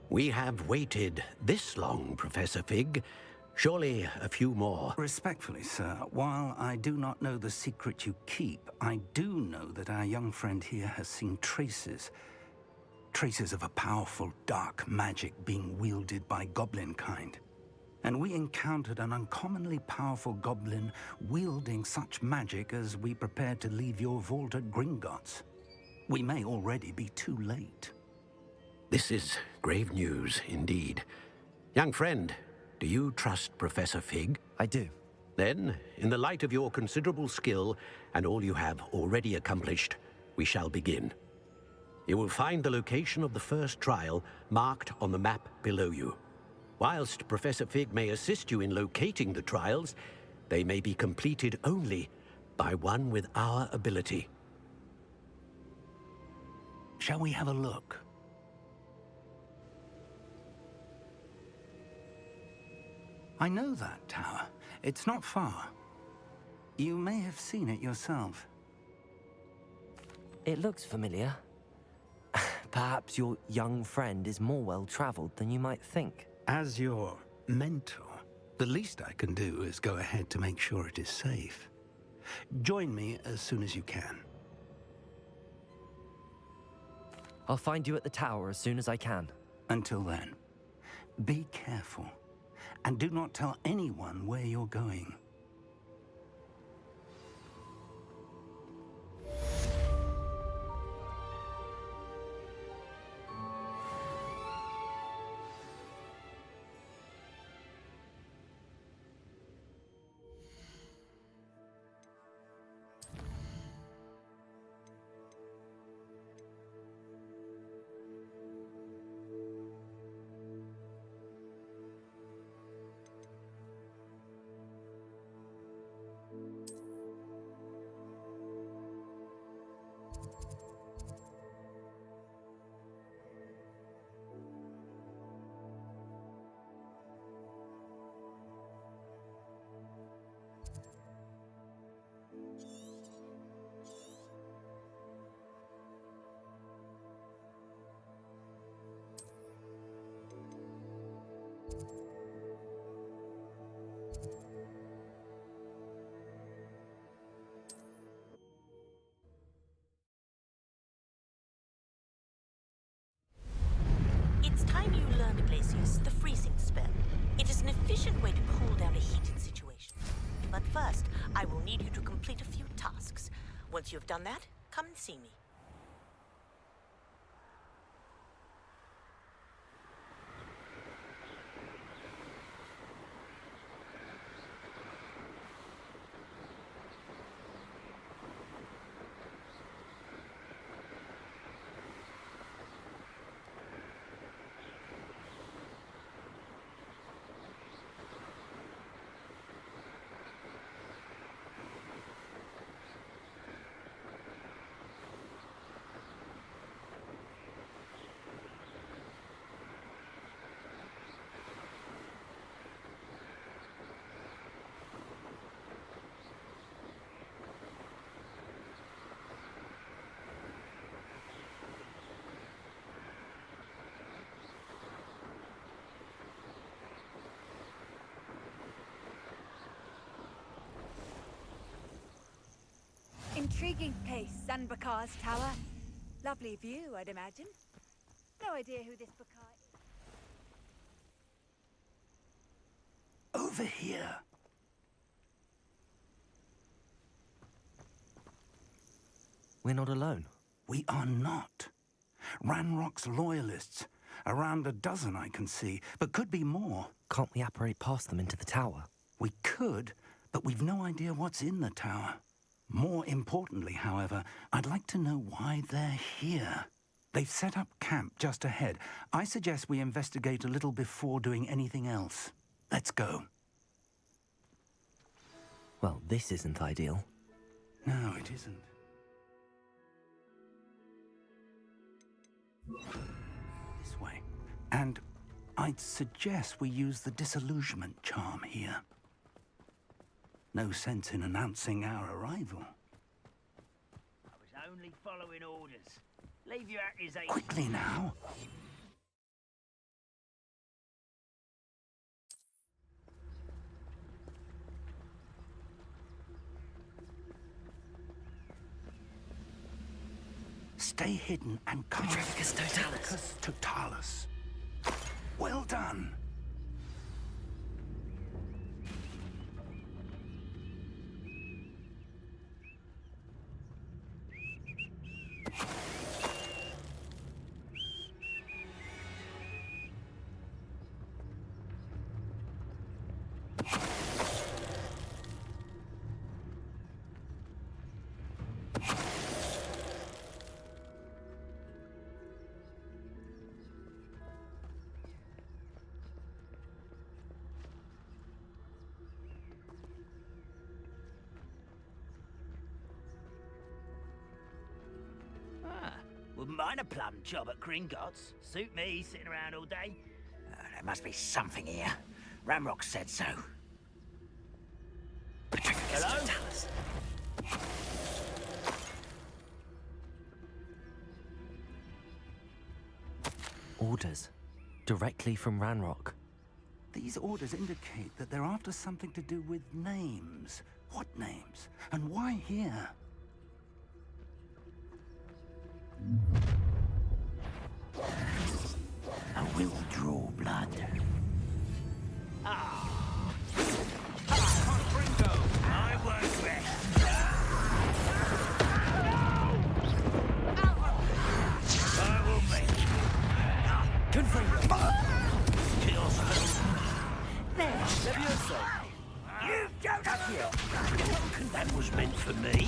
We have waited this long, Professor Fig. Surely a few more. Respectfully, sir, while I do not know the secret you keep, I do know that our young friend here has seen traces of a powerful dark magic being wielded by goblin kind. And we encountered an uncommonly powerful goblin wielding such magic as we prepared to leave your vault at Gringotts. We may already be too late. This is grave news indeed. Young friend, do you trust Professor Fig? I do. Then, in the light of your considerable skill and all you have already accomplished, we shall begin. You will find the location of the first trial marked on the map below you. Whilst Professor Fig may assist you in locating the trials, they may be completed only by one with our ability. Shall we have a look? I know that tower. It's not far. You may have seen it yourself. It looks familiar. Perhaps your young friend is more well-traveled than you might think. As your mentor, the least I can do is go ahead to make sure it is safe. Join me as soon as you can. I'll find you at the tower as soon as I can. Until then, be careful. And do not tell anyone where you're going. efficient way to cool down a heated situation. But first, I will need you to complete a few tasks. Once you've done that, come and see me. Intriguing place, Sanbakar's tower. Lovely view, I'd imagine. No idea who this Bakar is. Over here. We're not alone. We are not. Ranrock's loyalists. Around a dozen I can see, but could be more. Can't we apparate past them into the tower? We could, but we've no idea what's in the tower. More importantly, however, I'd like to know why they're here. They've set up camp just ahead. I suggest we investigate a little before doing anything else. Let's go. Well, this isn't ideal. No, it isn't. This way. And I'd suggest we use the disillusionment charm here. No sense in announcing our arrival. I was only following orders. Leave your accusation. Quickly now. Stay hidden and cast Totalis. Totalis. Well done. Wouldn't mind a plum job at Gringotts. Suit me, sitting around all day. There must be something here. Ramrock said so. Hello? Orders. Directly from Ranrock. These orders indicate that they're after something to do with names. What names? And why here? I will draw blood. I won't rest. I will make Confringo. There. You don't have That was meant for me.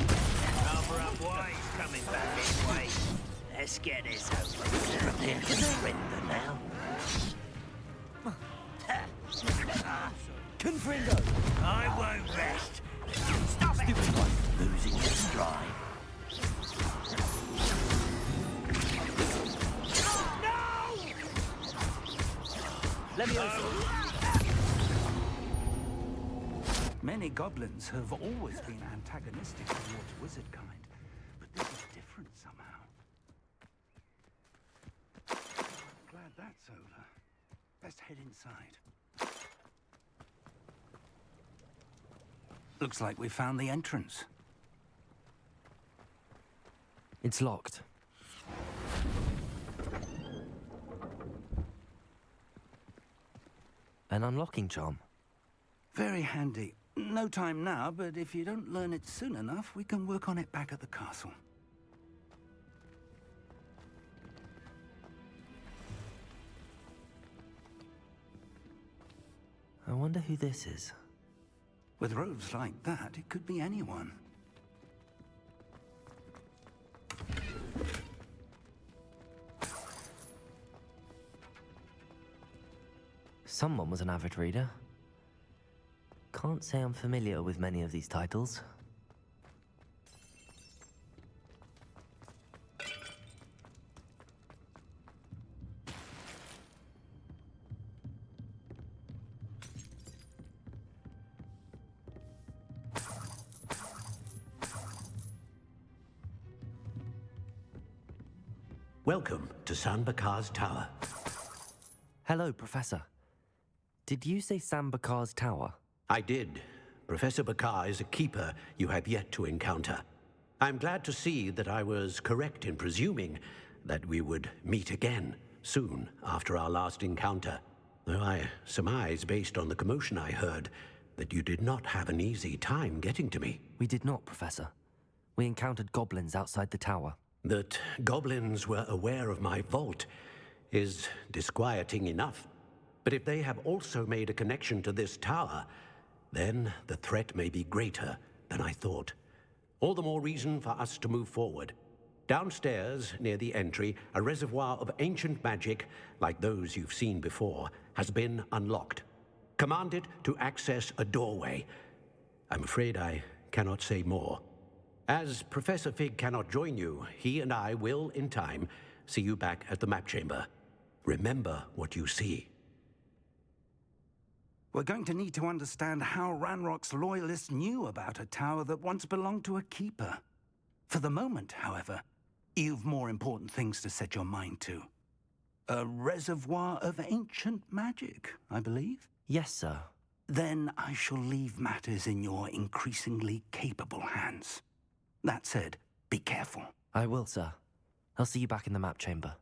Cover up wise coming back this way. Let's get this over. Prepare to surrender now. Confringo! I won't rest. Stop it! Stupid one. Losing your stride. No! Many goblins have always been antagonistic towards wizard kind, but this is different somehow. Glad that's over. Best head inside. Looks like we found the entrance. It's locked. An unlocking charm. Very handy. No time now, but if you don't learn it soon enough, we can work on it back at the castle. I wonder who this is. With robes like that, it could be anyone. Someone was an avid reader. Can't say I'm familiar with many of these titles. Welcome to Sanbakar's Tower. Hello, Professor. Did you say Sambakar's Tower? I did. Professor Bakar is a keeper you have yet to encounter. I'm glad to see that I was correct in presuming that we would meet again soon after our last encounter. Though I surmise, based on the commotion I heard, that you did not have an easy time getting to me. We did not, Professor. We encountered goblins outside the tower. That goblins were aware of my vault is disquieting enough. But if they have also made a connection to this tower, then the threat may be greater than I thought. All the more reason for us to move forward. Downstairs, near the entry, a reservoir of ancient magic, like those you've seen before, has been unlocked. Command it to access a doorway. I'm afraid I cannot say more. As Professor Fig cannot join you, he and I will, in time, see you back at the map chamber. Remember what you see. We're going to need to understand how Ranrock's loyalists knew about a tower that once belonged to a keeper. For the moment, however, you've more important things to set your mind to. A reservoir of ancient magic, I believe? Yes, sir. Then I shall leave matters in your increasingly capable hands. That said, be careful. I will, sir. I'll see you back in the map chamber.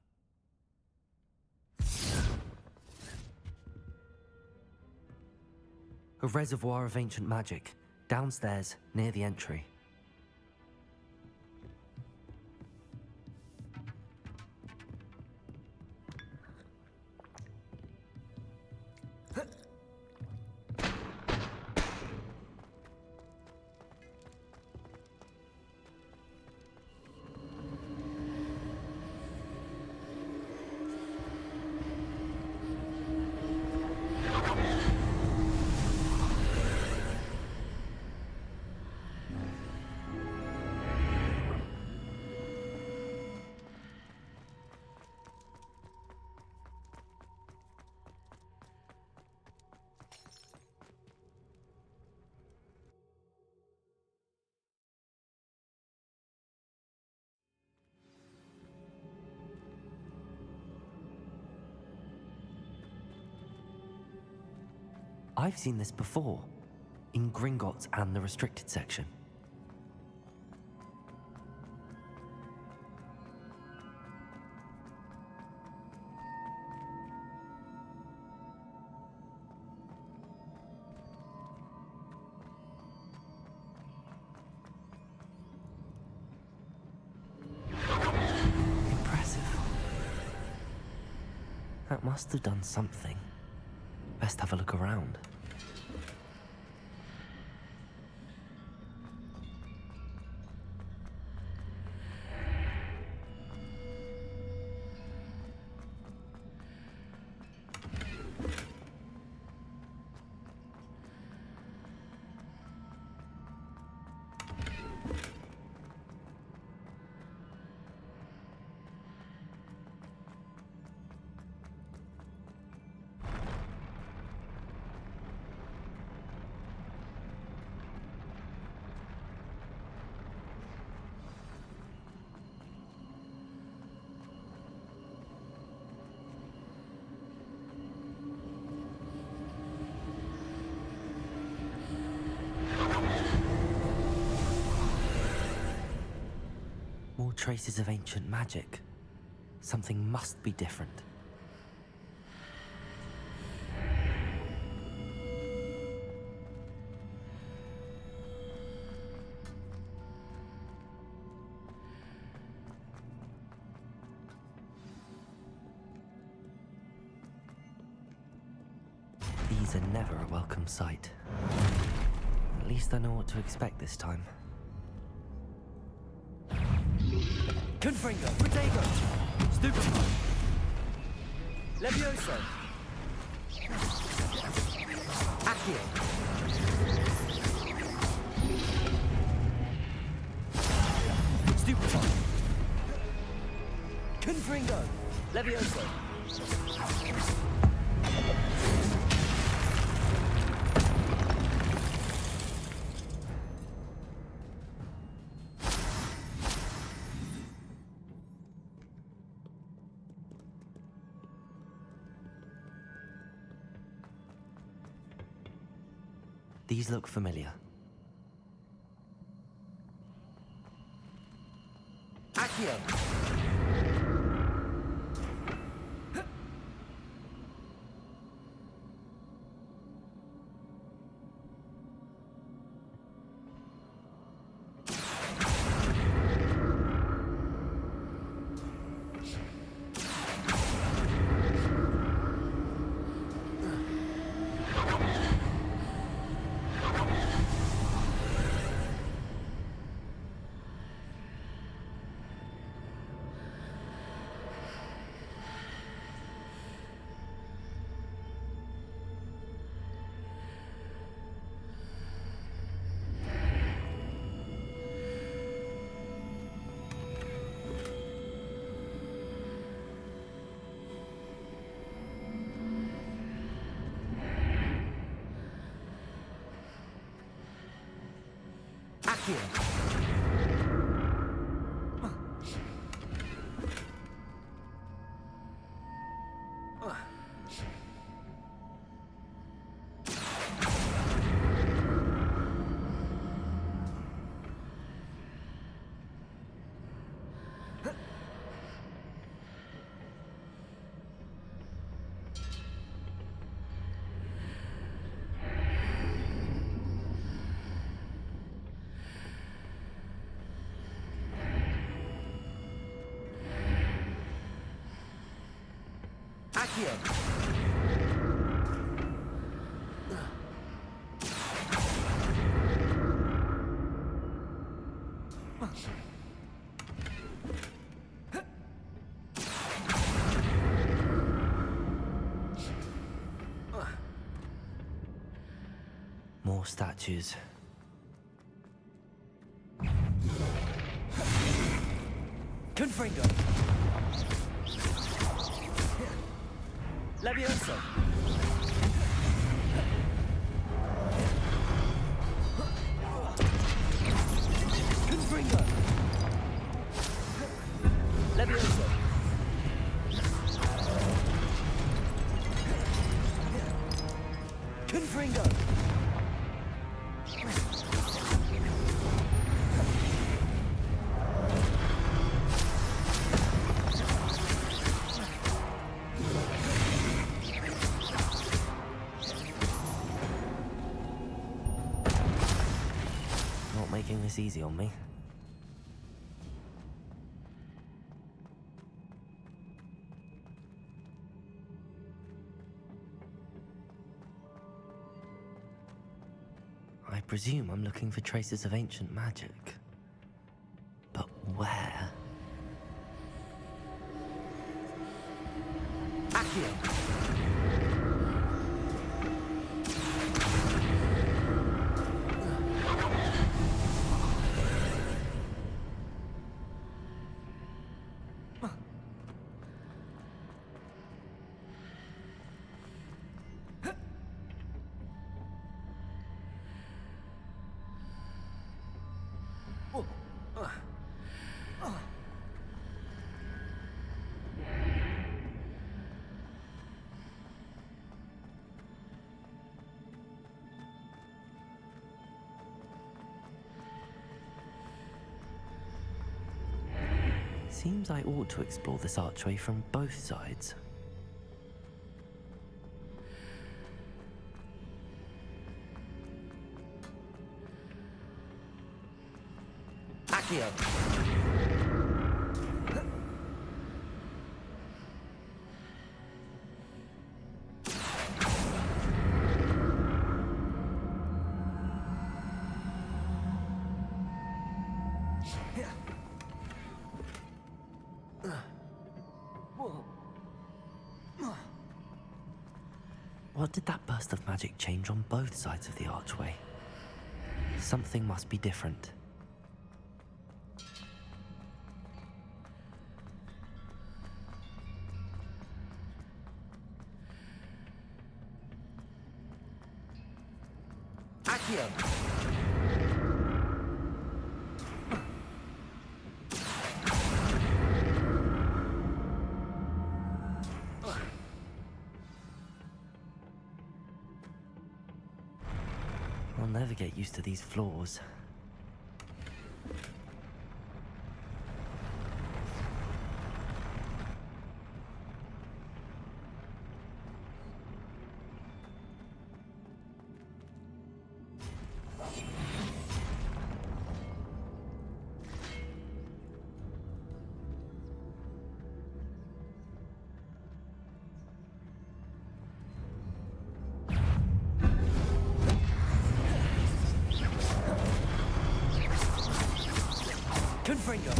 A reservoir of ancient magic, downstairs, near the entry. I've seen this before, in Gringotts and the restricted section. Impressive. That must have done something. Best have a look around. More traces of ancient magic. Something must be different. Wizards are never a welcome sight. At least I know what to expect this time. Confringo, Protego, Stupefy, Levioso, Accio, Stupefy, Confringo, Levioso. These look familiar. Accio. Accio. More statues. Confringo. Levioso. Confringo. Levioso. Confringo. Making this easy on me. I presume I'm looking for traces of ancient magic. But where? Accio. Seems I ought to explore this archway from both sides. Accio. What did that burst of magic change on both sides of the archway? Something must be different. Accio! I'll never get used to these floors. Confringo!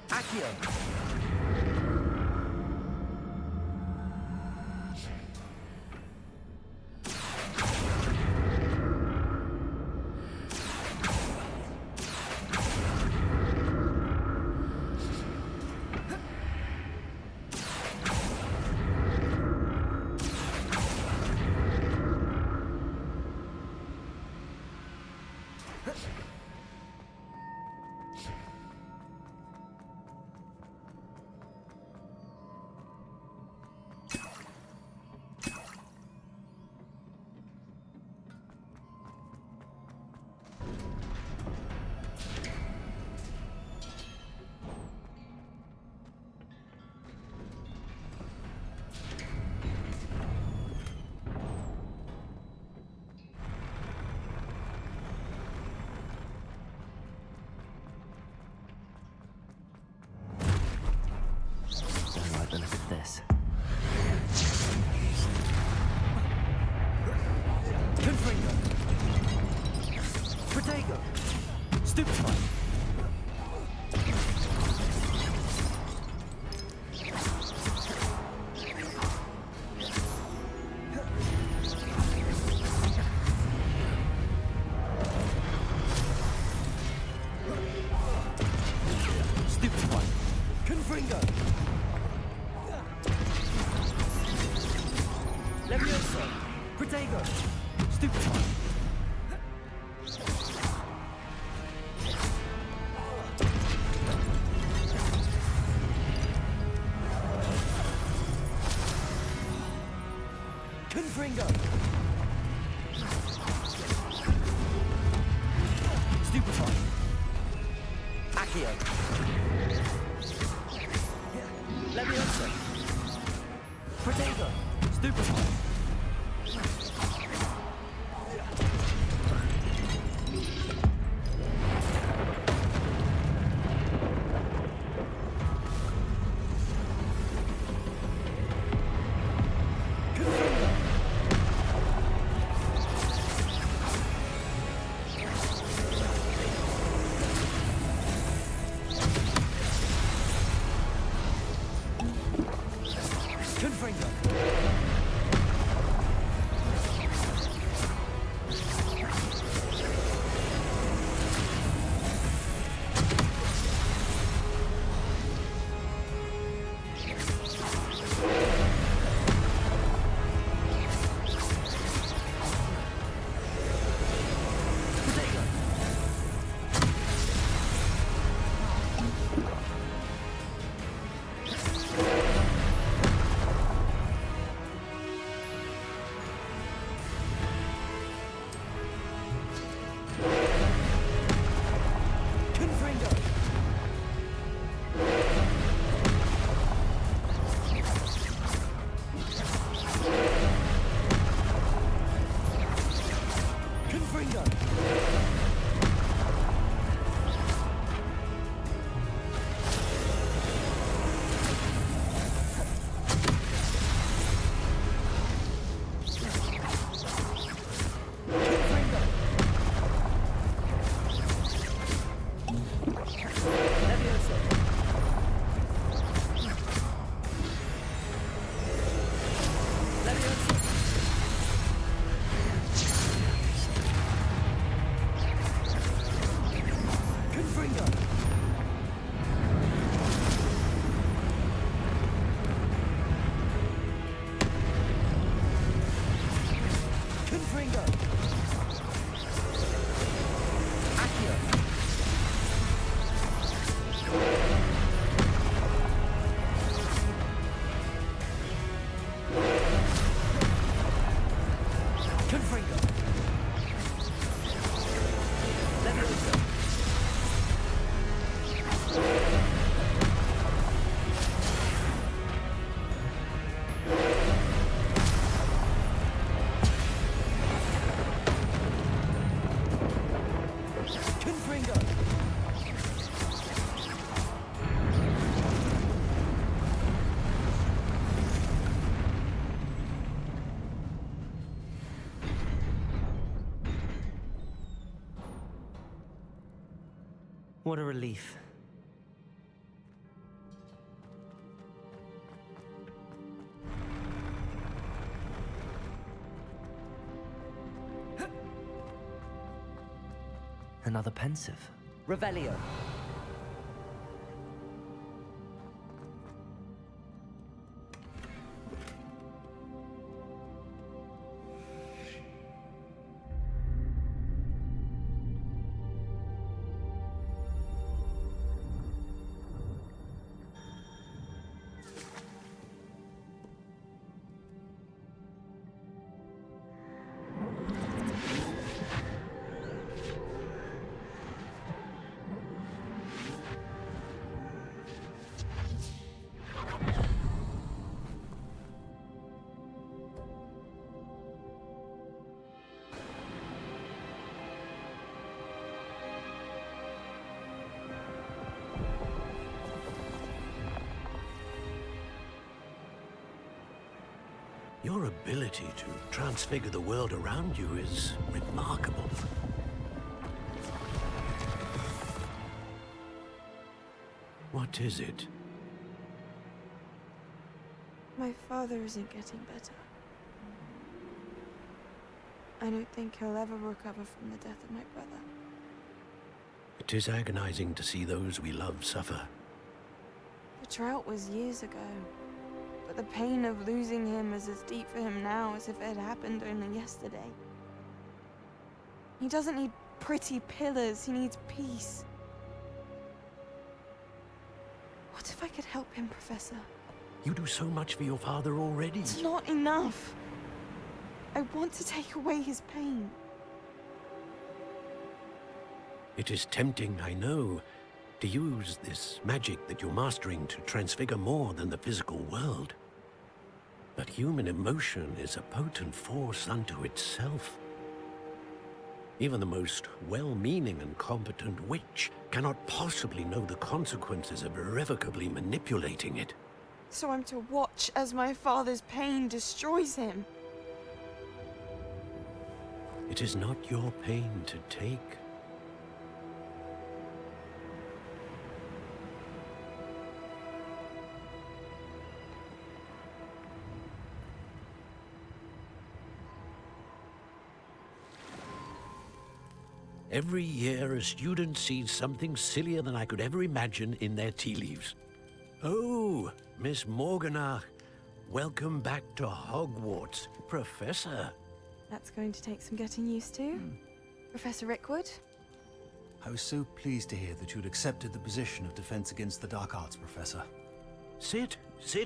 Accio! Don't like the look of this. Confringo! Protego! Stupefy! Confringo! Stupefy! Accio! Leviosa! Protego! Stupefy! What a relief. Another pensive. Revelio. Your ability to transfigure the world around you is remarkable. What is it? My father isn't getting better. I don't think he'll ever recover from the death of my brother. It is agonizing to see those we love suffer. The drought was years ago, but the pain of losing him is as deep for him now as if it had happened only yesterday. He doesn't need pretty pillars, he needs peace. What if I could help him, Professor? You do so much for your father already. It's not enough. I want to take away his pain. It is tempting, I know, to use this magic that you're mastering to transfigure more than the physical world. But human emotion is a potent force unto itself. Even the most well-meaning and competent witch cannot possibly know the consequences of irrevocably manipulating it. So I'm to watch as my father's pain destroys him. It is not your pain to take. Every year, a student sees something sillier than I could ever imagine in their tea leaves. Oh, Miss Morganach, welcome back to Hogwarts, Professor. That's going to take some getting used to. Professor Rickwood? I was so pleased to hear that you'd accepted the position of Defense Against the Dark Arts, Professor. Sit,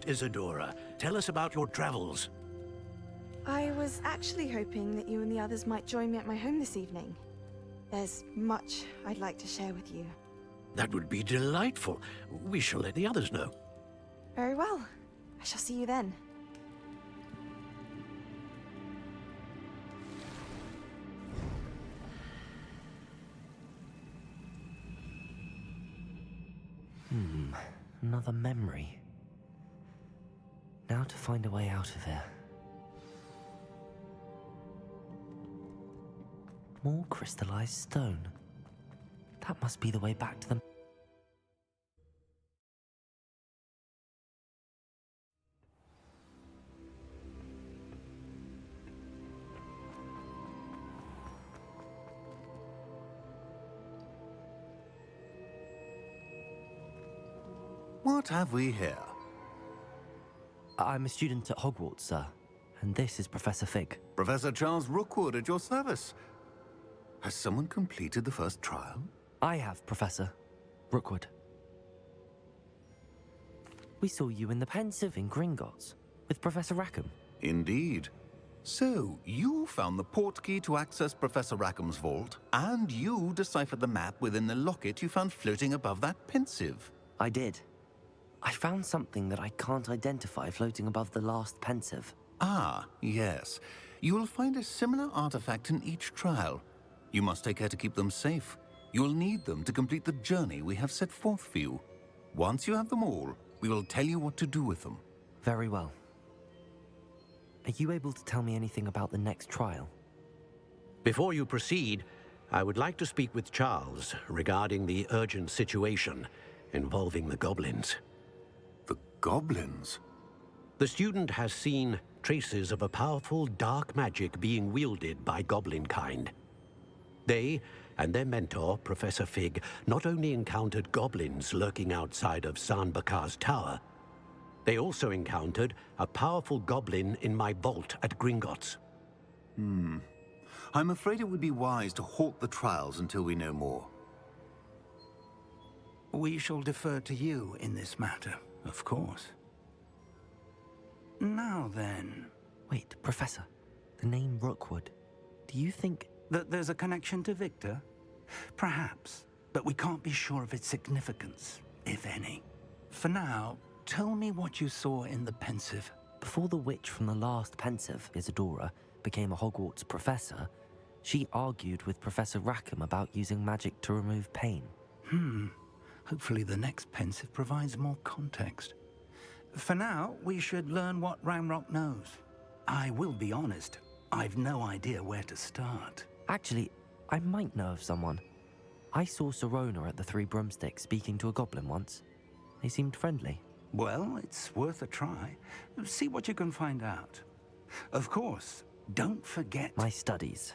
Isadora. Tell us about your travels. I was actually hoping that you and the others might join me at my home this evening. There's much I'd like to share with you. That would be delightful. We shall let the others know. Very well. I shall see you then. Another memory. Now to find a way out of here. More crystallized stone. That must be the way back to the... What have we here? I'm a student at Hogwarts, sir. And this is Professor Fig. Professor Charles Rookwood at your service. Has someone completed the first trial? I have, Professor Rookwood. We saw you in the Pensive in Gringotts with Professor Rackham. Indeed. So, you found the portkey to access Professor Rackham's vault, and you deciphered the map within the locket you found floating above that Pensive. I did. I found something that I can't identify floating above the last Pensive. Ah, yes. You will find a similar artifact in each trial. You must take care to keep them safe. You will need them to complete the journey we have set forth for you. Once you have them all, we will tell you what to do with them. Very well. Are you able to tell me anything about the next trial? Before you proceed, I would like to speak with Charles regarding the urgent situation involving the goblins. The goblins? The student has seen traces of a powerful dark magic being wielded by goblin kind. They and their mentor, Professor Fig, not only encountered goblins lurking outside of Sanbakar's tower, they also encountered a powerful goblin in my vault at Gringotts. I'm afraid it would be wise to halt the trials until we know more. We shall defer to you in this matter, of course. Now then... Wait, Professor. The name Rookwood. Do you think... that there's a connection to Victor? Perhaps, but we can't be sure of its significance, if any. For now, tell me what you saw in the Pensive. Before the witch from the last Pensive, Isadora, became a Hogwarts professor, she argued with Professor Rackham about using magic to remove pain. Hopefully the next Pensive provides more context. For now, we should learn what Ramrock knows. I will be honest, I've no idea where to start. Actually, I might know of someone. I saw Serona at the Three Broomsticks speaking to a goblin once. They seemed friendly. Well, it's worth a try. See what you can find out. Of course, don't forget... my studies.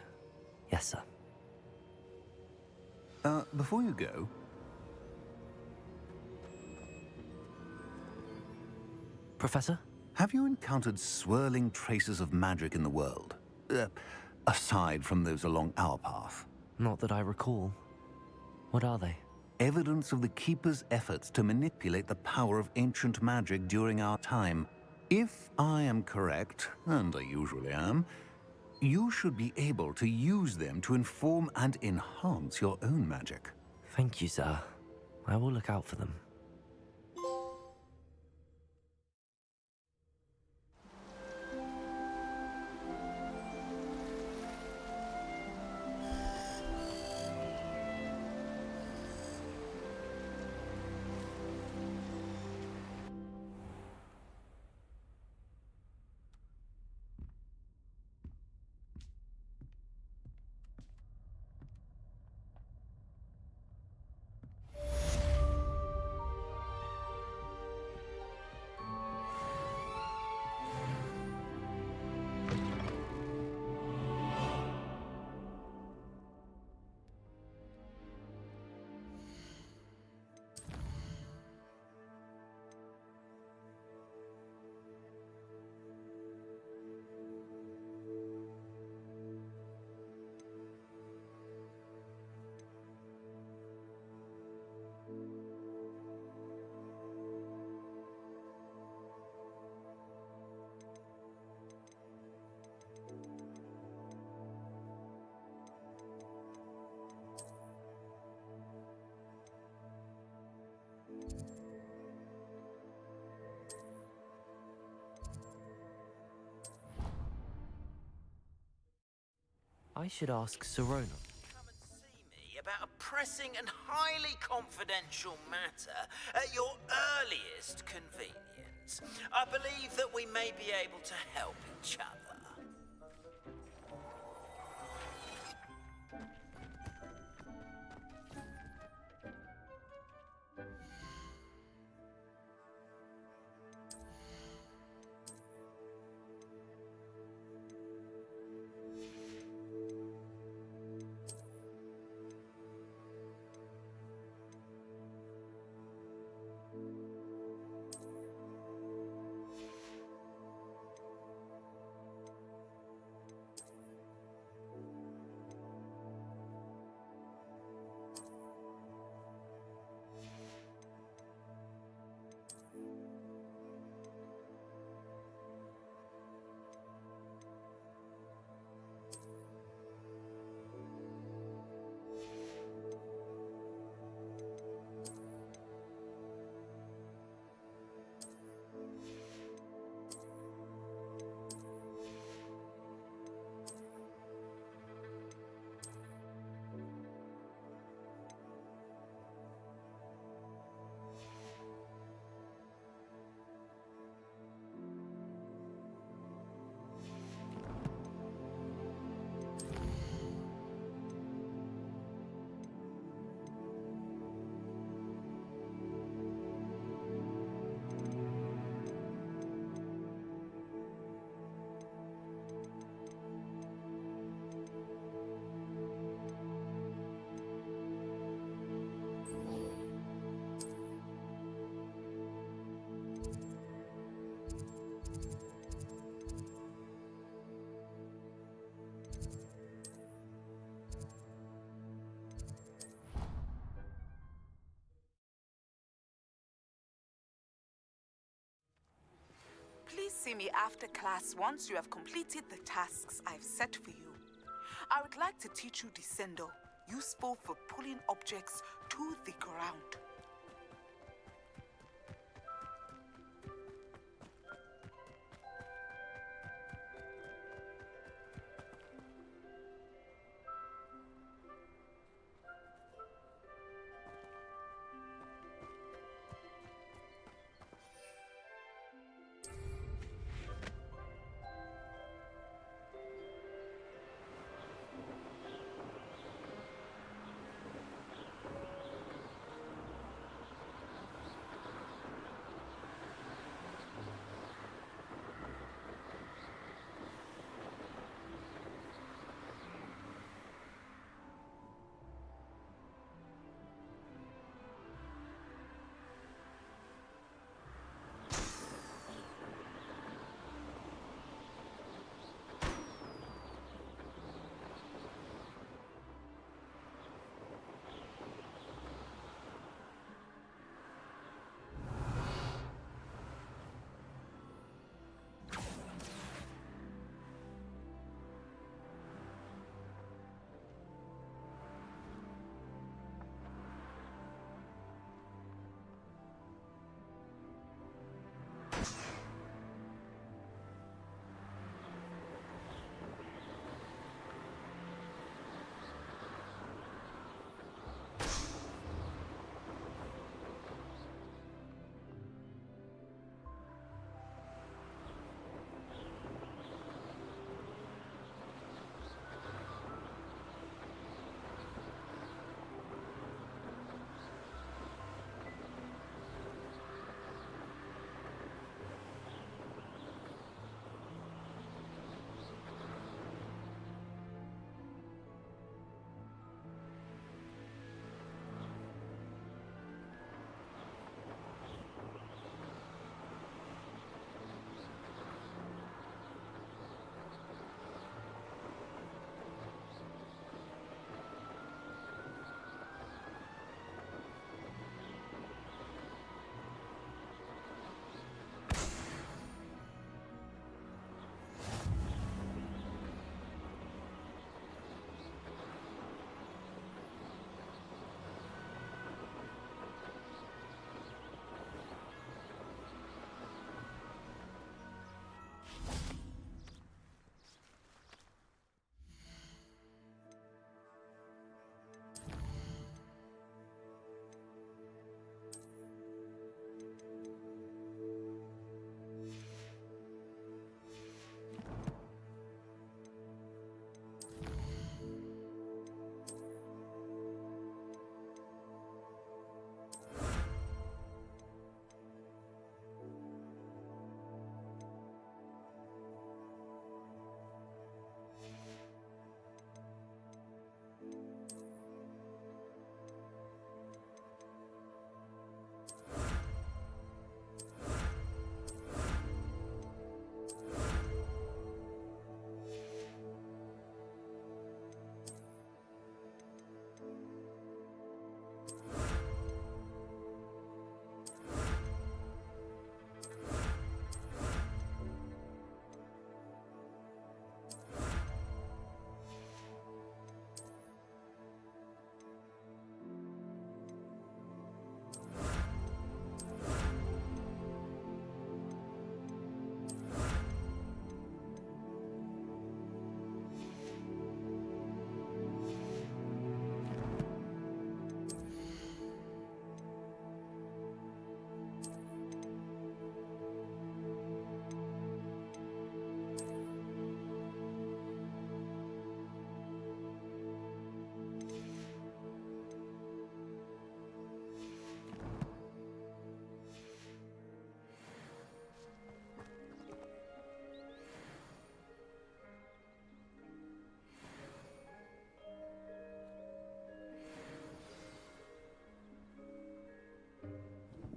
Yes, sir. Before you go... Professor? Have you encountered swirling traces of magic in the world? Aside from those along our path? Not that I recall. What are they? Evidence of the Keeper's efforts to manipulate the power of ancient magic during our time. If I am correct, and I usually am, You should be able to use them to inform and enhance your own magic. Thank you, sir. I will look out for them. I should ask Serona. About a pressing and highly confidential matter at your earliest convenience. I believe that we may be able to help each other. Please see me after class once you have completed the tasks I've set for you. I would like to teach you Descendo, useful for pulling objects to the ground.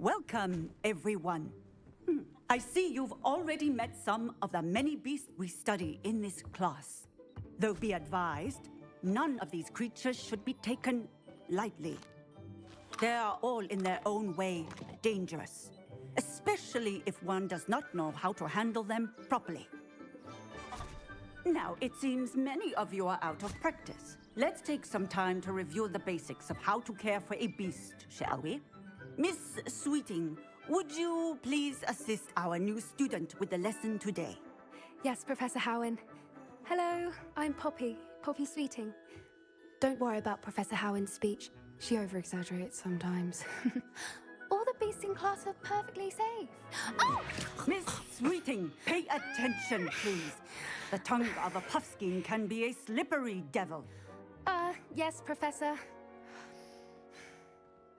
Welcome, everyone. I see you've already met some of the many beasts we study in this class. Though be advised, none of these creatures should be taken lightly. They are all in their own way dangerous, especially if one does not know how to handle them properly. Now, it seems many of you are out of practice. Let's take some time to review the basics of how to care for a beast, shall we? Miss Sweeting, would you please assist our new student with the lesson today? Yes, Professor Howen. Hello, I'm Poppy Sweeting. Don't worry about Professor Howen's speech. She over-exaggerates sometimes. All the beasts in class are perfectly safe. Oh! Miss Sweeting, pay attention, please. The tongue of a puffskein can be a slippery devil. Yes, Professor.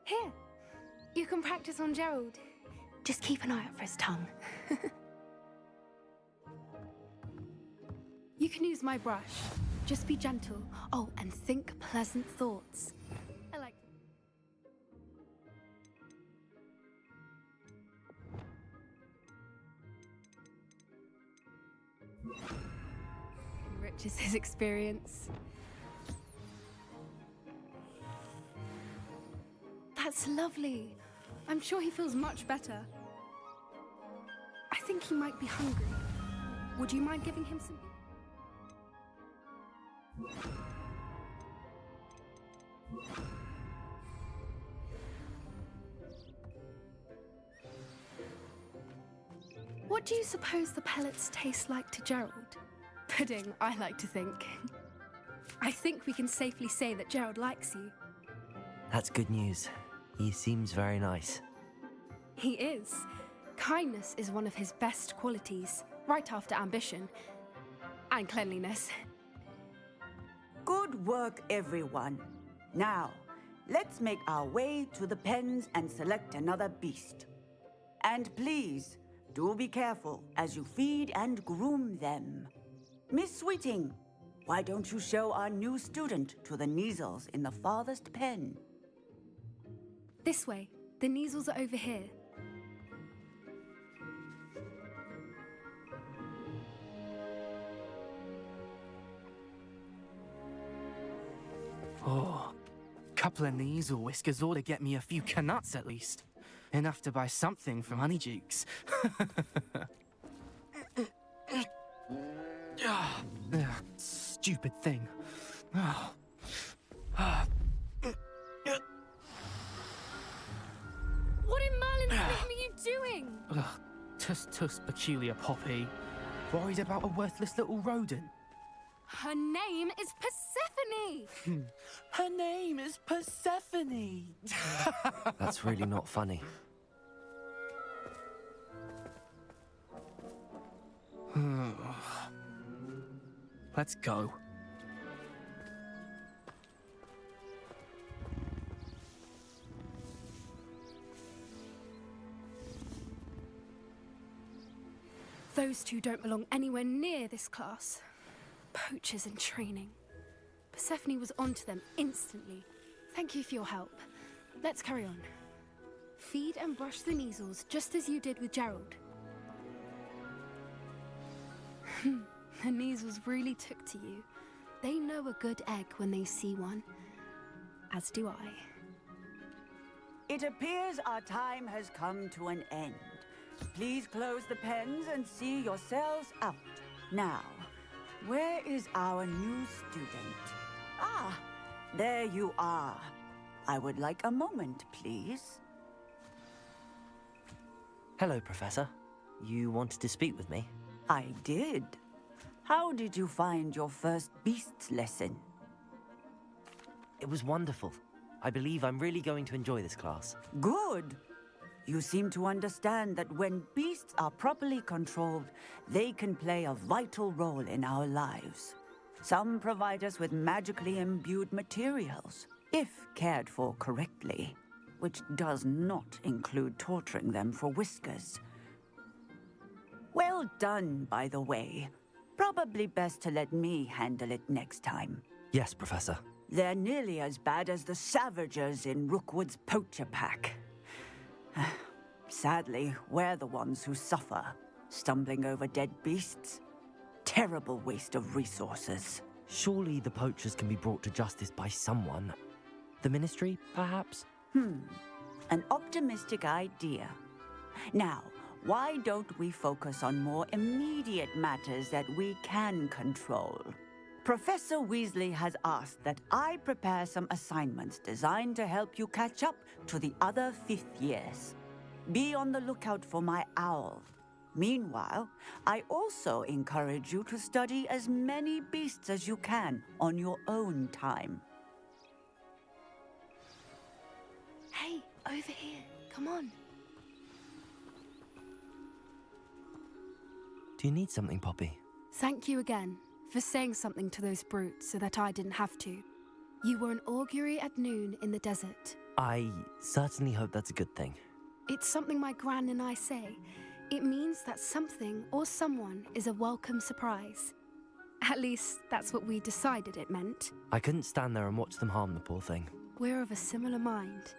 Here, you can practice on Gerald. Just keep an eye out for his tongue. You can use my brush. Just be gentle. Oh, and think pleasant thoughts. I like... Enriches his experience. That's lovely. I'm sure he feels much better. I think he might be hungry. Would you mind giving him some... What do you suppose the pellets taste like to Gerald? Pudding, I like to think. I think we can safely say that Gerald likes you. That's good news. He seems very nice. He is. Kindness is one of his best qualities, right after ambition and cleanliness. Good work, everyone. Now, let's make our way to the pens and select another beast. And please, do be careful as you feed and groom them. Miss Sweeting, why don't you show our new student to the Neasels in the farthest pen? This way. The Neasels are over here. Oh, couple of Neasel whiskers ought to get me a few canuts at least. Enough to buy something from Honeydukes. Stupid thing. What in Merlin's name are you doing? Tuss, peculiar Poppy. Worried about a worthless little rodent? Her name is Persephone! Her name is Persephone! That's really not funny. Let's go. Those two don't belong anywhere near this class. Poachers in training. Persephone was onto them instantly. Thank you for your help. Let's carry on. Feed and brush the Neasels just as you did with Gerald. The Neasels really took to you. They know a good egg when they see one. As do I. It appears our time has come to an end. Please close the pens and see yourselves out. Now, where is our new student? Ah, there you are. I would like a moment, please. Hello, Professor. You wanted to speak with me? I did. How did you find your first beasts lesson? It was wonderful. I believe I'm really going to enjoy this class. Good. You seem to understand that when beasts are properly controlled, they can play a vital role in our lives. Some provide us with magically imbued materials, if cared for correctly, which does not include torturing them for whiskers. Well done, by the way. Probably best to let me handle it next time. Yes, Professor. They're nearly as bad as the Savagers in Rookwood's poacher pack. Sadly, we're the ones who suffer, stumbling over dead beasts. Terrible waste of resources. Surely the poachers can be brought to justice by someone. The Ministry, perhaps? An optimistic idea. Now, why don't we focus on more immediate matters that we can control? Professor Weasley has asked that I prepare some assignments designed to help you catch up to the other 5th years. Be on the lookout for my owl. Meanwhile, I also encourage you to study as many beasts as you can on your own time. Hey, over here. Come on. Do you need something, Poppy? Thank you again for saying something to those brutes so that I didn't have to. You were an augury at noon in the desert. I certainly hope that's a good thing. It's something my gran and I say. It means that something or someone is a welcome surprise. At least, that's what we decided it meant. I couldn't stand there and watch them harm the poor thing. We're of a similar mind.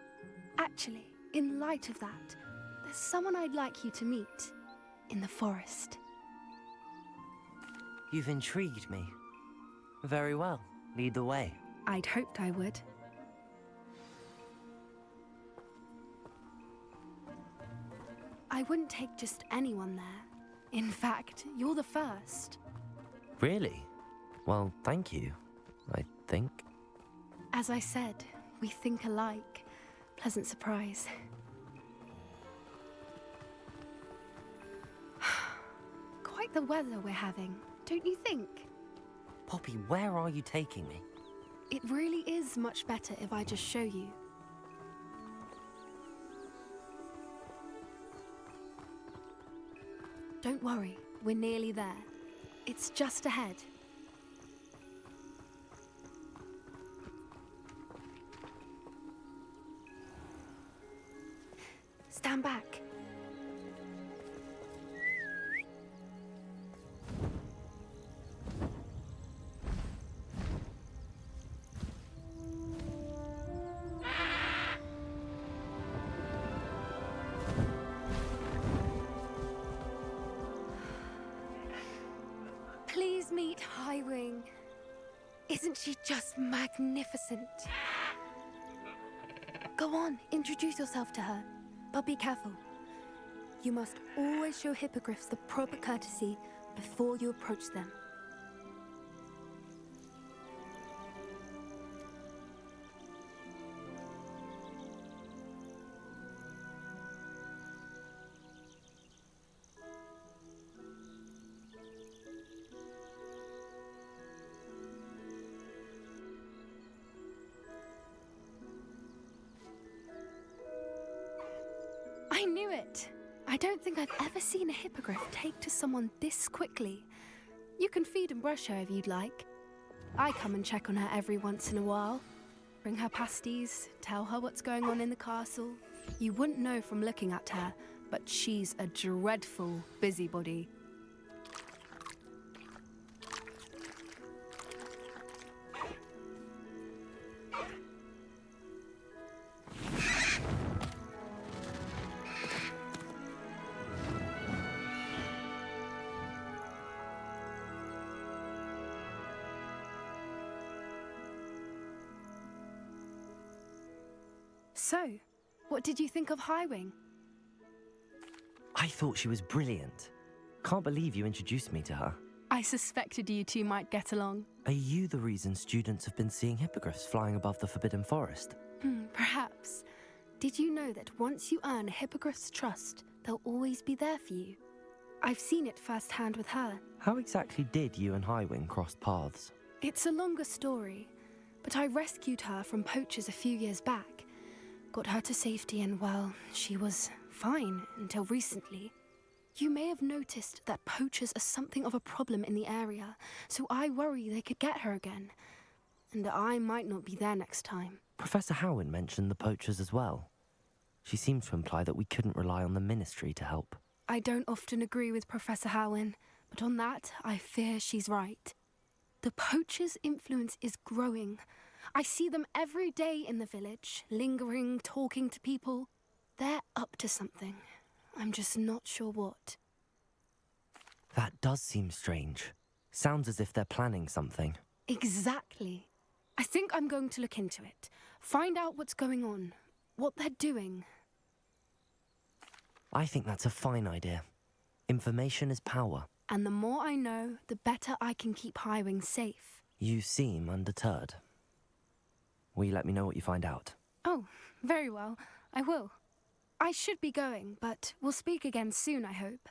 Actually, in light of that, there's someone I'd like you to meet in the forest. You've intrigued me. Very well. Lead the way. I'd hoped I would. I wouldn't take just anyone there. In fact, you're the first. Really? Well, thank you, I think. As I said, we think alike. Pleasant surprise. Quite the weather we're having, don't you think? Poppy, where are you taking me? It really is much better if I just show you. Don't worry, we're nearly there. It's just ahead. Stand back. Please meet Highwing. Isn't she just magnificent? Go on, introduce yourself to her. But be careful. You must always show hippogriffs the proper courtesy before you approach them. I knew it! I don't think I've ever seen a hippogriff take to someone this quickly. You can feed and brush her if you'd like. I come and check on her every once in a while. Bring her pasties, tell her what's going on in the castle. You wouldn't know from looking at her, but she's a dreadful busybody. So, what did you think of Highwing? I thought she was brilliant. Can't believe you introduced me to her. I suspected you two might get along. Are you the reason students have been seeing hippogriffs flying above the Forbidden Forest? Perhaps. Did you know that once you earn a hippogriff's trust, they'll always be there for you? I've seen it firsthand with her. How exactly did you and Highwing cross paths? It's a longer story, but I rescued her from poachers a few years back. Got her to safety and, well, she was fine until recently. You may have noticed that poachers are something of a problem in the area, so I worry they could get her again. And I might not be there next time. Professor Howin mentioned the poachers as well. She seemed to imply that we couldn't rely on the Ministry to help. I don't often agree with Professor Howin, but on that, I fear she's right. The poachers' influence is growing. I see them every day in the village, lingering, talking to people. They're up to something, I'm just not sure what. That does seem strange. Sounds as if they're planning something. Exactly. I think I'm going to look into it. Find out what's going on. What they're doing. I think that's a fine idea. Information is power. And the more I know, the better I can keep Highwing safe. You seem undeterred. Will you let me know what you find out? Oh, very well. I will. I should be going, but we'll speak again soon, I hope.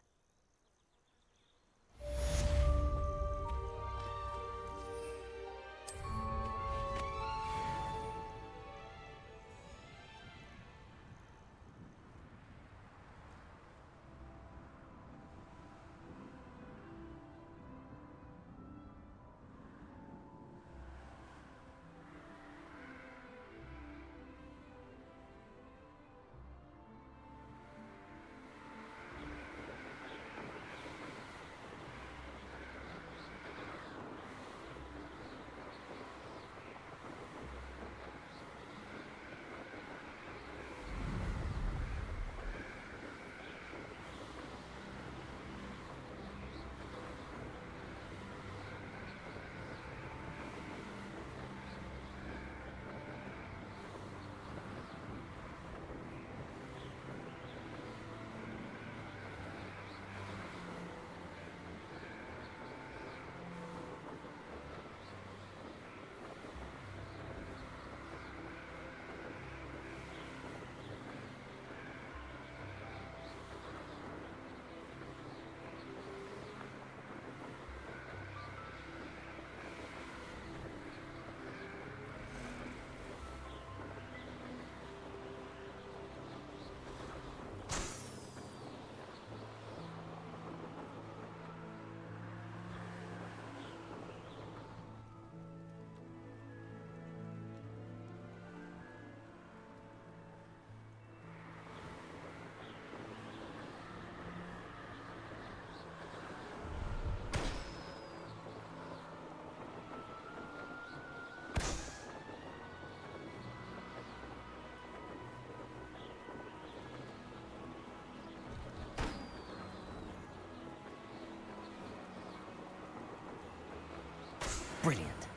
Brilliant.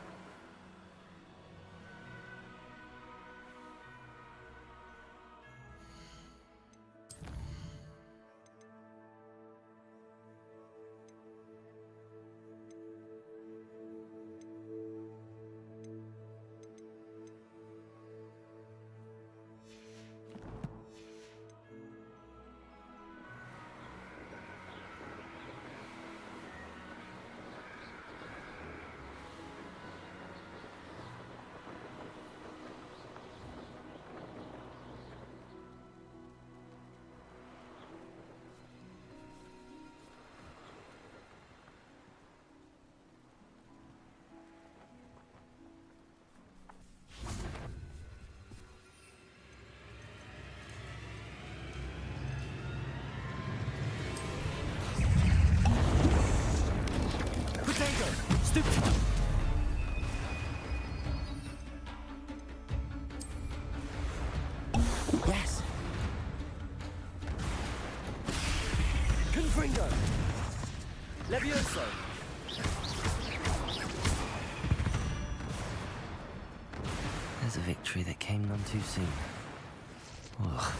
Stupid! Yes! Confringo! Levioso! There's a victory that came none too soon. Ugh.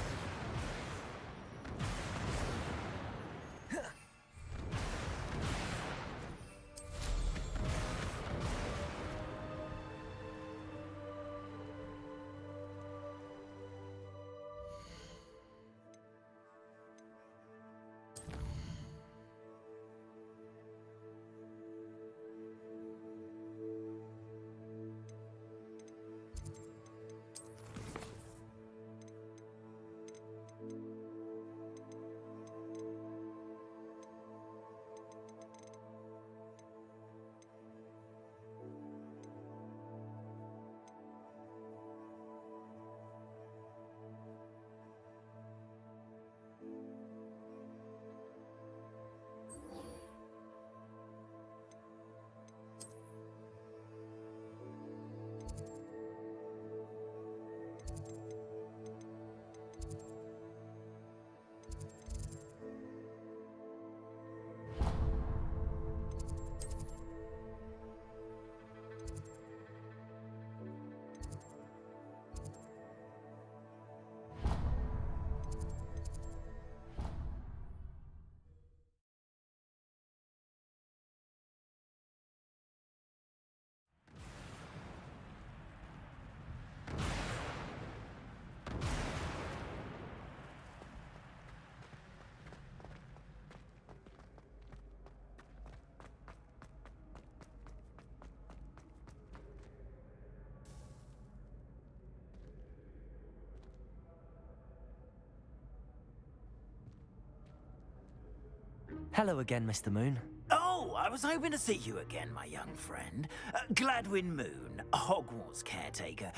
Hello again, Mr. Moon. Oh, I was hoping to see you again, my young friend. Gladwin Moon, Hogwarts caretaker,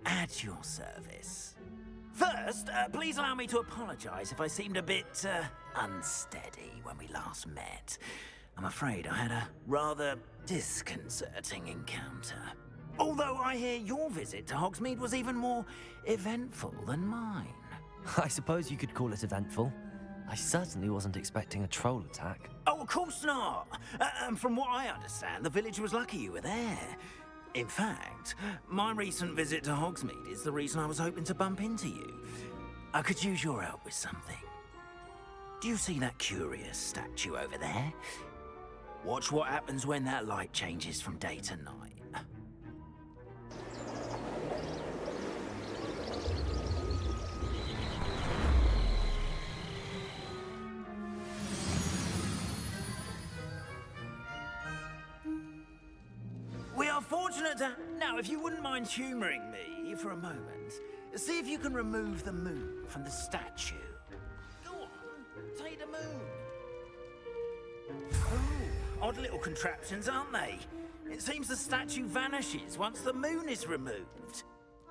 at your service. First, please allow me to apologize if I seemed a bit unsteady when we last met. I'm afraid I had a rather disconcerting encounter. Although I hear your visit to Hogsmeade was even more eventful than mine. I suppose you could call it eventful. I certainly wasn't expecting a troll attack. Oh, of course not. And from what I understand, the village was lucky you were there. In fact, my recent visit to Hogsmeade is the reason I was hoping to bump into you. I could use your help with something. Do you see that curious statue over there? Watch what happens when that light changes from day to night. We are fortunate to... Now, if you wouldn't mind humouring me for a moment, see if you can remove the moon from the statue. Go on, take the moon. Oh, odd little contraptions, aren't they? It seems the statue vanishes once the moon is removed.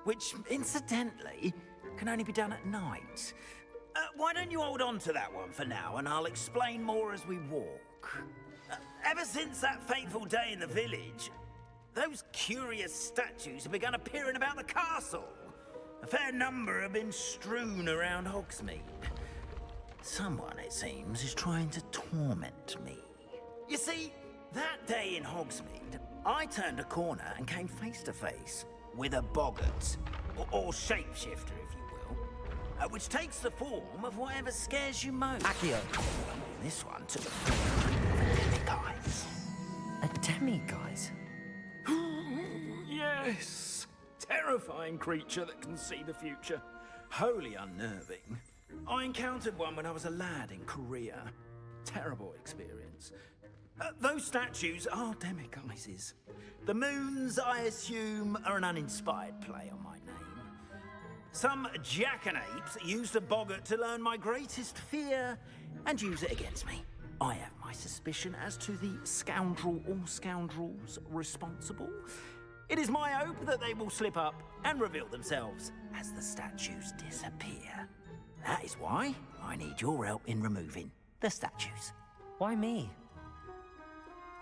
Which, incidentally, can only be done at night. Why don't you hold on to that one for now, and I'll explain more as we walk. Ever since that fateful day in the village, those curious statues have begun appearing about the castle. A fair number have been strewn around Hogsmeade. Someone, it seems, is trying to torment me. You see, that day in Hogsmeade, I turned a corner and came face to face with a boggart, or shapeshifter, if you will, which takes the form of whatever scares you most. Accio. This one took the form of a demiguise. A demiguise? Yes! Terrifying creature that can see the future. Wholly unnerving. I encountered one when I was a lad in Korea. Terrible experience. Those statues are demiguises. The moons, I assume, are an uninspired play on my name. Some jackanapes used a boggart to learn my greatest fear and use it against me. I have my suspicion as to the scoundrel or scoundrels responsible. It is my hope that they will slip up and reveal themselves as the statues disappear. That is why I need your help in removing the statues. Why me?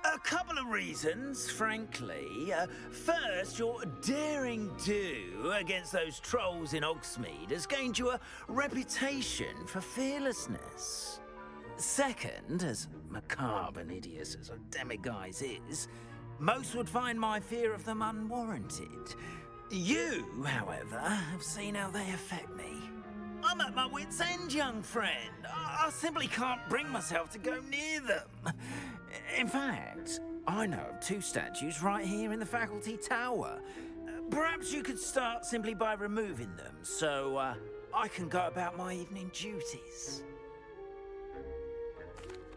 A couple of reasons, frankly. First, your daring do against those trolls in Hogsmeade has gained you a reputation for fearlessness. Second, as macabre and hideous as a demiguise is, most would find my fear of them unwarranted. You, however, have seen how they affect me. I'm at my wit's end, young friend. I simply can't bring myself to go near them. In fact, I know of two statues right here in the faculty tower. Perhaps you could start simply by removing them, so I can go about my evening duties.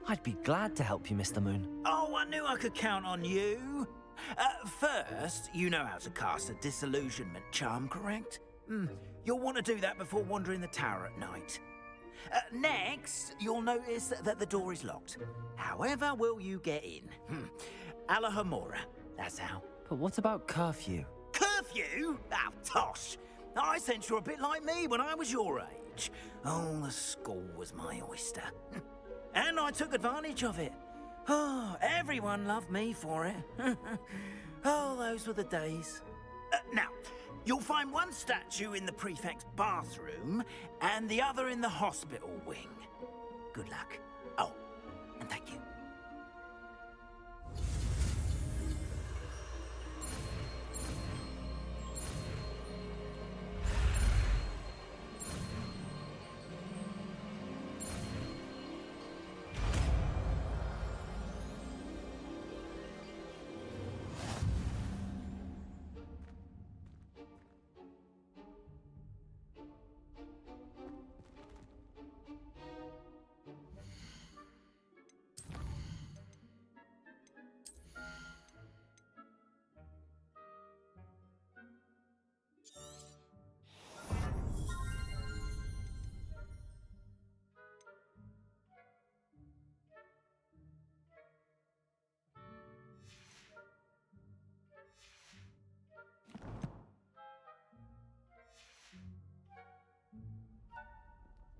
I'd be glad to help you, Mr. Moon. Oh, I knew I could count on you. First, you know how to cast a disillusionment charm, correct? You'll want to do that before wandering the tower at night. Next, you'll notice that the door is locked. However will you get in? Alahomora, that's how. But what about curfew? Curfew? Oh, tosh. I sense you're a bit like me when I was your age. Oh, the school was my oyster. And I took advantage of it. Oh, everyone loved me for it. Oh, those were the days. Now, you'll find one statue in the prefect's bathroom and the other in the hospital wing. Good luck. Oh, and thank you.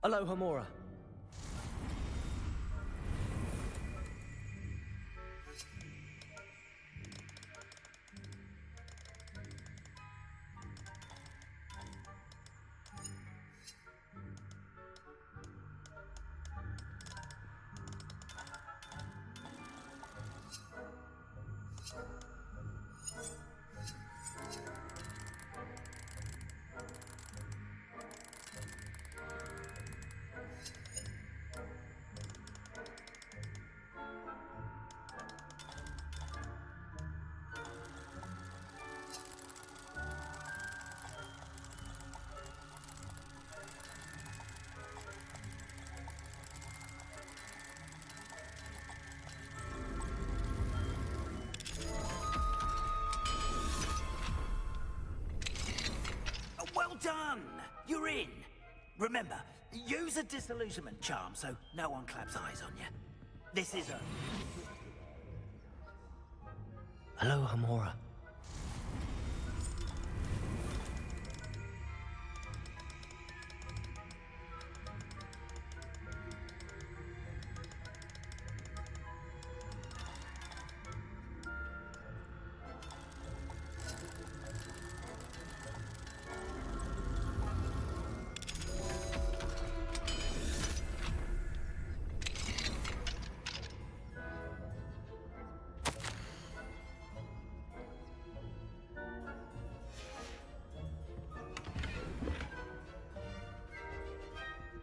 Aloha Mora. Well done! You're in. Remember, use a disillusionment charm so no one claps eyes on you. This is a... Aloha Mora.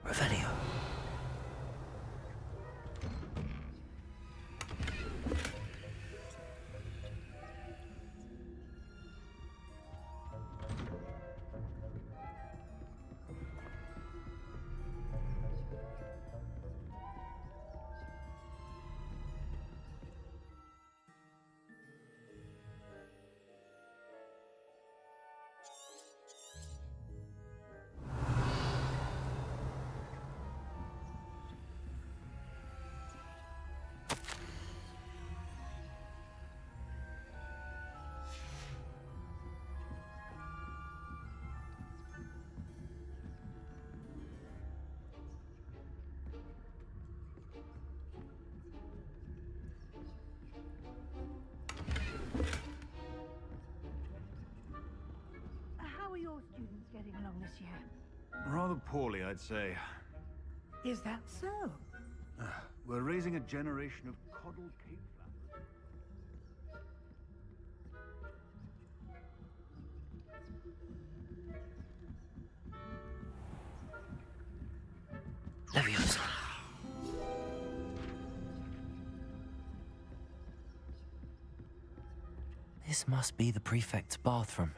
Revelio. How are your students getting along this year? Rather poorly, I'd say. Is that so? We're raising a generation of coddled cape flappers. Leviosa. This must be the prefect's bathroom.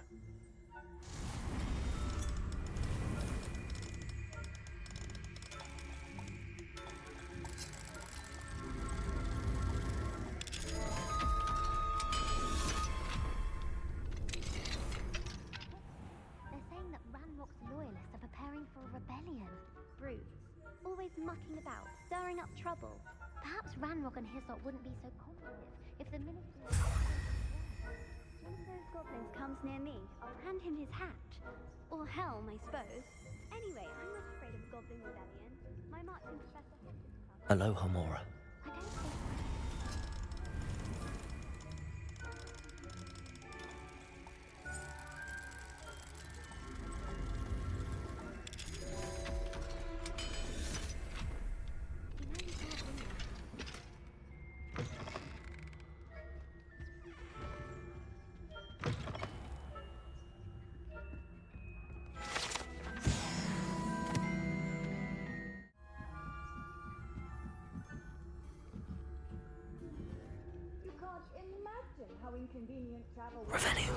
They're saying that Ranrock's loyalists are preparing for a rebellion. Brutes, always mucking about, stirring up trouble. Perhaps Ranrock and his lot wouldn't be so confident if the ministry... One of those goblins comes near me, I'll hand him his hat. Or helm, I suppose. Anyway, I'm not afraid of a goblin rebellion. My marching professor has this class. Aloha Mora. I don't think... How inconvenient travel Revenue.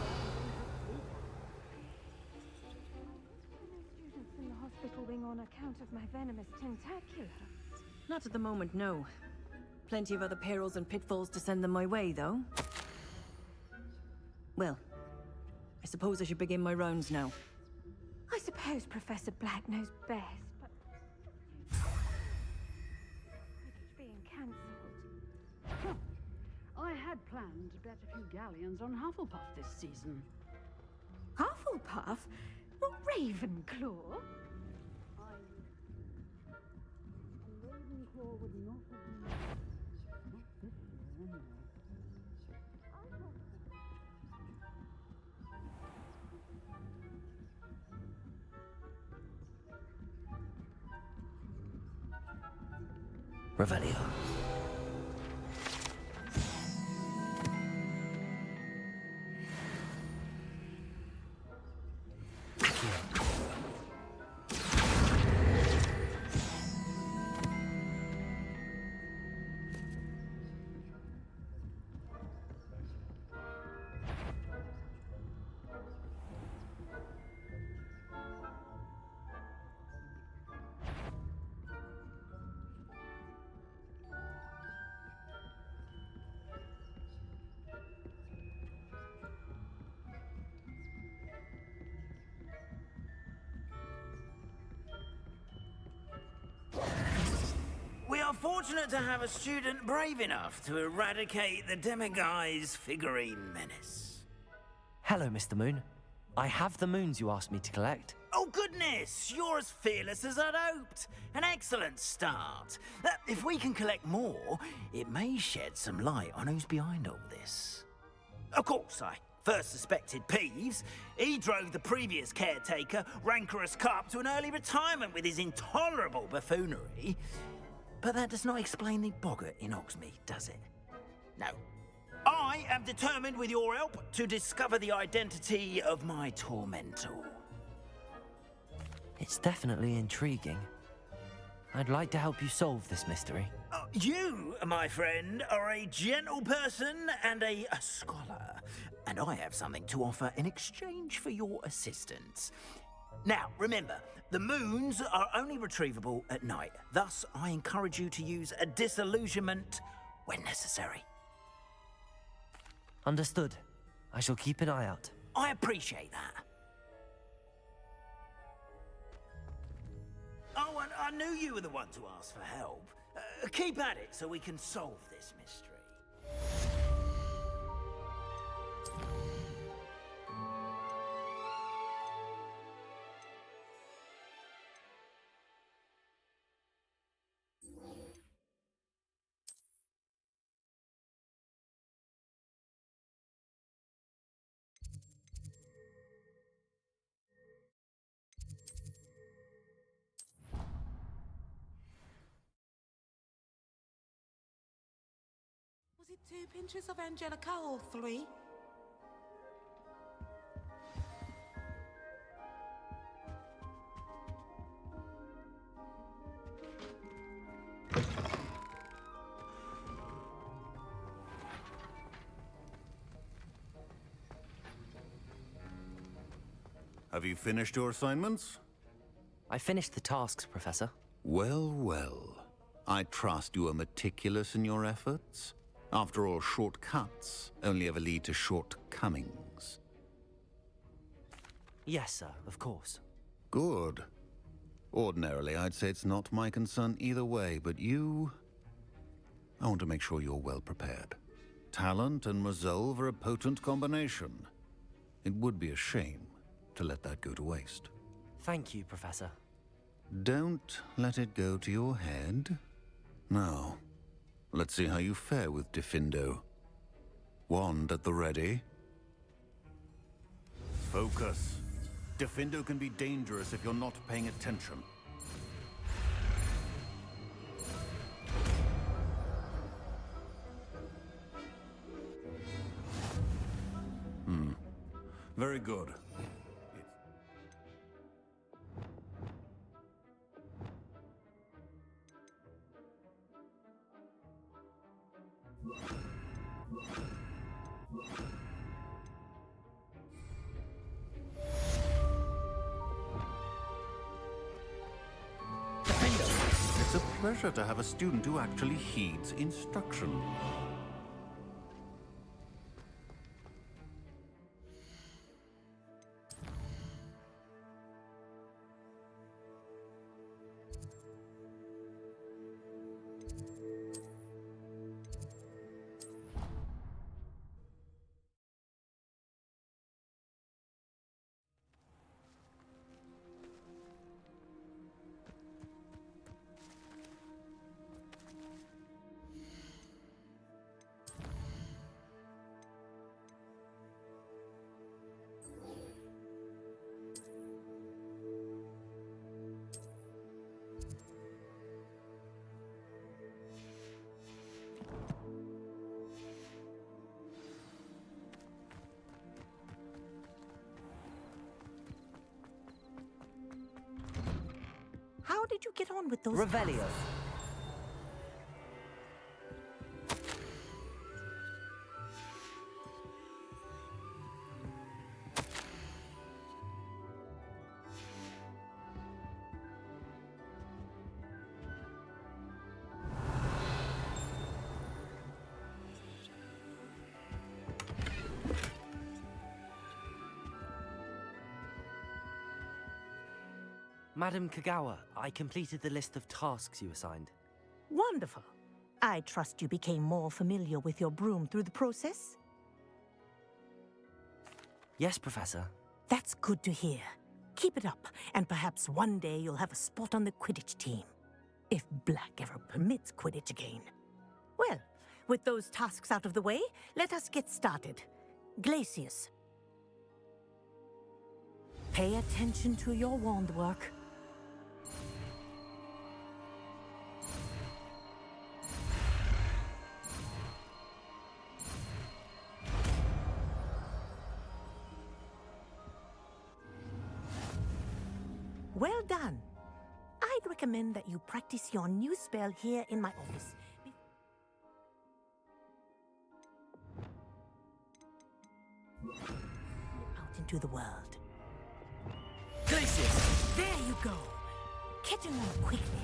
Students in the hospital wing on account of my venomous tentacular. Not at the moment, no. Plenty of other perils and pitfalls to send them my way, though. Well, I suppose I should begin my rounds now. I suppose Professor Black knows best, but... being cancelled. I had planned to bet a few galleons on Hufflepuff this season. Hufflepuff? Not Ravenclaw? tour would not have been not this year anyway. Revelio. We are fortunate to have a student brave enough to eradicate the demiguise figurine menace. Hello, Mr. Moon. I have the moons you asked me to collect. Oh, goodness! You're as fearless as I'd hoped. An excellent start. If we can collect more, it may shed some light on who's behind all this. Of course, I first suspected Peeves. He drove the previous caretaker, Rancorous Carp, to an early retirement with his intolerable buffoonery. But that does not explain the boggart in Hogsmeade, does it? No. I am determined, with your help, to discover the identity of my tormentor. It's definitely intriguing. I'd like to help you solve this mystery. You, my friend, are a gentle person and a scholar, and I have something to offer in exchange for your assistance. Now, remember, the moons are only retrievable at night. Thus, I encourage you to use a disillusionment when necessary. Understood. I shall keep an eye out. I appreciate that. Oh, and I knew you were the one to ask for help. Keep at it so we can solve this mystery. Was it 2 pinches of Angelica or 3? Have you finished your assignments? I finished the tasks, Professor. Well, well. I trust you are meticulous in your efforts. After all, shortcuts only ever lead to shortcomings. Yes, sir, of course. Good. Ordinarily, I'd say it's not my concern either way, but you... I want to make sure you're well prepared. Talent and resolve are a potent combination. It would be a shame to let that go to waste. Thank you, Professor. Don't let it go to your head. Now, let's see how you fare with Diffindo. Wand at the ready. Focus. Diffindo can be dangerous if you're not paying attention. Very good. It's a pleasure to have a student who actually heeds instruction. did you get on with those Revelio. tasks? Madam Kagawa, I completed the list of tasks you assigned. Wonderful. I trust you became more familiar with your broom through the process? Yes, Professor. That's good to hear. Keep it up, and perhaps one day you'll have a spot on the Quidditch team. If Black ever permits Quidditch again. Well, with those tasks out of the way, let us get started. Glacius. Pay attention to your wand work. Well done. I'd recommend that you practice your new spell here in my office. Out into the world. Glacius! There you go. Catching on quickly.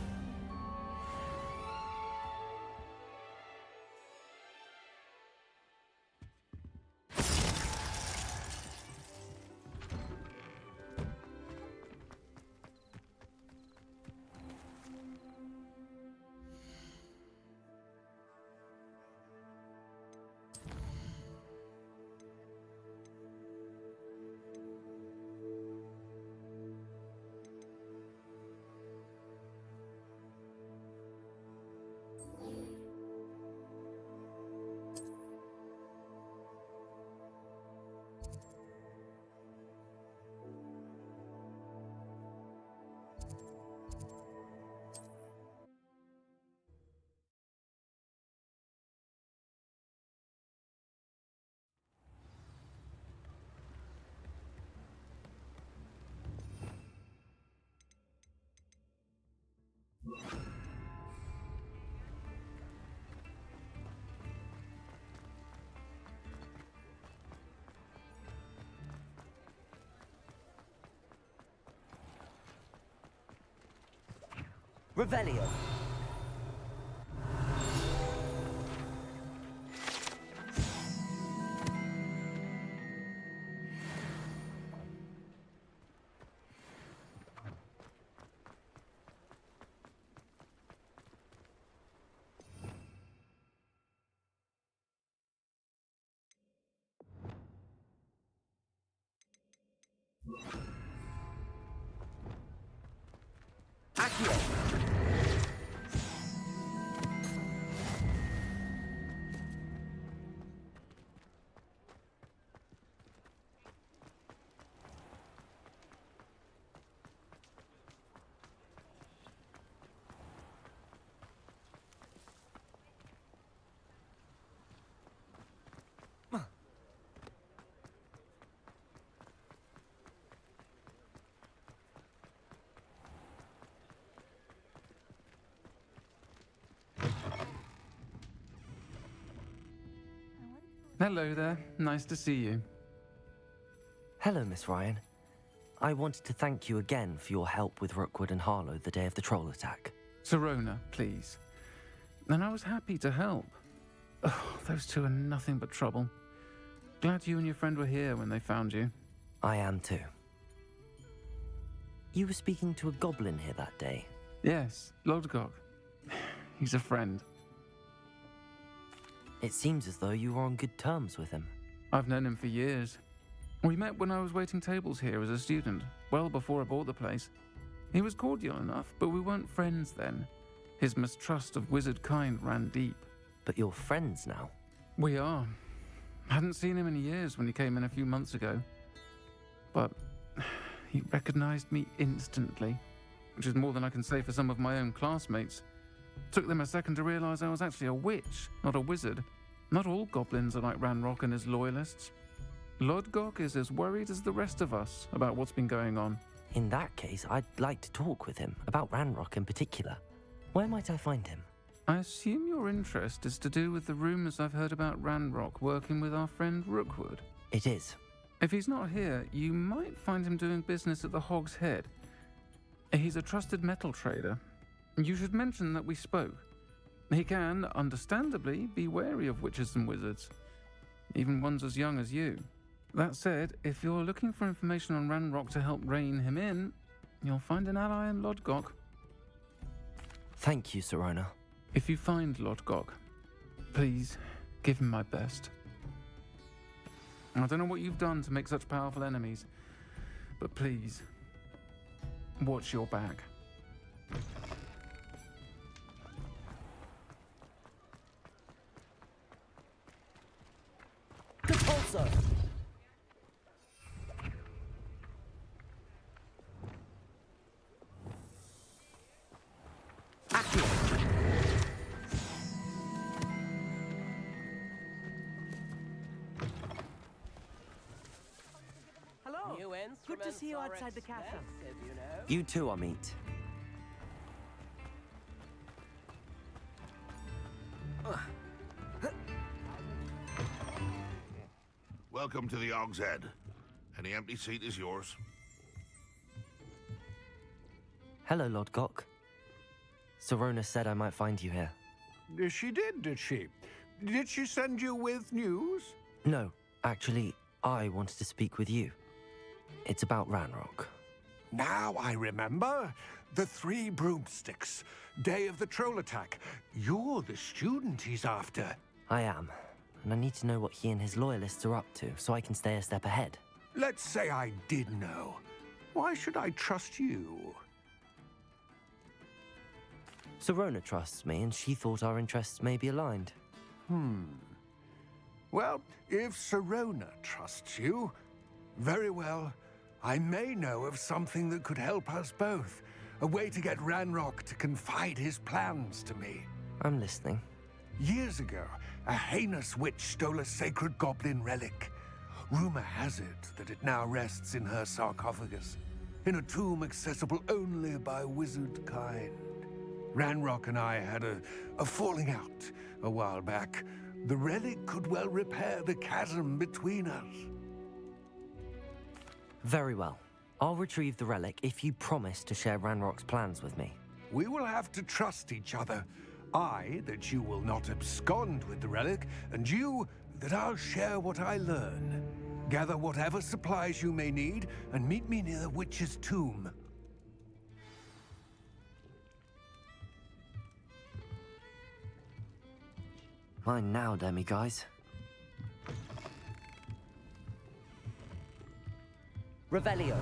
Revelio. Accio. Hello there. Nice to see you. Hello, Miss Ryan. I wanted to thank you again for your help with Rookwood and Harlow the day of the troll attack. Serona, please. And I was happy to help. Oh, those two are nothing but trouble. Glad you and your friend were here when they found you. I am too. You were speaking to a goblin here that day. Yes, Lodgok. He's a friend. It seems as though you were on good terms with him. I've known him for years. We met when I was waiting tables here as a student, well before I bought the place. He was cordial enough, but we weren't friends then. His mistrust of wizard kind ran deep. But you're friends now? We are. Hadn't seen him in years when he came in a few months ago. But he recognized me instantly, which is more than I can say for some of my own classmates. Took them a second to realize I was actually a witch, not a wizard. Not all goblins are like Ranrock and his loyalists. Lodgok is as worried as the rest of us about what's been going on. In that case, I'd like to talk with him, about Ranrock in particular. Where might I find him? I assume your interest is to do with the rumors I've heard about Ranrock working with our friend Rookwood. It is. If he's not here, you might find him doing business at the Hog's Head. He's a trusted metal trader. You should mention that we spoke. He can, understandably, be wary of witches and wizards, even ones as young as you. That said, if you're looking for information on Ranrock to help rein him in, you'll find an ally in Lodgok. Thank you, Sirona. If you find Lodgok, please give him my best. I don't know what you've done to make such powerful enemies, but please, watch your back. Repulsor! Hello. Good to see you outside the castle. You too, Amit. Welcome to the Hog's Head. Any empty seat is yours. Hello, Lodgok. Sirona said I might find you here. She did she? Did she send you with news? No, actually, I wanted to speak with you. It's about Ranrock. Now I remember. The 3 broomsticks. Day of the troll attack. You're the student he's after. I am, and I need to know what he and his loyalists are up to so I can stay a step ahead. Let's say I did know. Why should I trust you? Sirona trusts me, and she thought our interests may be aligned. Well, if Sirona trusts you, very well. I may know of something that could help us both. A way to get Ranrock to confide his plans to me. I'm listening. Years ago, a heinous witch stole a sacred goblin relic. Rumor has it that it now rests in her sarcophagus, in a tomb accessible only by wizard kind. Ranrock and I had a falling out a while back. The relic could well repair the chasm between us. Very well. I'll retrieve the relic if you promise to share Ranrock's plans with me. We will have to trust each other. I, that you will not abscond with the relic, and you, that I'll share what I learn. Gather whatever supplies you may need, and meet me near the witch's tomb. Mine now, demiguise. Revelio.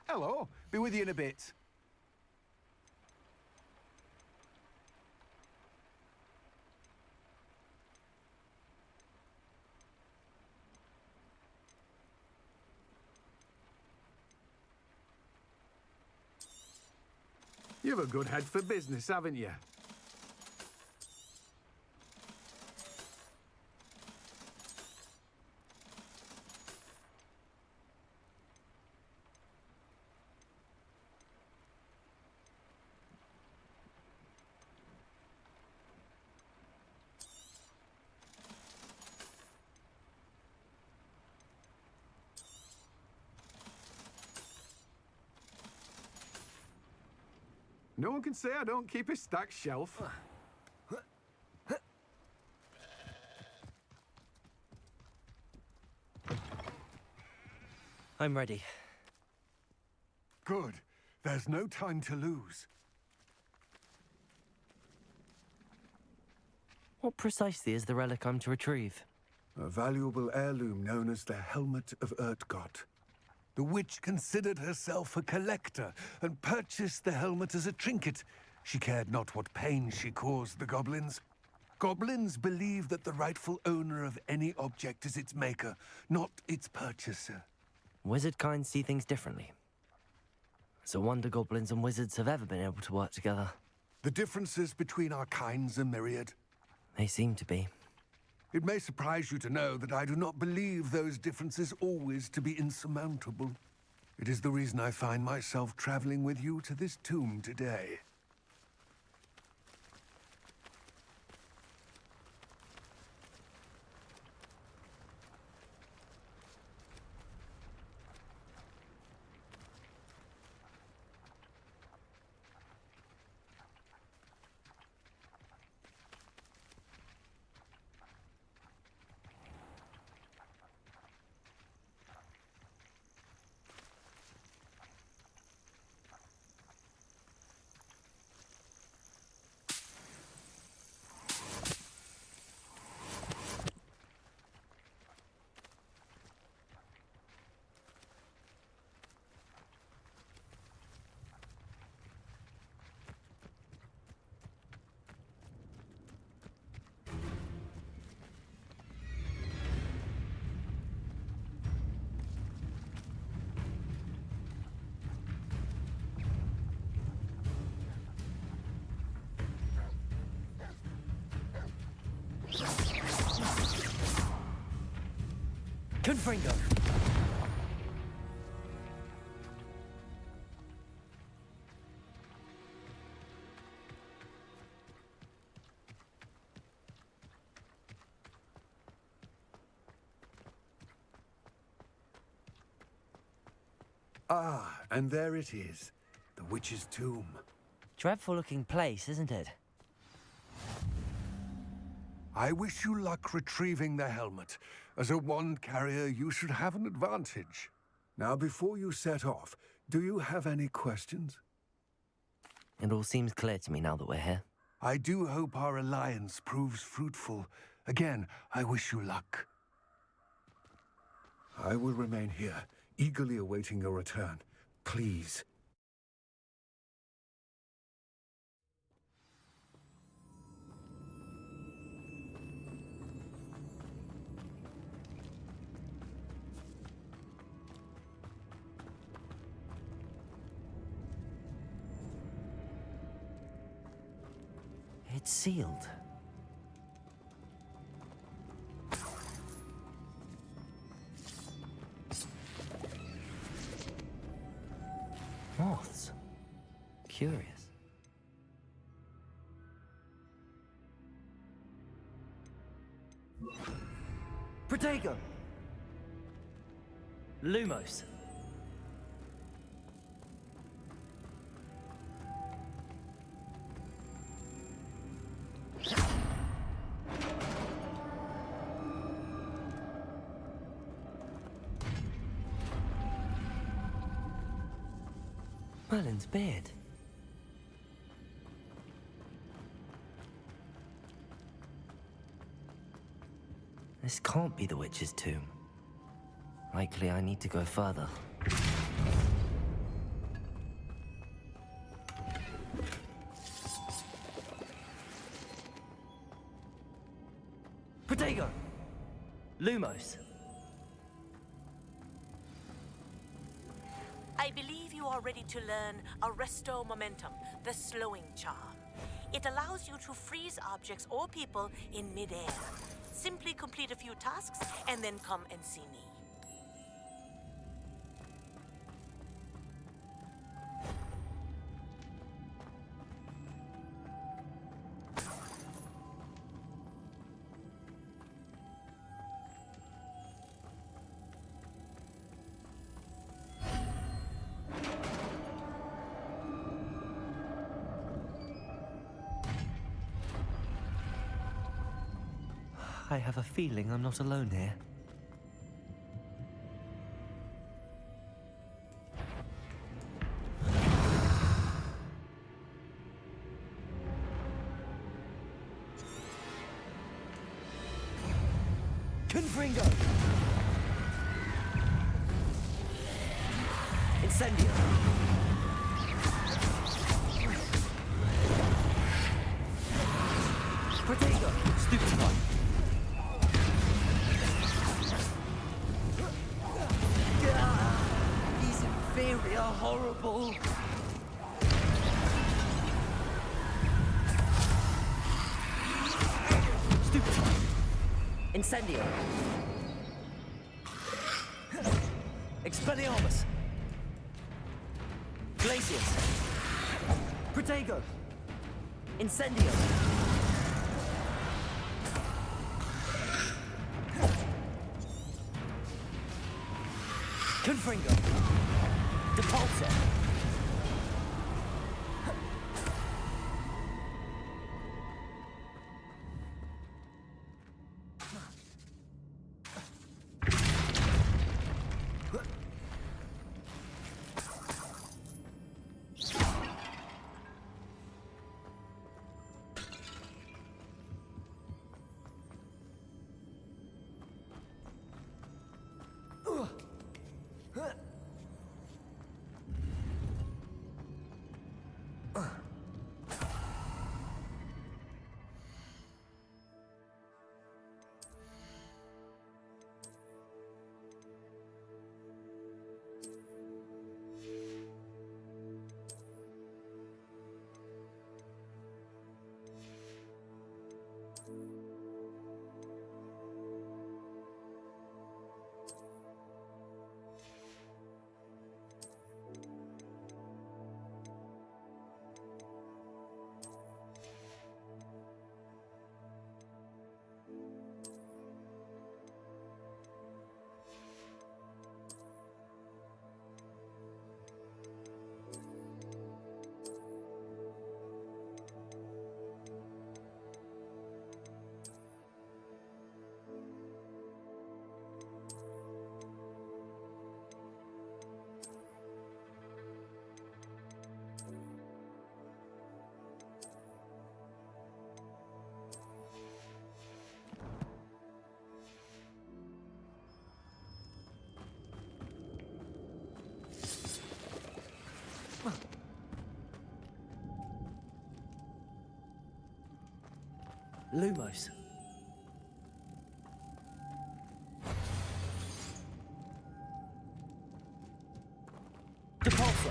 Hello, be with you in a bit. You've a good head for business, haven't you? No one can say I don't keep a stacked shelf. I'm ready. Good. There's no time to lose. What precisely is the relic I'm to retrieve? A valuable heirloom known as the Helmet of Urtgott. The witch considered herself a collector and purchased the helmet as a trinket. She cared not what pain she caused the goblins. Goblins believe that the rightful owner of any object is its maker, not its purchaser. Wizard kind see things differently. It's a wonder goblins and wizards have ever been able to work together. The differences between our kinds are myriad. They seem to be. It may surprise you to know that I do not believe those differences always to be insurmountable. It is the reason I find myself traveling with you to this tomb today. Confringo! Ah, and there it is. The witch's tomb. Dreadful looking place, isn't it? I wish you luck retrieving the helmet. As a wand carrier, you should have an advantage. Now, before you set off, do you have any questions? It all seems clear to me now that we're here. I do hope our alliance proves fruitful. Again, I wish you luck. I will remain here, eagerly awaiting your return. Please. It's sealed. Moths. Curious. Protego! Lumos. Merlin's beard. This can't be the witch's tomb. Likely I need to go further. Protego! Lumos. I believe you are ready to learn Arresto Momentum, the slowing charm. It allows you to freeze objects or people in midair. Simply complete a few tasks and then come and see me. I have a feeling I'm not alone here. Confringo! Incendio! Protego! Stupefy! These inferi are horrible! Stupefy! Incendio! Expelliarmus! Glacius! Protego! Incendio! Confringo! Depulso! Lumos. Depulso.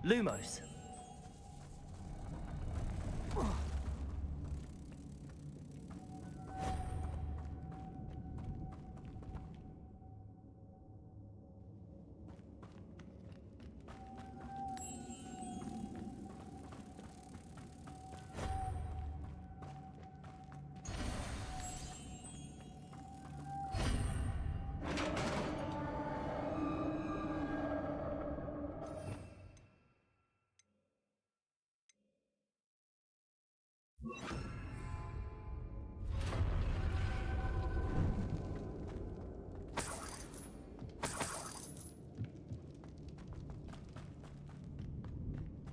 Lumos.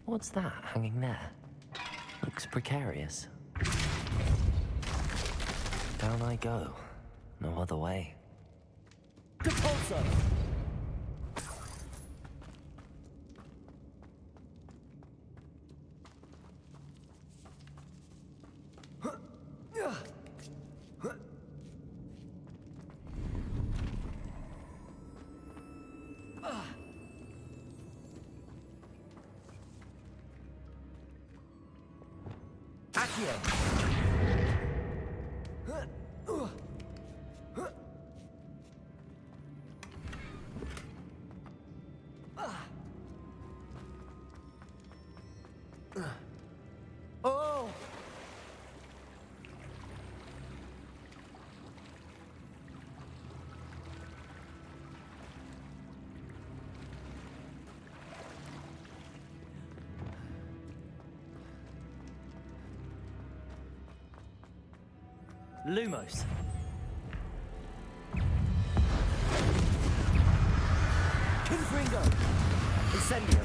What's that hanging there? Looks precarious. Down I go. No other way. Depulso! Oh! Lumos. Confringo. Incendio.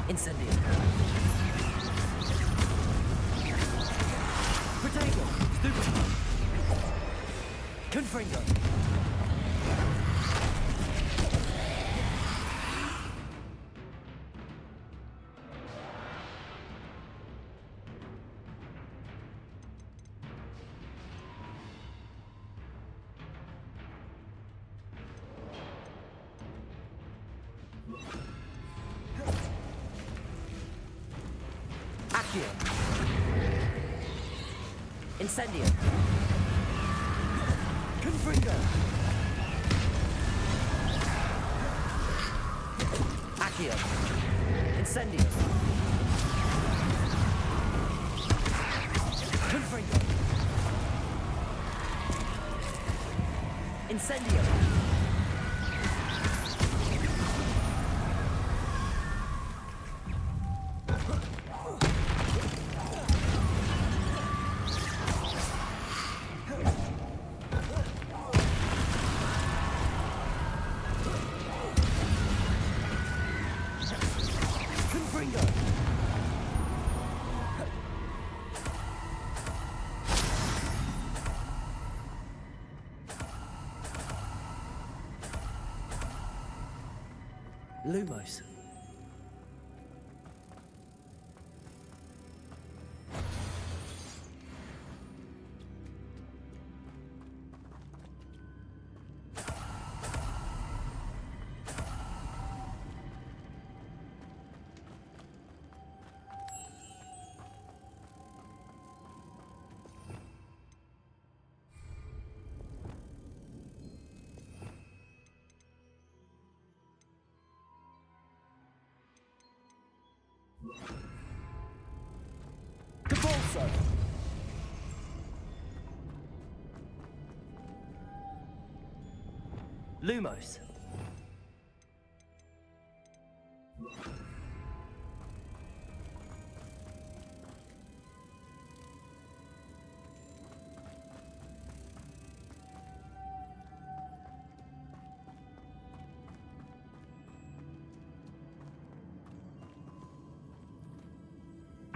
Incendio. Protagonist. Stupid. Confringo. Incendio. Confringo. Accio. Incendio. Confringo. Incendio. Lumos. Capolso. Lumos.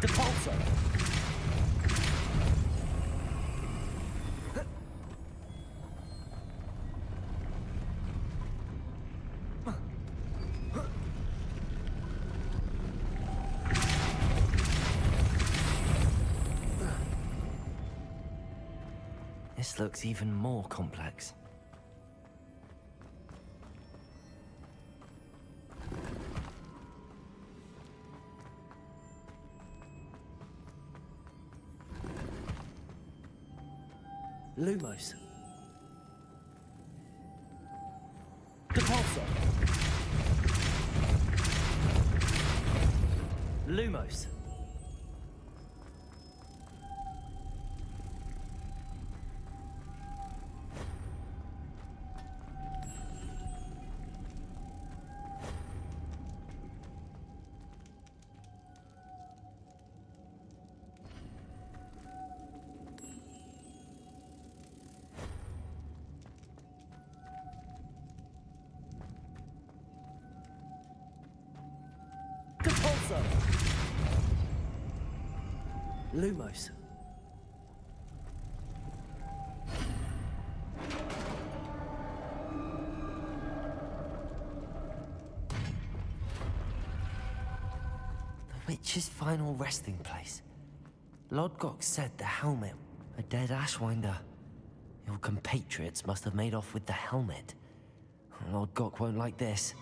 Depulso. This looks even more complex. Lumos. Depulso. Lumos. Depulso. Lumos. The witch's final resting place. Lodgok said the helmet, a dead Ashwinder. Your compatriots must have made off with the helmet. Lodgok won't like this.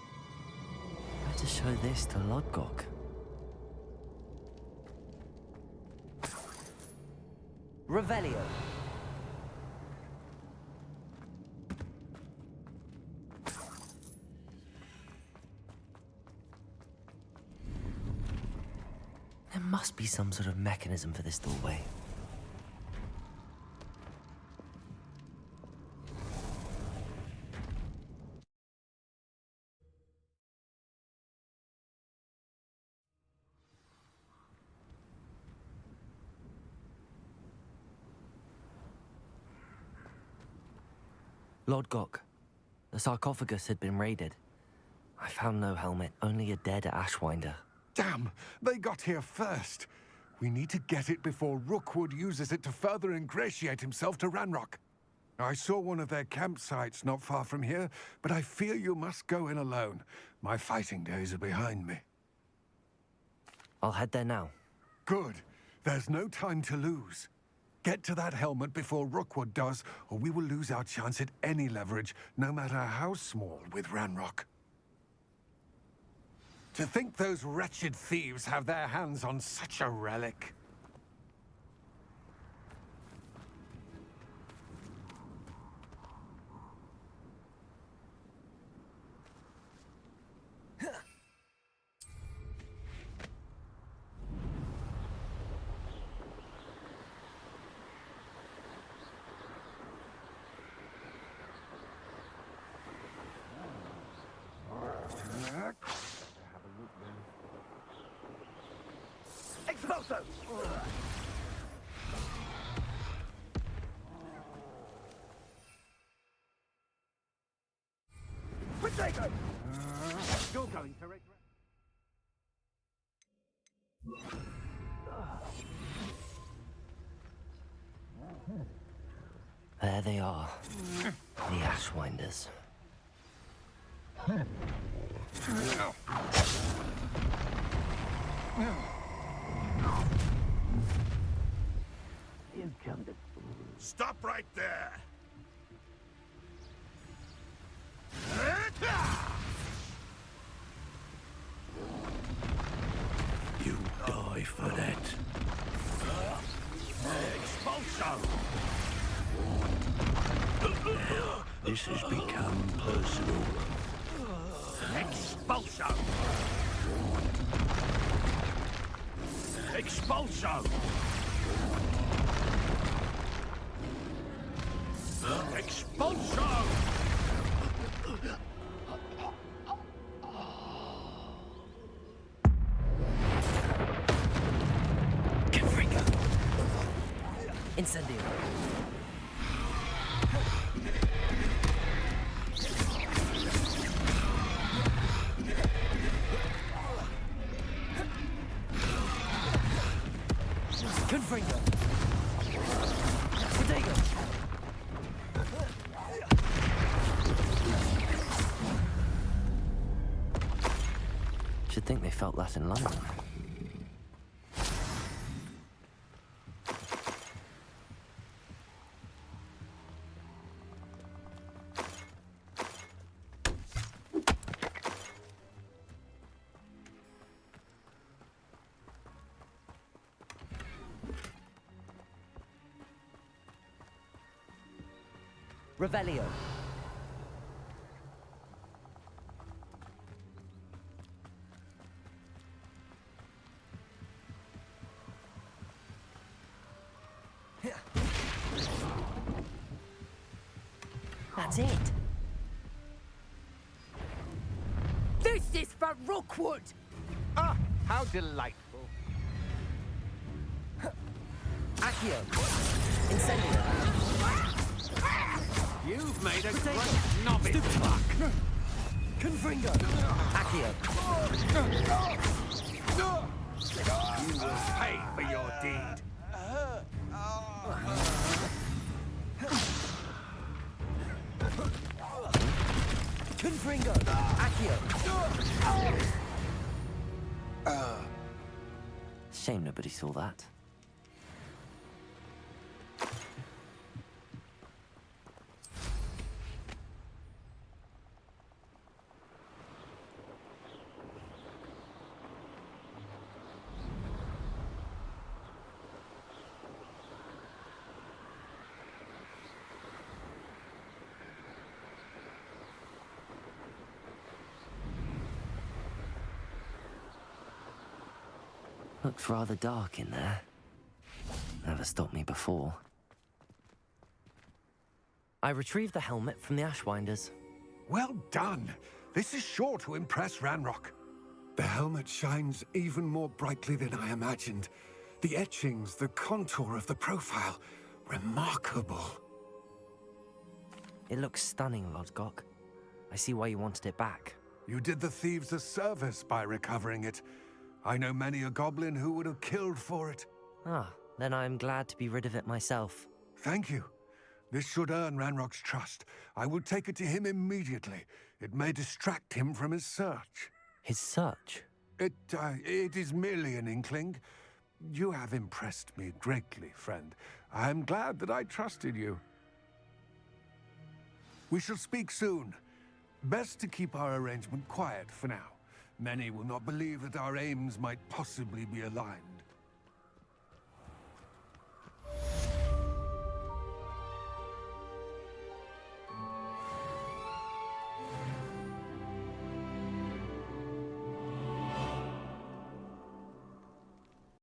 Better show this to Lodgok. Revelio. There must be some sort of mechanism for this doorway. Lodgok, the sarcophagus had been raided. I found no helmet, only a dead Ashwinder. Damn! They got here first. We need to get it before Rookwood uses it to further ingratiate himself to Ranrock. I saw one of their campsites not far from here, but I fear you must go in alone. My fighting days are behind me. I'll head there now. Good. There's no time to lose. Get to that helmet before Rookwood does, or we will lose our chance at any leverage, no matter how small, with Ranrock. To think those wretched thieves have their hands on such a relic. Expulso! Protego! You're going to regret. There they are. The Ashwinders. You come to... Stop right there! You die for that. Expulso! Now, this has become personal. Expulso! Expulso! Expulso! Confringo! Incendio! Confringo! Protego! Should think they felt that in London. Revelio. That's it. This is for Rookwood! Ah, how delightful. Accio. Incendio. You've made a great novice buck. Confringo. Accio. You will pay for your deed. Confringo. Accio. Shame nobody saw that. Looks rather dark in there. Never stopped me before. I retrieved the helmet from the Ashwinders. Well done. This is sure to impress Ranrock. The helmet shines even more brightly than I imagined. The etchings, the contour of the profile, remarkable. It looks stunning, Lodgok. I see why you wanted it back. You did the thieves a service by recovering it. I know many a goblin who would have killed for it. Ah, then I'm glad to be rid of it myself. Thank you. This should earn Ranrock's trust. I will take it to him immediately. It may distract him from his search. His search? It is merely an inkling. You have impressed me greatly, friend. I am glad that I trusted you. We shall speak soon. Best to keep our arrangement quiet for now. Many will not believe that our aims might possibly be aligned.